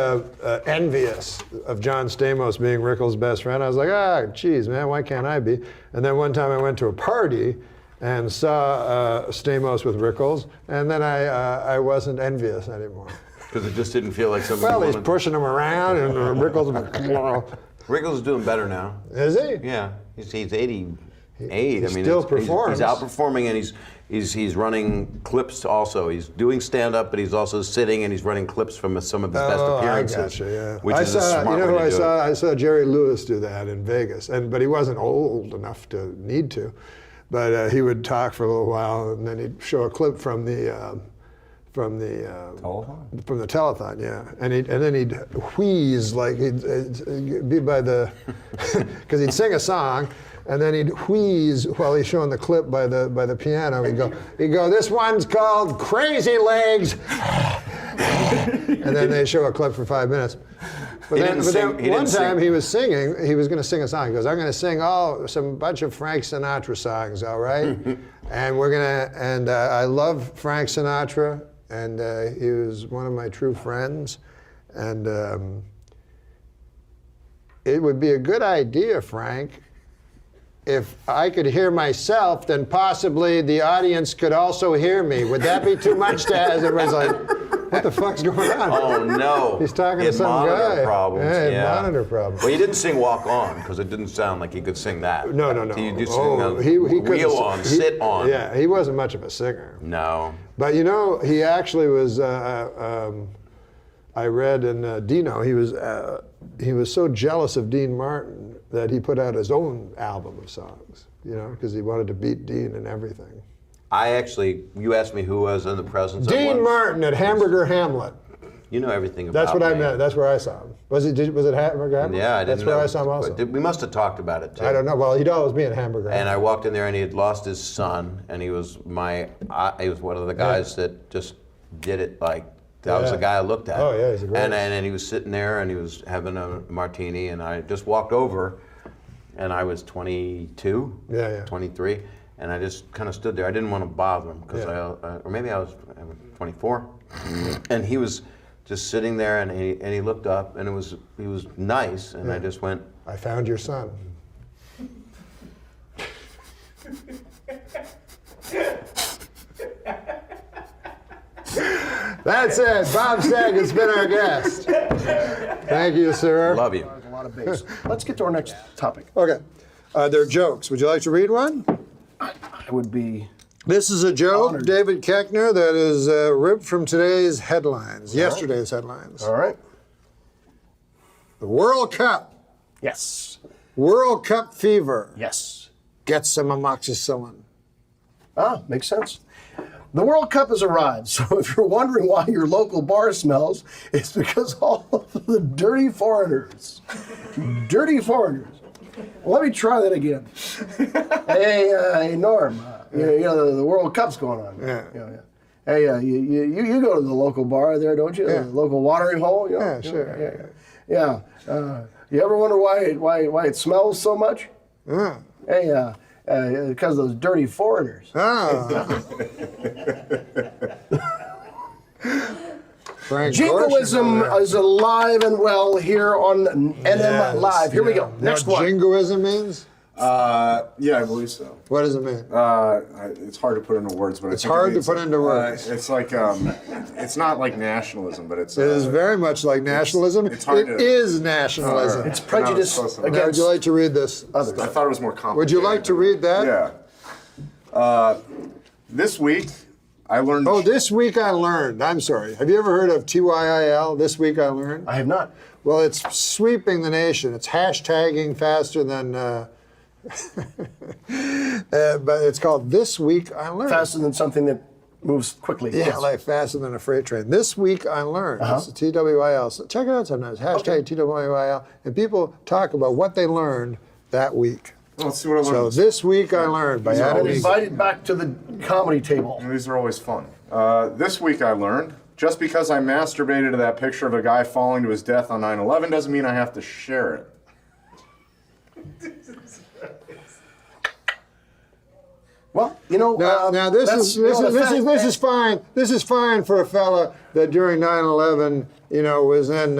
envious of John Stamos being Rickles' best friend. I was like, geez, man, why can't I be? And then one time I went to a party and saw Stamos with Rickles, and then I wasn't envious anymore. Because it just didn't feel like something. Well, you he's wanted- pushing him around, and Rickles. Rickles is doing better now. Is he? Yeah, he's 88. He's I mean, still he's performs. outperforming, and he's running clips also. He's doing stand up, but he's also sitting and he's running clips from some of his best appearances. I gotcha, yeah. Which I is a saw, smart you know way who to do it. I saw Jerry Lewis do that in Vegas, but he wasn't old enough to need to. But he would talk for a little while, and then he'd show a clip from the telethon. From the telethon, yeah. And then he'd wheeze like he'd be by the because he'd sing a song. And then he'd wheeze while he's showing the clip by the piano. He'd go, this one's called Crazy Legs. And then they show a clip for 5 minutes. But then one time he was singing, he was going to sing a song. He goes, I'm going to sing some bunch of Frank Sinatra songs, all right? And I love Frank Sinatra, and he was one of my true friends. And it would be a good idea, Frank, if I could hear myself, then possibly the audience could also hear me. Would that be too much to ask? Everybody's like, what the fuck's going on? Oh no! He's talking He to had some monitor guy. Problems. Yeah, Yeah, monitor problems. Well, he didn't sing "Walk On" because it didn't sound like he could sing that. No. He did sing he couldn't "Wheel sing. On," "Sit On." Yeah, he wasn't much of a singer. No. But he actually was. I read in Dino, he was so jealous of Dean Martin that he put out his own album of songs. Because he wanted to beat Dean and everything. You asked me who was in the presence of Dean one. Martin at Hamburger Hamlet. You know everything about That's what I me. meant. That's where I saw him. Was it Hamburger Hamlet? Yeah, I didn't That's know. where I saw him also. We must have talked about it too. I don't know. Well, he'd always be in Hamburger And I Hamlet. walked in there, and he had lost his son, and he was he was one of the guys that just did it like. That was the guy I looked at. Oh, yeah, he's a great and he was sitting there, and he was having a martini, and I just walked over, and I was 22, 23, and I just kind of stood there. I didn't want to bother him, because or maybe I was 24, and he was just sitting there, and he looked up, and he was nice, and I just went, I found your son. That's it. Bob Stagg has been our guest. Thank you, sir. Love you. A lot of bass. Let's get to our next topic. Okay. They're jokes. Would you like to read one? I would be. This is a joke, honored. David Keckner, that is ripped from today's headlines, yesterday's headlines. All right. The World Cup. Yes. World Cup fever. Yes. Get some amoxicillin. Makes sense. The World Cup has arrived, so if you're wondering why your local bar smells, it's because all of the dirty foreigners. Dirty foreigners. Well, let me try that again. Hey, Norm, the World Cup's going on. Yeah. Hey, you go to the local bar there, don't you? Yeah. The local watering hole. Yeah, sure. Yeah. You ever wonder why it smells so much? Yeah. Hey, because of those dirty foreigners. Frank Jingoism Gorshin is alive and well here on NM Live. Here we go. You know Next what one. jingoism means? Yeah, I believe so. What does it mean? It's hard to put into words, but It's hard to put into words. It's like it's not like nationalism, but it's. It is very much like nationalism. It's hard It to- is nationalism. It's prejudice Now, would against you like to read this? others. I thought it was more complicated. Would you like to read that? Yeah. This week, I learned. Oh, this week I learned. I'm sorry. Have you ever heard of TYIL? This week I learned. I have not. Well, it's sweeping the nation. It's hashtagging faster than. But it's called This Week I Learned. Faster than something that moves quickly. Yeah, Yes. like faster than a freight train. This Week I Learned. It's the TWIL. So check it out sometimes. Hashtag TWIL. And people talk about what they learned that week. Let's see what I learned. So This Week I Learned by Adam Egan. Invited back to the comedy table. These are always fun. This week I learned, just because I masturbated to that picture of a guy falling to his death on 9/11 doesn't mean I have to share it. Well, you know. Now this is fine. This is fine for a fella that during 9/11, was in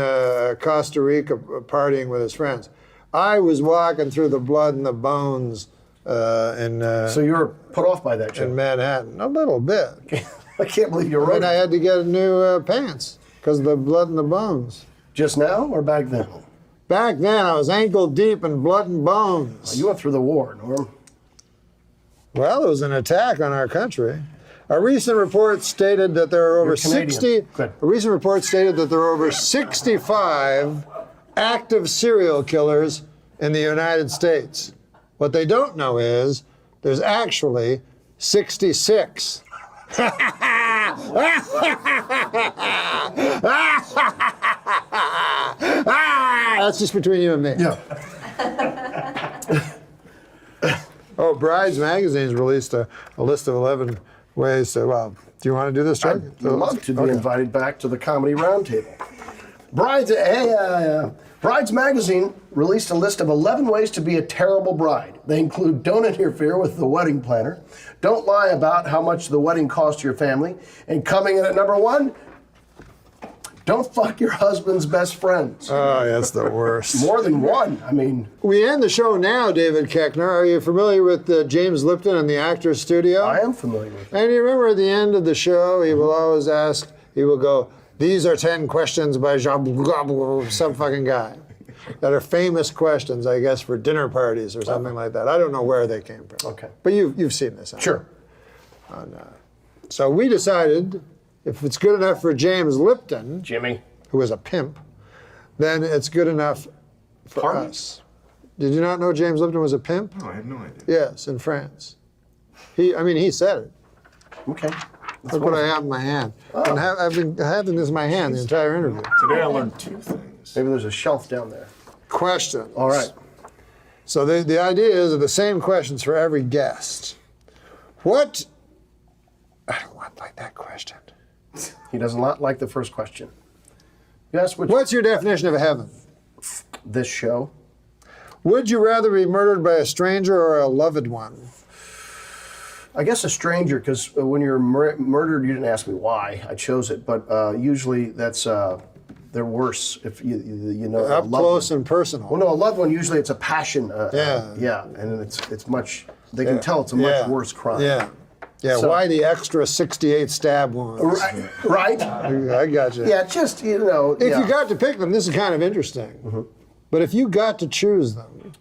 Costa Rica partying with his friends. I was walking through the blood and the bones So you were put off by that, Jim? in Manhattan. A little bit. I can't believe you wrote And I it. had to get new pants because of the blood and the bones. Just now or back then? Back then, I was ankle deep in blood and bones. You went through the war, Norm. Well, it was an attack on our country. A recent report stated that there are over You're Canadian. 60. Good. A recent report stated that there are over 65 active serial killers in the United States. What they don't know is there's actually 66. That's just between you and me. Yeah. Oh, Brides Magazine's released a list of 11 ways to, well, do you want to do this, Chuck? I'd love to be invited back to the comedy roundtable. Brides Magazine released a list of 11 ways to be a terrible bride. They include don't interfere with the wedding planner, don't lie about how much the wedding cost your family, and coming in at number 1, don't fuck your husband's best friends. Oh, that's the worst. More than one. I mean, We end the show now, David Keckner. Are you familiar with James Lipton and the Actors Studio? I am familiar with it. And you remember at the end of the show, he will always ask, he will go, these are 10 questions by some fucking guy. That are famous questions, I guess, for dinner parties or something like that. I don't know where they came from. Okay. But you've seen this. Sure. So we decided, if it's good enough for James Lipton, Jimmy, who is a pimp, then it's good enough for us. Did you not know James Lipton was a pimp? No, I had no idea. Yes, in France. He said it. Okay. Look what I have in my hand. And I've been having this in my hand the entire interview. Today I learned 2 things. Maybe there's a shelf down there. Questions. All right. So the idea is the same questions for every guest. What? I don't want like that question. He does not like the first question. Yes, What's your definition of heaven? This show. Would you rather be murdered by a stranger or a loved one? I guess a stranger, because when you're murdered, you didn't ask me why. I chose it, but usually that's they're worse if you know. Up close and personal. Well, no, a loved one usually it's a passion. Yeah. And it's much. They can tell it's a much worse crime. Yeah. Yeah, So- why the extra 68 stab wounds? Right. I got you. Yeah, just If you got to pick them, this is kind of interesting. But if you got to choose them,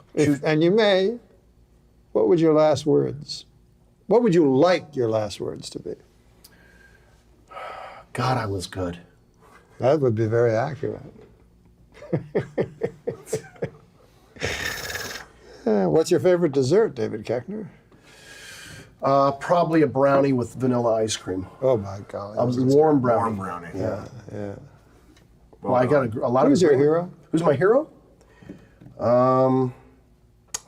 and you may, what would your last words? What would you like your last words to be? God, I was good. That would be very accurate. What's your favorite dessert, David Keckner? Probably a brownie with vanilla ice cream. Oh my God! A warm brownie. Warm brownie. Yeah. Yeah. Well, I got a lot of. Who's your hero? Who's my hero? I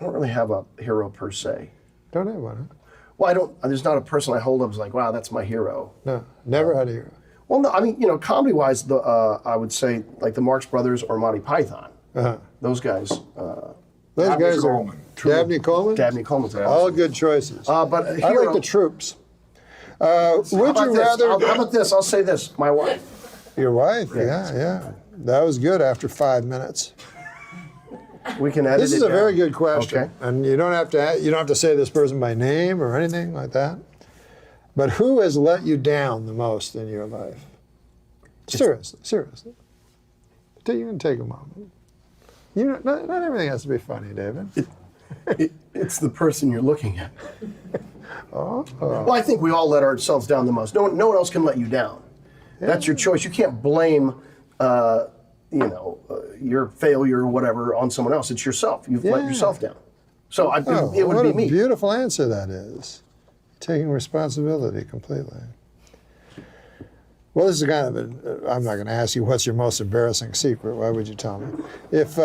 don't really have a hero per se. Don't have one. Huh? Well, I don't. There's not a person I hold up as like, wow, that's my hero. No, never had a hero. Well, no, I mean, comedy-wise, I would say like the Marx Brothers or Monty Python. Those guys. Those Dabney guys Coleman. are Dabney Coleman. Dabney Coleman's all good choices. But I like the Troops. Would you rather? How about this? I'll say this. My wife. Your wife? Yeah. That was good after 5 minutes. We can edit This is it a very down. good question, Okay. and you don't have to say this person by name or anything like that. But who has let you down the most in your life? Seriously. You can take a moment. Not everything has to be funny, David. It's the person you're looking at. Oh. Well, I think we all let ourselves down the most. No one else can let you down. That's your choice. You can't blame, your failure or whatever on someone else. It's yourself. You've let yourself down. So it would be what a me. beautiful answer that is. Taking responsibility completely. Well, this is kind of I'm not going to ask you what's your most embarrassing secret. Why would you tell me? If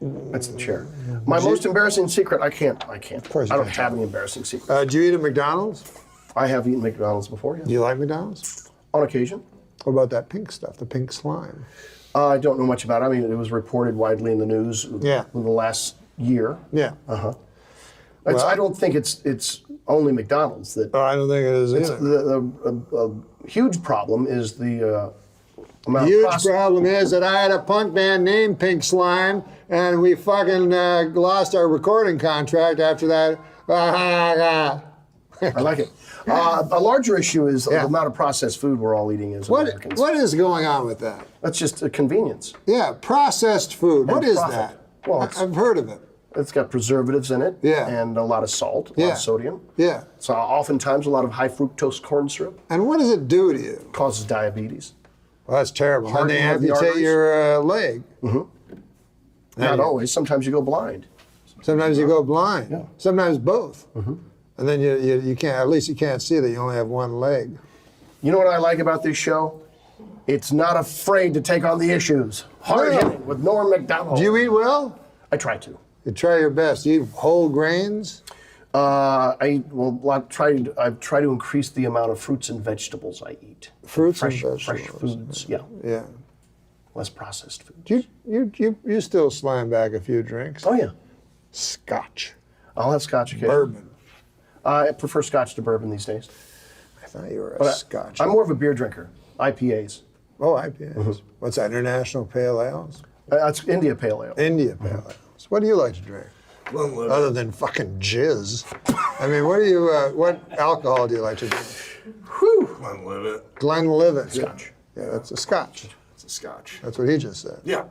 That's the chair. My most embarrassing secret, I can't. Of course I you don't can't have any embarrassing secrets. do you eat at McDonald's? I have eaten McDonald's before, yes. Do you like McDonald's? On occasion. What about that pink stuff, the pink slime? I don't know much about it. I mean, it was reported widely in the news in the last year. Yeah. Uh-huh. Well, I don't think it's only McDonald's that. I don't think it is It's either. the huge problem is the amount Huge of process. problem is that I had a punk band named Pink Slime, and we fucking lost our recording contract after that. I like it. A larger issue is the amount of processed food we're all eating as Americans. What is going on with that? That's just a convenience. Yeah, processed food. What And is profit. that? Well, I've heard of it. It's got preservatives in it, and a lot of salt, a lot of sodium. Yeah. So oftentimes a lot of high fructose corn syrup. And what does it do to you? Causes diabetes. Well, that's terrible. And they Hardening of the amputate arteries. your leg. Mm-hmm. Not always. Sometimes you go blind. Sometimes you go blind. Yeah. Sometimes both. Mm-hmm. And then you can't. At least you can't see that you only have one leg. You know what I like about this show? It's not afraid to take on the issues. Hard hitting with Norm MacDonald. Do you eat well? I try to. You try your best. You eat whole grains. I try to increase the amount of fruits and vegetables I eat. Fruits fresh, and fresh vegetables. foods. Yeah. Yeah. Less processed food. You still slam back a few drinks. Oh yeah. Scotch. I'll have scotch occasionally. Bourbon. I prefer scotch to bourbon these days. I thought you were a But Scotch. I'm more of a beer drinker. IPAs. Oh, IPAs. What's that? International Pale Ales? It's India Pale Ale. India Pale Ales. What do you like to drink? Other than fucking jizz. I mean, what alcohol do you like to drink? Glenlivet. Glenlivet. Scotch. Yeah, that's a Scotch. It's a Scotch. That's what he just said. Yeah.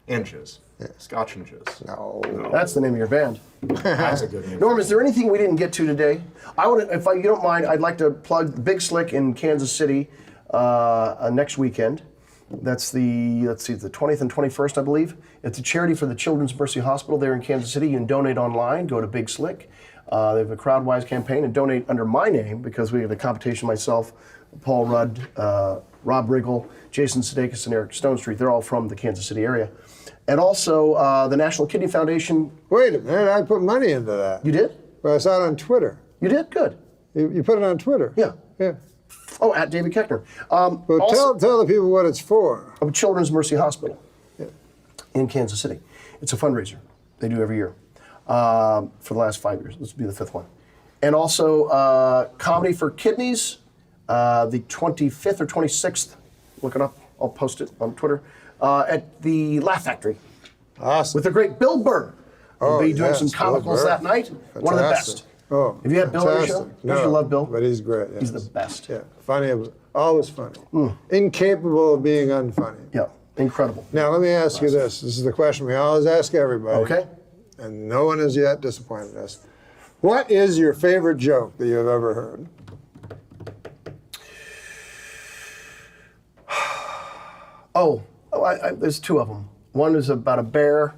And jizz. Scotch and jizz. No. That's the name of your band. That's a good name. Norm, is there anything we didn't get to today? If you don't mind, I'd like to plug Big Slick in Kansas City next weekend. That's the 20th and 21st, I believe. It's a charity for the Children's Mercy Hospital there in Kansas City. You can donate online. Go to Big Slick. They have a Crowdwise campaign and donate under my name because we have a competition. Myself, Paul Rudd, Rob Riggle, Jason Sudeikis, and Eric Stonestreet. They're all from the Kansas City area. And also the National Kidney Foundation. Wait a minute, I put money into that. You did? Well, I saw it on Twitter. You did? Good. You put it on Twitter? Yeah. Yeah. Oh, at David Keckner. Well, tell the people what it's for. Of Children's Mercy Hospital in Kansas City. It's a fundraiser they do every year for the last 5 years. This will be the 5th one. And also Comedy for Kidneys, the 25th or 26th. Look it up. I'll post it on Twitter. At the Laugh Factory. Awesome. With the great Bill Burr. We'll be doing some comicals that night. One of the best. Oh, have you had Bill on your show? fantastic. Don't you love Bill? But he's great. Yes. He's the best. Yeah, funny, always funny. Incapable of being unfunny. Yeah, incredible. Now, let me ask you this. This is the question we always ask everybody. Okay. And no one has yet disappointed us. What is your favorite joke that you have ever heard? There's two of them. One is about a bear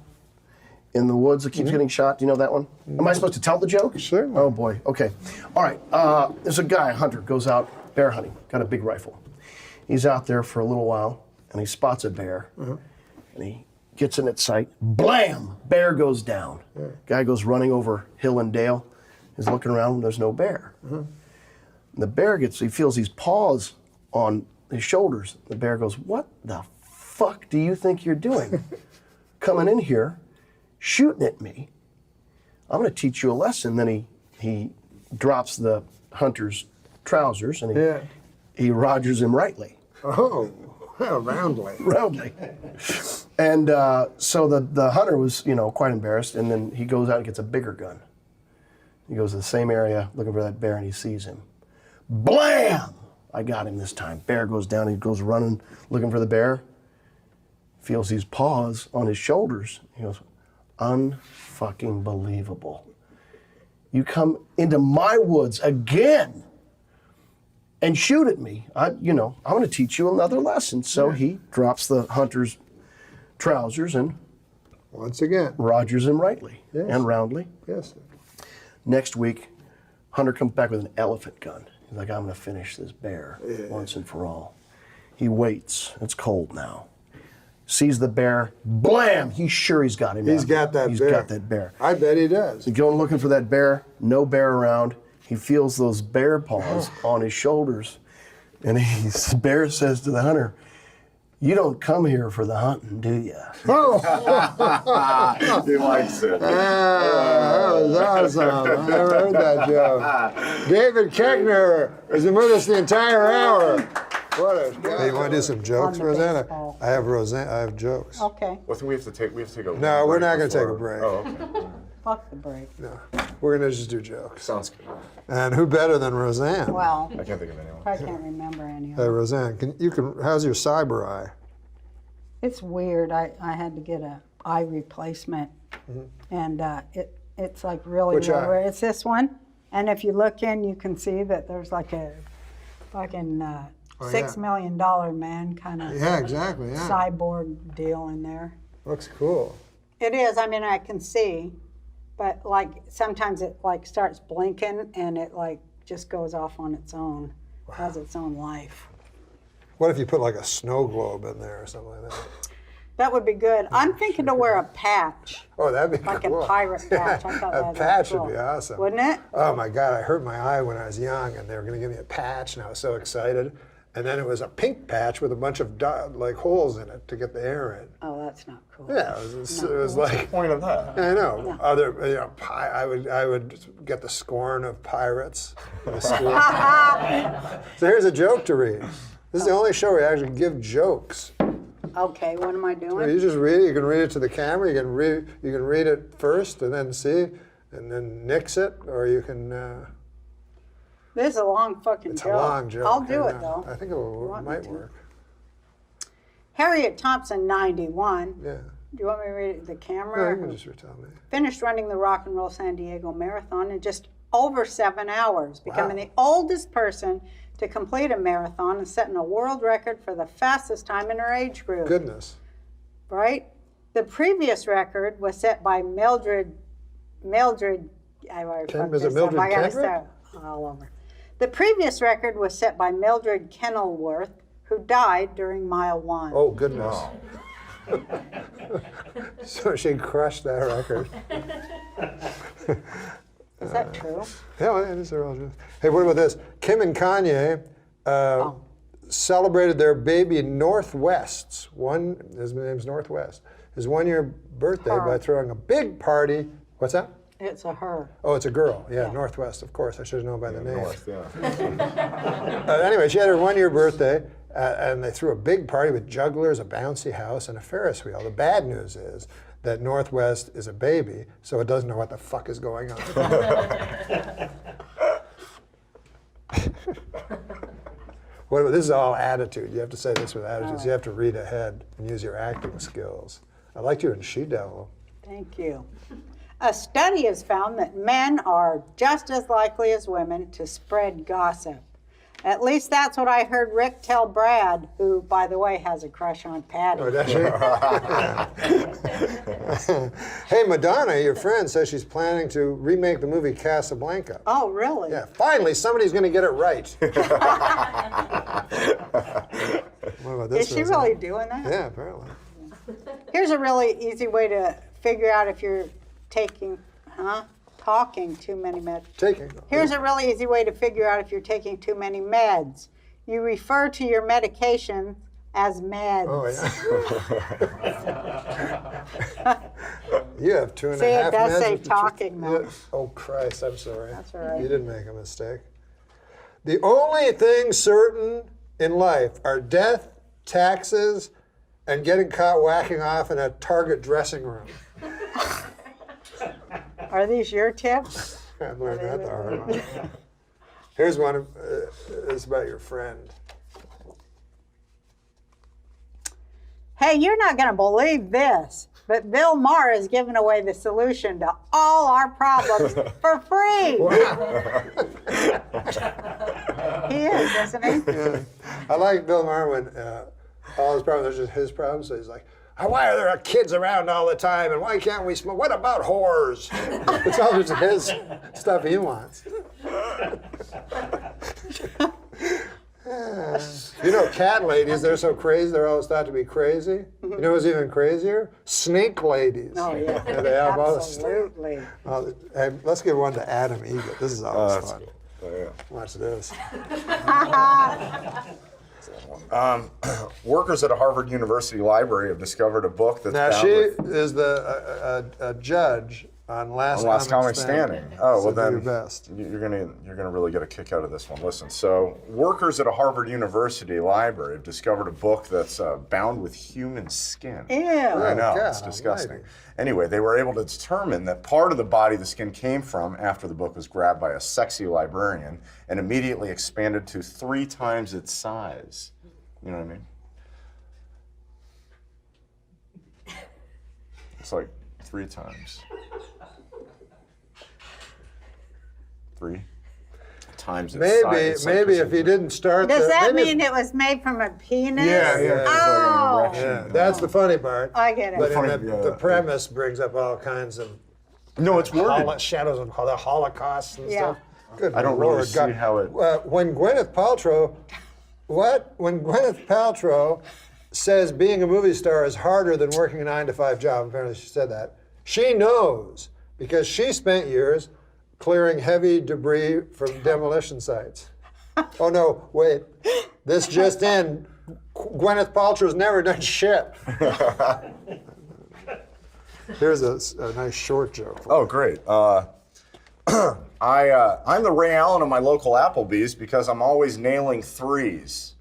in the woods that keeps getting shot. Do you know that one? Am I supposed to tell the joke? Sure. Oh boy. Okay. All right. There's a guy, a hunter, goes out bear hunting. Got a big rifle. He's out there for a little while, and he spots a bear, and he gets in its sight. Blam! Bear goes down. Guy goes running over hill and dale. He's looking around, and there's no bear. And the bear he feels these paws on his shoulders. The bear goes, "What the fuck do you think you're doing? Coming in here, shooting at me. I'm going to teach you a lesson." Then he drops the hunter's trousers and he Rogers him rightly. Oh. Roundly. Roundly. And so the hunter was, quite embarrassed, and then he goes out and gets a bigger gun. He goes to the same area looking for that bear, and he sees him. Blam! I got him this time. Bear goes down, he goes running, looking for the bear. Feels these paws on his shoulders. He goes, unfucking believable. You come into my woods again and shoot at me. I'm going to teach you another lesson. So he drops the hunter's trousers and once again Rogers him rightly and roundly. Yes. Next week, hunter comes back with an elephant gun. He's like, I'm going to finish this bear once and for all. He waits. It's cold now. Sees the bear. Blam! He's sure he's got him. He's got that He's bear. got that bear. I bet he does. He's going looking for that bear. No bear around. He feels those bear paws on his shoulders. And the bear says to the hunter, you don't come here for the hunting, do you? Oh! He likes it. That was awesome. I never heard that joke. David Keckner has been with us the entire hour. What a guy. Hey, you want to do some jokes, Rosanna? I have jokes. Okay. Well, we have to take a. No, we're not going to take a before- break. Oh, okay. Fuck the break. No, we're going to just do jokes. Sounds good. And who better than Roseanne? Well, I can't think of anyone. I can't remember any of Hey, them. Roseanne, how's your cyber eye? It's weird. I had to get a eye replacement, and it's like really Which eye? weird. It's this one, and if you look in, you can see that there's like a fucking $6 million man kind of Yeah, exactly. Yeah. cyborg deal in there. Looks cool. It is. I mean, I can see, but like sometimes it like starts blinking and it like just goes off on its own, has its own life. What if you put like a snow globe in there or something like that? That would be good. I'm thinking to wear a patch. Oh, that'd be like cool. a pirate patch. I thought A that'd patch be cool. would be awesome. Wouldn't it? Oh my God, I hurt my eye when I was young, and they were going to give me a patch, and I was so excited. And then it was a pink patch with a bunch of like holes in it to get the air in. Oh, that's not cool. Yeah, it was What's like. the point of that? I know. I would get the scorn of pirates in the school. So here's a joke to read. This is the only show where you actually give jokes. Okay, what am I doing? You just read it. You can read it to the camera. You can read it first and then see, and then nix it, or you can. This is a long fucking It's joke. a long joke. I'll do I it know. though. I think it might work. Harriet Thompson, 91. Yeah. Do you want me to read it to the No, camera? you can just retell me. Finished running the Rock and Roll San Diego Marathon in just over 7 hours, becoming the oldest person to complete a marathon and setting a world record for the fastest time in her age group. Goodness. Right? The previous record was set by Mildred. I already fucked Was it this up. Mildred I gotta Kendrick? start all over. The previous record was set by Mildred Kenilworth, who died during mile 1. Oh goodness. So she crushed that record. Is that true? Yeah, well, it is a real truth. Hey, what about this? Kim and Kanye celebrated their baby Northwest's his name's Northwest, his 1-year birthday by throwing a big party. What's that? It's a her. Oh, it's a girl. Yeah, Northwest, of course. I should have known by the name. North, yeah. Anyway, she had her 1-year birthday, and they threw a big party with jugglers, a bouncy house, and a Ferris wheel. The bad news is that Northwest is a baby, so it doesn't know what the fuck is going on. This is all attitude. You have to say this with attitude. So you have to read ahead and use your acting skills. I liked you in She-Devil. Thank you. A study has found that men are just as likely as women to spread gossip. At least that's what I heard Rick tell Brad, who, by the way, has a crush on Patty. Oh, does she? Hey, Madonna, your friend, says she's planning to remake the movie Casablanca. Oh, really? Yeah, finally, somebody's going to get it right. What about this? Is she really doing that? Yeah, apparently. Here's a really easy way to figure out if you're talking too many meds. Here's a really easy way to figure out if you're taking too many meds. You refer to your medication as meds. Oh, yeah. You have 2.5 See, it does meds say with the talking, though. Oh, Christ, I'm sorry. That's all right. You didn't make a mistake. The only things certain in life are death taxes, and getting caught whacking off in a Target dressing room. Are these your tips? I learned that the hard way. Here's one. It's about your friend. Hey, you're not going to believe this, but Bill Maher is giving away the solution to all our problems for free. He is, isn't he? Yeah. I like Bill Maher when all his problems are just his problems. So he's like, why are there kids around all the time, and why can't we smoke? What about whores? It's all just his stuff he wants. You know, cat ladies, they're so crazy, they're always thought to be crazy. You know what's even crazier? Snake ladies. Oh, yeah. They have Absolutely. Hey, let's give one to Adam Egget. This is always fun. Yeah. Watch this. Workers at a Harvard University library have discovered a book that's Now, bound she with is a judge on Last Comic Standing. Oh, well So do then your best. you're gonna really get a kick out of this one. Listen, so workers at a Harvard University library have discovered a book that's bound with human skin. Ew. I know, God it's disgusting. almighty. Anyway, they were able to determine that part of the body the skin came from after the book was grabbed by a sexy librarian and immediately expanded to 3 times its size. You know what I mean? It's like 3 times. 3 times its size. It's like Maybe if he didn't start. Does that maybe mean it was made from a penis? Yeah. Oh. Yeah, that's the funny part. I get it. But The the premise brings up all kinds of No, it's worded. shadows of the Holocaust and Yeah. stuff. Good I don't Lord, really see God. how it. When Gwyneth Paltrow, When Gwyneth Paltrow says being a movie star is harder than working a 9-to-5 job, apparently she said that, she knows because she spent years clearing heavy debris from demolition sites. Oh no, wait, this just in, Gwyneth Paltrow's never done shit. Here's a nice short joke. Oh, great. I'm the Ray Allen of my local Applebee's because I'm always nailing 3s.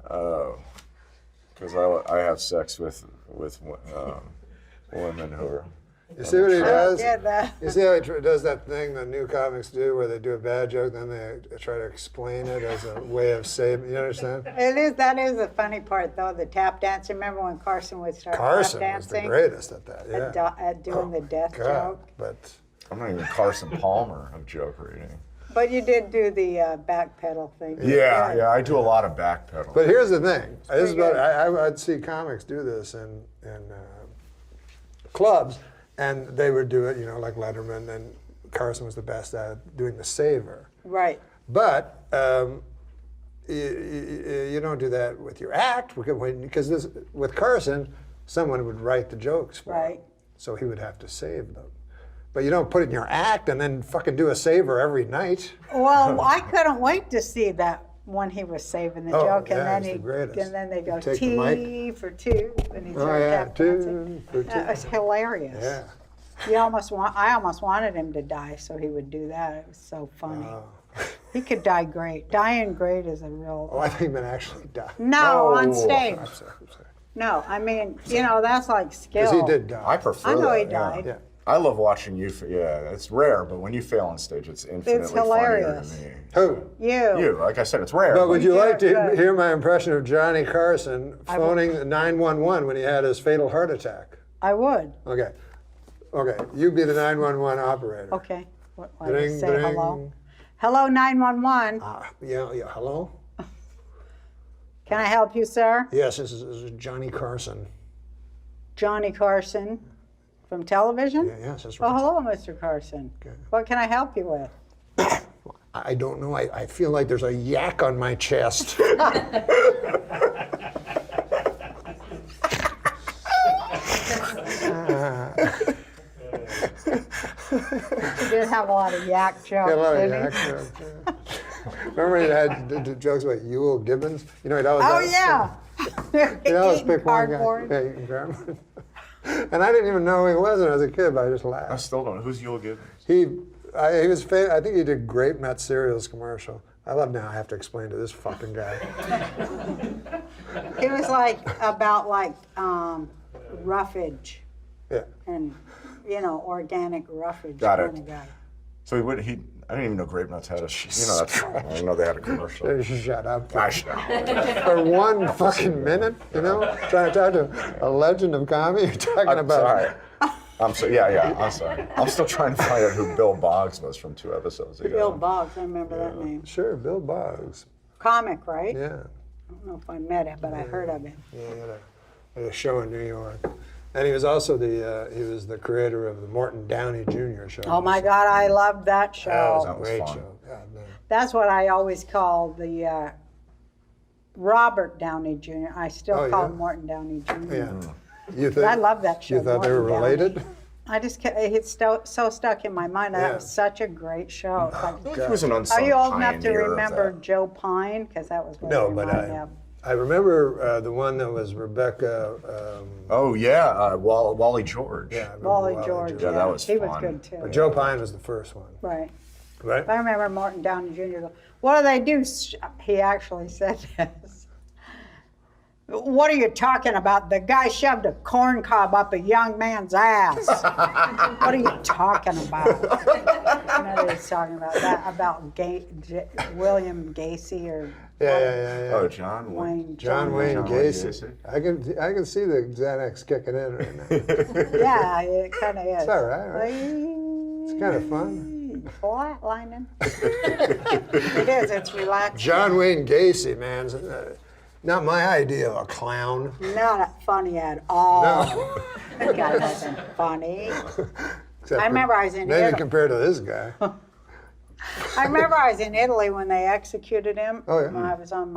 Because I have sex with women who are. You see what he does? get that. You see how he does that thing the new comics do where they do a bad joke, then they try to explain it as a way of saving. You understand? That is the funny part, though, the tap dance. Remember when Carson would start Carson tap was the dancing? greatest at that, yeah. At doing the death God, joke. but I'm not even Carson Palmer of joke reading. But you did do the back pedal thing. Yeah, I do a lot of backpedaling. But here's the thing. This is pretty about, I'd see comics do this in clubs, and they would do it, like Letterman, and Carson was the best at doing the saver. Right. But you don't do that with your act, because with Carson, someone would write the jokes for him. So he would have to save them. But you don't put it in your act and then fucking do a saver every night. Well, I couldn't wait to see that when he was saving the joke, and then he's the greatest. and then they go Take the T for 2, and he Oh started yeah, tap 2 dancing. for 2. That was hilarious. Yeah. I almost wanted him to die so he would do that. It was so funny. He could die great. Dying great is a real. Oh, I think he meant actually die. No, on stage. I'm sorry. No, I mean, that's like skill. Because he did die. I prefer I know that, he died. Yeah. I love watching you. It's rare, but when you fail on stage, it's infinitely hilarious. funnier to me. Who? You. Like I said, it's rare. But would you like to good. hear my impression of Johnny Carson phoning 911 when he had his fatal heart attack? I would. Okay, you be the 911 operator. Okay. What, I Ding, just say ding. hello? Hello, 911. Yeah, hello? Can I help you, sir? Yes, this is Johnny Carson. Johnny Carson from television? Yes, that's Oh, right. hello, Mr. Carson. What can I help you with? I don't know. I feel like there's a yak on my chest. He did have a lot of yak jokes, Yeah, a lot of didn't yak he? jokes, yeah. Remember he had the jokes about Ewell Gibbons? He'd always Oh, yeah. He'd always Eating pick one guy. cardboard. Yeah, eating cardboard. And I didn't even know who he was when I was a kid, but I just laughed. I still don't know. Who's Ewell Gibbons? He was I think he did great Met Cereals commercial. I love now I have to explain to this fucking guy. He was like about roughage. Yeah. And, organic roughage Got it. kind of guy. So I didn't even know Grape Nuts had a, that's fine. I didn't know they had a commercial. Shut up. Shut up. For 1 fucking minute, trying to talk to a legend of comedy, you're talking I'm about. sorry. I'm sorry. Yeah, I'm sorry. I'm still trying to find out who Bill Boggs was from 2 episodes ago. Bill Boggs, I remember that name. Sure, Bill Boggs. Comic, right? Yeah. I don't know if I met him, but I heard of him. Yeah, he had a show in New York. And he was also the creator of the Morton Downey Jr. show. Oh my God, I loved that show. That was a great show. God, man. That's what I always call the Robert Downey Jr. I still call him Morton Downey Jr. Yeah. I love that show. You thought they were related? I just it's so stuck in my mind. That was such a great show. He was an unsung Are you old enough to pioneer of remember that. Joe Pine? Because that was what No, it but reminded me of. I remember the one that was Rebecca. Wally George. Yeah, I remember Wally George. Yeah, that was He fun. was good too. But Joe Pine was the first one. Right. Right? I remember Morton Downey Jr. go, what do they do? He actually said this. What are you talking about? The guy shoved a corn cob up a young man's ass. What are you talking about? He was talking about that, about William Gacy or Yeah. Oh, John Wayne. John Wayne Gacy. I can see the Xanax kicking in right now. Yeah, it kind of is. It's all right. It's kind of fun. Flatlining. It is. It's relaxing. John Wayne Gacy, man. Not my idea of a clown. Not funny at all. No. That guy wasn't funny. Except I remember I was in maybe Italy. compared to this guy. I remember I was in Italy when they executed him. Oh, yeah. When I was on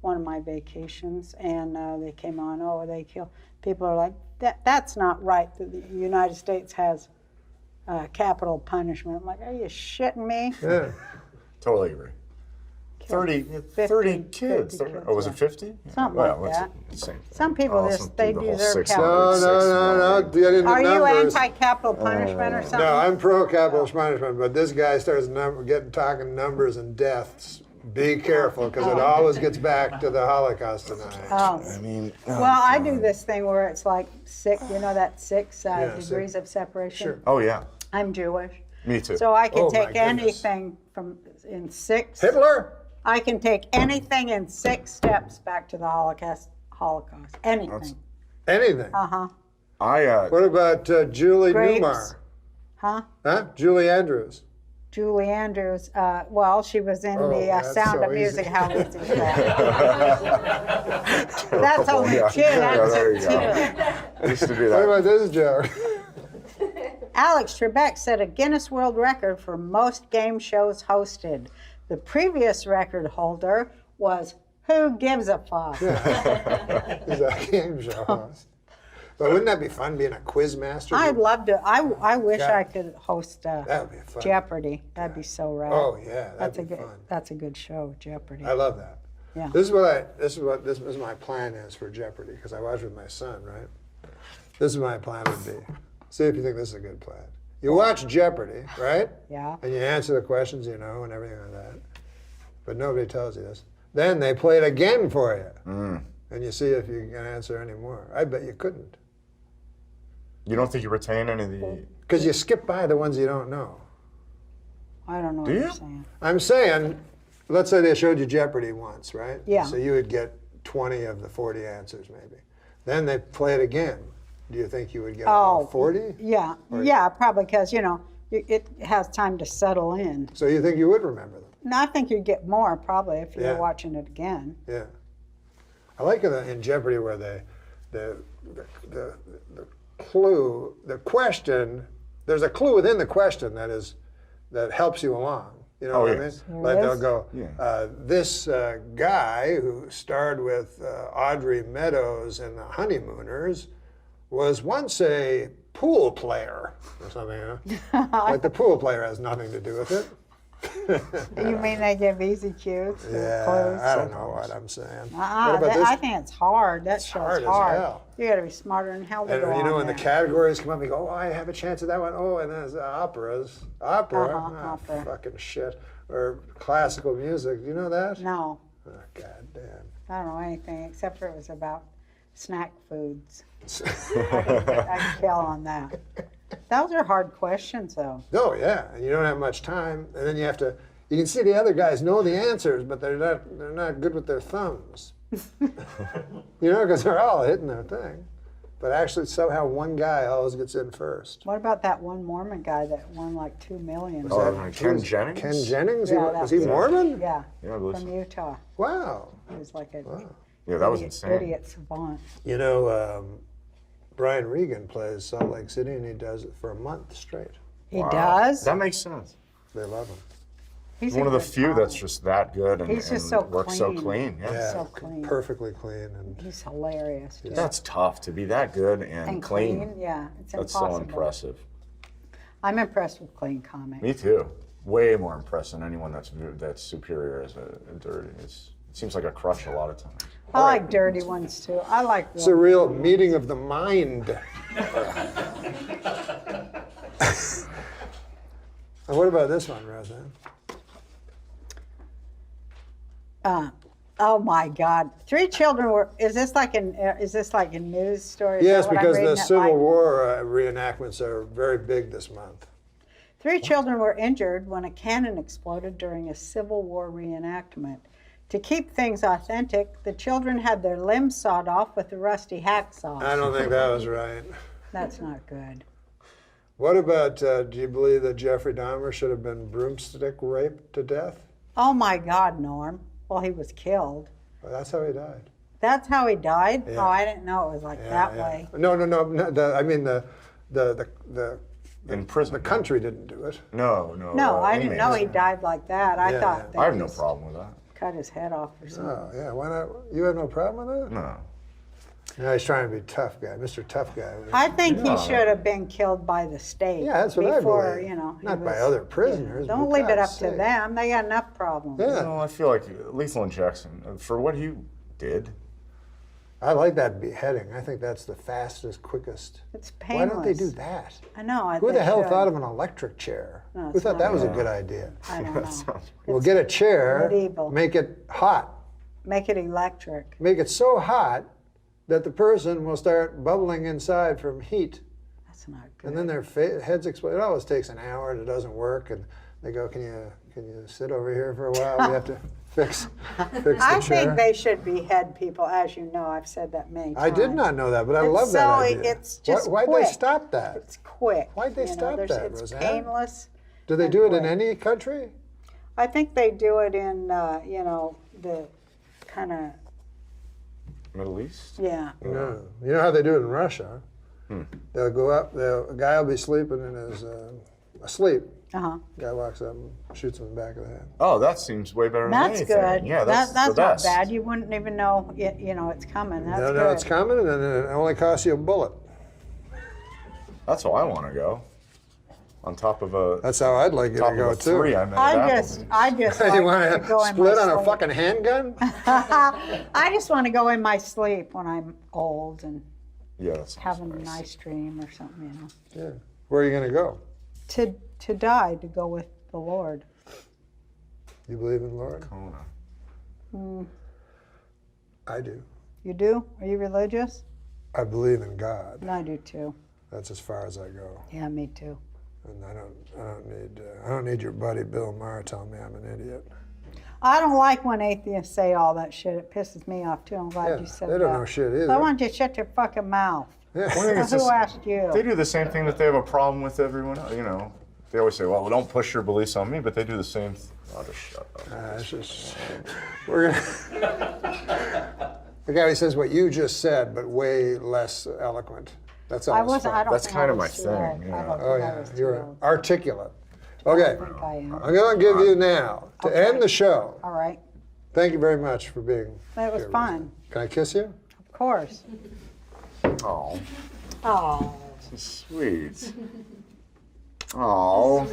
one of my vacations, and they came on. Oh, they kill. People are like, that's not right. The United States has capital punishment. I'm like, are you shitting me? Yeah. Totally agree. 30 kids. Oh, was it 50? Something like that. Some people they deserve capital. No. Get into Are you numbers. anti-capital punishment or something? No, I'm pro-capital punishment, but this guy starts talking numbers and deaths. Be careful, because it always gets back to the Holocaust tonight. Oh. I mean, Well, I do this thing where it's like six degrees of separation. Sure. Oh, yeah. I'm Jewish. Me too. So I can Oh, my take goodness. anything in 6. Hitler? I can take anything in 6 steps back to the Holocaust. Anything. Anything. Uh-huh. What about Julie Grapes. Newmar? Huh? Julie Andrews. Julie Andrews, well, she was in the that's Sound so of Music. easy. How easy is that? That's only 2. That's there a you 2. go. I used to be What that. about this joke? Alex Trebek set a Guinness World Record for most game shows hosted. The previous record holder was Who Gives a Fuck? He's a game show host. But wouldn't that be fun being a quiz master? I'd love to. I wish God. I could host That'd be fun. Jeopardy. That'd be so rad. Oh yeah, that's that'd be fun. That's a good show, Jeopardy. I love that. Yeah. This is my plan is for Jeopardy, because I watch with my son, right? This is my plan would be. See if you think this is a good plan. You watch Jeopardy, right? Yeah. And you answer the questions you know and everything like that. But nobody tells you this. Then they play it again for you. And you see if you can answer any more. I bet you couldn't. You don't think you retain any of the... Because you skip by the ones you don't know. I don't know what you're saying. I'm saying, let's say they showed you Jeopardy once, right? Yeah. So you would get 20 of the 40 answers maybe. Then they play it again. Do you think you would get all 40? Yeah. Yeah, probably because, it has time to settle in. So you think you would remember them? No, I think you'd get more probably if you Yeah. were watching it again. Yeah. I like it in Jeopardy where the clue, the question, there's a clue within the question that helps you along. You know what I mean? Like they'll go, this guy who starred with Audrey Meadows in The Honeymooners was once a pool player or something, like the pool player has nothing to do with it. You mean they give easy cues? Yeah, I don't know what I'm saying. I think it's hard. That show's hard hard. as hell. You got to be smarter than hell to And go on when the that. categories come up, you go, oh, I have a chance at that one. Oh, and then there's operas. Opera? opera. Fucking shit. or classical music. Do you know that? No, Oh, God damn. I don't know anything except for it was about snack foods. I'd kill on that. Those are hard questions, though. Oh, yeah. And you don't have much time. And then you have to, you can see the other guys know the answers, but they're not good with their thumbs. You know, because they're all hitting their thing. But actually, somehow one guy always gets in first. What about that one Mormon guy that won like $2 million? Ken Jennings? Ken Jennings? Yeah, Was he Mormon? Yeah, Yeah, I believe from so. Utah. Wow. He was like a Yeah, that was idiot, insane. idiot savant. You know, Brian Regan plays Salt Lake City, and he does it for a month straight. He does? That makes sense. They love him. He's One a of the good few comic. that's just that good and, He's just and so works so clean. clean. Yeah. So clean. Perfectly clean. And He's hilarious. Too. That's tough to be that good and, clean. Yeah, it's That's impossible. so impressive. I'm impressed with clean comics. Me too. Way more impressed than anyone that's superior as a dirty. It seems like a crush a lot of times. I like dirty ones too. I like. it's a real meeting of the mind. And what about this one, Roseanne? Oh my God! 3 children were. Is this like in news stories? Yes, because the Civil War reenactments are very big this month. 3 children were injured when a cannon exploded during a Civil War reenactment. To keep things authentic, the children had their limbs sawed off with a rusty hacksaw. I don't think that was right. That's not good. What about, do you believe that Jeffrey Dahmer should have been broomstick raped to death? Oh my God, Norm. Well, he was killed. Well, that's how he died. That's how he died? Yeah. Oh, I didn't know it was like that way. No. I mean, the in prison. The country didn't do it. No. No, I didn't know he died like that. I thought they I have no just problem with that. cut his head off or something. Oh, yeah. Why not? You have no problem with that? No. No, he's trying to be tough guy, Mr. Tough Guy. I think he should have been killed by the state. Yeah, that's what I before, believe. You know, he Not by was- other prisoners. Don't for leave it up God's to sake. them. They got enough problems. Yeah. No, I feel like lethal injection for what he did. I like that beheading. I think that's the fastest, quickest. It's Why don't they do painless. that? I know. Who the they hell should. thought of an electric chair? No, Who it's thought not that was a good. good idea? I don't know. We'll get a chair, medieval. make it hot, Make it electric. make it so hot that the person will start bubbling inside from heat. That's not good. And then their heads explode. It always takes an hour and it doesn't work. And they go, can you sit over here for a while? We have to fix the I chair. think they should behead people, as you know. I've said that many times. I did not know that, but I It's love that so- idea. it's just Why'd quick. they stop that? It's quick. Why'd they you know, stop there's- that, It's Roseanne? painless. Do they and do it in quick. any country? I think they do it in, the kind of, Middle East? yeah. No. You know how they do it in Russia? Hmm. They'll go up, a guy will be sleeping in his, asleep. Uh-huh. Guy walks up and shoots him in the back of the head. Oh, that seems way better That's than anything. good. Yeah, that's that's the not best. bad. You wouldn't even know, it's coming. That's No, good. it's coming, and it only costs you a bullet. That's how I want to go. On top of a. That's how I'd like you top to go of a too. 3 I met I at just You like want to go to in split my on a sleep. fucking handgun? I just want to go in my sleep when I'm old and Yeah, that's having a nice dream or something, Yeah. Where are you going to go? To die, to go with the Lord. You believe in the Lord? Kona. Mm, I do. you do? Are you religious? I believe in God. No, I do too. That's as far as I go. Yeah, me too. And I don't need your buddy Bill Maher telling me I'm an idiot. I don't like when atheists say all that shit. It pisses me off too. I'm glad Yeah, you said they that. don't know shit either. I want you to shut your fucking mouth. Yeah. Well, I think it's Who just- asked you? They do the same thing that they have a problem with everyone else. You know, they always say, well, don't push your beliefs on me, but they do the same thing. I'll just shut up. It's just, we're gonna. The guy who says what you just said, but way less eloquent. That's I always wasn't. fun. I don't That's think kind I of my was too thing, old. yeah. I don't Oh think I yeah, was too you're old. articulate. Okay, I think I am. I'm going to give you now to end the show. All right. Thank you very much for being. That was here. fun. Can I kiss you? Of course. Oh, Oh. sweet. Oh.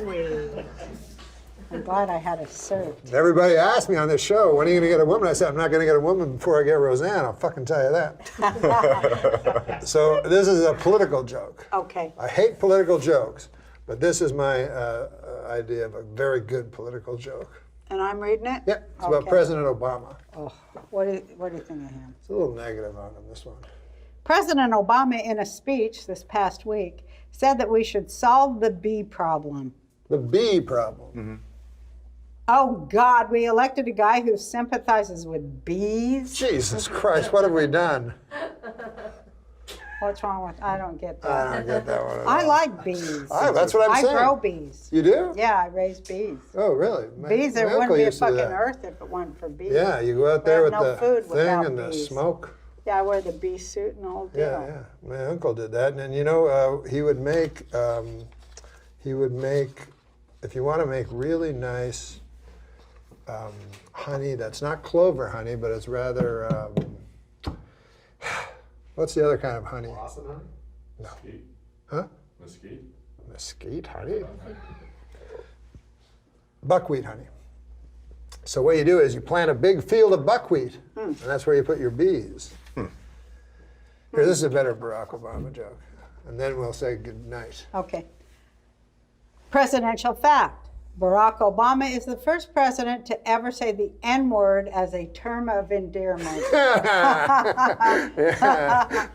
I'm glad I had a cert. Everybody asked me on this show, when are you going to get a woman? I said, I'm not going to get a woman before I get Roseanne. I'll fucking tell you that. So this is a political joke. Okay. I hate political jokes, but this is my idea of a very good political joke. And I'm reading it? Yeah, it's about President Obama. Oh, what do you think of him? It's a little negative on him, this one. President Obama, in a speech this past week, said that we should solve the bee problem. The bee problem? Mm-hmm. Oh, God, we elected a guy who sympathizes with bees? Jesus Christ, what have we done? What's wrong with, I don't get that. I don't get that one at I all. like bees. That's what I'm saying. I grow bees. You do? Yeah, I raise bees. Oh, really? Bees, there my wouldn't uncle be a used to do fucking that. earth if it weren't for bees. Yeah, you go out there with no the food thing without and the bees. smoke. Yeah, I wear the bee suit and the whole deal. Yeah, yeah. My uncle did that, and then, you know, he would make, if you want to make really nice honey that's not clover honey, but it's rather, what's the other kind of honey? Blossom honey? No. Mesquite. Huh? Mesquite. Mesquite honey? Buckwheat honey. So what you do is you plant a big field of buckwheat, and that's where you put your bees. Here, this is a better Barack Obama joke. And then we'll say good night. Okay. Presidential fact. Barack Obama is the first president to ever say the N-word as a term of endearment. Yeah,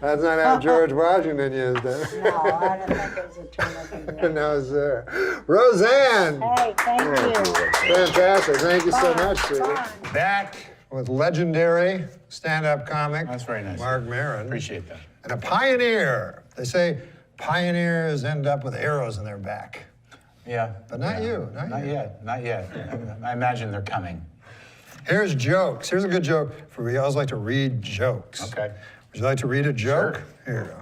that's not how George Washington used it. No, I don't think it was a term of endearment. No, sir. Roseanne. Hey, thank you. Fantastic. Thank you so Fun, much, sweetie. Back with legendary stand-up comic That's very nice. Mark Maron. Appreciate that. And a pioneer. They say pioneers end up with arrows in their back. Yeah. But not you. Not yet. Not yet. I imagine they're coming. Here's jokes. Here's a good joke for we always like to read jokes. Okay. Would you like to read a joke? Sure. Here you go.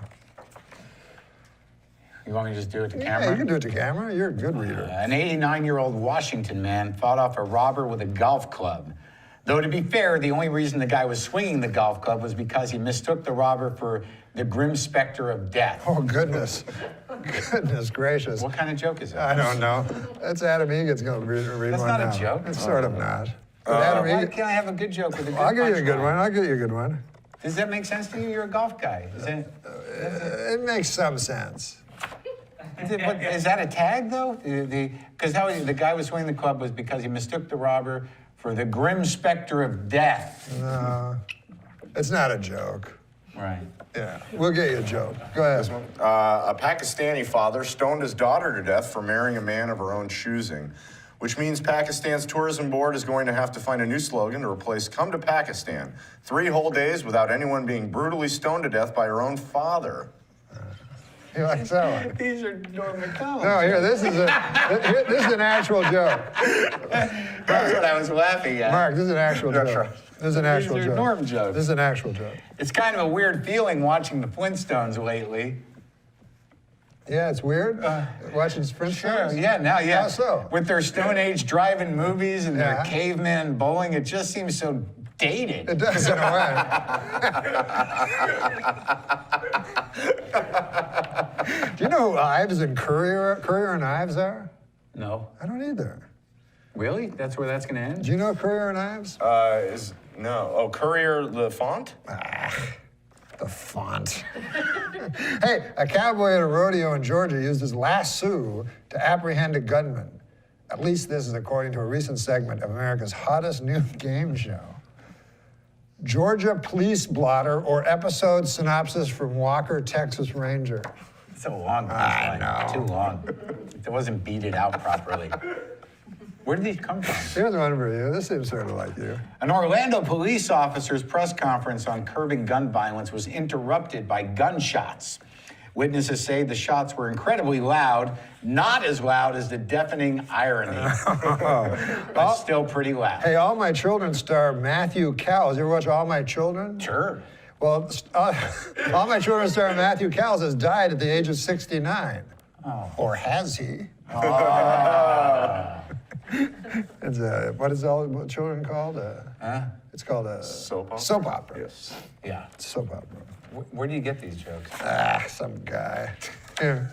You want me to just do it to Yeah, camera? you can do it to camera. You're a good reader. An 89-year-old Washington man fought off a robber with a golf club. Though, to be fair, the only reason the guy was swinging the golf club was because he mistook the robber for the grim specter of death. Oh, goodness. Goodness gracious. What kind of joke is that? I don't know. That's Adam Egan's going to read That's one not now. a joke. It's sort of not. Why Adam can't I have a good joke with a good I'll give you a good punchline? one. I'll give you a good one. Does that make sense to you? You're a golf guy. It makes some sense. Is that a tag, though? Because the guy was swinging the club was because he mistook the robber for the grim specter of death. No, it's not a joke. Right. Yeah, we'll get you a joke. Go ahead. A Pakistani father stoned his daughter to death for marrying a man of her own choosing, which means Pakistan's tourism board is going to have to find a new slogan to replace "Come to Pakistan." 3 whole days without anyone being brutally stoned to death by her own father. You like that one? These are Norm MacDonald. No, here, this is an actual joke. That's what I was laughing at. Mark, this is an actual joke. This is an actual These are joke. Norm jokes. This is an actual joke. It's kind of a weird feeling watching the Flintstones lately. Yeah, it's weird. Watching Sprint Sure, shows? yeah, now, yeah. How so? With their Stone Age drive-in movies and Yeah. their caveman bowling, it just seems so dated. It does in a way. Do you know who Ives and Courier and Ives are? No. I don't either. Really? That's where that's going to end? Do you know Courier and Ives? No. Oh, Courier the font? The font. Hey, a cowboy at a rodeo in Georgia used his lasso to apprehend a gunman. At least this is according to a recent segment of America's hottest new game show. Georgia Police Blotter or episode synopsis from Walker, Texas Ranger. It's a long I punchline. know. Too long. It wasn't beat it out properly. Where did these come from? Here's one for you. This seems sort of like you. An Orlando police officer's press conference on curbing gun violence was interrupted by gunshots. Witnesses say the shots were incredibly loud, not as loud as the deafening irony, but still pretty loud. Hey, All My Children star Matthew Cowles. You ever watch All My Children? Sure. Well, All My Children star Matthew Cowles has died at the age of 69. Oh. Or has he? Oh. It's what is All My Children called? It's called a soap opera. Soap opera. Yes. Yeah. Soap opera. Where do you get these jokes? Some guy. Here.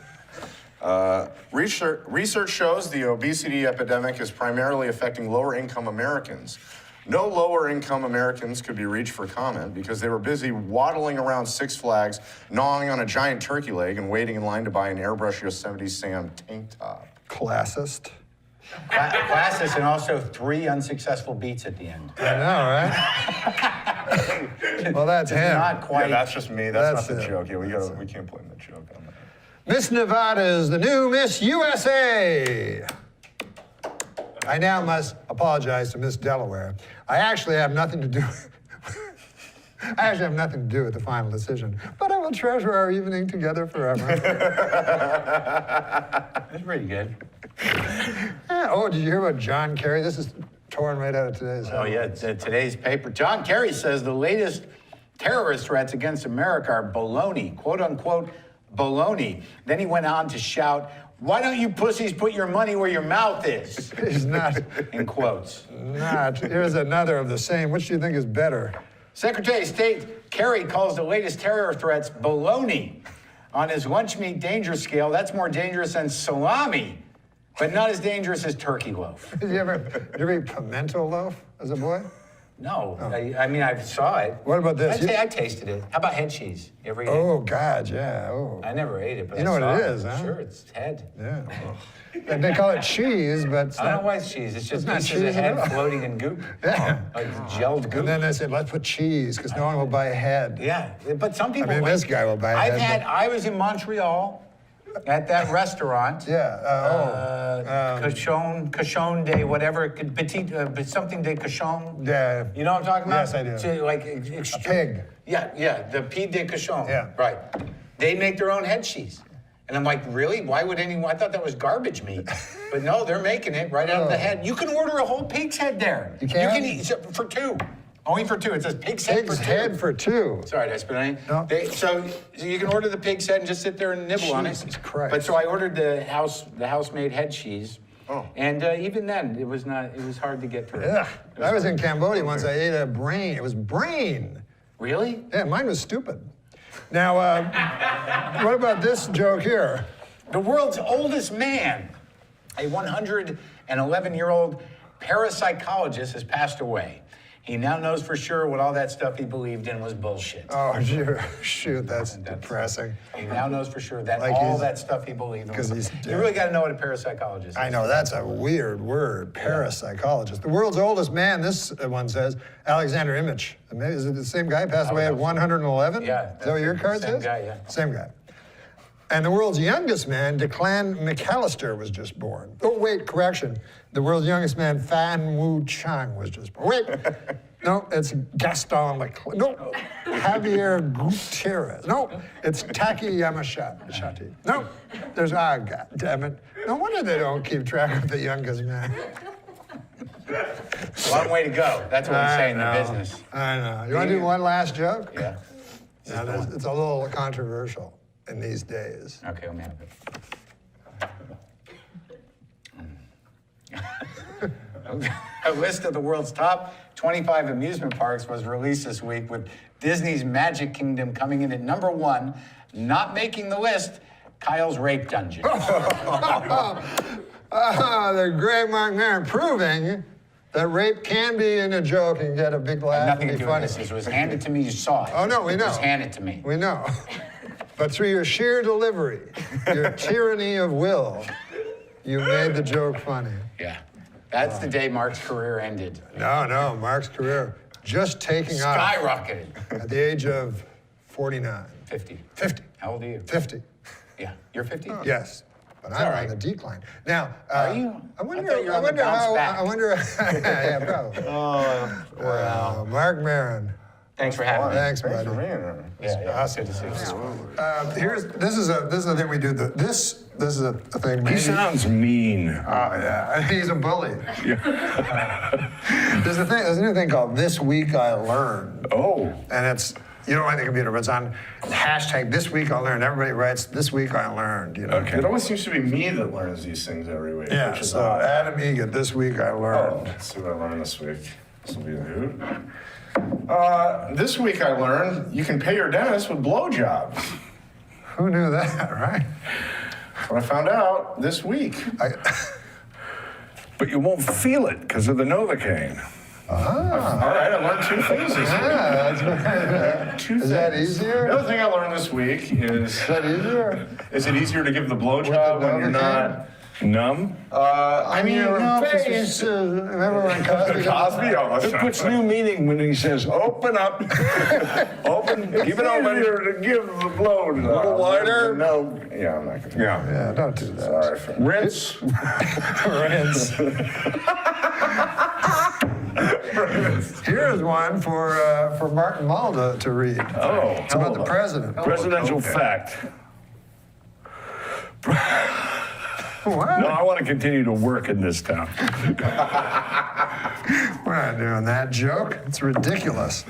Research shows the obesity epidemic is primarily affecting lower-income Americans. No lower-income Americans could be reached for comment because they were busy waddling around Six Flags, gnawing on a giant turkey leg, and waiting in line to buy an Airbrush Yosemite Sam tank top. Classist. Classes and also 3 unsuccessful beats at the end. I know, right? Well, that's him. Not quite. Yeah, that's just me. That's not the it. joke. Yeah, we can't blame the joke on that. Miss Nevada is the new Miss USA. I now must apologize to Miss Delaware. I actually have nothing to do with the final decision, but I will treasure our evening together forever. That's pretty good. Oh, did you hear about John Kerry? This is torn right out of today's. Oh, yeah, today's paper. John Kerry says the latest terrorist threats against America are baloney, quote unquote baloney. Then he went on to shout, "Why don't you pussies put your money where your mouth is?" He's not. In quotes. Not. Here's another of the same. Which do you think is better? Secretary of State Kerry calls the latest terror threats baloney. On his lunch meat danger scale, that's more dangerous than salami, but not as dangerous as turkey loaf. Did you ever eat pimento loaf as a boy? No, I mean, I saw it. What about this? I tasted it. How about head cheese? You ever eat it? Oh, God, yeah. Oh. I never ate it, but You know I what saw it is, huh? Sure, it's head. Yeah. And they call it cheese, but it's I don't not. know why it's cheese. It's just not pieces cheese of at head all. floating in goop. Yeah. Like gelled goop. And then they said, let's put cheese, because no one will buy a head. Yeah, but some people. I mean, this guy will buy a head. I was in Montreal at that restaurant. Yeah. Cochon de whatever, something de cochon. Yeah. You know what I'm talking about? Yes, I do. So, like A pig. Yeah, the pied de cochon. Yeah. Right. They make their own head cheese. And I'm like, really? Why would anyone? I thought that was garbage meat. But no, they're making it right out of the head. You can order a whole pig's head there. You can? You can eat for 2. Only for 2. It says pig's head for 2. Pig's head for 2. Sorry, did I spit on you? No. So you can order the pig's head and just sit there and nibble on it. Jesus Christ. But so I ordered the house-made head cheese. Oh. And even then, it was hard to get through. Yeah. I was in Cambodia once. I ate a brain. It was brain. Really? Yeah, mine was stupid. Now, what about this joke here? The world's oldest man, a 111-year-old parapsychologist, has passed away. He now knows for sure what all that stuff he believed in was bullshit. Oh, shoot, that's depressing. He now knows for sure that Like all he's- that stuff he believed in was 'cause he's bullshit. dead. You really got to know what a parapsychologist is. I know, that's a weird word, parapsychologist. The world's oldest man, this one says, Alexander Imich. Maybe, is it the same guy? Passed away at 111? Yeah. Is that what your card Same says? guy, yeah. Same guy. And the world's youngest man, Declan McAllister, was just born. Oh, wait, correction. The world's youngest man, Fan Wu Chang, was just born. Wait, no, it's Gaston Leclerc. No, Javier Gutierrez. No, it's Taki Yamashita. No, there's, God damn it. No wonder they don't keep track of the youngest man. Long way to go. That's what we say in the know. business. I know. You want to do one last joke? Yeah. Now, it's a little controversial in these days. Okay, let me have it. A list of the world's top 25 amusement parks was released this week, with Disney's Magic Kingdom coming in at number 1. Not making the list, Kyle's Rape Dungeon. The great Mark Maron proving that rape can be in a joke and get a big laugh Nothing and to be do with funny. this. It was handed to me. You saw it. Oh, no, we know. It was handed to me. We know. But through your sheer delivery, your tyranny of will, you made the joke funny. Yeah. That's the day Mark's career ended. No, Mark's career just taking off. Skyrocketed. At the age of 49. 50. 50. How old are you? 50. Yeah. You're 50? Yes. But It's I'm all on right. the decline. Now, Are you? I wonder, thought you were I on the wonder bounce how, back. I wonder, yeah, probably. Wow. Mark Maron. Thanks for having me. Thanks, buddy. Yeah. Awesome. Good to see you. This is a thing we do. This is a thing. He maybe- sounds mean. Oh yeah, he's a bully. There's a new thing called This Week I Learned. Oh. And it's, you don't like the computer, but it's on hashtag This Week I Learned. Everybody writes This Week I Learned. You know. Okay. It always seems to be me that learns these things every week. Yeah. which is So odd. Adam Egan, This Week I Oh, Learned. let's see what I learned this week. This will be new. This week I learned you can pay your dentist with blowjobs. Who knew that, right? That's what I found out this week. But you won't feel it because of the Novocaine. All right, I learned 2 things this week. 2 things. Is that easier? The other thing I learned this week is that easier? Is it easier to give the blowjob when you're not Numb? I mean, your face. Remember when Cosby? It puts new meaning when he says, "Open up, open, keep it open." To give the blow a little wider. No. Yeah, I'm not gonna. Yeah, don't do that. Sorry. Rinse. Rinse. Here's one for Martin Mull to read. Oh, it's about the president. Presidential fact. What? No, I want to continue to work in this town. We're not doing that joke. It's ridiculous.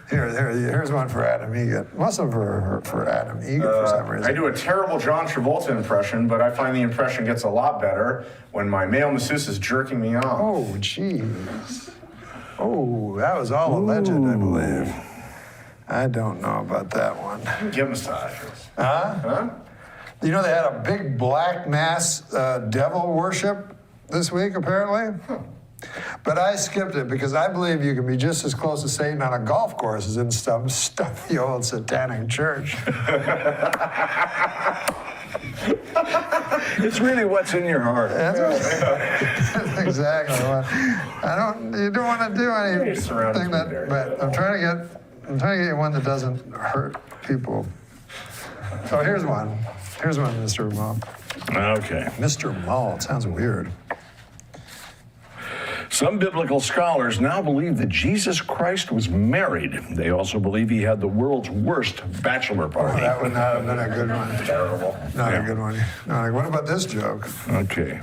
Here's one for Adam Egan. Most of them for Adam Egan for some reason. I do a terrible John Travolta impression, but I find the impression gets a lot better when my male masseuse is jerking me off. Oh, jeez. Oh, that was all alleged, I believe. I don't know about that one. Give massages. Huh? You know, they had a big black mass devil worship this week, apparently. But I skipped it because I believe you can be just as close to Satan on a golf course as in some stuffy old satanic church. It's really what's in your heart. That's exactly what. You don't want to do anything but I'm trying to get you one that doesn't hurt people. So here's one, Mr. Mull. Okay. Mr. Mull, it sounds weird. Some biblical scholars now believe that Jesus Christ was married. They also believe he had the world's worst bachelor party. Oh, that would not have been a good one. Terrible. Not a good one. What about this joke? Okay.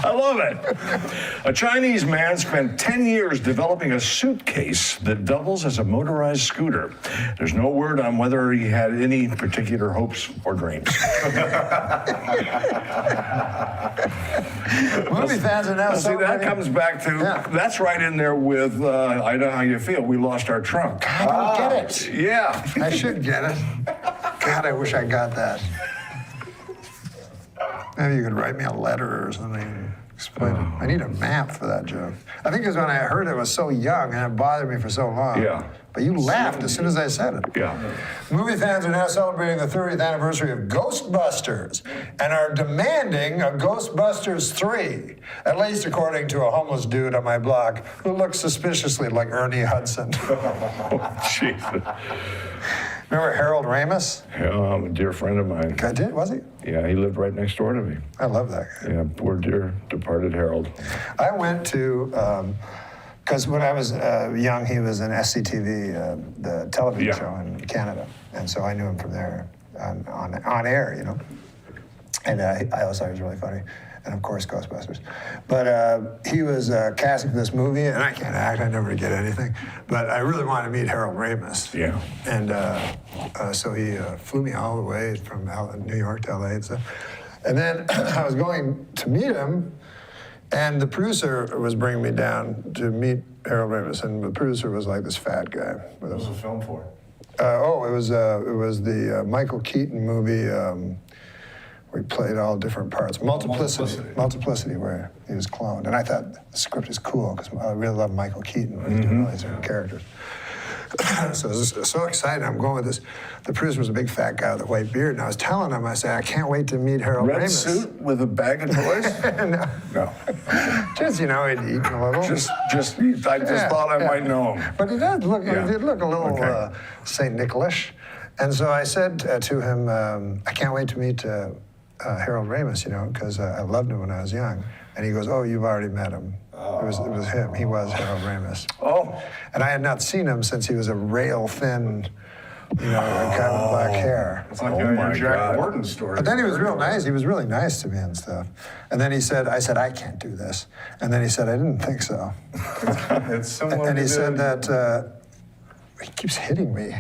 I love it. A Chinese man spent 10 years developing a suitcase that doubles as a motorized scooter. There's no word on whether he had any particular hopes or dreams. Movie fans are now See, that comes back to, that's right in there with, I know how you feel, we lost our trunk. I don't get it. Yeah. I should get it. God, I wish I got that. Maybe you could write me a letter or something. Explain it. I need a map for that joke. I think it's when I heard it was so young and it bothered me for so long. Yeah. But you laughed as soon as I said it. Yeah. Movie fans are now celebrating the 30th anniversary of Ghostbusters and are demanding a Ghostbusters 3, at least according to a homeless dude on my block who looks suspiciously like Ernie Hudson. Jesus. Remember Harold Ramis? Yeah, a dear friend of mine. I did, was he? Yeah, he lived right next door to me. I love that guy. Yeah, poor dear departed Harold. I went to, because when I was young, he was in SCTV, the television show in Canada. And so I knew him from there on air, you know. And I always thought he was really funny. And of course, Ghostbusters. But he was casting for this movie, and I can't act, I never get anything. But I really wanted to meet Harold Ramis. Yeah. And so he flew me all the way from New York to LA and stuff. And then I was going to meet him, and the producer was bringing me down to meet Harold Ramis, and the producer was like this fat guy. What was the film for? It was the Michael Keaton movie. We played all different parts. Multiplicity, where he was cloned. And I thought the script is cool because I really love Michael Keaton when he's doing all these different characters. So I was so excited. I'm going with this. The producer was a big fat guy with a white beard, and I was telling him, I said, I can't wait to meet Harold Ramis. Red suit with a bag of toys? No. Just, you know, he'd eaten a little. I just thought I might know him. But he did look, he did look a little St. Nicholas. And so I said to him, I can't wait to meet Harold Ramis, you know, because I loved him when I was young. And he goes, oh, you've already met him. It was him. He was Harold Ramis. Oh. And I had not seen him since he was a rail-thin, you know, guy with black hair. It's like your Jack Gordon story. But then he was real nice. He was really nice to me and stuff. And then he said, I said, I can't do this. And then he said, I didn't think so. It's similar and he to said that he keeps hitting me.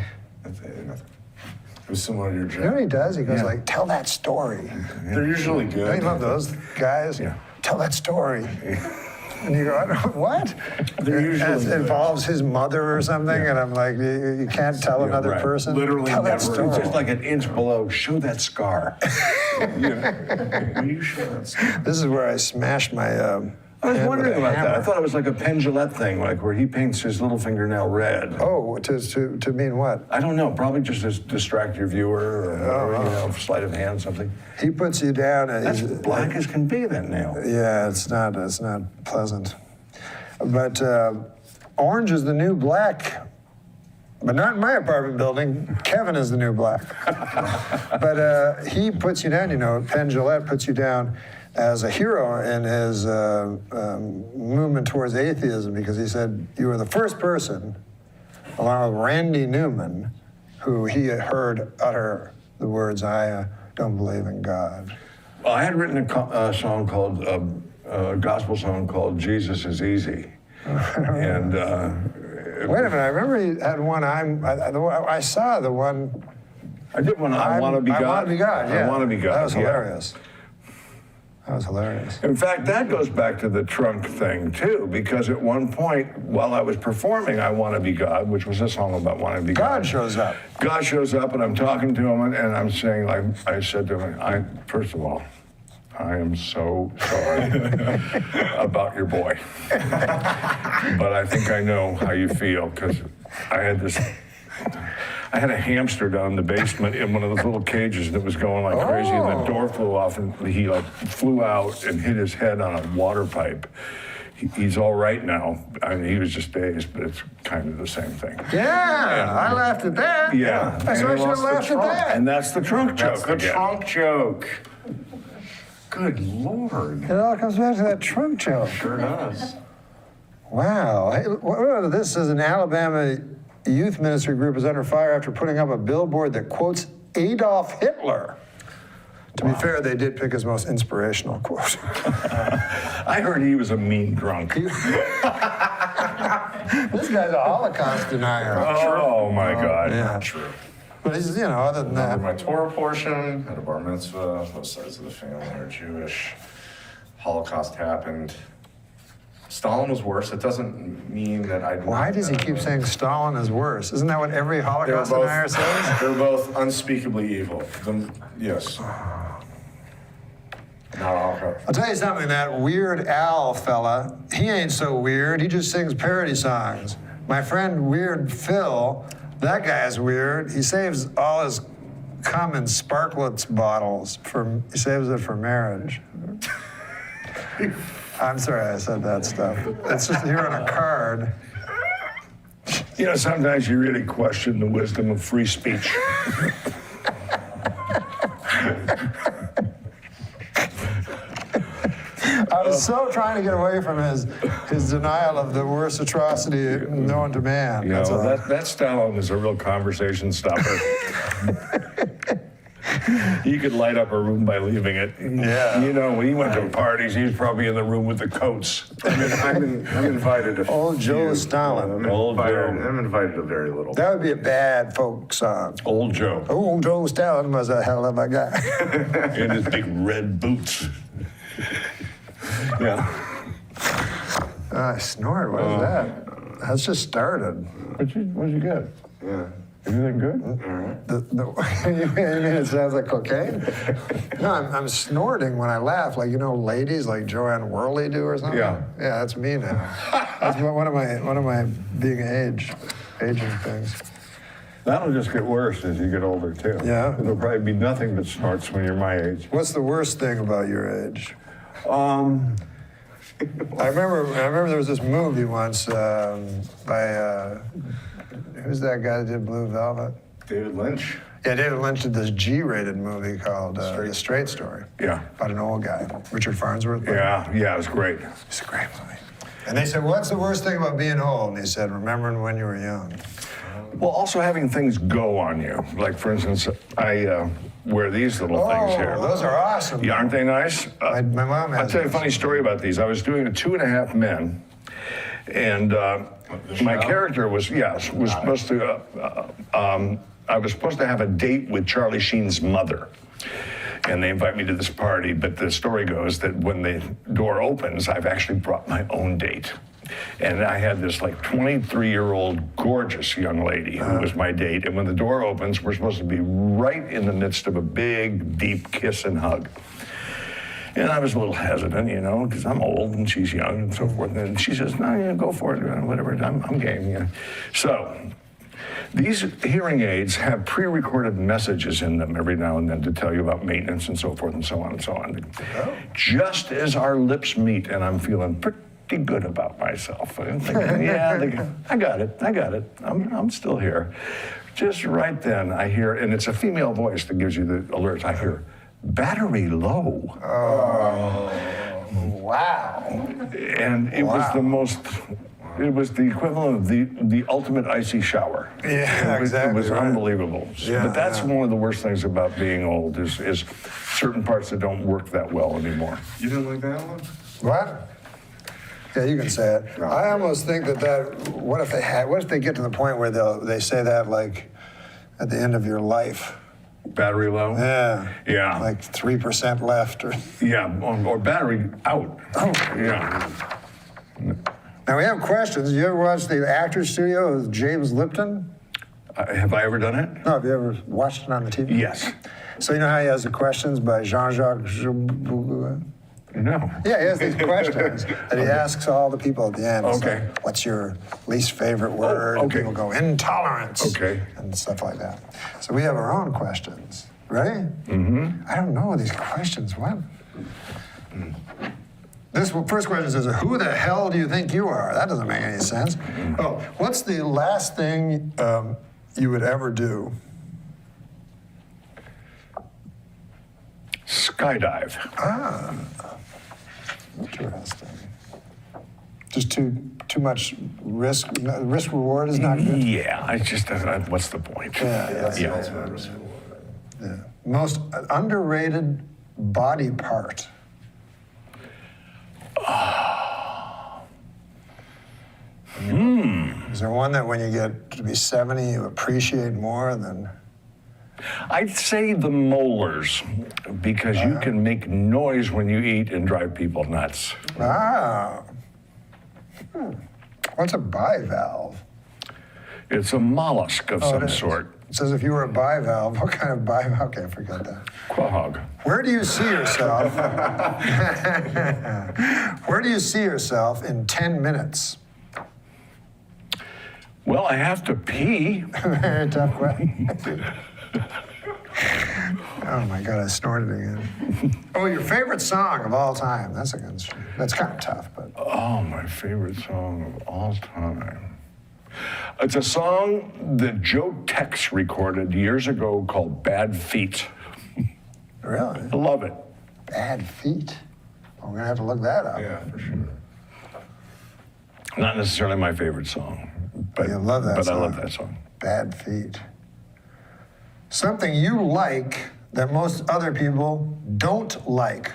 It was similar to your Jack. You know what he does? He goes like, tell that story. They're usually good. Don't you love those guys? Yeah. Tell that story. And you go, I don't, what? They're usually it involves his mother or something, and I'm like, you can't tell another person. Literally tell never. that story. It's just like an inch below. Show that scar. Will you show that scar? This is where I smashed my I was hand wondering with a about that. I hammer. thought it was like a Penn Jillette thing, like where he paints his little fingernail red. Oh, to mean what? I don't know. Probably just to distract your viewer, or sleight of hand, something. He puts you down. That's black as can be. That nail. Yeah, it's not pleasant. But orange is the new black. But not in my apartment building. Kevin is the new black. But he puts you down, you know, Penn Jillette puts you down as a hero in his movement towards atheism, because he said you were the first person, along with Randy Newman, who he had heard utter the words, I don't believe in God. Well, I had written a song called, a gospel song called Jesus is Easy. And wait a minute, I remember he had one, I saw the one. I did one, I Want to Be God. I Want to Be God, yeah. I Want to Be God. That was yeah. hilarious. That was hilarious. In fact, that goes back to the trunk thing, too, because at one point, while I was performing I Want to Be God, which was a song about wanting to be God. God shows up. God shows up, and I'm talking to him, and I'm saying, like, I said to him, first of all, I am so sorry about your boy. But I think I know how you feel, because I had a hamster down in the basement in one of those little cages, and it was going like crazy, and the door flew off, and he like flew out and hit his head on a water pipe. He's all right now. I mean, he was just dazed, but it's kind of the same thing. Yeah, I laughed at that. Yeah. I should have laughed at that. And that's the trunk joke. That's the again. trunk joke. Good Lord. It all comes back to that trunk joke. Sure does. Wow. Hey, this is an Alabama youth ministry group is under fire after putting up a billboard that quotes Adolf Hitler. To be fair, they did pick his most inspirational quote. I heard he was a mean drunk. This guy's a Holocaust denier. Oh my God. Yeah. True. But he's, you know, other than that. My Torah portion, had a bar mitzvah, both sides of the family are Jewish. Holocaust happened. Stalin was worse. It doesn't mean that I. Why does he keep saying Stalin is worse? Isn't that what every Holocaust denier says? They're both unspeakably evil. Yes. Not Holocaust. I'll tell you something, that Weird Al fella, he ain't so weird. He just sings parody songs. My friend Weird Phil, that guy's weird. He saves all his cum in Sparklets bottles. He saves it for marriage. I'm sorry I said that stuff. It's just here on a card. You know, sometimes you really question the wisdom of free speech. I was so trying to get away from his denial of the worst atrocity known to man. You That's know, all. that Stalin is a real conversation stopper. He could light up a room by leaving it. Yeah. You know, when he went to parties, he was probably in the room with the coats. I'm invited to. Old Joe Stalin. I'm invited to very little. That would be a bad folk song. Old Joe. Old Joe Stalin was a hell of a guy. In his big red boots. Yeah. I snored. What is that? That's just started. What'd you get? Yeah. Everything good? You mean it sounds like cocaine? No, I'm snorting when I laugh, like, you know, ladies like Joanne Worley do or something. Yeah. Yeah, that's me now. That's one of my being aging things. That'll just get worse as you get older too. Yeah. There'll probably be nothing but snorts when you're my age. What's the worst thing about your age? I remember there was this movie once by who's that guy that did Blue Velvet? David Lynch. Yeah, David Lynch did this G-rated movie called The Straight Story. Yeah. About an old guy, Richard Farnsworth. Yeah, it was great. It's a great movie. And they said, what's the worst thing about being old? And he said, remembering when you were young. Well, also having things go on you. Like, for instance, I wear these little things here. Those are awesome. Yeah, aren't they nice? My mom has I'll tell you a funny story about these. I was doing a 2.5 Men, and my character was supposed to. I was supposed to have a date with Charlie Sheen's mother. And they invite me to this party, but the story goes that when the door opens, I've actually brought my own date. And I had this like 23-year-old gorgeous young lady who was my date. And when the door opens, we're supposed to be right in the midst of a big, deep kiss and hug. And I was a little hesitant, you know, because I'm old and she's young and so forth. And she says, no, yeah, go for it, whatever, I'm game. Yeah. So these hearing aids have pre-recorded messages in them every now and then to tell you about maintenance and so forth and so on and so on. Oh. Just as our lips meet, and I'm feeling pretty good about myself. I'm thinking, yeah, I got it. I'm still here. Just right then, I hear, and it's a female voice that gives you the alerts. I hear, battery low. Oh, wow. And it was the most, it was the equivalent of the ultimate icy shower. Yeah, It was right. unbelievable. Yeah, but that's one of the worst things about being old is certain parts that don't work that well anymore. You didn't like that one? What? Yeah, you can say it. I almost think what if they get to the point where they say that like at the end of your life? Battery low? Yeah. Yeah. Like 3% left or. Yeah, or battery out. Oh. Yeah. Now we have questions. You ever watched the Actors Studio with James Lipton? Have I ever done it? No, have you ever watched it on the TV? Yes. So you know how he has the questions by Jean-Jacques No. Yeah, he has these questions that he asks all the people at the end. It's Okay. like, what's your least favorite word? okay. And people go, intolerance. Okay. And stuff like that. So we have our own questions. Ready? Mm-hmm. I don't know these questions. What? This first question says, who the hell do you think you are? That doesn't make any sense. Oh, what's the last thing you would ever do? Skydive. Ah, interesting. Just too much risk. Risk reward is not good. Yeah, I just what's the point? Yeah. Most underrated body part. Is there one that when you get to be 70 you appreciate more than? I'd say the molars, because you can make noise when you eat and drive people nuts. Ah. What's a bivalve? It's a mollusk of some it is. sort. It says if you were a bivalve, what kind of bivalve? Okay, forget that. Quahog. Where do you see yourself? Where do you see yourself in 10 minutes? Well, I have to pee. Very tough question. Oh my God, I snorted again. Oh, your favorite song of all time. That's kind of tough, but. Oh, my favorite song of all time. It's a song that Joe Tex recorded years ago called Bad Feet. Really? I love it. Bad Feet? We're gonna have to look that up. Yeah, for sure. Not necessarily my favorite song, but you love that song. I love that song. Bad Feet. Something you like that most other people don't like.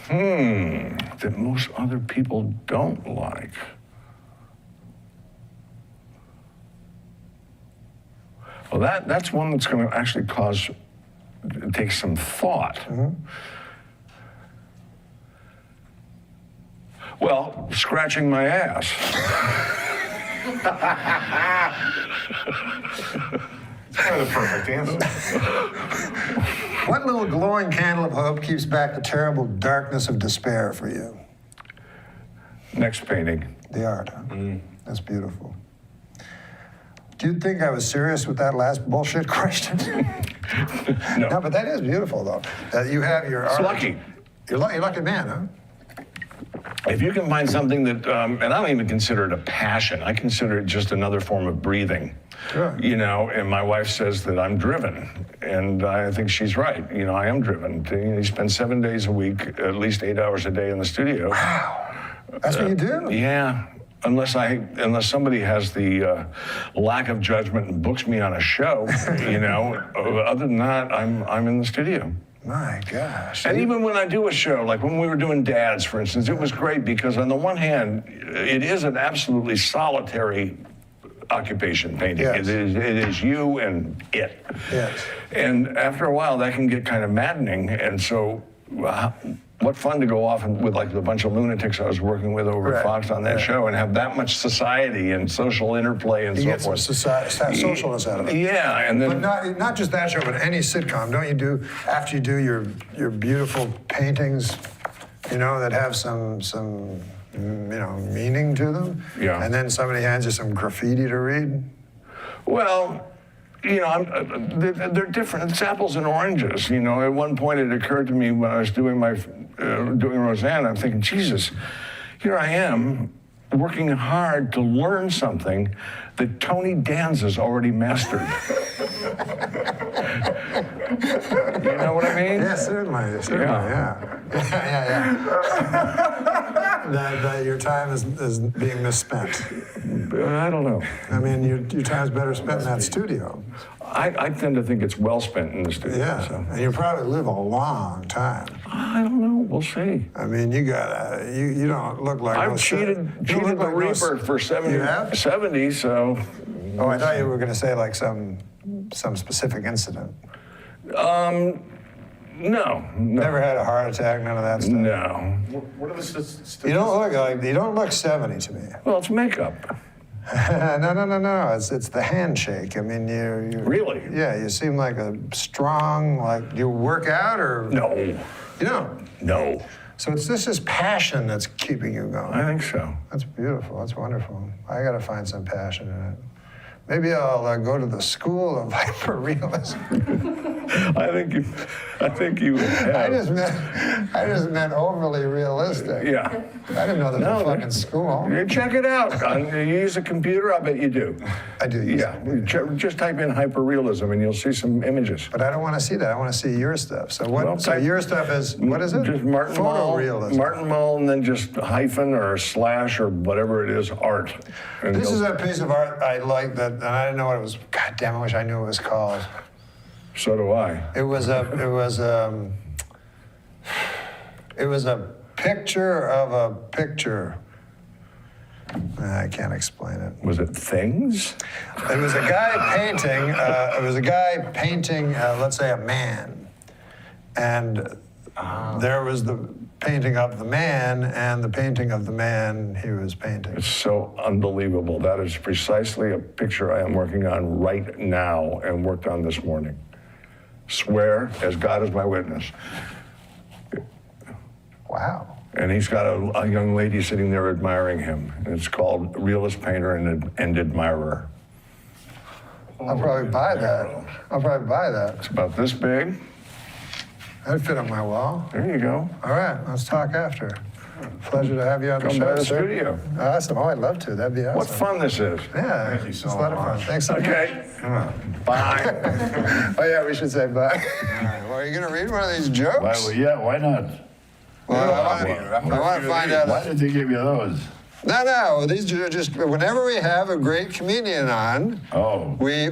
That most other people don't like. Well, that's one that's going to actually take some thought. Mm-hmm. Well, scratching my ass. That's kind of the perfect answer. What little glowing candle of hope keeps back the terrible darkness of despair for you? Next painting. The art, huh? That's beautiful. Do you think I was serious with that last bullshit question? No, but that is beautiful, though. That you have your art. It's lucky. You're a lucky man, huh? If you can find something that, and I don't even consider it a passion, I consider it just another form of breathing. Sure. You know, and my wife says that I'm driven, and I think she's right. You know, I am driven. You spend 7 days a week, at least 8 hours a day in the studio. Wow. That's what you do? Yeah. Unless somebody has the lack of judgment and books me on a show, you know. Other than that, I'm in the studio. My gosh. And even when I do a show, like when we were doing Dads, for instance, it was great because on the one hand, it is an absolutely solitary occupation, painting. Yes. It is you and it. Yes. And after a while, that can get kind of maddening. And so what fun to go off and with like a bunch of lunatics I was working with over at Fox on that show and have that much society and social interplay and You so get some forth. socialness out of it. Yeah, and then But not just that show, but any sitcom. Don't you do, after you do your beautiful paintings, that have some meaning to them? Yeah. And then somebody hands you some graffiti to read? Well, they're different. It's apples and oranges. At one point it occurred to me when I was doing doing Roseanne, I'm thinking, Jesus, here I am working hard to learn something that Tony Danza's already mastered. You know what I mean? Yeah, certainly, yeah. That your time is being misspent. I don't know. I mean, your time's better spent in that studio. I tend to think it's well spent in the studio. Yeah, So. and you probably live a long time. I don't know. We'll see. I mean, you don't look like I've no cheated the Reaper for 70. You have? 70, so. Oh, I thought you were going to say like some specific incident. No. Never had a heart attack, none of that stuff. No. What are the statistics? You don't look 70 to me. Well, it's makeup. No. It's the handshake. I mean, you Really? Yeah, you seem like a strong, you work out or? No. You don't? No. So this is passion that's keeping you going. I think so. That's beautiful. That's wonderful. I got to find some passion in it. Maybe I'll go to the school of hyperrealism. I think you have. I just meant overly realistic. Yeah. I didn't know there was a fucking school. You check it out. You use a computer, I bet you do. I do use it. Just type in hyperrealism and you'll see some images. But I don't want to see that. I want to see your stuff. So so your stuff is, what is it? Just Martin Mull, Photorealism. Martin Mull, and then just hyphen or a slash or whatever it is, art. And This is a piece of art I like that, and I didn't know what it was. God damn, I wish I knew what it was called. So do I. It was a picture of a picture. I can't explain it. Was it things? It was a guy painting. Let's say, a man, and there was the painting of the man and the painting of the man he was painting. It's so unbelievable. That is precisely a picture I am working on right now and worked on this morning. Swear, as God is my witness. Wow. And he's got a young lady sitting there admiring him. And it's called Realist Painter and Admirer. I'll probably buy that. It's about this big. That'd fit on my wall. There you go. All right, let's talk after. Pleasure to have you on the Come show, by the sir. studio. Awesome. Oh, I'd love to. That'd be awesome. What fun this is. Yeah, it's a lot of fun. Thanks so much. Okay. Bye. Oh, yeah, we should say bye. All right. Well, are you going to read one of these jokes? Why not? Well, I want to find out. Why did they give you those? No. These are just whenever we have a great comedian on. Oh. We.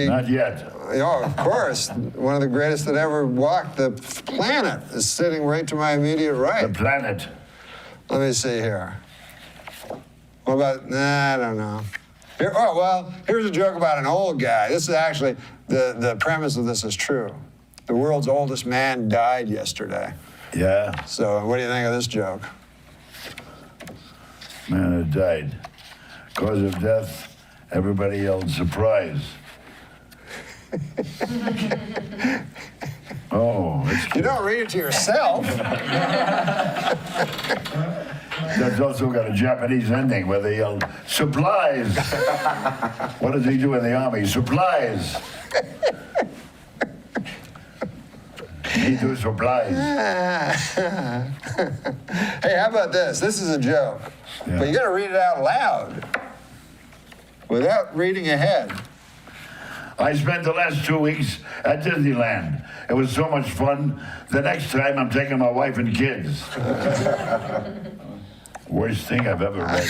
Not yet. Oh, of course. One of the greatest that ever walked the planet is sitting right to my immediate right. The planet. Let me see here. What about? I don't know. Here's a joke about an old guy. This is actually the premise of this is true. The world's oldest man died yesterday. Yeah. So, what do you think of this joke? Man had died. Cause of death, everybody yelled surprise. Oh, you don't read it to yourself. That's also got a Japanese ending where they yell supplies. What does he do in the army? Supplies. He do supplies. Hey, how about this? This is a joke. Yeah. But you gotta read it out loud without reading ahead. I spent the last 2 weeks at Disneyland. It was so much fun. The next time I'm taking my wife and kids. Worst thing I've ever read.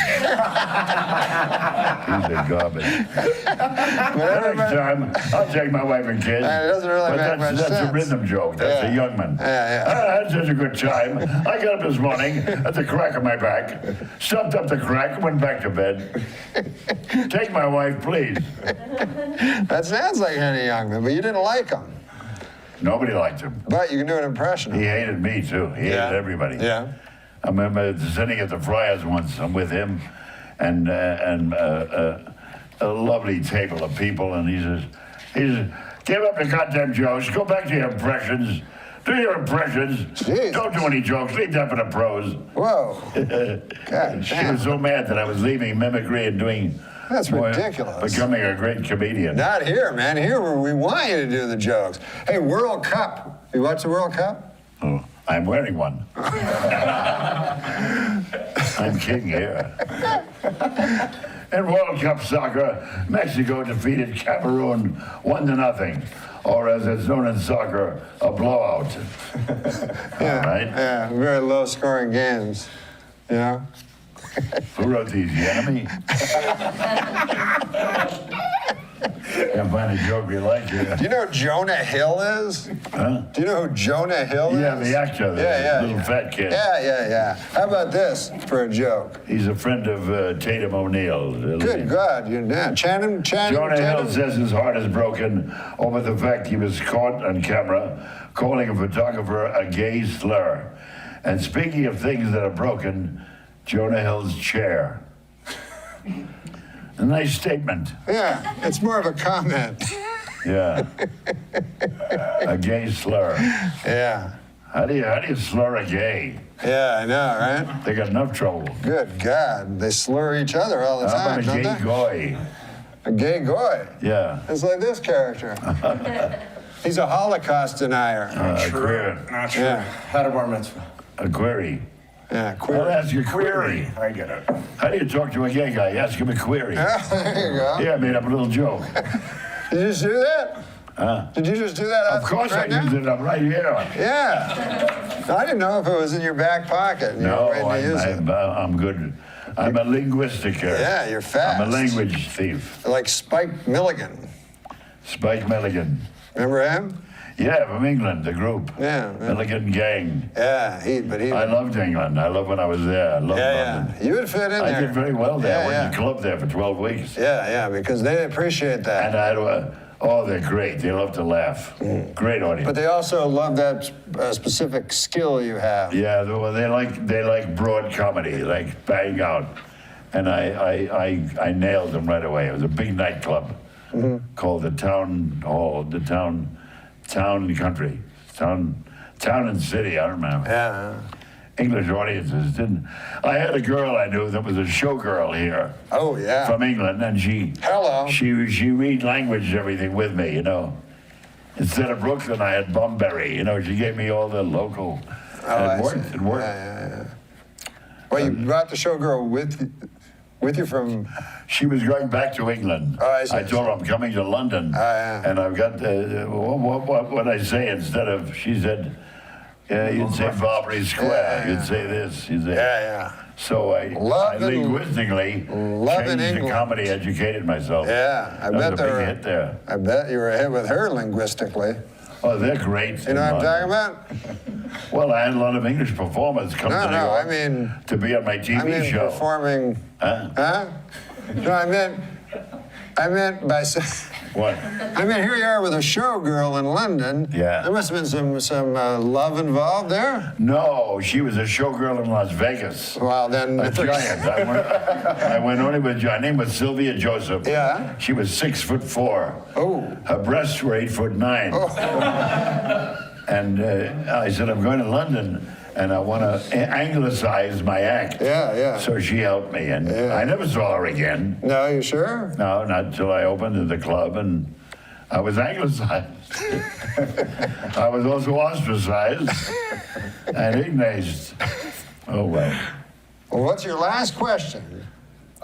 Piece of garbage. The next time, I'll take my wife and kids. It doesn't really make much that's sense. a rhythm joke. That's a young man. Yeah. I had such a good time. I got up this morning at the crack of my back, stuffed up the crack, went back to bed. Take my wife, please. That sounds like Henny Youngman, but you didn't like him. Nobody liked him. But you can do an impression. He hated me too. He hated everybody. Yeah. I remember sitting at the Friars once. I'm with him, and a lovely table of people, and he says, give up the goddamn jokes. Go back to your impressions. Do your impressions. Jeez. Don't do any jokes. Leave that for the pros. Whoa. God She damn. was so mad that I was leaving mimicry and doing. That's ridiculous. Becoming a great comedian. Not here, man. Here we want you to do the jokes. Hey, World Cup. You watch the World Cup? Oh, I'm wearing one. I'm king here. In World Cup soccer, Mexico defeated Cameroon 1-0, or as it's known in soccer, a blowout. Yeah. All right? Yeah, very low scoring games. You know? Who wrote these? The enemy? Can't find a joke we like here. Do you know who Jonah Hill is? Huh? Do you know who Jonah Hill is? Yeah, the actor, the little fat kid. Yeah. How about this for a joke? He's a friend of Tatum O'Neal. Good God, Channing. Jonah Hill says his heart is broken over the fact he was caught on camera calling a photographer a gay slur. And speaking of things that are broken, Jonah Hill's chair. A nice statement. Yeah, it's more of a comment. Yeah. A gay slur. Yeah. How do you slur a gay? Yeah, I know, right? They got enough trouble. Good God, they slur each other all the How time, about a don't gay they? goy? A gay goy. Yeah. It's like this character. He's a Holocaust denier. Queer. Not true. Yeah. Had a bar mitzvah. A query. Yeah, query. I'll ask you a query. I get it. How do you talk to a gay guy? You ask him a query. There you go. Yeah, I made up a little joke. Did you just do that? Huh? Did you just do that? Of course I used it. I'm right here. Yeah. I didn't know if it was in your back pocket. And you No, were waiting to use it. I'm good. I'm a linguisticer. Yeah, you're fast. I'm a language thief. Like Spike Milligan. Spike Milligan. Remember him? Yeah, from England, the group. Yeah. Milligan Gang. Yeah, I loved England. I loved when I was there. I loved London. You would fit in there. I did very well there. I went Yeah, to club there for 12 weeks. yeah, because they appreciate that. And they're great. They love to laugh. Great audience. But they also love that specific skill you have. Yeah, they like broad comedy, like bang out, and I nailed them right away. It was a big nightclub called the Town Hall, the Town and Country, Town and City. I don't remember. Yeah. English audiences didn't. I had a girl I knew that was a showgirl here. Oh yeah. From England, and she read language and everything with me, you know. Instead of Brooklyn, I had Bunbury. You know, she gave me all the local. And it worked. It worked. Yeah. Well, you brought the showgirl with you from. She was going back to England. Oh, I see. I told her I'm coming to London, and I've got what I say instead of. She said, "Yeah, you'd say Barbary Square. You'd say this. You'd say." Yeah. So I linguistically changed the comedy, educated myself. Yeah, I That bet was a big hit there. I bet you were ahead with her linguistically. Oh, they're great. You know what I'm talking about? Well, I had a lot of English performers come to New York I mean to be on my TV show. Performing. Huh? No, I meant by saying. What? I mean, here you are with a showgirl in London. Yeah. There must have been some love involved there. No, she was a showgirl in Las Vegas. Well, then. A giant. I went only with her name was Sylvia Joseph. Yeah. She was 6'4". Oh. Her breasts were 8'9". Oh. And I said, I'm going to London, and I want to anglicize my act. Yeah. So she helped me, and I never saw her again. No, you sure? No, not until I opened the club, and I was anglicized. I was also ostracized and ignorant. Oh, well. Well, what's your last question?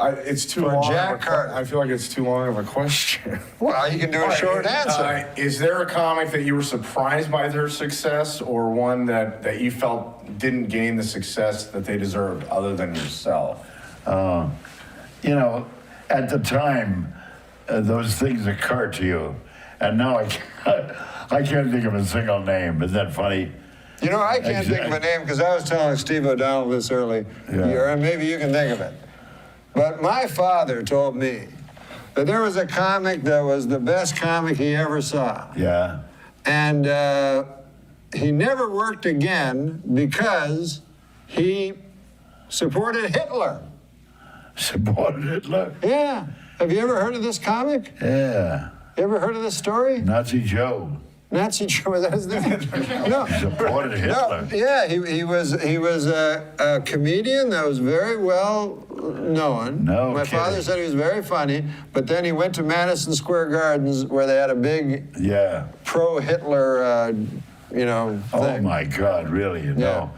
It's too For long. Jack Carter. I feel like it's too long of a question. Well, you can do a short answer. Is there a comic that you were surprised by their success, or one that you felt didn't gain the success that they deserved, other than yourself? You know, at the time, those things occur to you, and now I can't think of a single name. Isn't that funny? You know, I can't think of a name because I was telling Steve O'Donnell this early. Yeah. And maybe you can think of it. But my father told me that there was a comic that was the best comic he ever saw. Yeah. And he never worked again because he supported Hitler. Supported Hitler? Yeah. Have you ever heard of this comic? Yeah. You ever heard of this story? Nazi Joe. Nazi Joe. That's the no. Supported Hitler. No, yeah, he was a comedian that was very well known. No My kidding. father said he was very funny, but then he went to Madison Square Gardens where they had a big pro-Hitler, Oh thing. my God, really? You know,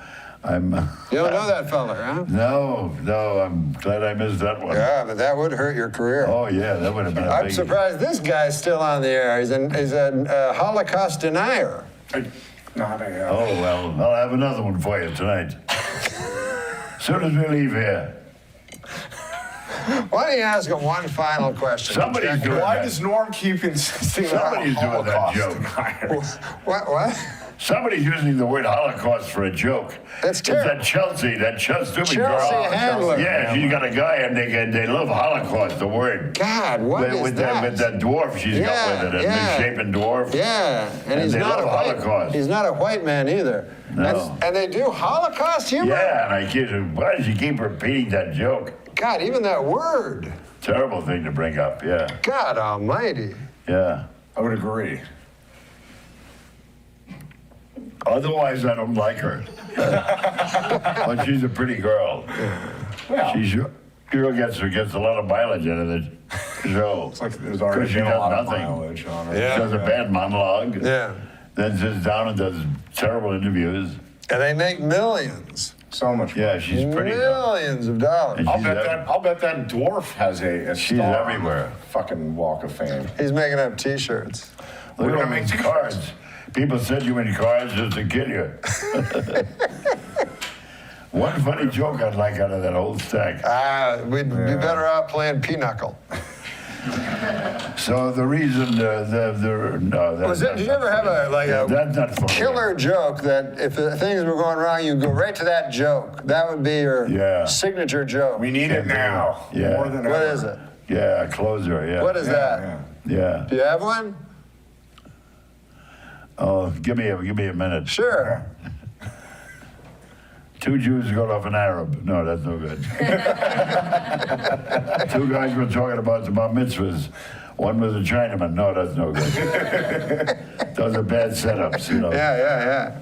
I'm. You don't know that fella, huh? No, I'm glad I missed that one. Yeah, but that would hurt your career. Oh yeah, that would have been a I'm big. surprised this guy's still on the air. He's a Holocaust denier. Oh well, I'll have another one for you tonight. Soon as we leave here. Why don't you ask him one final question? Somebody's doing Why that. does Norm keep insisting on Somebody's doing that joke. What? Somebody's using the word Holocaust for a joke. That's terrible. It's that Chelsea stupid girl. Chelsea Handler. Yeah, she's got a guy and they love Holocaust, the word. God, what is with that? With that dwarf she's got with it, a misshapen dwarf. Yeah, and he's they not love a white. Holocaust. He's not a white man either. No. And they do Holocaust humor. Yeah, and I kid you, why does she keep repeating that joke? God, even that word. Terrible thing to bring up. Yeah. God Almighty. Yeah. I would agree. Otherwise, I don't like her. But she's a pretty girl. Yeah. She sure gets a lot of mileage out of the show. It's like there's already she been a does lot of nothing. mileage on her. She does a bad monologue. Yeah. Then sits down and does terrible interviews. And they make millions. So much. Yeah, she's pretty. Millions of dollars. And I'll she's bet that dwarf has a She's star on everywhere. the fucking Walk of Fame. He's making up T-shirts. Look at all these cards. People send you in cards just to kill you. One funny joke I'd like out of that whole stack. We'd be better off playing pinochle. So the reason did you ever have that's not funny. killer joke that if things were going wrong, you go right to that joke? That would be your signature joke. We need it now. Yeah. More than What ever. is it? Yeah, a closer. Yeah. What is that? Yeah. Do you have one? Oh, give me a minute. Sure. Two Jews got off an Arab. No, that's no good. Two guys were talking about the bar mitzvahs. One was a Chinaman. No, that's no good. Those are bad setups, you know. Yeah.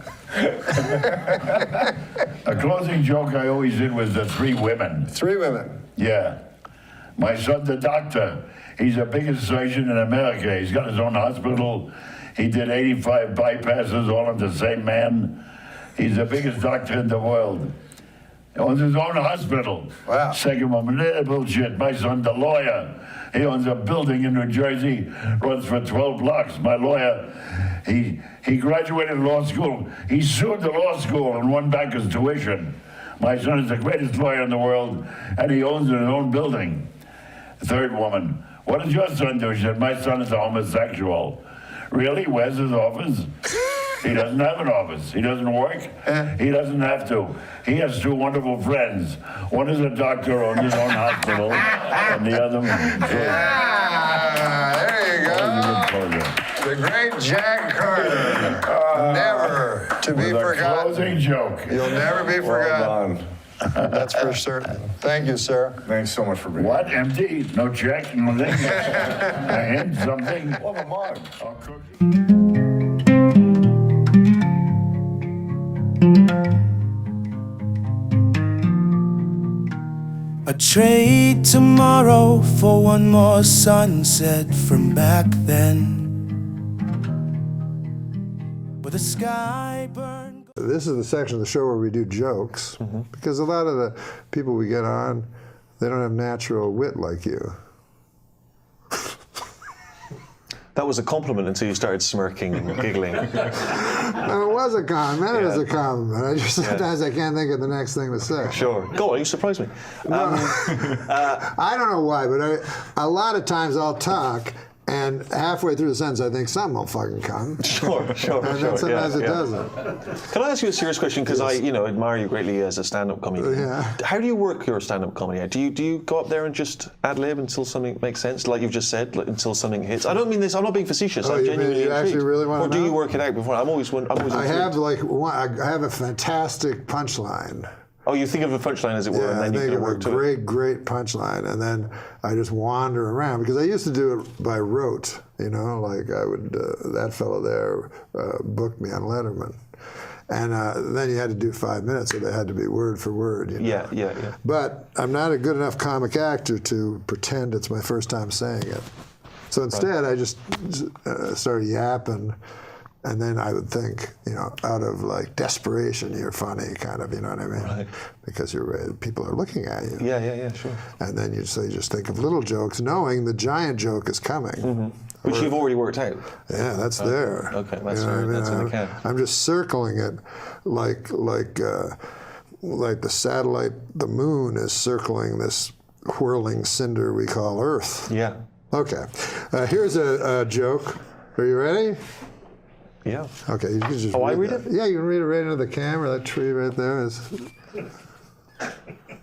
A closing joke I always did was the three women. Three women. Yeah. My son, the doctor, he's the biggest surgeon in America. He's got his own hospital. He did 85 bypasses, all on the same man. He's the biggest doctor in the world. He owns his own hospital. Wow. Second woman, bullshit. My son, the lawyer, he owns a building in New Jersey, runs for 12 blocks. My lawyer, he graduated law school. He sued the law school and won back his tuition. My son is the greatest lawyer in the world, and he owns his own building. Third woman, what does your son do? She said, my son is a homosexual. Really? Where's his office? He doesn't have an office. He doesn't work. He doesn't have to. He has two wonderful friends. One is a doctor, owns his own hospital, and the other one. There you go. The great Jack Carter. Never to be forgotten. Closing joke. You'll never be forgotten. That's for certain. Thank you, sir. Thanks so much for being What? Empty? No check? Nothing? A hint? Something? Love a mug. I'll cook. I'd trade tomorrow for one more sunset from back then. Where the sky burned. This is the section of the show where we do jokes, because a lot of the people we get on, they don't have natural wit like you. That was a compliment until you started smirking and giggling. No, it was a compliment. It was a compliment. I just sometimes I can't think of the next thing to say. Sure. Go on, you surprised me. I don't know why, but a lot of times I'll talk And halfway through the sentence, I think something will fucking come. Sure. And then sometimes it doesn't. Can I ask you a serious question? Because I admire you greatly as a stand-up comedian. Yeah. How do you work your stand-up comedy? Do you go up there and just ad-lib until something makes sense, like you've just said, until something hits? I don't mean this. I'm not being facetious. I'm genuinely intrigued. Actually really want to Or do you work it out before? I'm always intrigued. I have I have a fantastic punchline. Oh, you think of a punchline, as it were, and then you can work to it. Great punchline, and then I just wander around because I used to do it by rote. Like I would. That fellow there booked me on Letterman, and then you had to do 5 minutes, so they had to be word for word. Yeah. But I'm not a good enough comic actor to pretend it's my first time saying it. So instead, I just started yapping. And then I would think, out of like desperation, you're funny, kind of, you know what I mean? Right. Because people are looking at you. Yeah, sure. And then you just think of little jokes, knowing the giant joke is coming. Mm-hmm. Which you've already worked out. Yeah, that's there. Okay, that's in the can. I'm just circling it like the satellite, the moon is circling this whirling cinder we call Earth. Yeah. Okay, here's a joke. Are you ready? Yeah. Okay, you can just I read it? Yeah, you can read it right into the camera. That tree right there is...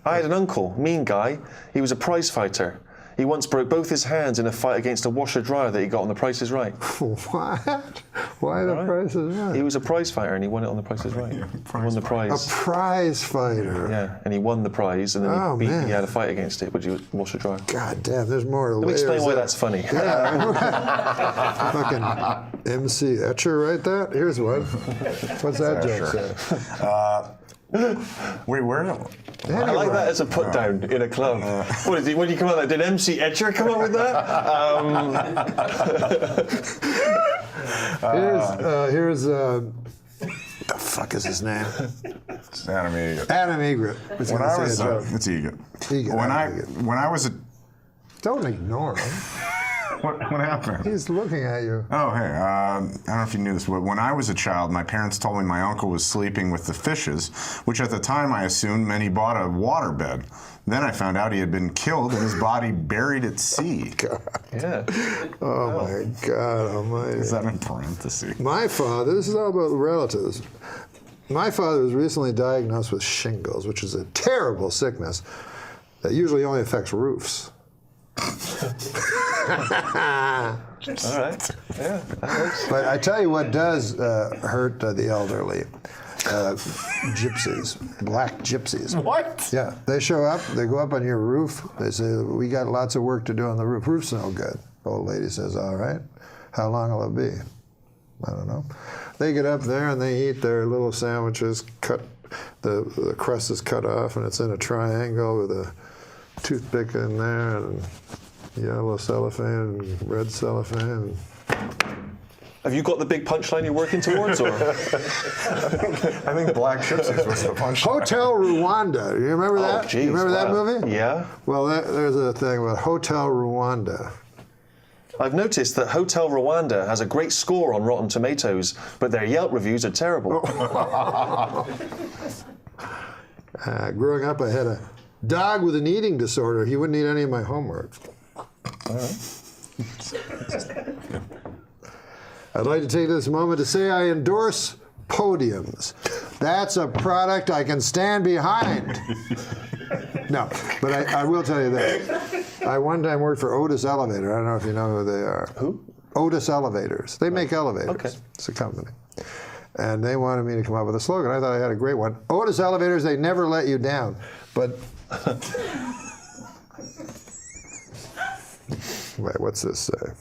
I had an uncle, mean guy. He was a prize fighter. He once broke both his hands in a fight against a washer-dryer that he got on The Price is Right. What? Why The Price is Right? He was a prize fighter and he won it on The Price is Right. He won the prize. A prize fighter? Yeah, and he won the prize and then he had a fight against it, which he was washer-dryer. God damn, there's more Let me explain why that's funny. Yeah. Fucking MC Etcher, right? That? Here's one. What's that joke say? Wait, where? I like that as a put down in a club. What is he? When you come out with that, did MC Etcher come up with that? Here's the fuck is his name? It's Adam Egret. Adam Egret. It's Egret. When I was a... Don't ignore him. What happened? He's looking at you. Oh, hey, I don't know if you knew this, but when I was a child, my parents told me my uncle was sleeping with the fishes, which at the time I assumed meant he bought a waterbed. Then I found out he had been killed and his body buried at sea. God. Yeah. Oh, my God almighty. Is that in parentheses? My father, this is all about relatives. My father was recently diagnosed with shingles, which is a terrible sickness that usually only affects roofs. All right. Yeah. But I tell you what does hurt the elderly. Gypsies, black gypsies. What? Yeah, they show up, they go up on your roof, they say, we got lots of work to do on the roof. Roof's no good. Old lady says, all right, how long will it be? I don't know. They get up there and they eat their little sandwiches, the crust is cut off and it's in a triangle with a toothpick in there and yellow cellophane and red cellophane. Have you got the big punchline you're working towards, or? I think Black Gypsies was the punchline. Hotel Rwanda. You remember that? Geez, you remember that movie? Yeah. Well, there's a thing about Hotel Rwanda. I've noticed that Hotel Rwanda has a great score on Rotten Tomatoes, but their Yelp reviews are terrible. Growing up, I had a dog with an eating disorder. He wouldn't eat any of my homework. All right. I'd like to take this moment to say I endorse podiums. That's a product I can stand behind. No, but I will tell you this. I one time worked for Otis Elevator. I don't know if you know who they are. Who? Otis Elevators. They make elevators. Okay. It's a company. And they wanted me to come up with a slogan. I thought I had a great one. Otis Elevators, they never let you down. But... Wait, what's this say?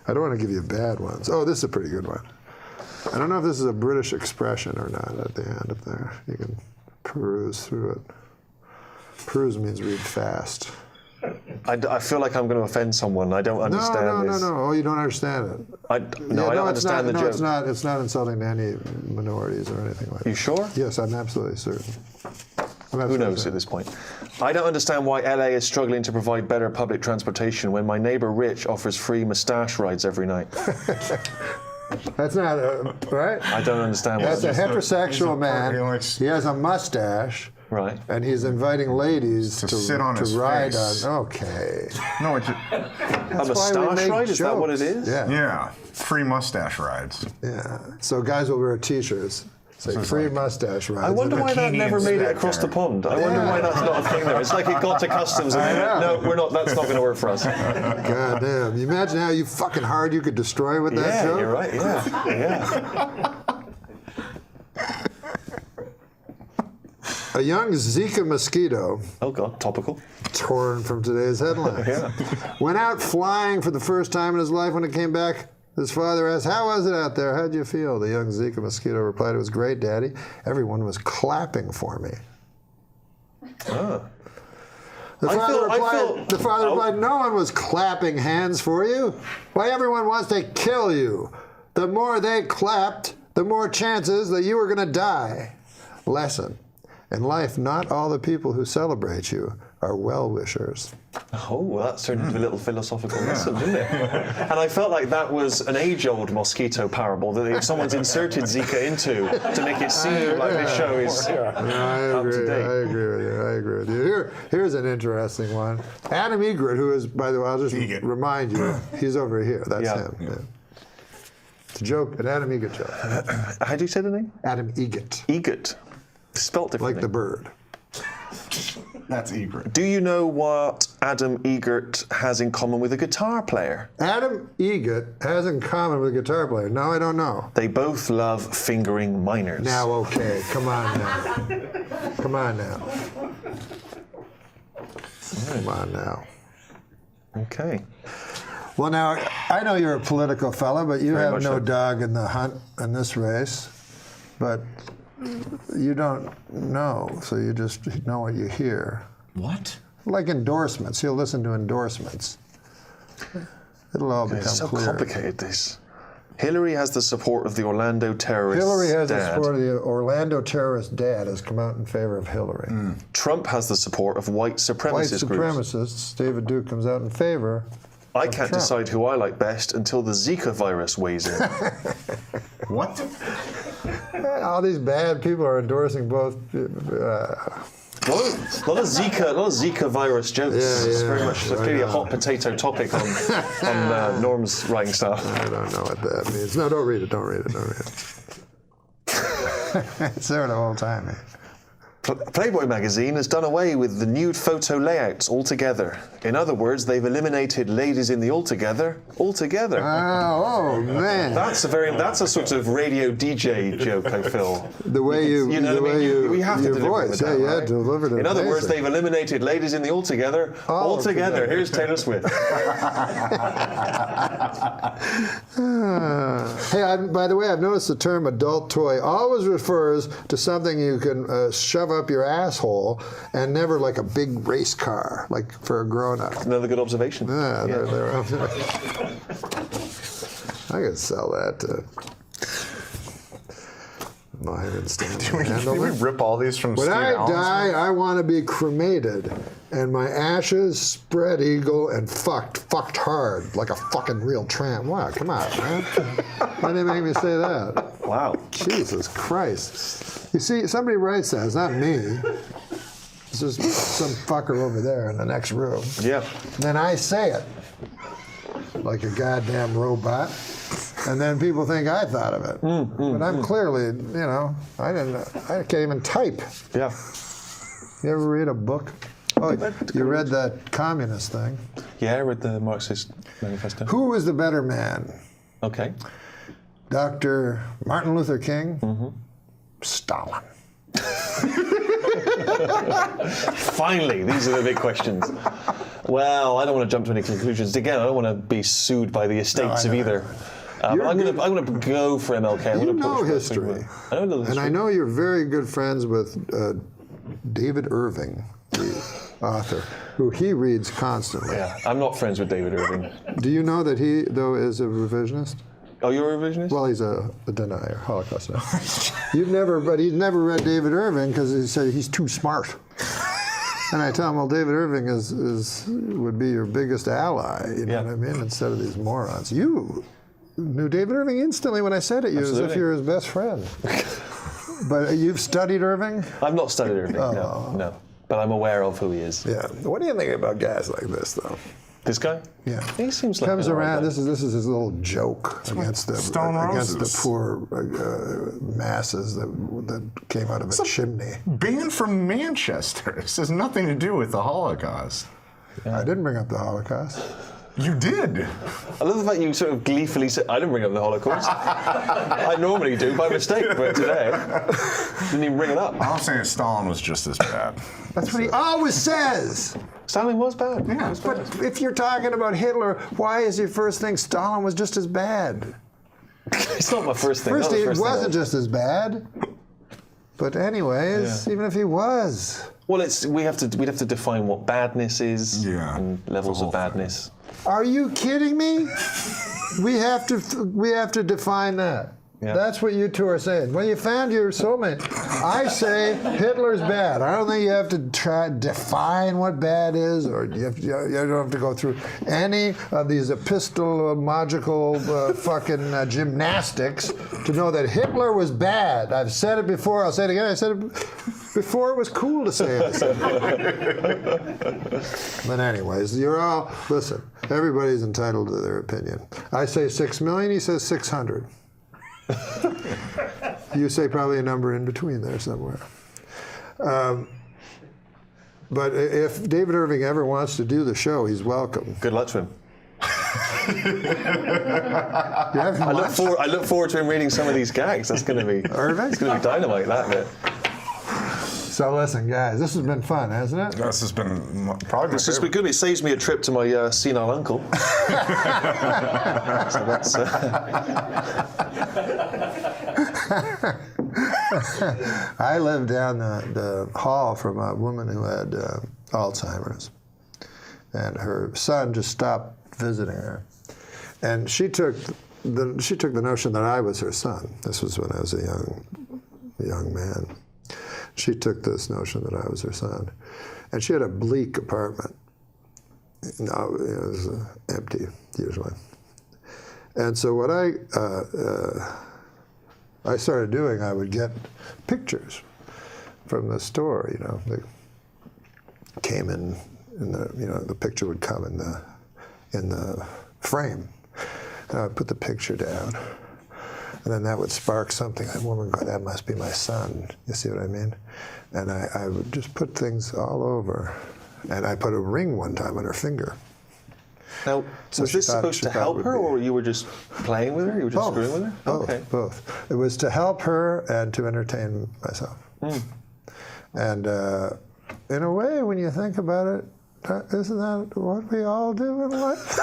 I don't want to give you bad ones. Oh, this is a pretty good one. I don't know if this is a British expression or not at the end of there. You can peruse through it. Peruse means read fast. I feel like I'm going to offend someone. I don't understand this. No. Oh, you don't understand it. I don't understand the joke. No, it's not insulting to any minorities or anything like that. You sure? Yes, I'm absolutely certain. Who knows at this point? I don't understand why LA is struggling to provide better public transportation when my neighbor Rich offers free mustache rides every night. That's not, right? I don't understand. That's a heterosexual man. He has a mustache, Right. And he's inviting ladies To sit on his ride face. on. Okay. No, it's A why we moustache make ride? Is that what it jokes. is? Yeah. free mustache rides. Yeah. So guys will wear T-shirts. Say free mustache rides. I wonder why that never made it across the pond. I wonder why that's not a thing there. It's like it got to customs and they went, no, we're not. That's not going to work for us. God damn. You imagine how you fucking hard you could destroy with that joke? Yeah, you're right. Yeah. A young Zika mosquito. Oh God, topical. Torn from today's headlines. Went out flying for the first time in his life. When it came back, his father asked, "How was it out there? How'd you feel?" The young Zika mosquito replied, "It was great, Daddy. Everyone was clapping for me." Oh. The father replied, "No one was clapping hands for you. Why, everyone wants to kill you. The more they clapped, the more chances that you were going to die." Lesson. In life, not all the people who celebrate you are well-wishers. Oh, well, that's turned into a little philosophical lesson, didn't it? And I felt like that was an age-old mosquito parable that if someone's inserted Zika into to make it seem like this show is up to date. I agree with you. Here's an interesting one. Adam Egret, who is, by the way, I'll just remind you, he's over here. That's him. Yeah. It's a joke, an Adam Egret joke. How do you say the name? Adam Egret. Egret. Spelt differently. Like the bird. That's Egret. Do you know what Adam Egret has in common with a guitar player? Adam Egret has in common with a guitar player. No, I don't know. They both love fingering minors. Now, okay, come on now. Come on now. Come on now. Okay. Well, now, I know you're a political fellow, but you Very have much no so. dog in the hunt in this race. But you don't know, so you just know what you hear. What? Like endorsements. You'll listen to endorsements. It'll all become It's so clear. complicated, this. Hillary has the support of the Orlando terrorist Hillary has the dad. support of the Orlando terrorist dad has come out in favor of Hillary. Trump has the support of white supremacist White groups. supremacists, David Duke comes out in favor. I of can't Trump. decide who I like best until the Zika virus weighs in. What? All these bad people are endorsing both. A lot of Zika virus jokes. It's very much clearly a hot potato topic on Norm's writing stuff. I don't know what that means. No, don't read it. Don't read it. Don't read it. It's there the whole time. Man. Playboy magazine has done away with the nude photo layouts altogether. In other words, they've eliminated ladies in the altogether. Oh man! That's a sort of radio DJ joke, I feel. The way you we have to your deliver voice, it with that, you right? had to deliver it. In other words, amazing. they've eliminated ladies in the altogether. Altogether. Here's Taylor Swift. Hey, by the way, I've noticed the term adult toy always refers to something you can shove up your asshole and never like a big race car, like for a grown-up. Another good observation. Yeah, I could sell that to Mine and Stanley. Can we rip all these from When Steve I Allen's die, I want to be cremated, and my ashes spread eagle and fucked hard, like a fucking real tramp. Wow, come on, man. Why did they make me say that? Wow. Jesus Christ. You see, somebody writes that. It's not me. It's just some fucker over there in the next room. Yeah. And then I say it, like a goddamn robot. And then people think I thought of it. But I'm clearly, I can't even type. Yeah. You ever read a book? Oh, you read that communist thing? Yeah, I read the Marxist manifesto. Who was the better man? Okay. Dr. Martin Luther King? Stalin. Finally, these are the big questions. Well, I don't want to jump to any conclusions. Again, I don't want to be sued by the estates of either. I'm going to go for MLK. You know history. I know history. And I know you're very good friends with David Irving, the author, who he reads constantly. Yeah, I'm not friends with David Irving. Do you know that he, though, is a revisionist? Oh, you're a revisionist? Well, he's a denier, Holocaust denier. He's never read David Irving because he said he's too smart. And I tell him, well, David Irving would be your biggest ally, you know what I mean, instead of these morons. You knew David Irving instantly when I said it, as if you're his best friend. But you've studied Irving? I've not studied Irving, no. But I'm aware of who he is. Yeah. What do you think about guys like this, though? This guy? Yeah. He seems like comes an alright around. guy. This is his little joke against the poor masses that came out of a chimney. Banned from Manchester. This has nothing to do with the Holocaust. I didn't bring up the Holocaust. You did. I love the fact you sort of gleefully said, I didn't bring up the Holocaust. I normally do by mistake, but today, didn't even bring it up. I'm saying Stalin was just as bad. That's what he always says. Stalin was bad. Yeah, but if you're talking about Hitler, why is your first thing Stalin was just as bad? It's not my first thing. First, he wasn't just as bad. But anyways, even if he was. Well, we'd have to define what badness is and levels of badness. Are you kidding me? we have to define that. Yeah. That's what you two are saying. Well, you found your soulmate. I say Hitler's bad. I don't think you have to try to define what bad is, or you don't have to go through any of these epistemological fucking gymnastics to know that Hitler was bad. I've said it before. I'll say it again. I said it before it was cool to say it. But anyways, listen, everybody's entitled to their opinion. I say 6 million, he says 600. You say probably a number in between there somewhere. But if David Irving ever wants to do the show, he's welcome. Good luck to him. I look forward to him reading some of these gags. That's going to be Irving? It's going to be dynamite, that bit. So listen, guys, this has been fun, hasn't it? This has been probably my This has been good. It saves me a trip to my senile uncle. So that's. I lived down the hall from a woman who had Alzheimer's, and her son just stopped visiting her, and she took the notion that I was her son. This was when I was a young man. She took this notion that I was her son, and she had a bleak apartment. No, it was empty usually. And so what I started doing, I would get pictures from the store. They came in the picture would come in the frame, and I would put the picture down. And then that would spark something. That woman would go, that must be my son. You see what I mean? And I would just put things all over. And I put a ring one time on her finger. Now, So was she this thought- supposed she to thought help it her, would or you were just playing with her? You were just screwing with her? Okay. Both. It was to help her and to entertain myself. And in a way, when you think about it, isn't that what we all do in life?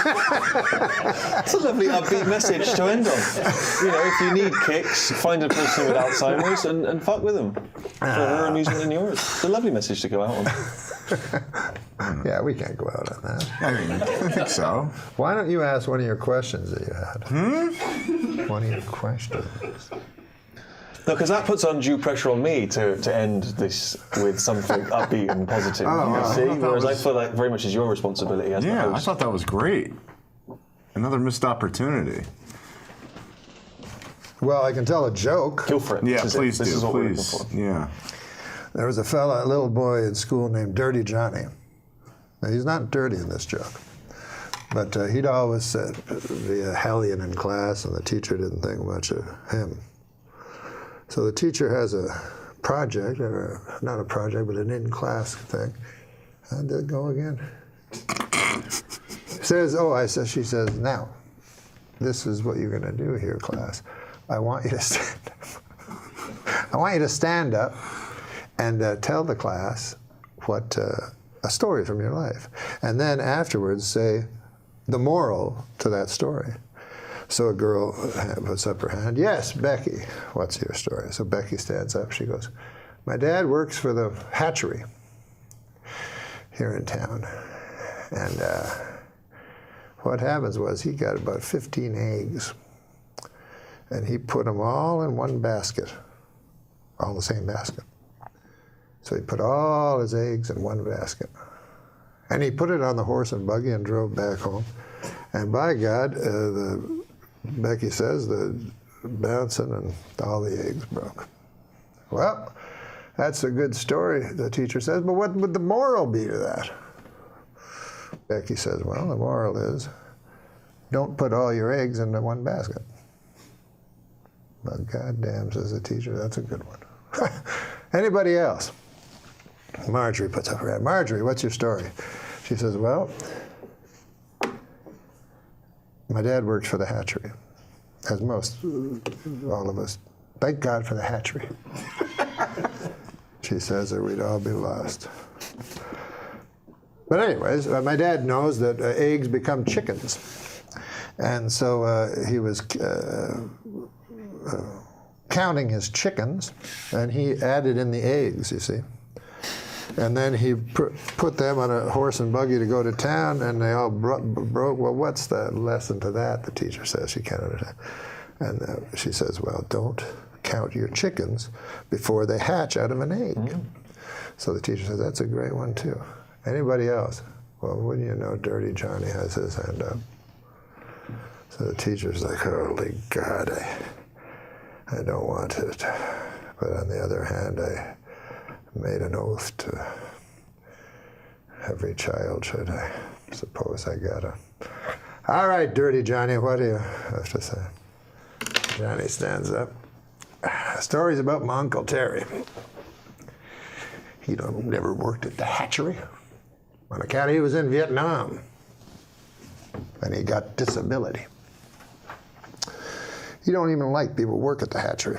That's a lovely upbeat message to end on. If you need kicks, find a person with Alzheimer's and fuck with them. For her amusement and yours. It's a lovely message to go out on. Yeah, we can't go out on that. I think so. Why don't you ask one of your questions that you had? One of your questions. No, because that puts undue pressure on me to end this with something upbeat and positive. Whereas I feel like very much is your responsibility as the host. I thought that was great. Another missed opportunity. Well, I can tell a joke. Go for it. Yeah, This please is do. what we're looking Please. for. Yeah. There was a little boy in school named Dirty Johnny. Now, he's not dirty in this joke, but he'd always be a hellion in class, and the teacher didn't think much of him. So the teacher has a project, or not a project, but an in-class thing. How'd that go again? She says, now, this is what you're going to do here, class. I want you to stand up. I want you to stand up and tell the class what a story from your life. And then afterwards say the moral to that story. So a girl puts up her hand. Yes, Becky, what's your story? So Becky stands up. She goes, my dad works for the hatchery here in town. And what happens was he got about 15 eggs. And he put them all in one basket, all in the same basket. So he put all his eggs in one basket. And he put it on the horse and buggy and drove back home. And by God, Becky says, the bouncing and all the eggs broke. Well, that's a good story, the teacher says, but what would the moral be to that? Becky says, well, the moral is, don't put all your eggs into one basket. But goddamn, says the teacher, that's a good one. Anybody else? Marjorie puts up her hand. Marjorie, what's your story? She says, well, my dad works for the hatchery, as most, all of us. Thank God for the hatchery. She says that we'd all be lost. But anyways, my dad knows that eggs become chickens. And so he was counting his chickens, and he added in the eggs, you see. And then he put them on a horse and buggy to go to town, and they all broke. Well, what's the lesson to that? The teacher says she can't understand. And she says, well, don't count your chickens before they hatch out of an egg. Mm-hmm. So the teacher says, that's a great one, too. Anybody else? Well, wouldn't you know, Dirty Johnny has his hand up. So the teacher's like, holy God, I don't want it. But on the other hand, I made an oath to every child, should I suppose I gotta. All right, Dirty Johnny, what do you have to say? Johnny stands up. Stories about my Uncle Terry. He never worked at the hatchery. On account he was in Vietnam, and he got disability. He don't even like people who work at the hatchery.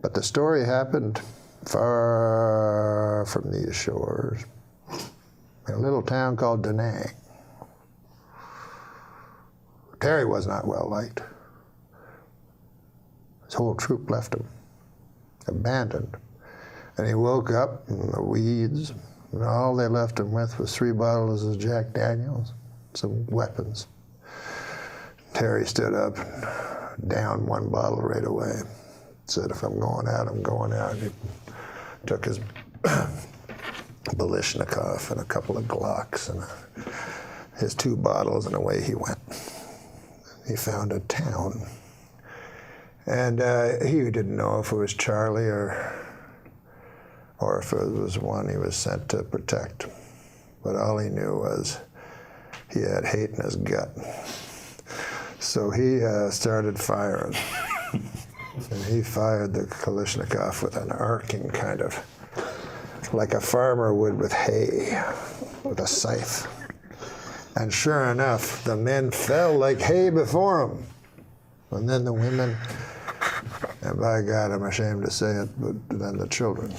But the story happened far from these shores, in a little town called Da Nang. Terry was not well liked. His whole troop left him, abandoned. And he woke up in the weeds, and all they left him with was 3 bottles of Jack Daniels, some weapons. Terry stood up and downed 1 bottle right away. Said, if I'm going out, I'm going out. He took his Balishnikov and a couple of Glocks and his 2 bottles, and away he went. He found a town. And he didn't know if it was Charlie or if it was one he was sent to protect. But all he knew was he had hate in his gut. So he started firing. And he fired the Kalashnikov with an arcing kind of, like a farmer would with hay, with a scythe. And sure enough, the men fell like hay before him. And then the women, and by God, I'm ashamed to say it, but then the children.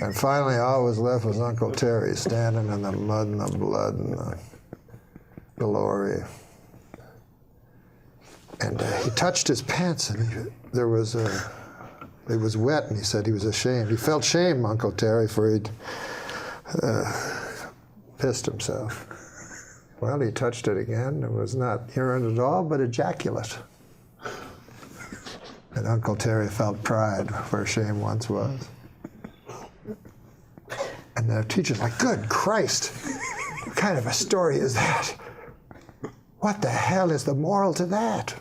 And finally, all was left was Uncle Terry standing in the mud and the blood and the glory. And he touched his pants, and it was wet, and he said he was ashamed. He felt shame, Uncle Terry, for he'd pissed himself. Well, he touched it again. It was not urine at all, but ejaculate. And Uncle Terry felt pride where shame once was. And the teacher's like, good Christ, what kind of a story is that? What the hell is the moral to that?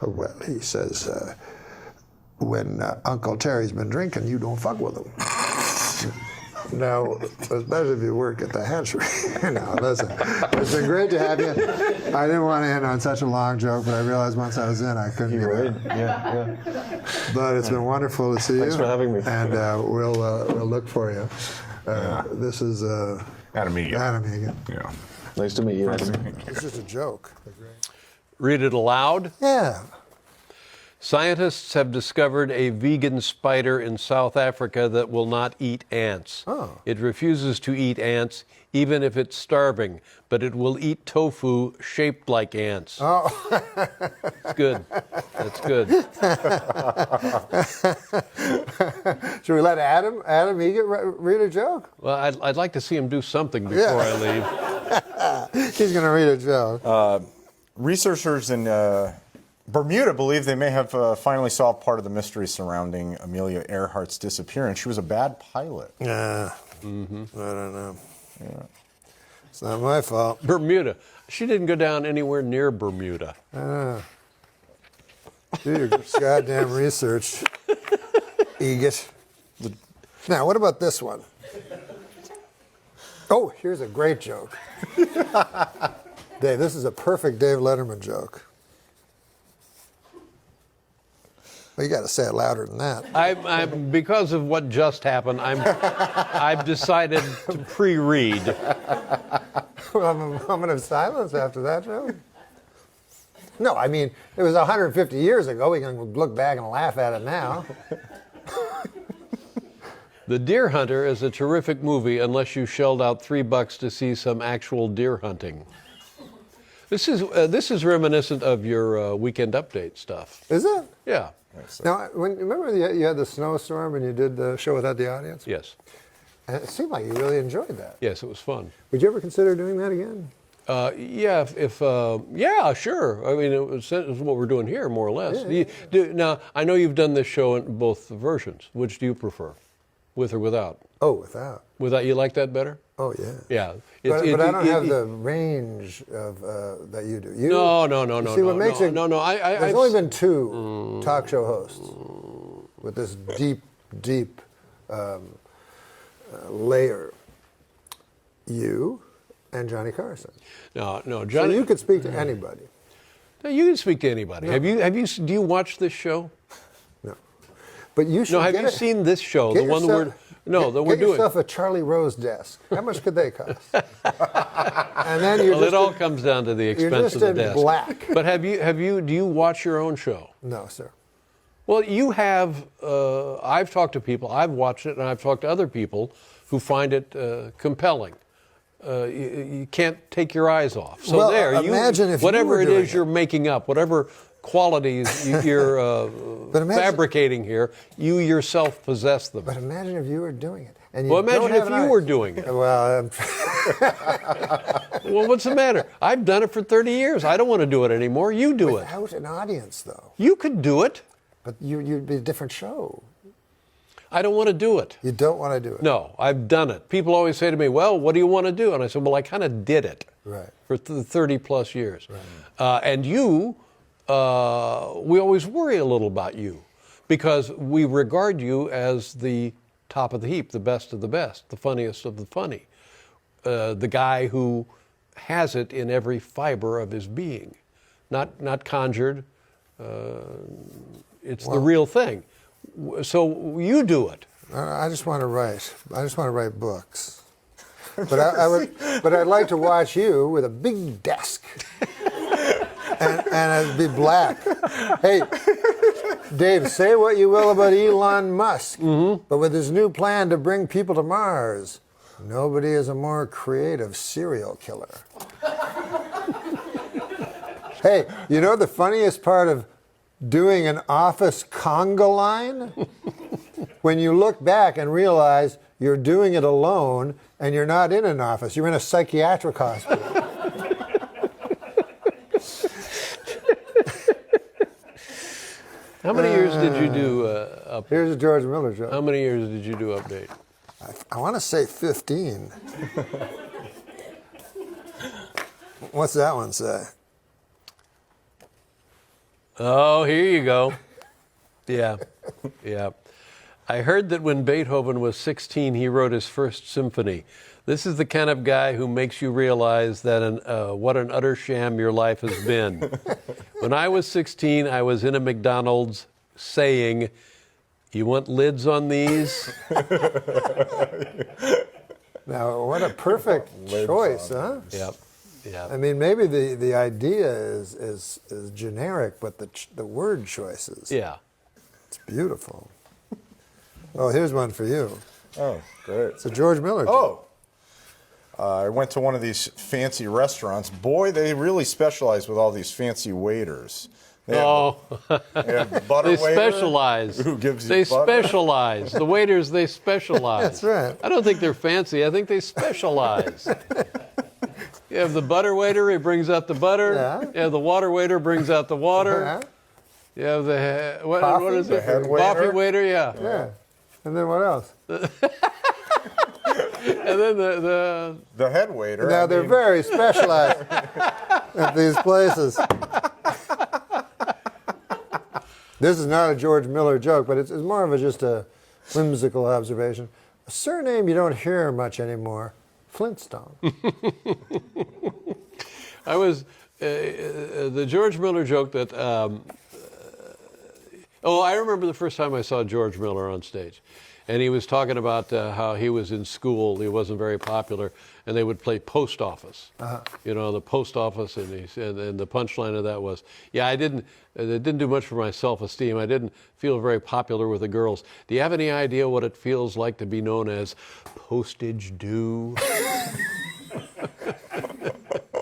Well, he says, when Uncle Terry's been drinking, you don't fuck with him. Now, especially if you work at the hatchery. No, listen, it's been great to have you. I didn't want to end on such a long joke, but I realized once I was in, I couldn't get out. Yeah. But it's been wonderful to see you. Thanks for having me. And we'll look for you. This is Adam Egan. Adam Egan. Yeah. Nice to meet you. This is a joke. Read it aloud? Yeah. Scientists have discovered a vegan spider in South Africa that will not eat ants. Oh. It refuses to eat ants, even if it's starving, but it will eat tofu shaped like ants. Oh. It's good. That's good. Should we let Adam Egan read a joke? Well, I'd like to see him do something before I leave. He's going to read a joke. Researchers in Bermuda believe they may have finally solved part of the mystery surrounding Amelia Earhart's disappearance. She was a bad pilot. Yeah. Mm-hmm. I don't know. Yeah. It's not my fault. Bermuda. She didn't go down anywhere near Bermuda. Do your goddamn research, Egot. Now, what about this one? Oh, here's a great joke. Dave, this is a perfect Dave Letterman joke. Well, you got to say it louder than that. I'm because of what just happened. I've decided to pre-read. Well, I'm a moment of silence after that joke. No, I mean, it was 150 years ago. We can look back and laugh at it now. The Deer Hunter is a terrific movie unless you shelled out $3 to see some actual deer hunting. This is reminiscent of your Weekend Update stuff. Is it? Yeah. Now, remember you had the snowstorm and you did the show without the audience? Yes. And it seemed like you really enjoyed that. Yes, it was fun. Would you ever consider doing that again? Yeah, yeah, sure. I mean, it's what we're doing here, more or less. Yeah. Now, I know you've done this show in both versions. Which do you prefer, with or without? Oh, without. Without, you like that better? Oh, yeah. Yeah. But I don't have the range of that you do. No. See, what makes it? No. There's only been two talk show hosts with this deep layer. You and Johnny Carson. No, Johnny. So you could speak to anybody. No, you can speak to anybody. No. Do you watch this show? No. But you should. No, have you seen this show? The one that we're doing. Get yourself a Charlie Rose desk. How much could they cost? And then it all comes down to the expense of the desk. Black. But do you watch your own show? No, sir. Well, you have. I've talked to people. I've watched it, and I've talked to other people who find it compelling. You can't take your eyes off. So well, imagine if whatever you it is you're making up, whatever qualities you're fabricating here, you yourself possess them. But imagine if you were doing it. And well, imagine if you were doing it. Well, well, what's the matter? I've done it for 30 years. I don't want to do it anymore. You do it. Without an audience, though. You could do it. But you'd be a different show. I don't want to do it. You don't want to do it? No, I've done it. People always say to me, well, what do you want to do? And I said, well, I kind of did it for 30 plus years. Right. And you, we always worry a little about you because we regard you as the top of the heap, the best of the best, the funniest of the funny, the guy who has it in every fiber of his being, not conjured. It's the real thing. So you do it. I just want to write. I just want to write books. But I'd like to watch you with a big desk, and it'd be black. Hey, Dave, say what you will about Elon Musk, but with his new plan to bring people to Mars, nobody is a more creative serial killer. Hey, you know the funniest part of doing an office conga line? When you look back and realize you're doing it alone and you're not in an office, you're in a psychiatric hospital. How many years did you do Update? Here's a George Miller joke. How many years did you do Update? I want to say 15. What's that one say? Oh, here you go. Yeah. I heard that when Beethoven was 16, he wrote his first symphony. This is the kind of guy who makes you realize that what an utter sham your life has been. When I was 16, I was in a McDonald's saying, "You want lids on these?" Now, what a perfect choice, huh? Yep. Yeah. I mean, maybe the idea is generic, but the word choices. Yeah. It's beautiful. Oh, here's one for you. Oh, great. It's a George Miller joke. Oh. I went to one of these fancy restaurants. Boy, they really specialize with all these fancy waiters. They have the butter they waiter specialize. Who gives you They butter. specialize. The waiters, they specialize. That's right. I don't think they're fancy. I think they specialize. You have the butter waiter, he brings out the butter. Yeah. You have the water waiter, brings out the water. Yeah. You have the what is The it? head Coffee waiter. waiter, yeah. Yeah. And then what else? And then The head waiter. Now, they're very specialized at these places. This is not a George Miller joke, but it's more of just a whimsical observation. A surname you don't hear much anymore, Flintstone. I was the George Miller joke that. I remember the first time I saw George Miller on stage, and he was talking about how he was in school. He wasn't very popular, and they would play post office. You know, the post office, and the punchline of that was, "Yeah, it didn't do much for my self-esteem. I didn't feel very popular with the girls. Do you have any idea what it feels like to be known as postage due?"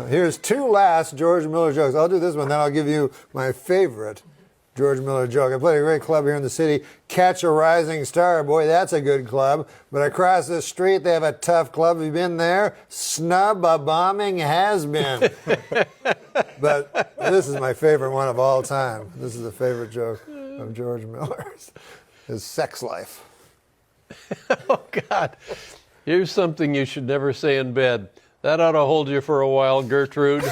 Here's two last George Miller jokes. I'll do this one, then I'll give you my favorite George Miller joke. I played a great club here in the city, Catch a Rising Star. Boy, that's a good club. But across the street, they have a tough club. Have you been there? Snub a bombing has been. But this is my favorite one of all time. This is a favorite joke of George Miller's. His sex life. Oh, God. Here's something you should never say in bed. That ought to hold you for a while, Gertrude. All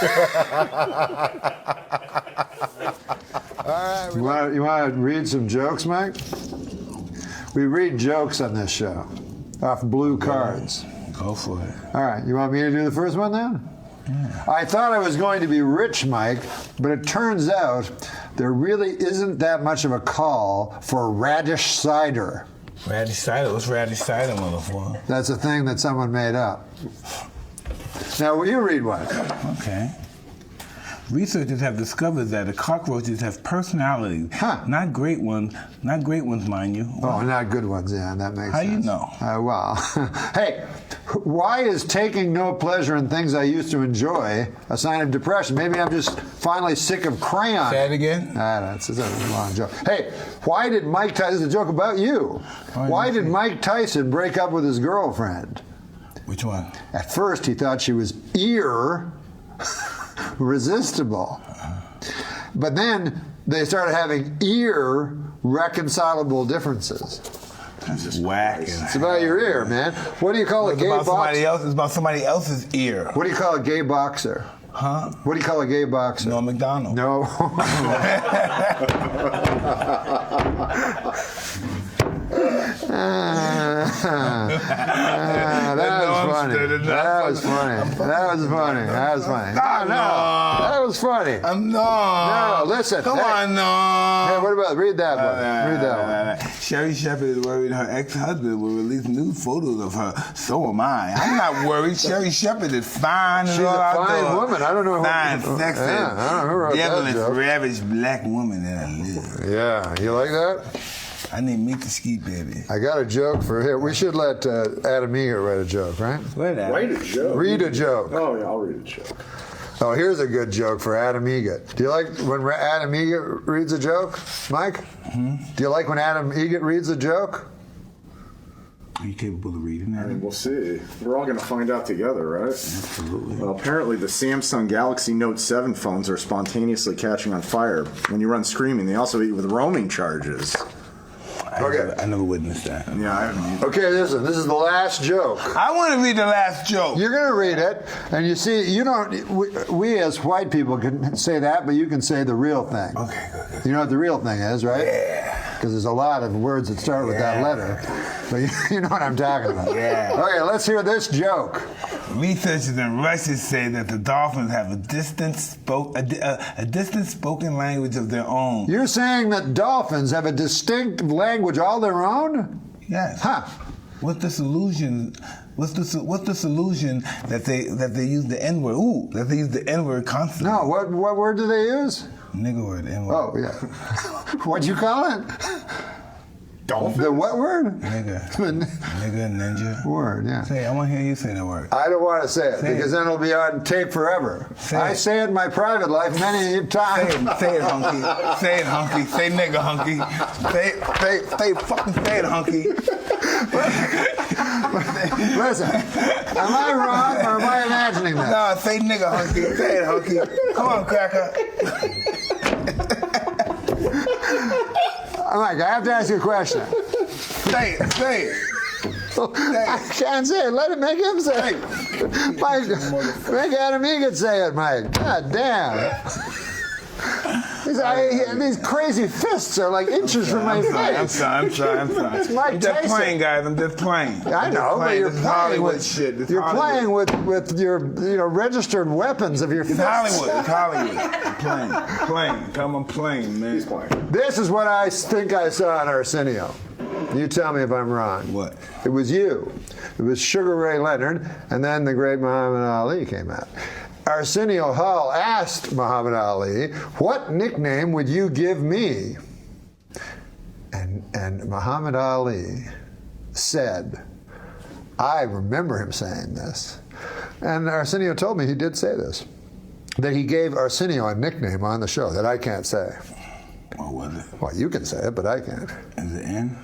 right. You want to read some jokes, Mike? We read jokes on this show off blue cards. Go for it. All right. You want me to do the first one then? Yeah. I thought I was going to be rich, Mike, but it turns out there really isn't that much of a call for radish cider. Radish cider? What's radish cider, motherfucker? That's a thing that someone made up. Now, will you read one? Okay. Researchers have discovered that the cockroaches have personalities. Not great ones, mind you. Oh, not good ones, yeah, that makes sense. How you know? Well, hey, why is taking no pleasure in things I used to enjoy a sign of depression? Maybe I'm just finally sick of crayon. Say it again? It's a long joke. Hey, why did Mike Tyson, this is a joke about you. Why did Mike Tyson break up with his girlfriend? Which one? At first, he thought she was irresistible. But then they started having irreconcilable differences. That's just whack. It's about your ear, man. What do you call a gay boxer? It's about somebody else's ear. What do you call a gay boxer? Huh? What do you call a gay boxer? NORM MACDONALD. No. That was funny. That was funny. That was funny. No, listen. Come on, no. Hey, what about, read that one. Read that one. Sherry Shepherd is worried her ex-husband will release new photos of her. So am I. I'm not worried. Sherry Shepherd is fine. She's a fine woman. I don't know who. Fine, sexy, yeah, I don't know who wrote devilish, that joke. ravaged black woman that I live. Yeah, you like that? I need meat to ski, baby. I got a joke for here. We should let Adam Eager write a joke, right? Write a joke. Read a joke. Oh, yeah, I'll read a joke. Oh, here's a good joke for Adam Egget. Do you like when Adam Egget reads a joke, Mike? Do you like when Adam Egget reads a joke? Are you capable of reading that? I mean, we'll see. We're all going to find out together, right? Absolutely. Well, apparently the Samsung Galaxy Note 7 phones are spontaneously catching on fire when you run screaming. They also eat with roaming charges. I never witnessed that. Yeah, I haven't either. Okay, listen, this is the last joke. I want to read the last joke. You're going to read it, and you see, you don't, we as white people can say that, but you can say the real thing. Okay, good. You know what the real thing is, right? Yeah. Because there's a lot of words that start with that letter. But you know what I'm talking about. Yeah. Okay, let's hear this joke. Researchers in Russia say that the dolphins have a distant spoken language of their own. You're saying that dolphins have a distinct language all their own? Yes. Huh. What's the solution? What's the solution that they use the N-word? Ooh, that they use the N-word constantly. No, what word do they use? Nigger word, N-word. Oh, yeah. What'd you call it? Dolphin. The what word? Nigger. Nigger, ninja. Word, yeah. Say it. I want to hear you say that word. I don't want to say it because then it'll be on tape forever. I say it in my private life many times. Say it, hunky. Say it, hunky. Say nigger, hunky. Fucking say it, hunky. Listen, am I wrong or am I imagining that? No, say nigger, hunky. Say it, hunky. Come on, cracker. Mike, I have to ask you a question. Say it. I can't say it. Let him make him say it. Mike, make Adam Egan say it, Mike. God damn. These crazy fists are like inches from my face. I'm sorry. It's Mike I'm just Tyson. playing, guys. I'm just playing. I know, but you're This is playing Hollywood with shit. This you're Hollywood. playing with your registered weapons of your It's fists. Hollywood. It's Hollywood. I'm playing. Tell him I'm playing, man. He's playing. This is what I think I saw in Arsenio. You tell me if I'm wrong. What? It was you. It was Sugar Ray Leonard, and then the great Muhammad Ali came out. Arsenio Hall asked Muhammad Ali, "What nickname would you give me?" And Muhammad Ali said, I remember him saying this, and Arsenio told me he did say this, that he gave Arsenio a nickname on the show that I can't say. What was it? Well, you can say it, but I can't. Is it in?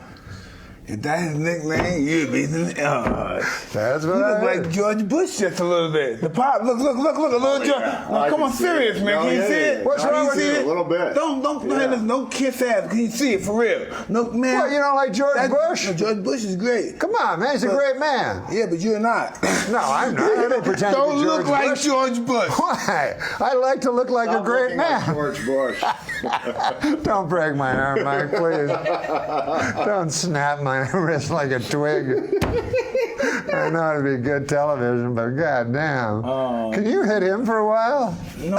If that's his nickname, you'd be the. That's what you I look heard. like George Bush just a little bit. The pop, look, a little George. I Come can on, see serious, it. man. No, Can you yeah, see yeah. it? What's Can wrong you with see you? it? A little bit. No kiss ass. Can you see it for real? No, man. What, you don't like George Bush? No, George Bush is great. Come on, man. He's a great man. Yeah, but you're not. No, I'm not. I don't pretend Don't to be George look like Bush. George Bush. Why? I like to look like a great man. George Bush. Don't break my arm, Mike, please. Don't snap my wrist like a twig. I know it'd be good television, but goddamn. Can you hit him for a while? No.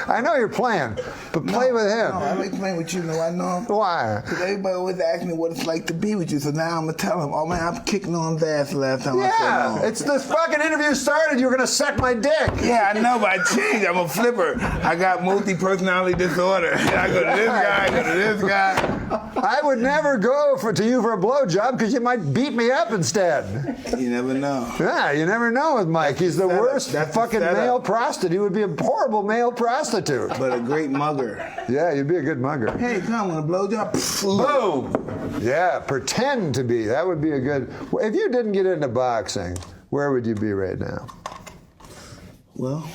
I know you're playing, but play with him. No, I like playing with you. No, I know. Why? Because everybody always asks me what it's like to be with you. So now I'm going to tell him, oh, man, I'm kicking on his ass last time I Yeah, said no. it's this fucking interview started. You were going to suck my dick. Yeah, I know, but I changed. I'm a flipper. I got multi-personality disorder. I go to this guy, I go to this guy. I would never go to you for a blowjob because you might beat me up instead. You never know. Yeah, you never know with Mike. He's the worst fucking male prostitute. He would be a horrible male prostitute. But a great mugger. Yeah, you'd be a good mugger. Hey, come on, a blowjob. Boom. Yeah, pretend to be. That would be a good. If you didn't get into boxing, where would you be right now? Well,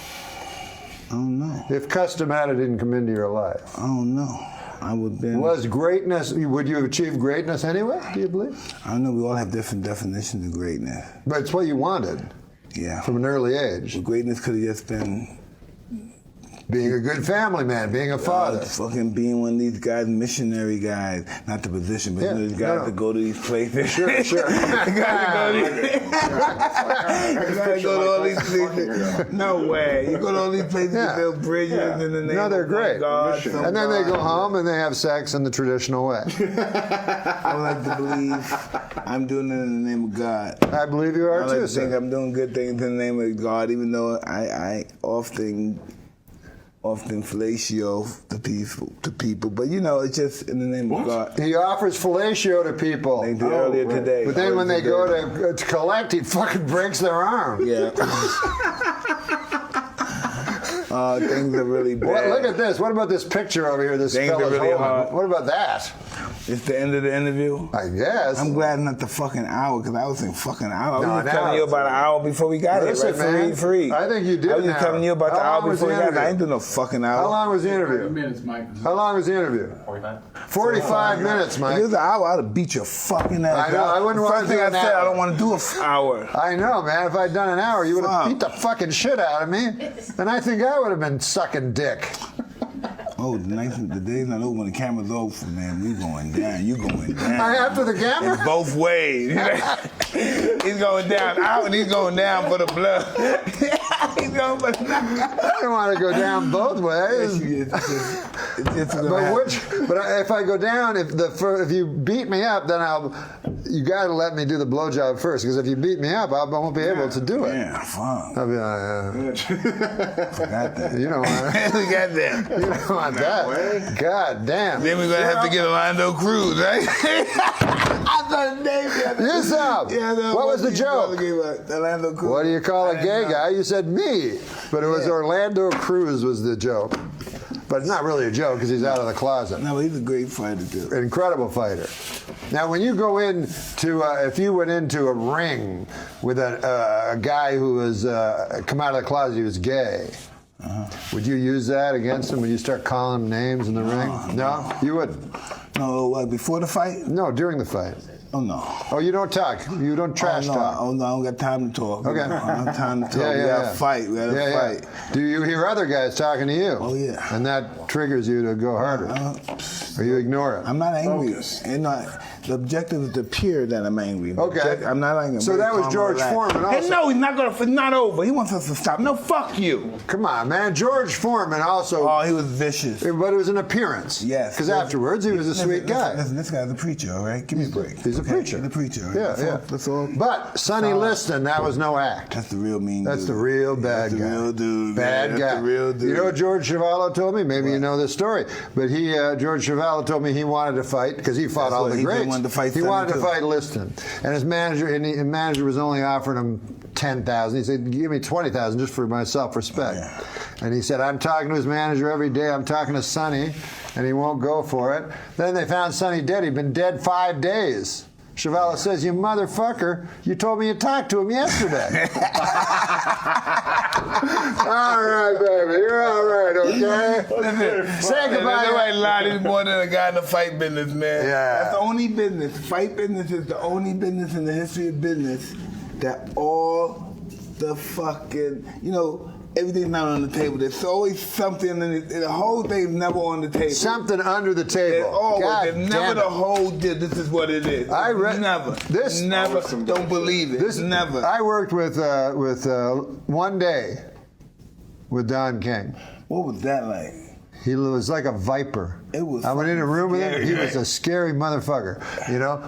I don't know. If Customata didn't come into your life. I don't know. I would be. Was greatness, would you have achieved greatness anyway, do you believe? I know we all have different definitions of greatness. But it's what you wanted. Yeah. From an early age. Well, greatness could have just been being a good family man, being a father. Fucking being one of these guys, missionary guys. Not the position, but you know, these guys that go to these places. Sure. The guys that go to all these places. No way. You go to all these places to build bridges in the name they're of great. God. And then they go home and they have sex in the traditional way. I like to believe I'm doing it in the name of God. I believe you are I like too, to think sir. I'm doing good things in the name of God, even though I often fellatio to people, but you know, it's just in the name of God. He offers fellatio to people. They did earlier today. But then when they go to collect, he fucking breaks their arm. Yeah. Things are really bad. Well, look at this. What about this picture over here? This Things are fella's really holding? hard. What about that? It's the end of the interview? I guess. I'm glad not the fucking hour, because I was in fucking hour. No, I was just now telling you it's- about an hour before we got Listen, here, right? man, Free. I think you did I was just an telling hour. you about the How hour long was before we the got here. I interview? ain't doing no fucking hour. How long was the interview? Minutes, Mike. How long was the interview? 45 minutes, Mike. If it was an hour, I'd have beat your fucking ass. I know, I wouldn't want to First thing do I an said, hour. I don't want to do an hour. I know, man. If I'd done an hour, you would have beat the fucking shit out of me. And I think I would have been sucking dick. Oh, the day's not over when the camera's over, man. We going down. You going down. After the camera? It's both ways. He's going down out and he's going down for the blood. He's going for the I don't want to go down both ways. But if I go down, if you beat me up, then you got to let me do the blowjob first. Because if you beat me up, I won't be able to do it. Yeah, fun. I'll be like, Forgot that. you don't want that. We got that. You don't want that. God damn. Then we're going to have to get Orlando Cruz, right? I thought the name. Yes, sir. What was the joke? Orlando Cruz. What do you call a gay guy? You said me. But it was Orlando Cruz was the joke. But it's not really a joke because he's out of the closet. No, he's a great fighter, too. Incredible fighter. Now, when you go into, if you went into a ring with a guy who was come out of the closet, he was gay, would you use that against him? Would you start calling him names in the ring? No, you wouldn't. No, what, before the fight? No, during the fight. Oh, no. Oh, you don't talk. You don't trash talk. Oh, no, I don't got time to talk. Okay. I don't have time to talk. Yeah, We gotta fight. We gotta fight. Do you hear other guys talking to you? Oh, yeah. And that triggers you to go harder? Or you ignore it? I'm not angry. The objective is to appear that I'm angry. Okay. I'm not angry. So that was George Foreman also. Hey, no, he's not gonna. It's not over. He wants us to stop. No, fuck you. Come on, man. George Foreman also. Oh, he was vicious. But it was an appearance. Yes. Because afterwards, he was a sweet guy. Listen, this guy's a preacher, all right? Give me a break. He's a preacher. He's a preacher. Right? Yeah, That's all. But Sonny Liston, that was no act. That's the real mean That's dude. the real bad guy. That's the real dude. Bad man. guy. That's the real dude. You know what George Chavallo told me? Maybe you know this story. But George Chavallo told me he wanted to fight because he fought all the greats. He wanted to fight Liston, and his manager was only offering him $10,000. He said, "Give me $20,000 just for my self-respect." And he said, "I'm talking to his manager every day. I'm talking to Sonny, and he won't go for it." Then they found Sonny dead. He'd been dead 5 days. Chavallo says, "You motherfucker, you told me you talked to him yesterday." All right, baby, you're all right, okay? Say goodbye. Nobody lied. He's more than a guy in the fight business, man. Yeah. That's the only business. Fight business is the only business in the history of business that all the fucking, everything's not on the table. There's always something, and the whole thing's never on the table. Something under the table. There's never the whole deal. This is what it is. Never. Don't believe it. Never. I worked with One Day with Don King. What was that like? He was like a viper. I went in a room with him. He was a scary motherfucker.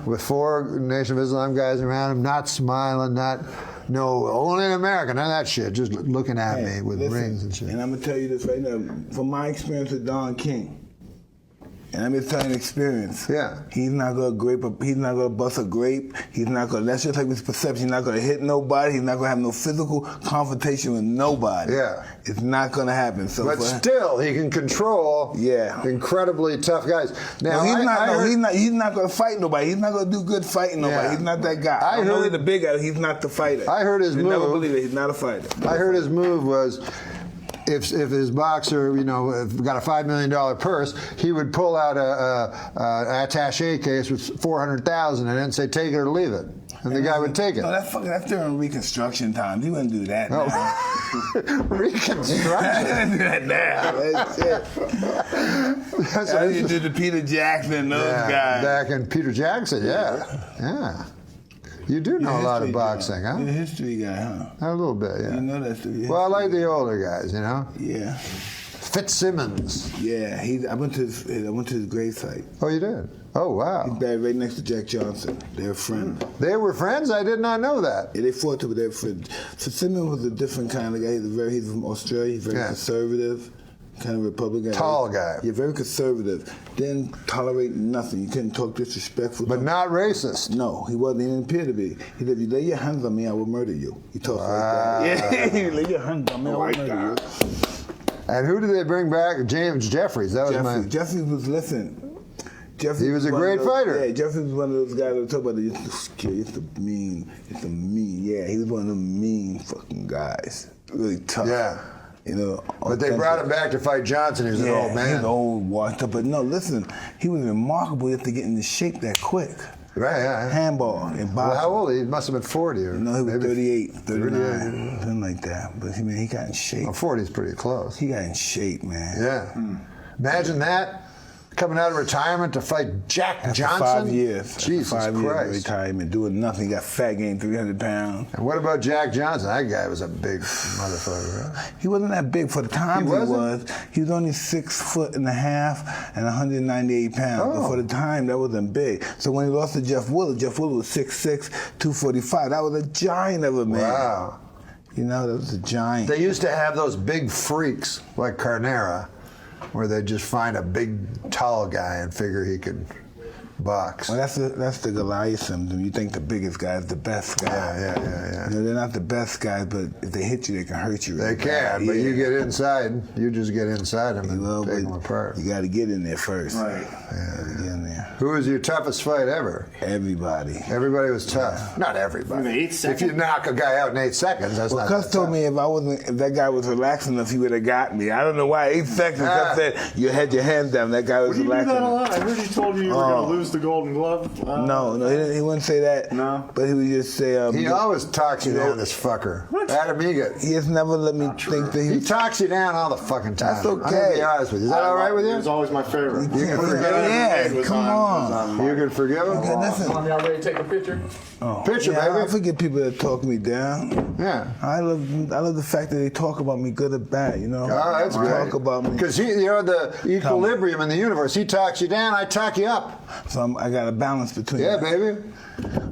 With 4 Nation of Islam guys around him, not smiling, only in America, none of that shit. Just looking at me with rings and shit. And I'm gonna tell you this right now, from my experience with Don King. And I'm just telling you experience. Yeah. He's not gonna bust a grape. That's just like his perception. He's not gonna hit nobody. He's not gonna have no physical confrontation with nobody. Yeah. It's not gonna happen. So but still, he can control incredibly tough guys. Now, he's not gonna fight nobody. He's not gonna do good fighting nobody. Yeah. He's not that guy. I know he's the big guy. He's not the fighter. I heard his move. Never believe it. He's not a fighter. I heard his move was, if his boxer, got a $5 million purse, he would pull out an attaché case with $400,000 and then say, "Take it or leave it," and the guy would take it. No, that's during Reconstruction times. He wouldn't do that now. Reconstruction? He wouldn't do that now. That's how you did the Peter Jackson, those guys. Back in Peter Jackson, yeah. You do know a lot of boxing, huh? You're a history guy, huh? A little bit, yeah. You know that. Well, I like the older guys, Yeah. Fitzsimmons. Yeah, I went to his grave site. Oh, you did? Oh, wow. He's buried right next to Jack Johnson. They're friends. They were friends? I did not know that. Yeah, they fought too, but they were friends. Fitzsimmons was a different kind of guy. He's from Australia. He's very conservative. Kind of Republican. Tall guy. You're very conservative. Didn't tolerate nothing. You couldn't talk disrespectful. But not racist. No, he wasn't. He didn't appear to be. He said, "If you lay your hands on me, I will murder you." He talks like that. Yeah, you lay your hands on me, I will murder you. And who did they bring back? James Jeffries. Jeffries was He was a great fighter. Yeah, Jeffries was one of those guys that talk about it's the mean. Yeah, he was one of them mean fucking guys. Really tough. Yeah. But they brought him back to fight Johnson. He was an old man. He was old, washed up. But no, listen, he was remarkable to get into shape that quick. Right, yeah. Handball and boxing. Well, how old? He must have been 40 or no, he was 38, 39, 38. something like that. But he got in shape. Well, 40 is pretty close. He got in shape, man. Yeah. Imagine that. Coming out of retirement to fight Jack Johnson? 5 years. Jesus Christ. 5 years of retirement, doing nothing. He got fat, gained 300 pounds. And what about Jack Johnson? That guy was a big motherfucker, right? He wasn't that big for the time he was only 6'1.5" and 198 pounds. But for the time, that wasn't big. So when he lost to Jeff Willer was 6'6", 245. That was a giant of a man. Wow. That was a giant. They used to have those big freaks like Carnera, where they'd just find a big, tall guy and figure he could box. Well, that's the Goliath symptom. You think the biggest guy is the best guy. Yeah. They're not the best guys, but if they hit you, they can hurt you. They can, but you get inside. You just get inside them and take them apart. You got to get in there first. Right. Yeah. Get in there. Who was your toughest fight ever? Everybody. Everybody was tough. Not everybody. In 8 seconds? If you knock a guy out in 8 seconds, that's not Cus told me if that guy was relaxed enough, he would have got me. I don't know why. 8 seconds. Cus said you had your hands down. That guy was relaxed. You do that a lot. I heard you told you were going to lose lose the Golden Glove? No, he wouldn't say that. No. But he would just say. He always talks you down, this fucker. Adam Egan. He has never let me think that he talks you down all the fucking time. That's okay. I'm gonna be honest with you. Is that all right with you? He was always my favorite. You can forgive him? Yeah, come on. You can forgive him? Okay, listen. Y'all ready to take a picture? Picture, yeah, baby. I forget people that talk me down. Yeah. I love the fact that they talk about me good or bad, you know. Oh, that's great. Talk about me. Because the equilibrium in the universe. He talks you down, I talk you up. So I got a balance between. Yeah, baby.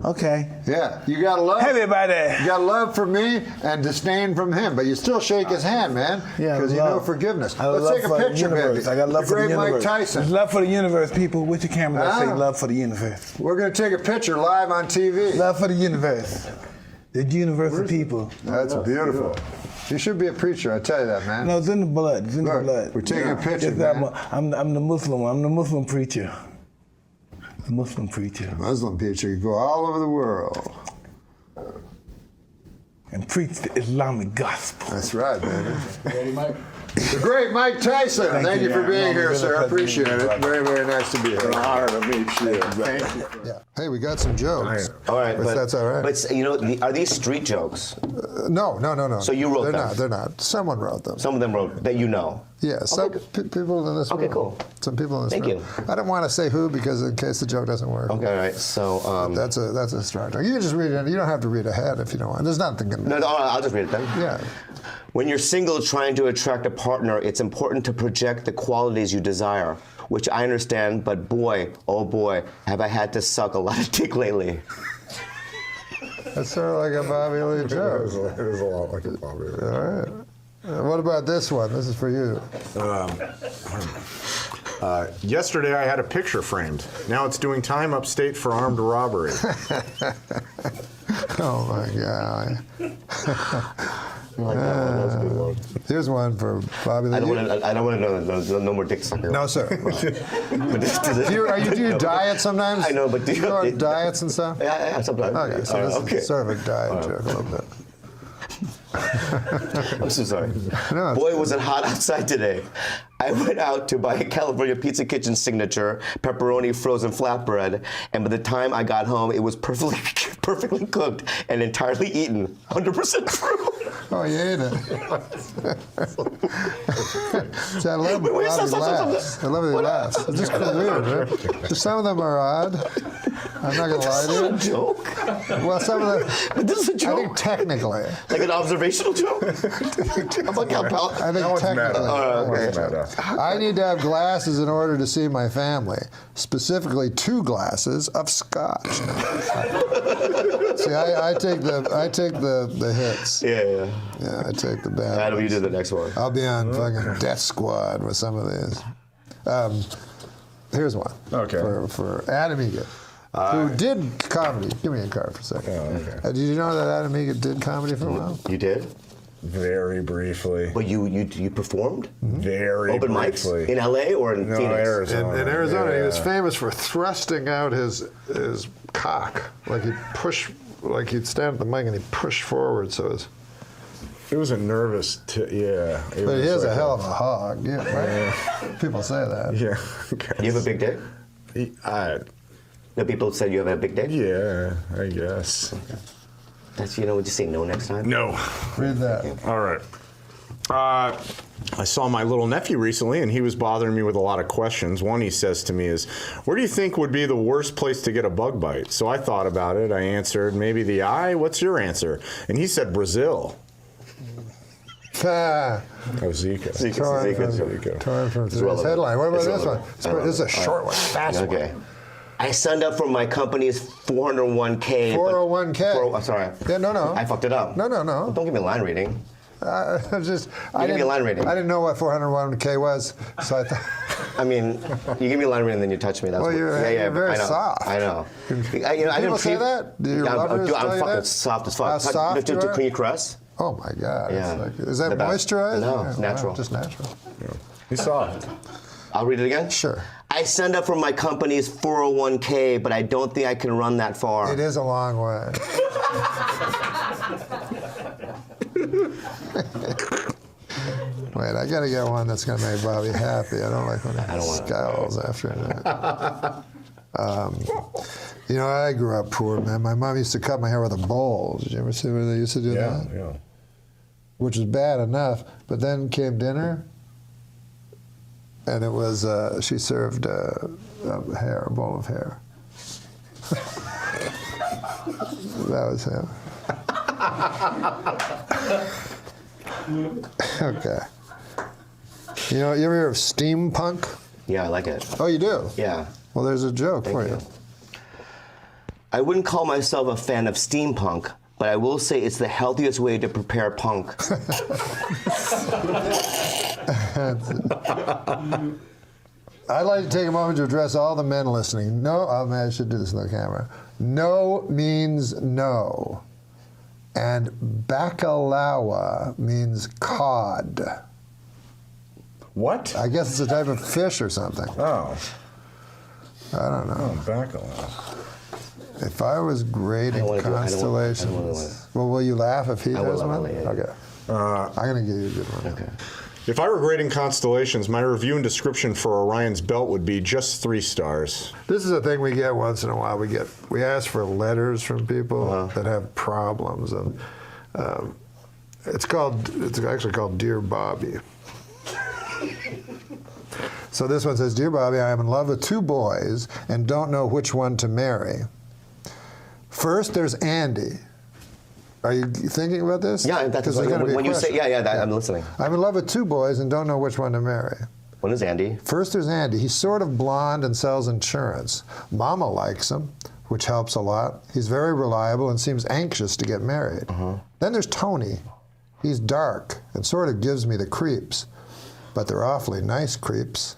Okay. Yeah, you got love. Everybody. You got love for me and disdain from him, but you still shake his hand, man. Yeah, because you know forgiveness. Let's take a for picture, the universe. baby. I got love for the universe. Mike Tyson. Love for the universe, people. With your camera, I say love for the universe. We're gonna take a picture live on TV. Love for the universe. The universe of people. That's beautiful. You should be a preacher, I tell you that, man. No, it's in the blood. It's in the blood. We're taking a picture, I'm the Muslim one. I'm the Muslim preacher. The Muslim preacher. Muslim preacher. You go all over the world. And preach the Islamic gospel. That's right, baby. Ready, Mike? The great Mike Tyson. Thank you for being here, sir. I pleasure. appreciate it. Very, very nice to be here. An honor to meet you. Thank you. Yeah. Hey, we got some jokes. All right, but that's all right. But you know, are these street jokes? No. So you wrote them? They're not. Someone wrote them. Some of them wrote that you know. Yeah, some people in this room. Okay, cool. Some people in this Thank room. you. I don't want to say who because in case the joke doesn't work. Okay, all right. So that's a strong joke. You can just read it. You don't have to read ahead if you don't want. There's nothing. No, I'll just read it then. Yeah. When you're single trying to attract a partner, it's important to project the qualities you desire, which I understand, but boy, oh boy, have I had to suck a lot of dick lately. That's sort of like a Bobby Lee joke. It is a lot like a Bobby Lee. All right. What about this one? This is for you. Yesterday I had a picture framed. Now it's doing time upstate for armed robbery. Oh my God. Like that one. That was a good one. Here's one for Bobby Lee. I don't want to know no more dick sucker. No, sir. Do you diet sometimes? I know, but do you go on diets and stuff? Yeah, sometimes. Okay, so this is sort of a diet joke a little bit. I'm so sorry. No, boy, was it hot outside today. I went out to buy a California Pizza Kitchen signature pepperoni frozen flatbread, and by the time I got home, it was perfectly cooked and entirely eaten. 100% true. Oh, you ate it. See, I love Wait, how he stop. laughs. I love how he laughs. It's just kind of weird, right? Some of them are odd. I'm not going to lie to you. This is a joke. Well, some of them. But this is a joke. I think technically. Like an observational joke? I think technically. I need to have glasses in order to see my family. Specifically, 2 glasses of scotch. See, I take the hits. Yeah. Yeah, I take the bad. Adam, you do the next one. I'll be on fucking Death Squad with some of these. Here's one. Okay. For Adam Egan, who did comedy. Give me a card for a second. Oh, okay. Did you know that Adam Egan did comedy for a while? You did? Very briefly. But you performed? Very Open briefly. mics? In LA or in Phoenix? Arizona. In Arizona, yeah. he was famous for thrusting out his cock. Like he'd stand at the mic and he'd push forward so his... It was a nervous, But he has a hell of a hog. Yeah, right? People say that. Yeah. You have a big dick? No, people said you have a big dick? Yeah, I guess. That's, would you say no next time? No. Read that. All right. I saw my little nephew recently, and he was bothering me with a lot of questions. One he says to me is, where do you think would be the worst place to get a bug bite? So I thought about it. I answered, maybe the eye. What's your answer? And he said, Brazil. Ah. Oh, Zika. Zika. Torn from today's headline. What about this one? This is a short one, fast one. Okay. I signed up for my company's 401k. 401k? I'm sorry. Yeah, no. I fucked it up. No. Well, don't give me a line reading. I give me a line reading. I didn't know what 401k was, so I thought. I mean, you give me a line reading, then you touch me. That's you're very soft. I know. People say that? Do your lovers tell you I'm fucking that? soft as fuck. How soft you are? Can you caress? Oh my God. Yeah. Is that moisturized? No, it's natural. Just natural. He's soft. I'll read it again? Sure. I signed up for my company's 401k, but I don't think I can run that far. It is a long way. Wait, I gotta get one that's gonna make Bobby happy. I don't like when he scowls after that. You know, I grew up poor, man. My mom used to cut my hair with a bowl. Did you ever see where they used to do that? Yeah. Which was bad enough, but then came dinner, and it was, she served a bowl of hair. That was him. Okay. You know, you ever hear of steampunk? Yeah, I like it. Oh, you do? Yeah. Well, there's a joke for you. I wouldn't call myself a fan of steampunk, but I will say it's the healthiest way to prepare punk. I'd like to take a moment to address all the men listening. No, oh man, I should do this in the camera. No means no. And bacalawa means cod. What? I guess it's a type of fish or something. Oh. I don't know. Oh, bacalawa. If I was grading constellations, well, will you laugh if he does one? Okay. I'm going to give you a good one. Okay. If I were grading constellations, my review and description for Orion's belt would be just 3 stars. This is a thing we get once in a while. We ask for letters from people that have problems, and it's actually called Dear Bobby. So this one says, Dear Bobby, I am in love with 2 boys and don't know which one to marry. First, there's Andy. Are you thinking about this? Yeah, that's when you say, I'm listening. I'm in love with 2 boys and don't know which one to marry. One is Andy. First, there's Andy. He's sort of blonde and sells insurance. Mama likes him, which helps a lot. He's very reliable and seems anxious to get married. Then there's Tony. He's dark and sort of gives me the creeps, but they're awfully nice creeps.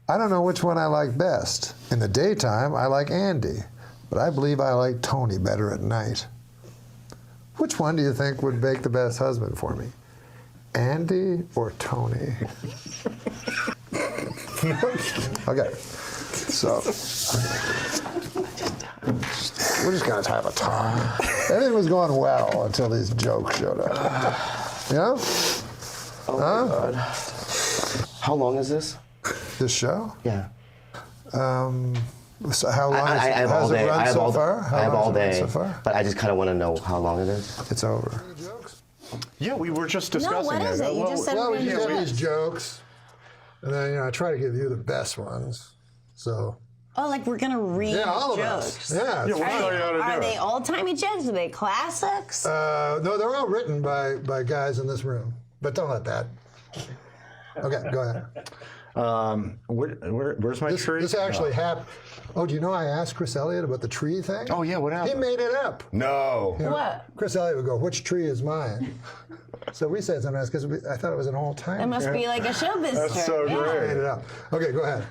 I don't know which one I like best. In the daytime, I like Andy, but I believe I like Tony better at night. Which one do you think would make the best husband for me? Andy or Tony? Okay, so we're just gonna have a time. Everything was going well until these jokes showed up. You know? Oh my God. How long is this? This show? Yeah. So how long I have all day. I have all day. So far? But I just kind of want to know how long it is. It's over. Yeah, we were just discussing what is it? You just said we just have these jokes, and then I try to give you the best ones. So. Oh, like we're gonna read all of jokes. us. Yeah, we'll show you how to do Are it. they old-timey jokes? Are they classics? No, they're all written by guys in this room. But don't let that. Okay, go ahead. Where's my tree? This actually happened. Oh, do you know I asked Chris Elliott about the tree thing? Oh, yeah, what happened? He made it up. No. You know, What? Chris Elliott would go, which tree is mine? So we said something else because I thought it was an all-time. It must be like a showbiz That's term. so Yeah. great. Made it up. Okay, go ahead.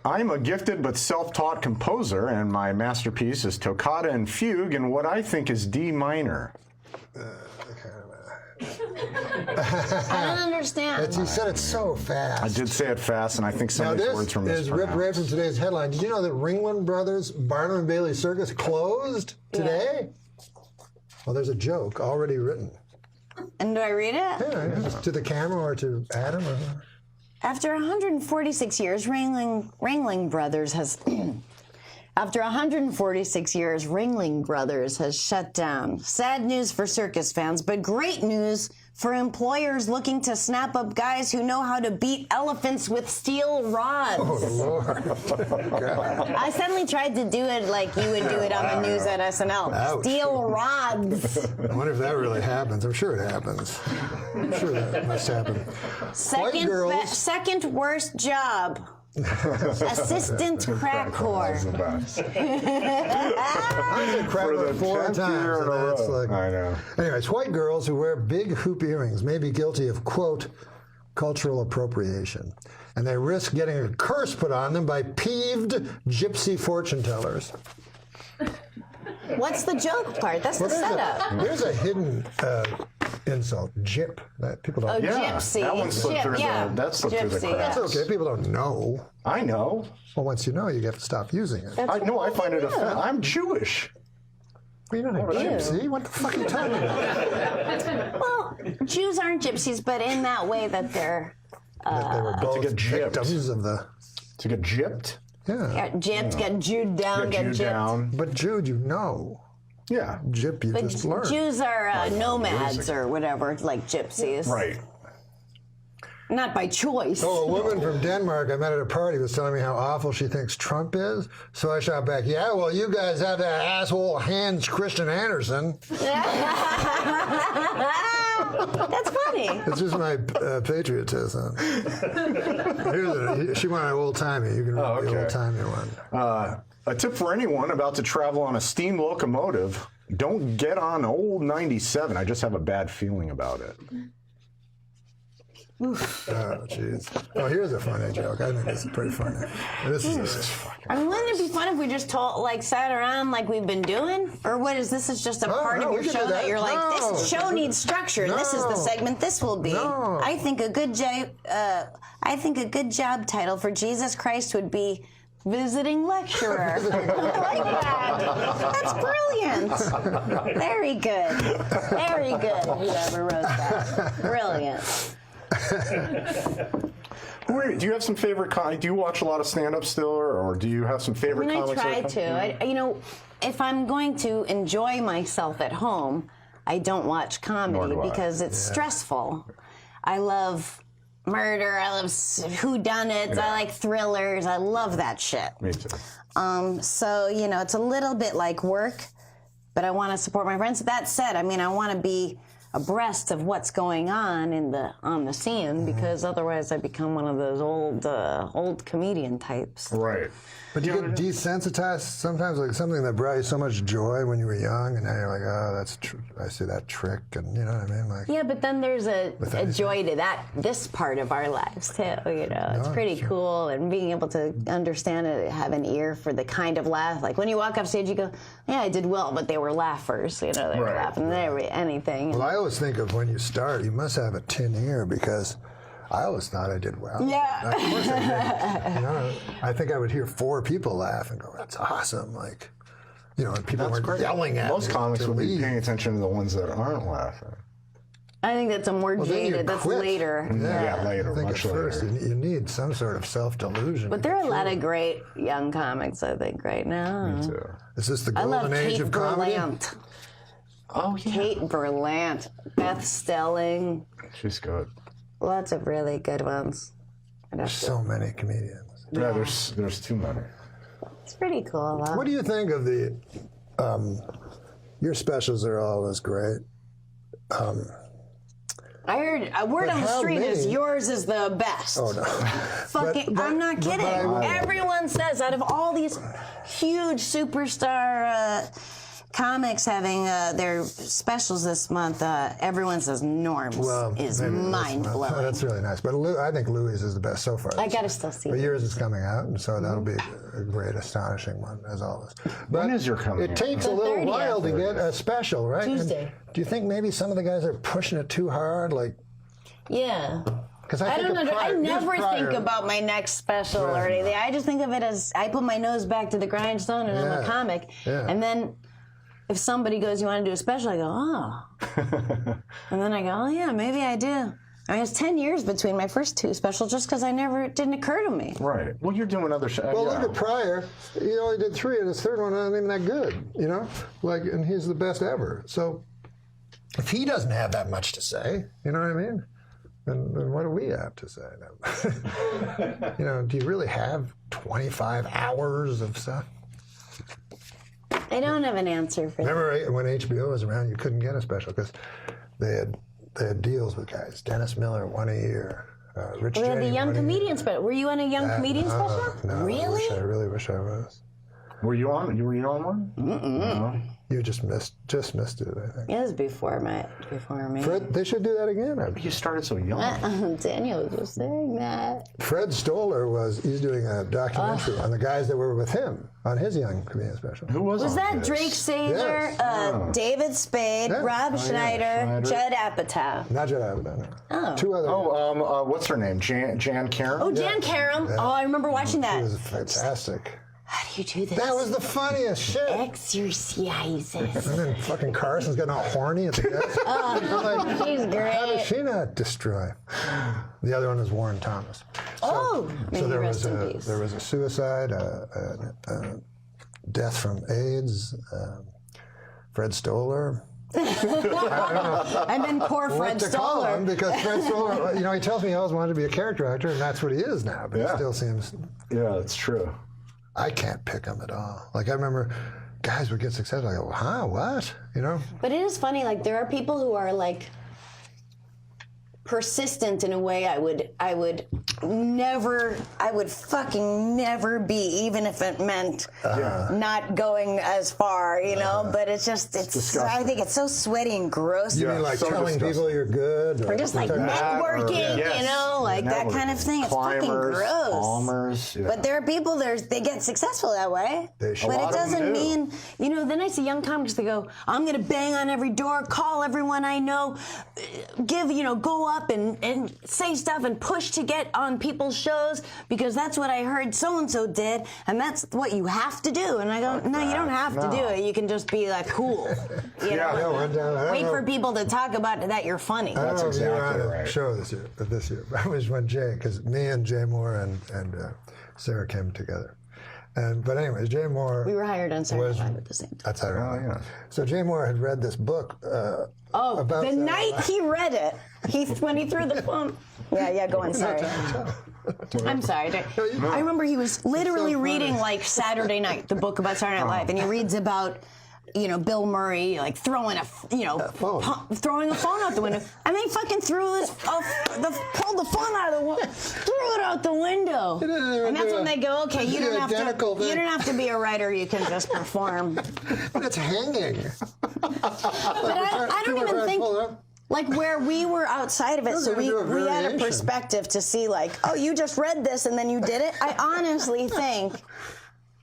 I'm a gifted but self-taught composer, and my masterpiece is Toccata and Fugue in what I think is D minor. I don't understand. You said it so fast. I did say it fast, and I think some Now of these this words were is ripped right from today's headline. Did you know that Ringling Brothers Barnum and Bailey Circus closed today? Well, there's a joke already written. And do I read it? Yeah, to the camera or to Adam or whoever. After 146 years, Ringling Brothers has. After 146 years, Ringling Brothers has shut down. Sad news for circus fans, but great news for employers looking to snap up guys who know how to beat elephants with steel rods. Oh, Lord. I suddenly tried to do it like you would do it on the news at SNL. Ouch. Steel rods. I wonder if that really happens. I'm sure it happens. I'm sure that must happen. Second worst job. Assistant crack whore. I said crack whore 4 times. And that's like, I know. Anyways, white girls who wear big hoop earrings may be guilty of, quote, cultural appropriation. And they risk getting a curse put on them by peeved gypsy fortune tellers. What's the joke part? That's the setup. There's a hidden insult, gyp. That people don't. Oh, gypsy. That one slipped through That's through the Gypsy, cracks. That's okay. People don't know. I know. Well, once you know, you have to stop using it. I know. I find it offensive. I'm Jewish. Well, you're not a gypsy. What the fuck are you talking about? Well, Jews aren't gypsies, but in that way that they're. That they were both get gypped. victims of the. To get gypped? Yeah. Gypped, get Jewed down, get gypped. But Jude, you know. Yeah. Gyp, you But just learned. Jews are nomads or whatever, like gypsies. Right. Not by choice. Oh, a woman from Denmark I met at a party was telling me how awful she thinks Trump is. So I shot back, yeah, well, you guys have that asshole Hans Christian Andersen. That's funny. It's just my patriotism. She wanted old-timey. You can read the old-timey one. A tip for anyone about to travel on a steam locomotive, don't get on old 97. I just have a bad feeling about it. Oh, jeez. Oh, here's a funny joke. I think this is pretty funny. This is fucking. I mean, wouldn't it be fun if we just sat around like we've been doing? Or what is this? Is just a part of your show that you're like, this show needs structure. This is the segment this will be. I think a good job title for Jesus Christ would be visiting lecturer. I like that. That's brilliant. Very good. Very good. Whoever wrote that. Brilliant. Do you have some favorite? Do you watch a lot of stand-up still, or do you have some favorite comics? I try to. If I'm going to enjoy myself at home, I don't watch comedy because it's stressful. I love murder. I love whodunits. I like thrillers. I love that shit. Me too. So it's a little bit like work, but I want to support my friends. That said, I want to be abreast of what's going on on the scene because otherwise I become one of those old comedian types. Right. But you get desensitized sometimes, like something that brought you so much joy when you were young, and now you're like, oh, that's true. I see that trick, and you know what I mean? Like, yeah, but then there's a joy to this part of our lives too. It's pretty cool, and being able to understand it, have an ear for the kind of laugh. Like when you walk off stage, you go, yeah, I did well, but they were laughers. They were laughing at anything. Well, I always think of when you start, you must have a tin ear because I always thought I did well. Yeah. Of course I did. I think I would hear 4 people laugh and go, that's awesome. Like, and people weren't yelling at me. Most comics would be paying attention to the ones that aren't laughing. I think that's a more jaded. That's later. Yeah, later. I think much at first later. you need some sort of self-delusion. But there are a lot of great young comics, I think, right now. Me too. Is this the golden age of comedy? Berlant. Oh, yeah. Kate Berlant, Beth Stelling. She's good. Lots of really good ones. There's so many comedians. Yeah, there's too many. It's pretty cool, though. What do you think of the? Your specials are always great. I heard a word on the street is yours is the best. Oh no! I'm not kidding. Everyone says out of all these huge superstar comics having their specials this month, everyone says Norm's is mind-blowing. That's really nice. But I think Louis is the best so far. I got to still see it. But yours is coming out, and so that'll be a great, astonishing one, as always. But when is your coming out? It takes a little while to get a special, right? Tuesday. And do you think maybe some of the guys are pushing it too hard? Yeah. Because I don't know. I never think about my next special or anything. I just think of it as I put my nose back to the grindstone and I'm a comic. Yeah. And then if somebody goes, you want to do a special? I go, oh. And then I go, oh, yeah, maybe I do. It's 10 years between my first 2 specials just because it didn't occur to me. Right. Well, you're doing other shows. Well, look at Pryor. He only did 3, and his 3rd one wasn't even that good, and he's the best ever. So if he doesn't have that much to say, you know what I mean? Then what do we have to say? Do you really have 25 hours of stuff? I don't have an answer for that. Remember when HBO was around, you couldn't get a special because they had deals with guys. Dennis Miller, 1 a year. Rich We had the Jane, Young 1 a Comedian year. special. Were you on a Young Comedian special? No, Really? I really wish I was. Were you on one? Mm-mm. You just missed it, I think. It was before me. Fred, they should do that again. You started so young. Daniel was just saying that. Fred Stoller he's doing a documentary on the guys that were with him on his Young Comedian special. Who was that this? Drake Sager, Yes. David Spade, Rob Schneider, Judd Apatow? Not Judd Apatow, no. Oh. 2 other. What's her name? Jan Karam? Oh, Jan Karam. Yeah. Oh, I remember watching that. She was fantastic. How do you do this? That was the funniest shit. Exercises. And then fucking Carson's getting all horny at the desk. Oh, he's great. How does she not destroy? The other one was Warren Thomas. So there was a suicide, a death from AIDS, Fred Stoller. And then poor Fred Stoller. Because Fred Stoller, you know, he tells me he always wanted to be a character actor, and that's what he is now. But he still seems. Yeah, that's true. I can't pick him at all. Like I remember, guys would get successful. I go, huh? What? You know? But it is funny. Like there are people who are like persistent in a way I would fucking never be, even if it meant not going as far, you know. But it's I think it's so sweaty and gross. You mean like telling people you're good, or just like networking, you know, like that kind of thing. It's fucking gross. Palmers, But there are people they get successful that way. But it doesn't mean, you know. Then I see young comics that go, I'm gonna bang on every door, call everyone I know, go up and say stuff and push to get on people's shows because that's what I heard so-and-so did, and that's what you have to do. And I go, no, you don't have to do it. You can just be like cool. You know? Wait for people to talk about that you're funny. That's exactly right. Show this year. I was when because me and Jay Moore and Sarah came together. But anyways, Jay Moore. We were hired on Saturday Night Live at the same time. That's how So Jay Moore had read this book. About the night he read it, when he threw the phone. Yeah, go on. Sorry. I'm sorry. I remember he was literally reading like Saturday Night, the book about Saturday Night Live, and he reads about Bill Murray like throwing a phone out the window, and they fucking pulled the phone out of the window, threw it out the window, and that's when they go, okay, you don't have to be a writer, you can just perform. But it's hanging. But I don't even think. Like where we were outside of it, so we had a perspective to see like, oh, you just read this and then you did it. I honestly think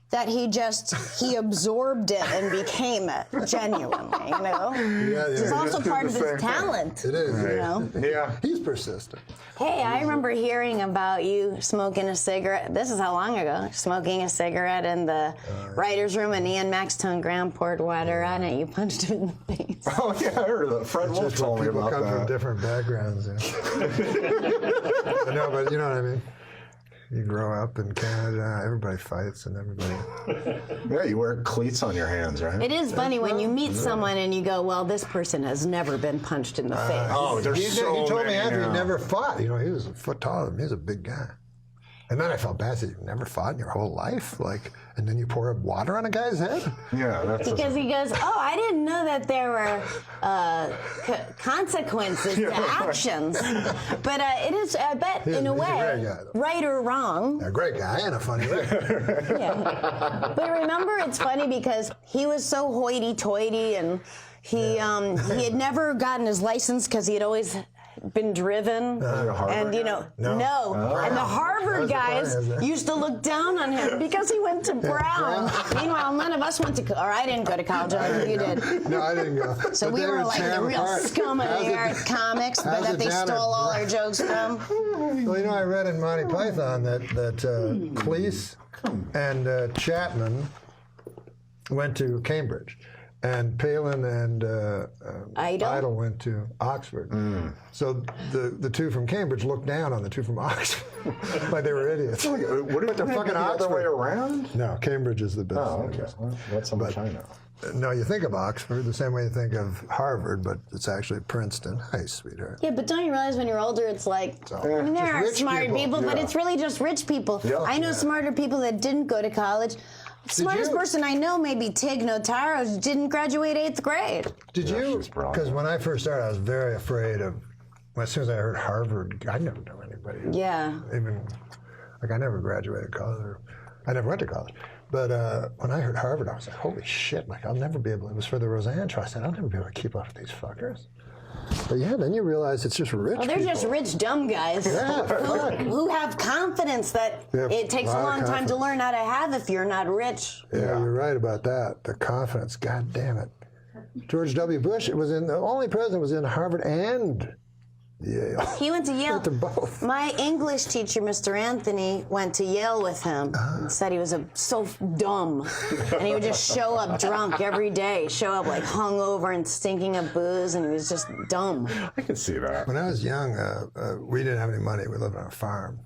that he absorbed it and became it genuinely, you know? It's also part of his talent. It is. You know? Yeah. He's persistent. Hey, I remember hearing about you smoking a cigarette. This is how long ago? Smoking a cigarette in the writer's room, and Ian Maxton Graham poured water on it. You punched him in the face. Oh, yeah, I heard of that. Fred Wolf told me about that. People come from different backgrounds. No, but you know what I mean? You grow up in Canada, everybody fights and everybody... Yeah, you wear cleats on your hands, right? It is funny when you meet someone and you go, well, this person has never been punched in the face. He told me after he never fought. You know, he was a foot taller than me. He was a big guy. And then I felt bad that you never fought in your whole life, and then you pour water on a guy's head. Yeah, that's because he goes, oh, I didn't know that there were consequences to actions. But it is, I bet, in a way, right or wrong. A great guy and a funny way. But remember, it's funny because he was so hoity-toity, and he had never gotten his license because he had always been driven, and no. And the Harvard guys used to look down on him because he went to Brown. Meanwhile, none of us went to, or I didn't go to college. You did. No, I didn't go. So we were like the real scum of the art comics, but that they stole all our jokes from. Well, I read in Monty Python that Cleese and Chapman went to Cambridge. And Palin and Idle went to Oxford. So the two from Cambridge looked down on the two from Oxford like they were idiots. What if they're fucking the other way around? No, Cambridge is the best. Oh, okay. Well, that's how much I know. No, you think of Oxford the same way you think of Harvard, but it's actually Princeton. Hi, sweetheart. Yeah, but don't you realize when you're older, it's like, there are smart people, but it's really just rich people. Yeah. I know smarter people that didn't go to college. Smartest person I know, maybe Tig Notaro, didn't graduate 8th grade. Did you? Because when I first started, I was very afraid of, as soon as I heard Harvard, I never knew anybody. Yeah. Even, I never graduated college, I never went to college. But when I heard Harvard, I was like, holy shit, I'll never be able, it was for the Roseanne trial. I said, I'll never be able to keep up with these fuckers. But yeah, then you realize it's just rich they're people. just rich, dumb guys who have confidence that it takes a long time to learn how to have if you're not rich. Yeah, you're right about that. The confidence, God damn it. George W. Bush, the only president was in Harvard and Yale. He went to Yale. Went to both. My English teacher, Mr. Anthony, went to Yale with him. And said he was so dumb, and he would just show up drunk every day, show up like hungover and stinking of booze, and he was just dumb. I can see that. When I was young, we didn't have any money. We lived on a farm.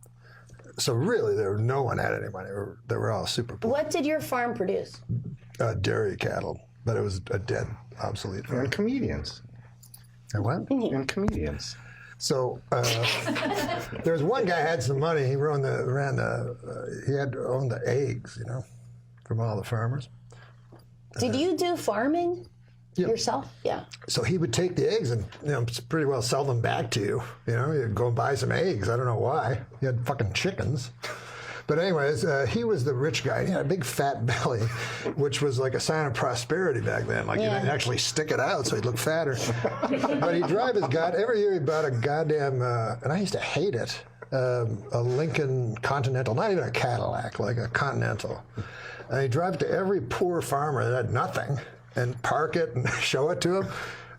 So really, no one had any money. They were all super poor. What did your farm produce? Dairy cattle, but it was a dead, obsolete farm. And comedians. And what? And comedians. So there was one guy had some money. He owned the eggs, from all the farmers. Did you do farming yourself? Yeah. So he would take the eggs and pretty well sell them back to you. You'd go and buy some eggs. I don't know why. He had fucking chickens. But anyways, he was the rich guy. He had a big fat belly, which was like a sign of prosperity back then. Like, you didn't actually stick it out so he'd look fatter. But he'd drive every year he bought a goddamn, and I used to hate it, a Lincoln Continental, not even a Cadillac, like a Continental. And he'd drive it to every poor farmer that had nothing and park it and show it to him.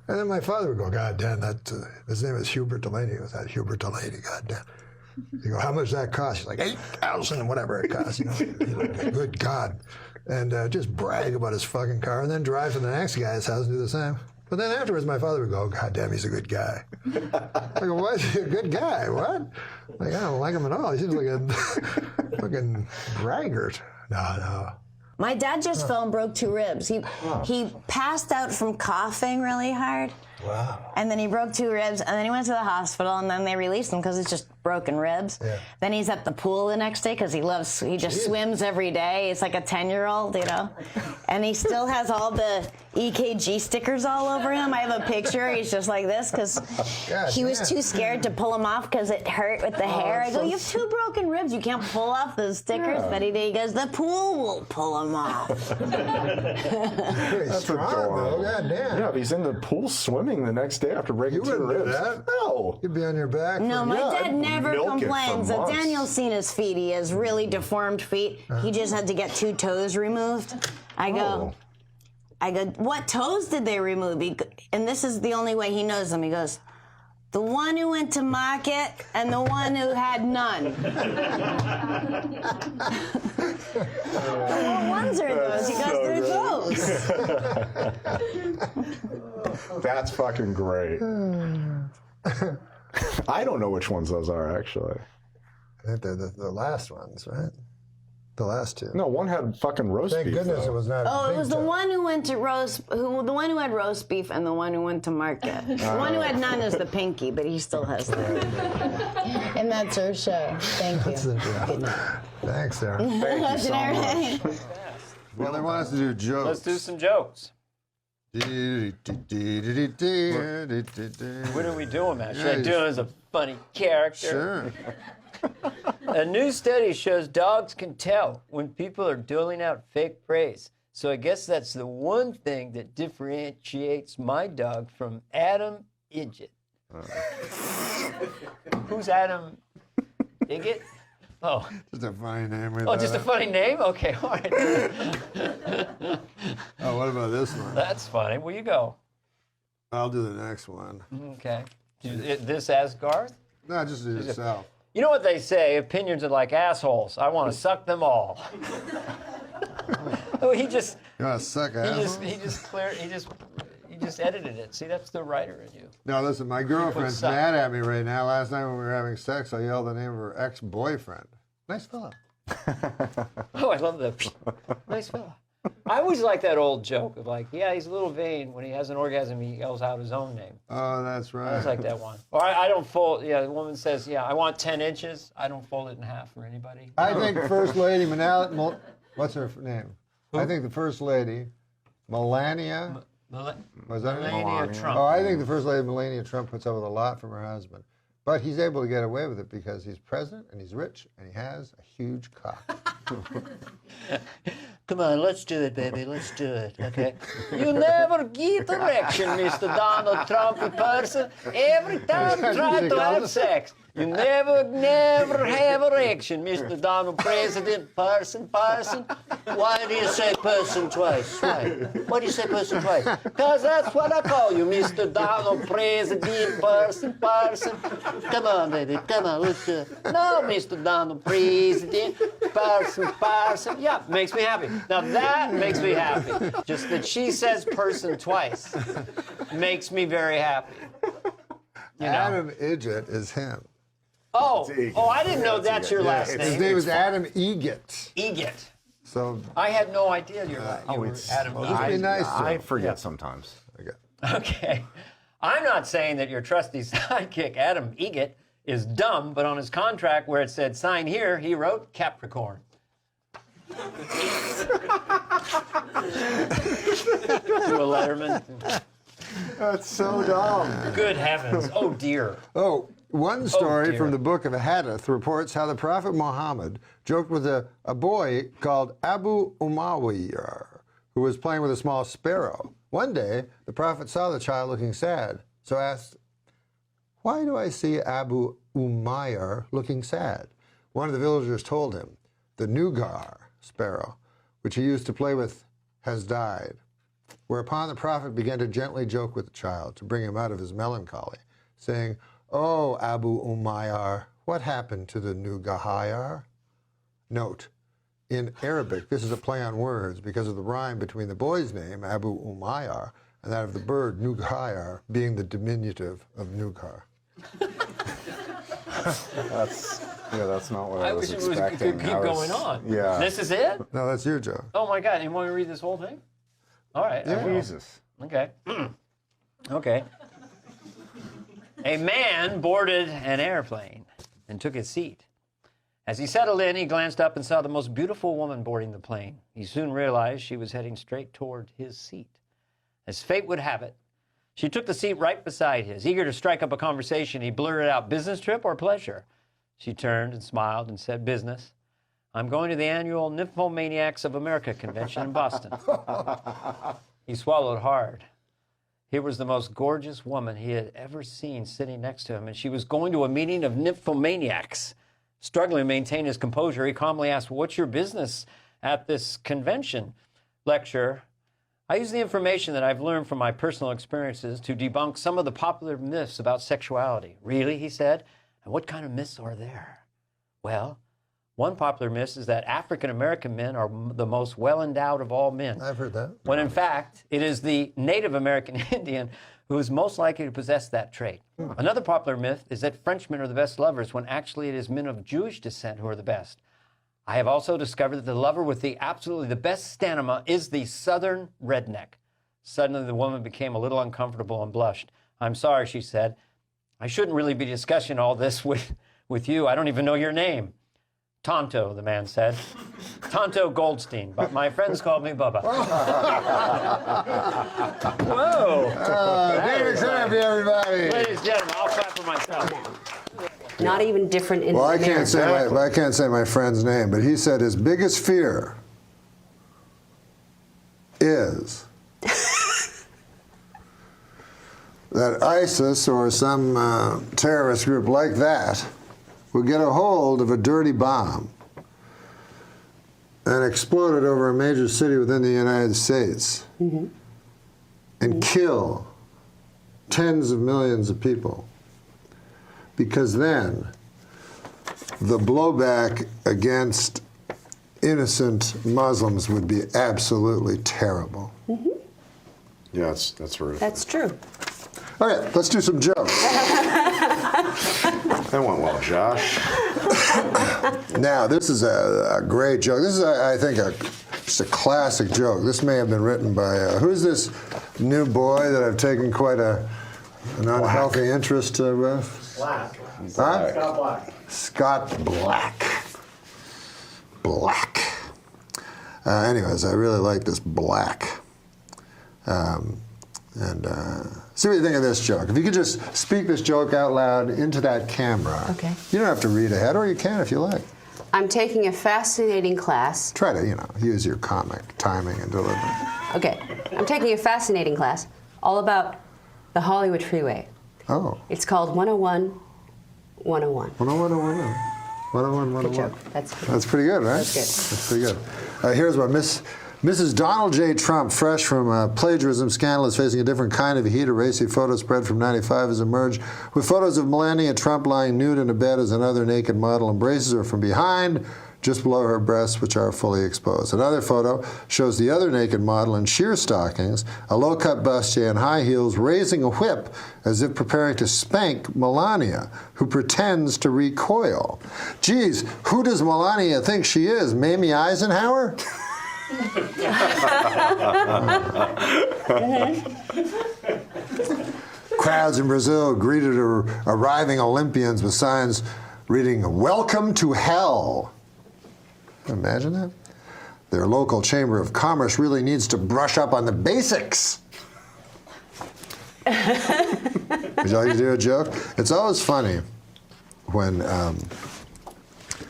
And then my father would go, God damn, his name is Hubert Delaney. It was that Hubert Delaney, God damn. You go, how much does that cost? He's like, 8,000, whatever it costs. Good God. And just brag about his fucking car and then drive to the next guy's house and do the same. But then afterwards, my father would go, God damn, he's a good guy. I go, why is he a good guy? What? Like, I don't like him at all. He seems like a fucking braggart. No. My dad just fell and broke 2 ribs. He passed out from coughing really hard. Wow. And then he broke 2 ribs, and then he went to the hospital, and then they released him because it's just broken ribs. Yeah. Then he's at the pool the next day because he just swims every day. It's like a 10-year-old, And he still has all the EKG stickers all over him. I have a picture. He's just like this because he was too scared to pull them off because it hurt with the hair. I go, you have 2 broken ribs. You can't pull off those stickers. Yeah. But he goes, the pool will pull them off. That's adorable. God damn. Yeah, but he's in the pool swimming the next day after breaking 2 ribs. Do that? No. You'd be on your back. No, my dad never milk it for complains. So months. Daniel's seen his feet. He has really deformed feet. He just had to get 2 toes removed. I go, what toes did they remove? And this is the only way he knows them. He goes, the one who went to market and the one who had none. What ones are those? He goes, they're those. That's fucking great. I don't know which ones those are, actually. I think they're the last ones, right? The last 2. No, one had fucking roast beef. Thank goodness it was not. Oh, it was the one who went to the one who had roast beef and the one who went to market. The one who had none is the pinky, but he still has that. And that's our show. Thank you. Good night. Thanks, Sarah. Thank you so much. Well, they want us to do jokes. Let's do some jokes. What What are we doing, man? Should I do it as a funny character? Sure. A new study shows dogs can tell when people are doling out fake praise. So I guess that's the one thing that differentiates my dog from Adam Idget. Who's Adam Idget? Oh. Just a funny name. Oh, just a funny name? Okay, all right. Oh, what about this one? That's funny. Where you go? I'll do the next one. Okay. This as Garth? No, just do yourself. You know what they say? Opinions are like assholes. I want to suck them all. Oh, he just. You want to suck assholes? He just edited it. See, that's the writer in you. No, listen, my girlfriend's mad at me right now. Last night when we were having sex, I yelled the name of her ex-boyfriend. Nice fella. Oh, I love that. Nice fella. I always like that old joke of like, yeah, he's a little vain. When he has an orgasm, he yells out his own name. Oh, that's right. I always like that one. Or I don't fold. Yeah, the woman says, yeah, I want 10 inches. I don't fold it in half for anybody. I think First Lady what's her name? Who? I think the First Lady, Melania. Was that her name? Melania Trump. Oh, I think the First Lady, Melania Trump, puts up with a lot from her husband. But he's able to get away with it because he's president and he's rich and he has a huge cock. Come on, let's do it, baby. Let's do it, okay? You never get erection, Mr. Donald Trumpy person. Every time you try to have sex, You never have erection, Mr. Donald President. Person. Why do you say person twice? Why do you say person twice? Because that's what I call you, Mr. Donald President. Person. Come on, baby. Come on. No, Mr. Donald President. Person. Yeah, makes me happy. Now that makes me happy. Just that she says person twice makes me very happy. You know? Adam Idget is him. Oh, I didn't know that's your last name. His name is Adam Egget. Egget. So I had no idea you were Adam Egget. I forget sometimes. Okay. I'm not saying that your trusty sidekick, Adam Egget, is dumb, but on his contract where it said sign here, he wrote Capricorn. To a letterman. That's so dumb. Good heavens. Oh, dear. Oh, one story dear. from the book of Hadith reports how the Prophet Muhammad joked with a boy called Abu Umayyah, who was playing with a small sparrow. One day, the Prophet saw the child looking sad, so asked, "Why do I see Abu Umayyah looking sad?" One of the villagers told him, "The Nugar sparrow, which he used to play with, has died." Whereupon the Prophet began to gently joke with the child to bring him out of his melancholy, saying, "Oh, Abu Umayyah, what happened to the Nugahayar?" Note, in Arabic, this is a play on words because of the rhyme between the boy's name, Abu Umayyah, and that of the bird, Nugahayar, being the diminutive of Nugar. That's not what I was wish it expecting. could keep going on. Yeah. This is it? No, that's your joke. Oh, my God. You want me to read this whole thing? All right. I will. Jesus. Okay. Okay. A man boarded an airplane and took his seat. As he settled in, he glanced up and saw the most beautiful woman boarding the plane. He soon realized she was heading straight toward his seat. As fate would have it, she took the seat right beside his. Eager to strike up a conversation, he blurted out, "Business trip or pleasure?" She turned and smiled and said, "Business. I'm going to the annual Nymphomaniacs of America convention in Boston." He swallowed hard. Here was the most gorgeous woman he had ever seen sitting next to him, and she was going to a meeting of nymphomaniacs. Struggling to maintain his composure, he calmly asked, "What's your business at this convention?" Lecture. I use the information that I've learned from my personal experiences to debunk some of the popular myths about sexuality. Really, he said, and what kind of myths are there? Well, one popular myth is that African American men are the most well-endowed of all men. I've heard that. When in fact, it is the Native American Indian who is most likely to possess that trait. Another popular myth is that Frenchmen are the best lovers when actually it is men of Jewish descent who are the best. I have also discovered that the lover with the absolutely the best stamina is the Southern redneck. Suddenly the woman became a little uncomfortable and blushed. "I'm sorry," she said. "I shouldn't really be discussing all this with you. I don't even know your name." "Tonto," the man said. "Tonto Goldstein, but my friends called me Bubba." Whoa! David Therapy, everybody. Ladies and gentlemen, I'll clap for myself. Not even different in Well, I America. can't say my friend's name, but he said his biggest fear is that ISIS or some terrorist group like that would get a hold of a dirty bomb and explode it over a major city within the United States and kill tens of millions of people. Because then the blowback against innocent Muslims would be absolutely terrible. Yeah, that's right. That's true. All right, let's do some jokes. That went well, Josh. Now, this is a great joke. This is, I think, just a classic joke. This may have been written by, who's this new boy that I've taken quite an unhealthy interest with? Black. Huh? Scott Black. Scott Black. Black. Anyways, I really like this Black. See what you think of this joke. If you could just speak this joke out loud into that camera. Okay. You don't have to read ahead, or you can if you like. I'm taking a fascinating class. Try to, use your comic timing and delivery. Okay. I'm taking a fascinating class all about the Hollywood freeway. Oh. It's called 101 101. 101, 101. 101, 101. Good joke. That's pretty good, right? That's good. That's pretty good. Here's what Mrs. Donald J. Trump, fresh from a plagiarism scandal, is facing a different kind of heat. A racy photo spread from 95 has emerged with photos of Melania Trump lying nude in a bed as another naked model embraces her from behind, just below her breasts, which are fully exposed. Another photo shows the other naked model in sheer stockings, a low-cut bustier, and high heels, raising a whip as if preparing to spank Melania, who pretends to recoil. Geez, who does Melania think she is, Mamie Eisenhower? Crowds in Brazil greeted arriving Olympians with signs reading, "Welcome to hell." Imagine that. Their local chamber of commerce really needs to brush up on the basics. Would you like to do a joke? It's always funny when,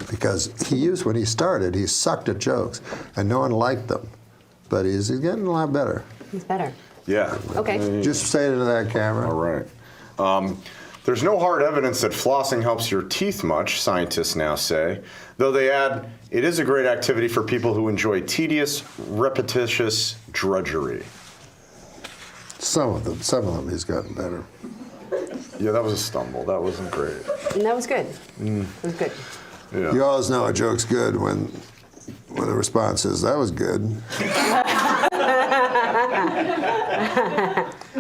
because when he started, he sucked at jokes and no one liked them. But he's getting a lot better. He's better. Yeah. Okay. Just say it into that camera. All right. There's no hard evidence that flossing helps your teeth much, scientists now say, though they add, it is a great activity for people who enjoy tedious, repetitious drudgery. Some of them he's gotten better. Yeah, that was a stumble. That wasn't great. And that was good. Mm. It was good. Yeah. You always know a joke's good when the response is, "That was good."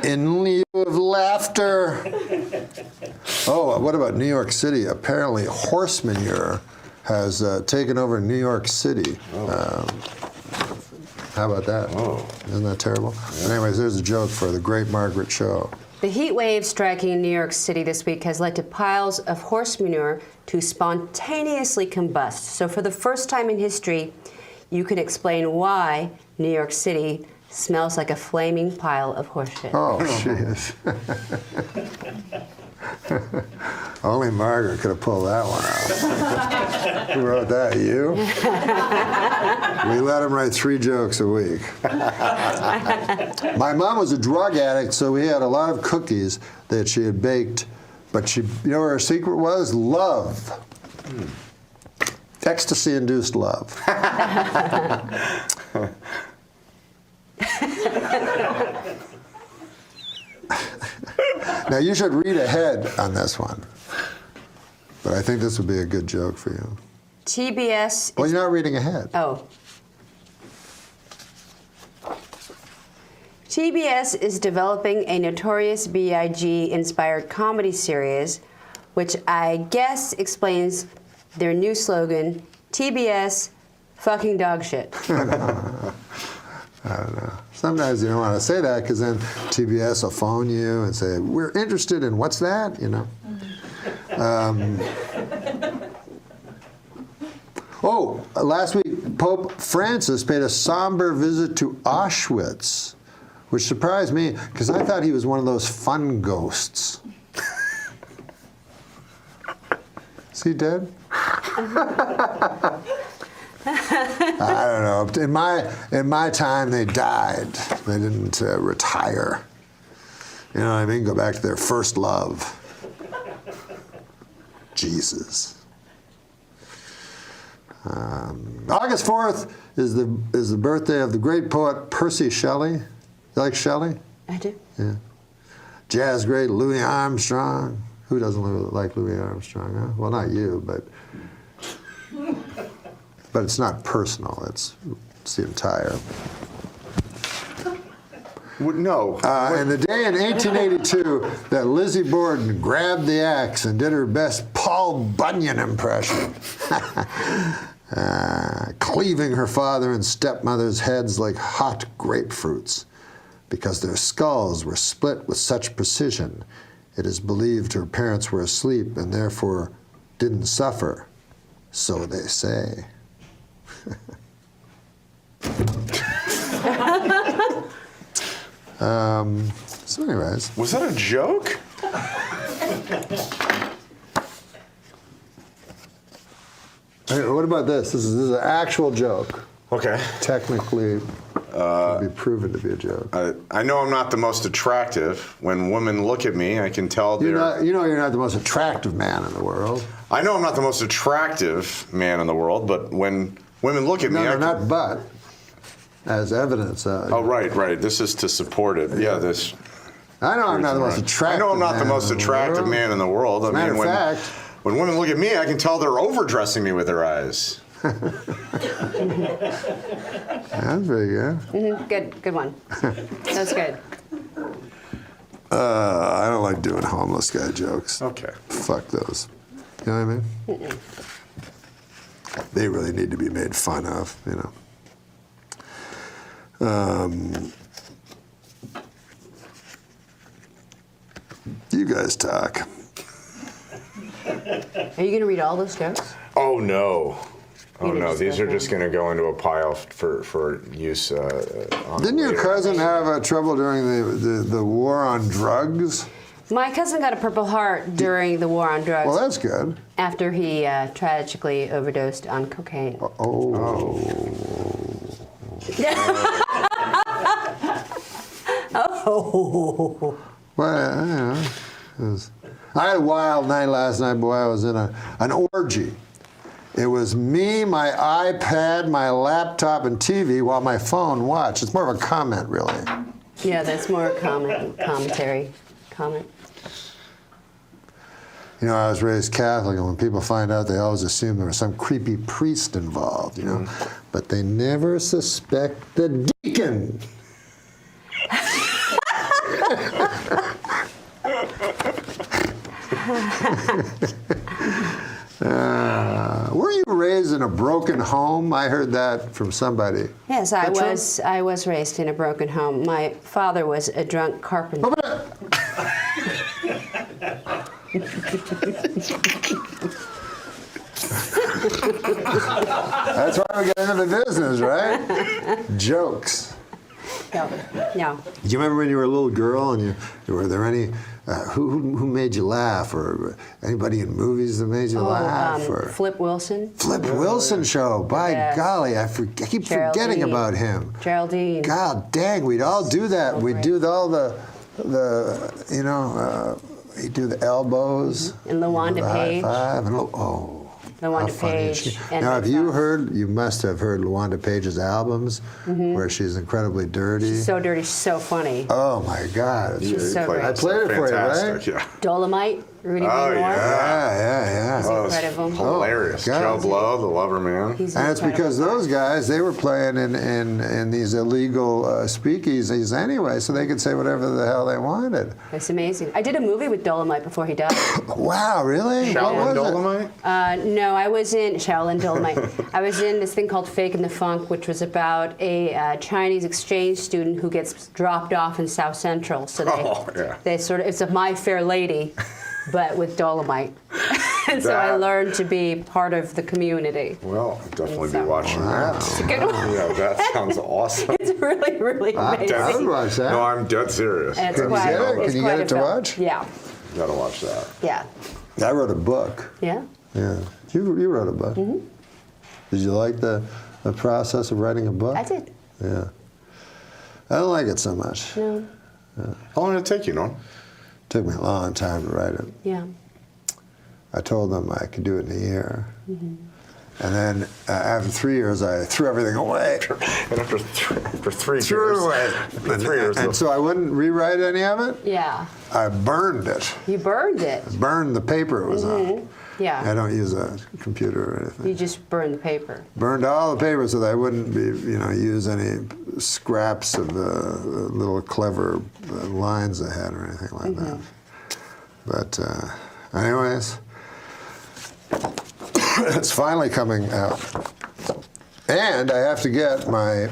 In lieu of laughter. Oh, what about New York City? Apparently, horse manure has taken over New York City. How about that? Oh. Isn't that terrible? Yeah. Anyways, there's a joke for the Great Margaret Show. The heat wave striking New York City this week has led to piles of horse manure to spontaneously combust. So for the first time in history, you can explain why New York City smells like a flaming pile of horse shit. Oh, jeez. Only Margaret could have pulled that one out. Who wrote that? You? We let him write 3 jokes a week. My mom was a drug addict, so we had a lot of cookies that she had baked. But you know what her secret was? Love. Ecstasy-induced love. Now, you should read ahead on this one. But I think this would be a good joke for you. TBS. Well, you're not reading ahead. Oh. TBS is developing a Notorious B.I.G. inspired comedy series, which I guess explains their new slogan, TBS fucking dog shit. I don't know. Sometimes you don't want to say that because then TBS will phone you and say, "We're interested in what's that?" You know. Last week Pope Francis paid a somber visit to Auschwitz, which surprised me because I thought he was one of those fun ghosts. Is he dead? I don't know. In my time, they died. They didn't retire. You know what I mean? Go back to their first love. Jesus. August 4th is the birthday of the great poet Percy Shelley. You like Shelley? I do. Yeah. Jazz great Louis Armstrong. Who doesn't like Louis Armstrong? Huh? Well, not you, but it's not personal. It's the entire. No. And the day in 1882 that Lizzie Borden grabbed the axe and did her best Paul Bunyan impression, cleaving her father and stepmother's heads like hot grapefruits, because their skulls were split with such precision. It is believed her parents were asleep and therefore didn't suffer. So they say. So anyways. Was that a joke? What about this? This is an actual joke. Okay. Technically be proven to be a joke. I know I'm not the most attractive. When women look at me, I can tell they're... you're not the most attractive man in the world. I know I'm not the most attractive man in the world, but when women look at me... not but. As evidence. Oh, right. This is to support it. Yeah, this... I know I'm not the most attractive I know I'm not the most attractive man in the world. As a matter of fact... When women look at me, I can tell they're overdressing me with their eyes. That's very good. Good one. That's good. I don't like doing homeless guy jokes. Okay. Fuck those. You know what I mean? They really need to be made fun of, you know. You guys talk. Are you going to read all those jokes? Oh, no. These are just going to go into a pile for use on Didn't your cousin have trouble during the war on drugs? My cousin got a Purple Heart during the war on drugs. Well, that's good. After he tragically overdosed on cocaine. Oh. Well, I had a wild night last night, boy. I was in an orgy. It was me, my iPad, my laptop, and TV while my phone watched. It's more of a comment, really. Yeah, that's more commentary. Comment. You know, I was raised Catholic, and when people find out, they always assume there was some creepy priest involved, you know. But they never suspect the deacon. Were you raised in a broken home? I heard that from somebody. Yes, I was raised in a broken home. My father was a drunk carpenter. That's why we get into the business, right? Jokes. No. Do you remember when you were a little girl and were there any who made you laugh, or anybody in movies that made you laugh? Or Flip Wilson. Flip Wilson show. By golly, I keep forgetting about him. Geraldine. God dang, we'd all do that. We'd do all the you know, he'd do the elbows. And LaWanda Page. High five. And LaWanda Page. Now, have you heard? You must have heard LaWanda Page's albums, where she's incredibly dirty. She's so dirty, she's so funny. Oh my God! She's so great. I played it for you, right? Yeah. Dolomite, Rudy Ray Moore. Yeah. He's incredible. Hilarious. Joe Blow, the Lover Man. And it's because those guys, they were playing in these illegal speakeasies anyway, so they could say whatever the hell they wanted. It's amazing. I did a movie with Dolomite before he died. Wow, really? Shaolin Dolomite? No, I was in Shaolin Dolomite. I was in this thing called Fake and the Funk, which was about a Chinese exchange student who gets dropped off in South Central. So they sort of, it's a My Fair Lady, but with Dolomite. And so I learned to be part of the community. Well, I'll definitely be watching that. It's a good one. Yeah, that sounds awesome. It's really, really amazing. I would watch that. No, I'm dead serious. And Can you get it to watch? Yeah. You gotta watch that. Yeah. I wrote a book. Yeah? Yeah. You wrote a book. Mm-hmm. Did you like the process of writing a book? I did. Yeah. I don't like it so much. No. Yeah. How long did it take you, Norm? It took me a long time to write it. Yeah. I told them I could do it in a year. And then after 3 years, I threw everything away. And after 3 years. Threw it away. For 3 years. And so I wouldn't rewrite any of it. Yeah. I burned it. You burned it. Burned the paper it was on. Yeah. I don't use a computer or anything. You just burned the paper. Burned all the paper so that I wouldn't be, use any scraps of the little clever lines I had or anything like that. But anyways, it's finally coming out. And I have to get my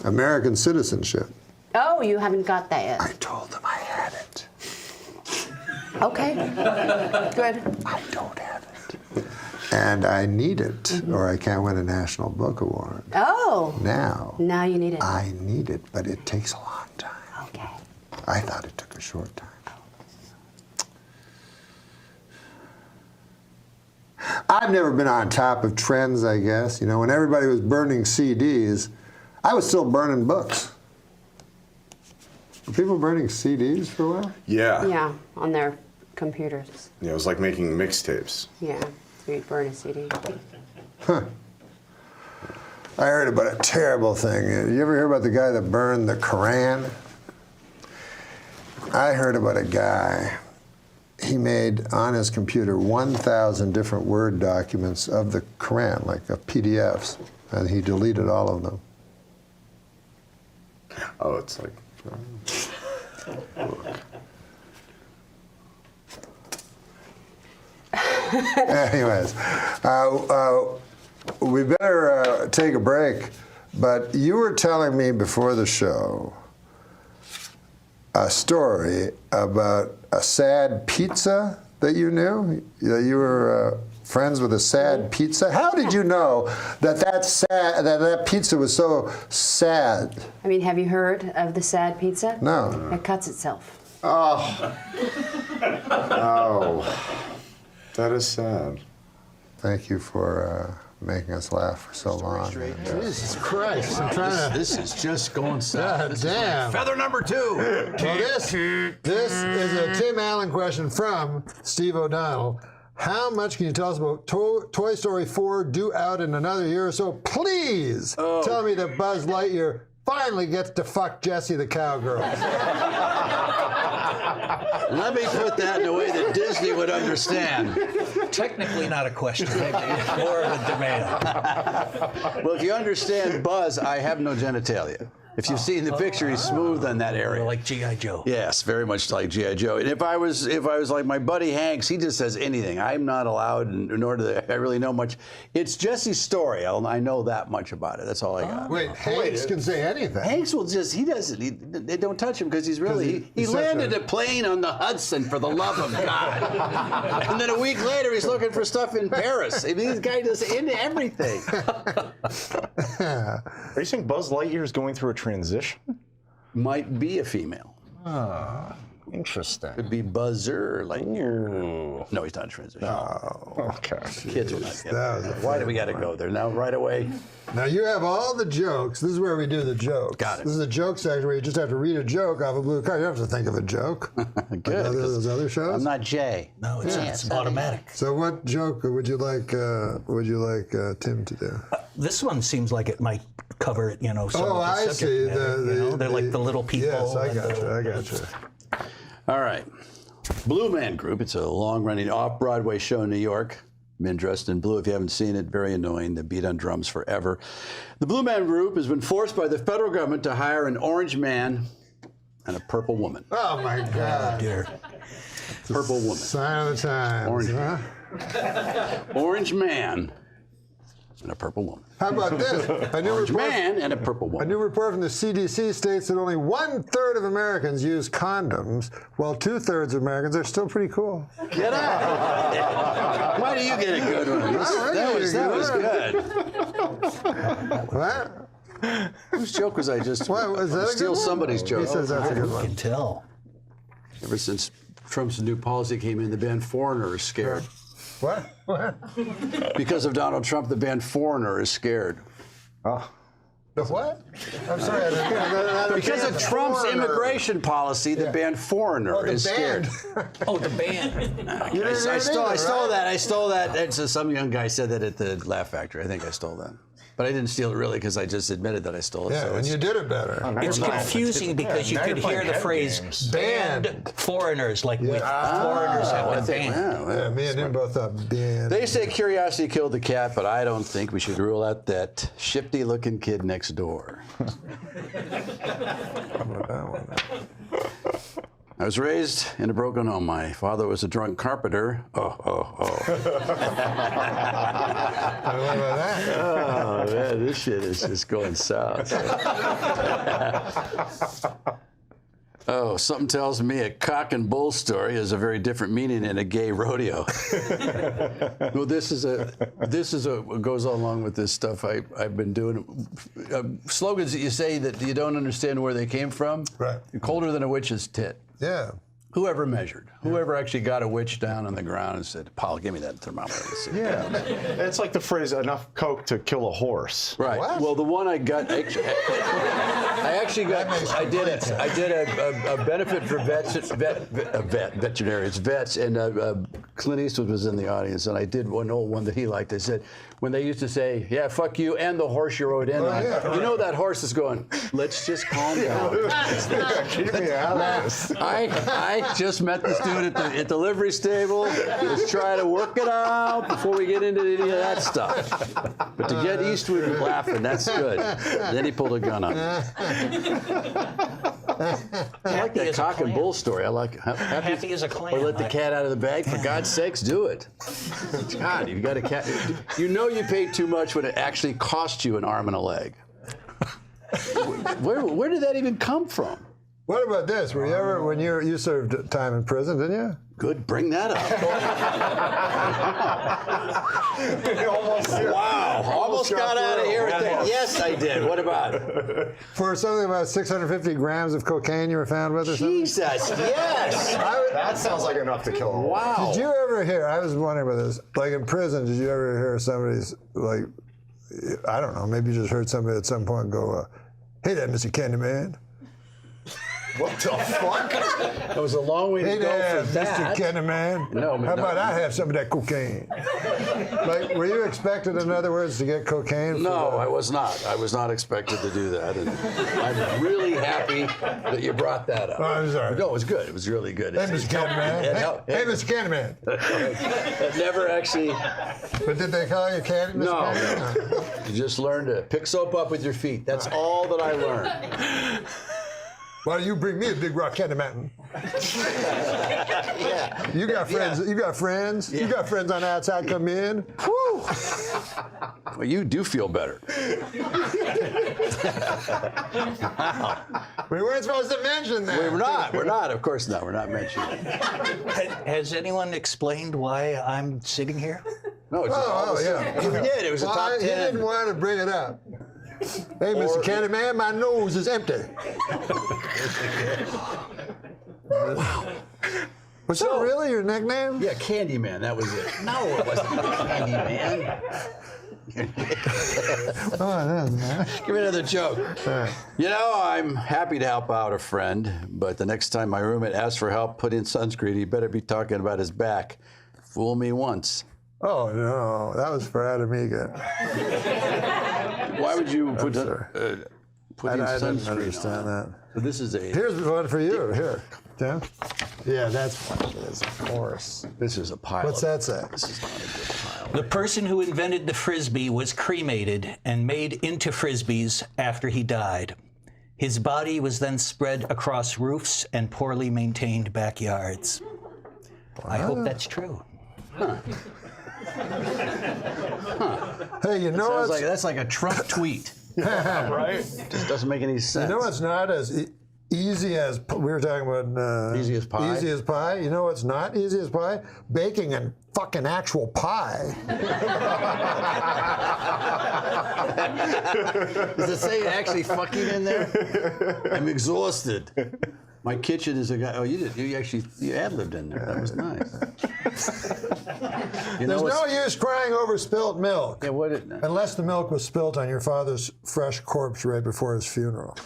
American citizenship. Oh, you haven't got that yet. I told them I had it. Okay. Good. I don't have it. And I need it, or I can't win a National Book Award. Oh. Now you need it. I need it, but it takes a long time. Okay. I thought it took a short time. I've never been on top of trends, I guess. When everybody was burning CDs, I was still burning books. Were people burning CDs for a while? Yeah. Yeah, on their computers. Yeah, it was like making mixtapes. Yeah, so you'd burn a CD. Huh. I heard about a terrible thing. You ever hear about the guy that burned the Koran? I heard about a guy. He made on his computer 1,000 different Word documents of the Koran, like PDFs, and he deleted all of them. Oh, it's like... Anyways, we better take a break, but you were telling me before the show a story about a sad pizza that you knew, that you were friends with a sad pizza. How did you know that pizza was so sad? I mean, have you heard of the sad pizza? No. It cuts itself. Oh. Oh. That is sad. Thank you for making us laugh for so long. Jesus Christ, I'm trying to... This is just going south. God damn. Feather number 2. Well, this is a Tim Allen question from Steve O'Donnell. How much can you tell us about Toy Story 4 due out in another year or so? Please tell me that Buzz Lightyear finally gets to fuck Jessie the cowgirl. Let me put that in a way that Disney would understand. Technically not a question, more of a demand. Well, if you understand Buzz, I have no genitalia. If you've seen the picture, he's smooth on that area. Like G.I. Joe. Yes, very much like G.I. Joe. And if I was like my buddy Hanks, he just says anything. I'm not allowed, nor do I really know much. It's Jesse's story. I know that much about it. That's all I got. Wait, Hanks can say anything. Hanks will just, they don't touch him because he's really, he landed a plane on the Hudson, for the love of God. And then a week later, he's looking for stuff in Paris. I mean, this guy does into everything. Are you saying Buzz Lightyear is going through a transition? Might be a female. Ah, interesting. Could be Buzzer Lightyear. No, he's not a transition. Oh, okay. Kids will not get it. Why do we got to go there now right away? Now you have all the jokes. This is where we do the jokes. Got it. This is a joke section where you just have to read a joke off a blue card. You don't have to think of a joke. Good. Like those other shows. I'm not Jay. No, it's automatic. So what joke would you like Tim to do? This one seems like it might cover it, some of the I subject see. matter, they're like the little people. Yes, I got you. All right. Blue Man Group. It's a long-running off-Broadway show in New York. Men dressed in blue. If you haven't seen it, very annoying. They beat on drums forever. The Blue Man Group has been forced by the federal government to hire an orange man and a purple woman. Oh my God! Dear. Purple woman. Sign of the times. Orange. Huh? Orange man and a purple woman. How about this? A new Orange report, man and a purple a woman. new report from the CDC states that only 1/3 of Americans use condoms, while 2/3 of Americans are still pretty cool. Get out! Why do you get a good one? That was good. What? Whose joke was I just? What, was that a Steal good one? somebody's joke. He says that's a good one. You can tell. Ever since Trump's new policy came in, the band Foreigner is scared. What? Because of Donald Trump, the band Foreigner is scared. Oh. The what? I'm sorry. I don't Because of Trump's immigration policy, the band Foreigner is scared. Oh, the band. I stole that. I stole that. It's some young guy said that at the Laugh Factory. I think I stole that. But I didn't steal it really because I just admitted that I stole it. Yeah, so and you did it better. It's confusing because you could hear the phrase banned foreigners, like with foreigners have been banned. Yeah, me and him both thought banned. They say curiosity killed the cat, but I don't think we should rule out that shifty-looking kid next door. I was raised in a broken home. My father was a drunk carpenter. Oh, man, this shit is just going south. Oh, something tells me a cock and bull story has a very different meaning in a gay rodeo. Well, this goes along with this stuff I've been doing. Slogans that you say that you don't understand where they came from. Right. Colder than a witch's tit. Yeah. Whoever measured, whoever actually got a witch down on the ground and said, "Paul, give me that thermometer." Yeah, it's like the phrase "enough coke to kill a horse." Right. What? Well, the one I got, I did a benefit for veterinarians, vets, and Clint Eastwood was in the audience, and I did one old one that he liked. I said, when they used to say, "Yeah, fuck you and the horse you rode in on," you know that horse is going, "Let's just calm down." Keep me out of this. I just met this dude at the livery stable. Let's try to work it out before we get into any of that stuff. But to get Eastwood laughing, that's good. Then he pulled a gun on me. I like that cock and bull story. I like Happy as a clam. Or let the cat out of the bag. For God's sakes, do it. God, you've got a cat. You know you paid too much when it actually cost you an arm and a leg. Where did that even come from? What about this? Were you ever, when you served time in prison, didn't you? Good, bring that up. Wow, almost got out of here. Yes, I did. What about it? For something about 650 grams of cocaine you were found with or something? Jesus, yes. That sounds like enough to kill a horse. Wow. Did you ever hear, I was wondering about this, like in prison, did you ever hear somebody's, like, I don't know, maybe you just heard somebody at some point go, "Hey there, Mr. Candyman." What the fuck? That was a long way to go for that. Mr. Candyman. No, how about I have some of that cocaine? Like, were you expected, in other words, to get cocaine? No, I was not. I was not expected to do that. And I'm really happy that you brought that up. Oh, I'm sorry. No, it was good. It was really good. Hey, Mr. Candyman. Hey, Mr. Candyman. It never actually. But did they call you Candy, Mr. Candyman? No. You just learned to pick soap up with your feet. That's all that I learned. Why don't you bring me a big rock candy mountain? Yeah. You got friends. You got friends. Yeah. You got friends on the outside come in. Woo! Well, you do feel better. We weren't supposed to mention that. We're not. We're not. Of course not. We're not mentioning it. Has anyone explained why I'm sitting here? No, it's yeah. We did. It was a top 10. He didn't want to bring it up. Hey, Mr. Candyman, my nose is empty. Was that really your nickname? Yeah, Candyman. That was it. No, it wasn't Candyman. Give me another joke. You know, I'm happy to help out a friend, but the next time my roommate asks for help putting sunscreen, he better be talking about his back. Fool me once. Oh, no. That was for Adamiga. Why would you put putting I didn't sunscreen understand on? that. So this is a. Here's one for you. Here, Tim. Yeah, that's what it is, of course. This is a pile. What's that say? This is not a good pile. The person who invented the Frisbee was cremated and made into Frisbees after he died. His body was then spread across roofs and poorly maintained backyards. I hope that's true. Huh. Hey, you know that's like a Trump tweet. right? Just doesn't make any sense. You know it's not as easy as we were talking about. Easy as pie? Easy as pie. You know what's not easy as pie? Baking a fucking actual pie. Does it say actually fucking in there? I'm exhausted. My kitchen is a guy. Oh, you did. You ad-libbed in there. That was nice. There's no use crying over spilt milk. Yeah, what? Unless the milk was spilt on your father's fresh corpse right before his funeral.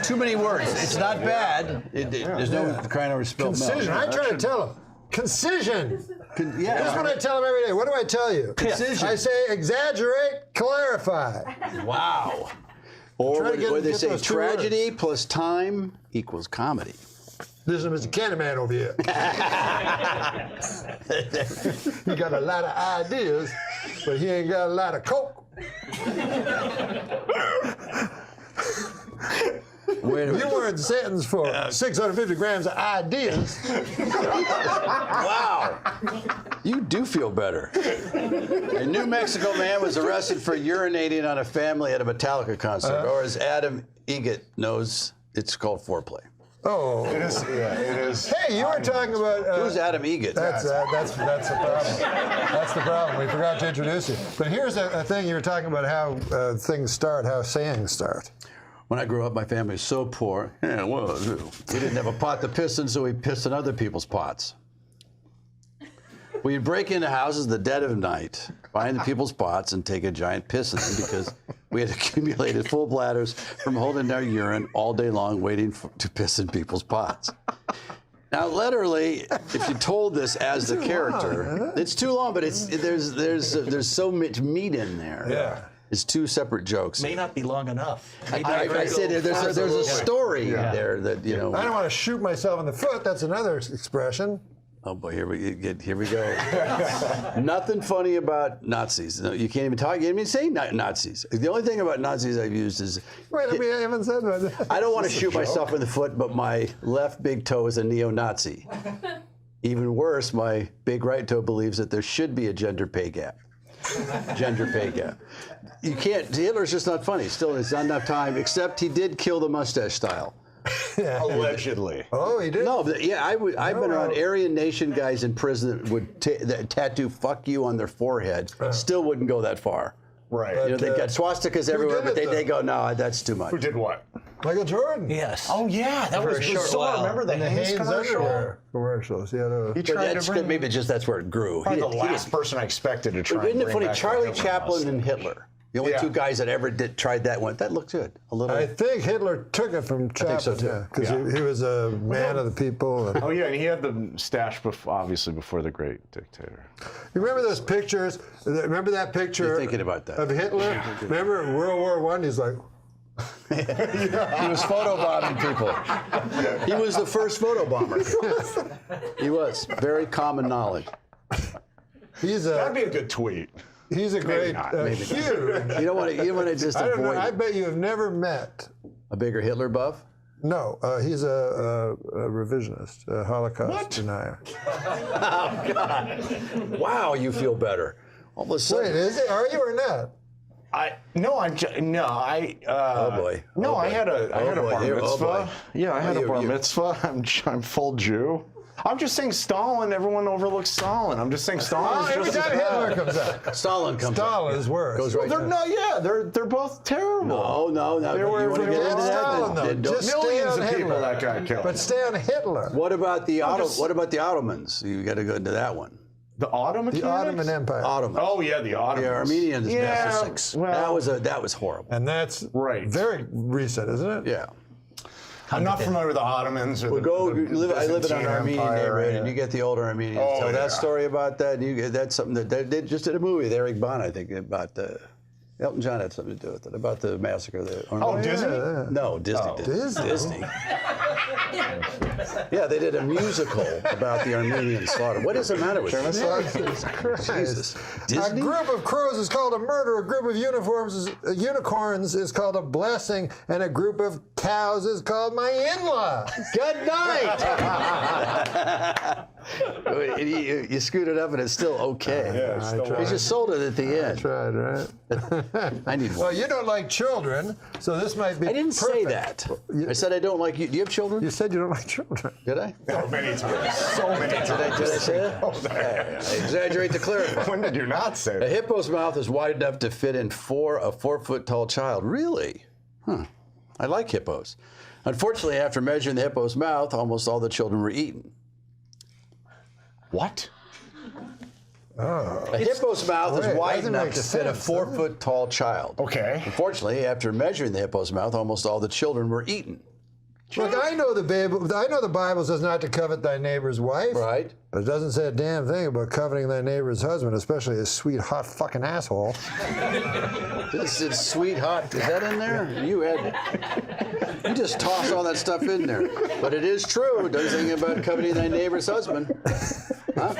Too many words. It's not bad. There's no crying over spilt milk. Concision. I try to tell him. Concision. Yeah. That's what I tell him every day. What do I tell you? Concision. I say exaggerate, clarify. Wow. Or what they say, tragedy plus time equals comedy. This is Mr. Candyman over here. He got a lot of ideas, but he ain't got a lot of coke. You weren't sentenced for 650 grams of ideas. Wow. You do feel better. A New Mexico man was arrested for urinating on a family at a Metallica concert, or as Adam Egget knows, it's called foreplay. Oh, it is. Yeah, it is. Hey, you were talking about who's Adam Egget? That's the problem. That's the problem. We forgot to introduce you. But here's a thing you were talking about: how things start, how sayings start. When I grew up, my family was so poor. Yeah, well, we didn't have a pot to piss in, so we pissed in other people's pots. We'd break into houses in the dead of night, find the people's pots, and take a giant piss in them because we had accumulated full bladders from holding our urine all day long waiting to piss in people's pots. Now, literally, if you told this as the character, it's too long, but there's so much meat in there. Yeah. It's two separate jokes. May not be long enough. I said there's a story there that, you know. I don't want to shoot myself in the foot. That's another expression. Oh boy, here we go. Nothing funny about Nazis. No, you can't even talk. You can't even say Nazis. The only thing about Nazis I've used is. Wait, I haven't said that. I don't want to shoot myself in the foot, but my left big toe is a neo-Nazi. Even worse, my big right toe believes that there should be a gender pay gap. Gender pay gap. You can't. Hitler's just not funny. Still, it's not enough time. Except he did kill the mustache style. Allegedly. Oh, he did? No, but yeah, I've been around Aryan Nation guys in prison that would tattoo "fuck you" on their forehead. Still wouldn't go that far. Right. You know, they've got swastikas everywhere, but they go, no, that's too much. Who did what? Michael Jordan. Yes. Oh yeah, that was bizarre. Remember the Hanes commercial? Commercials. Yeah. He tried to bring. Maybe just that's where it grew. Probably the last person I expected to try. Isn't and it bring funny? back Charlie the Chaplin and Hitler. The only two guys that ever tried that one. That looked good. A little. I think Hitler took it from Chaplin. I think so too. Because he was a man of the people. And Oh yeah, and he had the stash obviously before the great dictator. You remember those pictures? Remember that picture? You're thinking about that. Of Hitler? Yeah. Remember World War I? He's like. He was photobombing people. He was the first photobomber. He was. Very common knowledge. That'd be a good tweet. He's a great, Maybe huge. You don't want to just I don't know. avoid I bet you have never met a bigger Hitler buff. No, he's a revisionist, a Holocaust denier. Oh God! Wow, you feel better. All of a sudden. Wait, is it? Are you or not? Oh boy. No, I had a bar mitzvah. Yeah, I had a bar mitzvah. I'm full Jew. I'm just saying Stalin. Everyone overlooks Stalin. I'm just saying Stalin is just as bad. Hitler comes out. Stalin comes out. Stalin is worse. Goes right they're both terrible. No. They were You want to get into Stalin, though. that? Just Millions stay on of people Hitler. that got killed. But stay on Hitler. What about the Ottomans? You got to go into that one. The Ottoman. The Ottoman Empire. Ottomans. Oh yeah, the Ottomans. The Armenians. Yeah, well, that was horrible. And that's very recent, isn't it? Yeah. I'm not familiar with the Ottomans. Or I live in an Armenian neighborhood, and you get the older Armenians Oh, tell that yeah. story about that. And you get that's something that they just did a movie with Eric Bana, I think, about Elton John had something to do with it, about the massacre there. Disney? No, Disney Oh. did. Disney? Yeah, they did a musical about the Armenian slaughter. What is the matter with you? Jesus Christ. Jesus. A Disney? group of crows is called a murder, a group of unicorns is called a blessing, and a group of cows is called my in-law. Good night! you screwed it up and it's still okay. Yeah, You just sold it at the end. I tried, right? I need one. Well, you don't like children, so this might be I didn't say perfect. that. I said I don't like you. Do you have children? You said you don't like children. Did I? Oh, many times. So many times. Did I say that? I exaggerate to clarify. When did you not say A that? hippo's mouth is wide enough to fit in a 4-foot tall child. Really? Huh. I like hippos. Unfortunately, after measuring the hippo's mouth, almost all the children were eaten. What? A hippo's mouth is wide doesn't enough make to fit a sense, 4-foot tall child. Okay. Unfortunately, after measuring the hippo's mouth, almost all the children were eaten. Look, I know the Bible says not to covet thy neighbor's wife. Right. But it doesn't say a damn thing about coveting thy neighbor's husband, especially a sweet, hot fucking asshole. This is sweet hot. Is that in there? You just toss all that stuff in there. But it is true. It doesn't think about coveting thy neighbor's husband. Huh?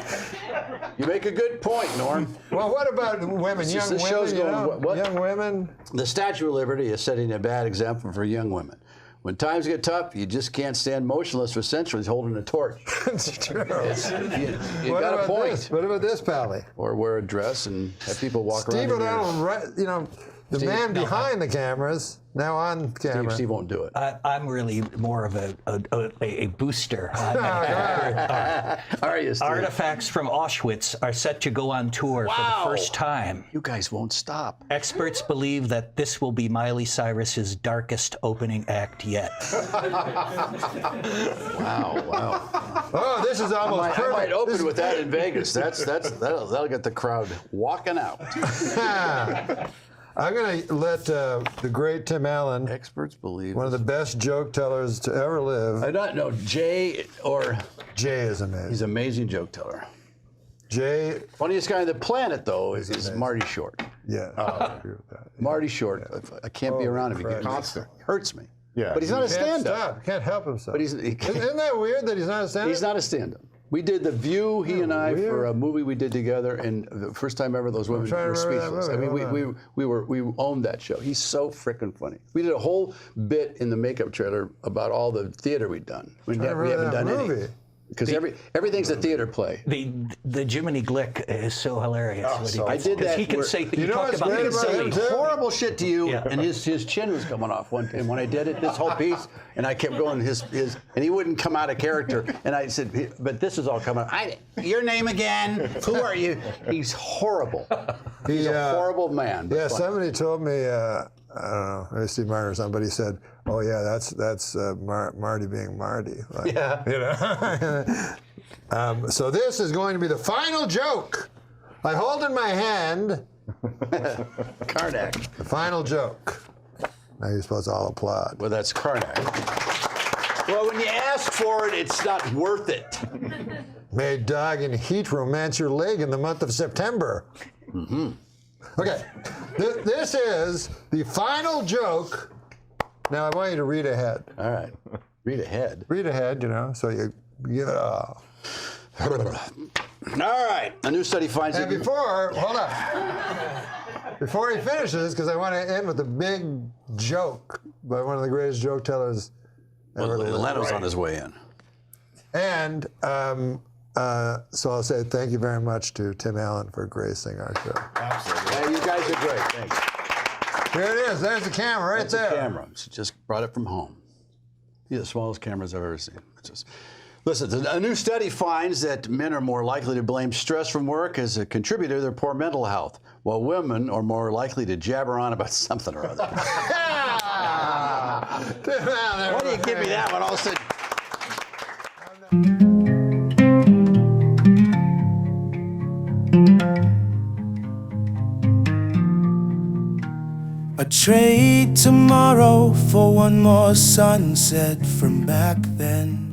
You make a good point, Norm. Well, what about women, young This women? show's You going, know? what? Young women. The Statue of Liberty is setting a bad example for young women. When times get tough, you just can't stand motionless for centuries holding a torch. It's true. You What got a about point. this? What about this, Pally? Or wear a dress and have people walk Steve around. in your- O'Donnell, the man behind the cameras, now on camera. Steve won't do it. I'm really more of a booster. Are you, Steve? Artifacts from Auschwitz are set to go on tour for the first time. You guys won't stop. Experts believe that this will be Miley Cyrus's darkest opening act yet. Wow. Oh, this is almost perfect. I might open with that in Vegas. That'll get the crowd walking out. I'm going to let the great Tim Allen, experts believe, one of the best joke tellers to ever live. I don't know, Jay is amazing. He's an amazing joke teller. Jay. Funniest guy on the planet, though, is Marty Short. Yeah. I agree with that. Marty Short. I can't be around him. He hurts me. Yeah. But he's not a stand-up. Stop. He can't help himself. But Isn't that weird that he's not a stand-up? He's not a stand-up. We did The View, he and I, for a movie we did together, and the first time ever those women were speechless. I mean, we owned that show. He's so freaking funny. We did a whole bit in the makeup trailer about all the theater we'd done. We haven't done any. Because everything's a theater play. The Jiminy Glick is so hilarious. I did that. He can say, you know talk what's about great about him horrible shit to you, and his chin was coming off one time when I did it, this whole piece, and I kept going and he wouldn't come out of character, and I said, but this is all coming out. Your name again? Who are you? He's horrible. He's a horrible man. Yeah, somebody told me, I don't know, maybe Steve Martin or somebody said, oh yeah, that's Marty being Marty. Like, yeah. You know. So this is going to be the final joke. I hold in my hand Karnak. The final joke. Now you're supposed to all applaud. Well, that's Karnak. Well, when you ask for it, it's not worth it. May dog in heat romance your leg in the month of September. Mm-hmm. Okay, this is the final joke. Now I want you to read ahead. All right, read ahead. Read ahead, you know, so you give it all. All right, a new study finds that. And hold on. Before he finishes, because I want to end with a big joke by one of the greatest joke tellers ever. Well, Leno's on his way in. And so I'll say thank you very much to Tim Allen for gracing our show. Absolutely. Yeah, you guys are great. Thanks. Here it is. There's the camera right there. The camera. She just brought it from home. These are the smallest cameras I've ever seen. Listen, a new study finds that men are more likely to blame stress from work as a contributor to their poor mental health, while women are more likely to jabber on about something or other. Why do you give me that one all of a sudden? I'd trade tomorrow for one more sunset from back then.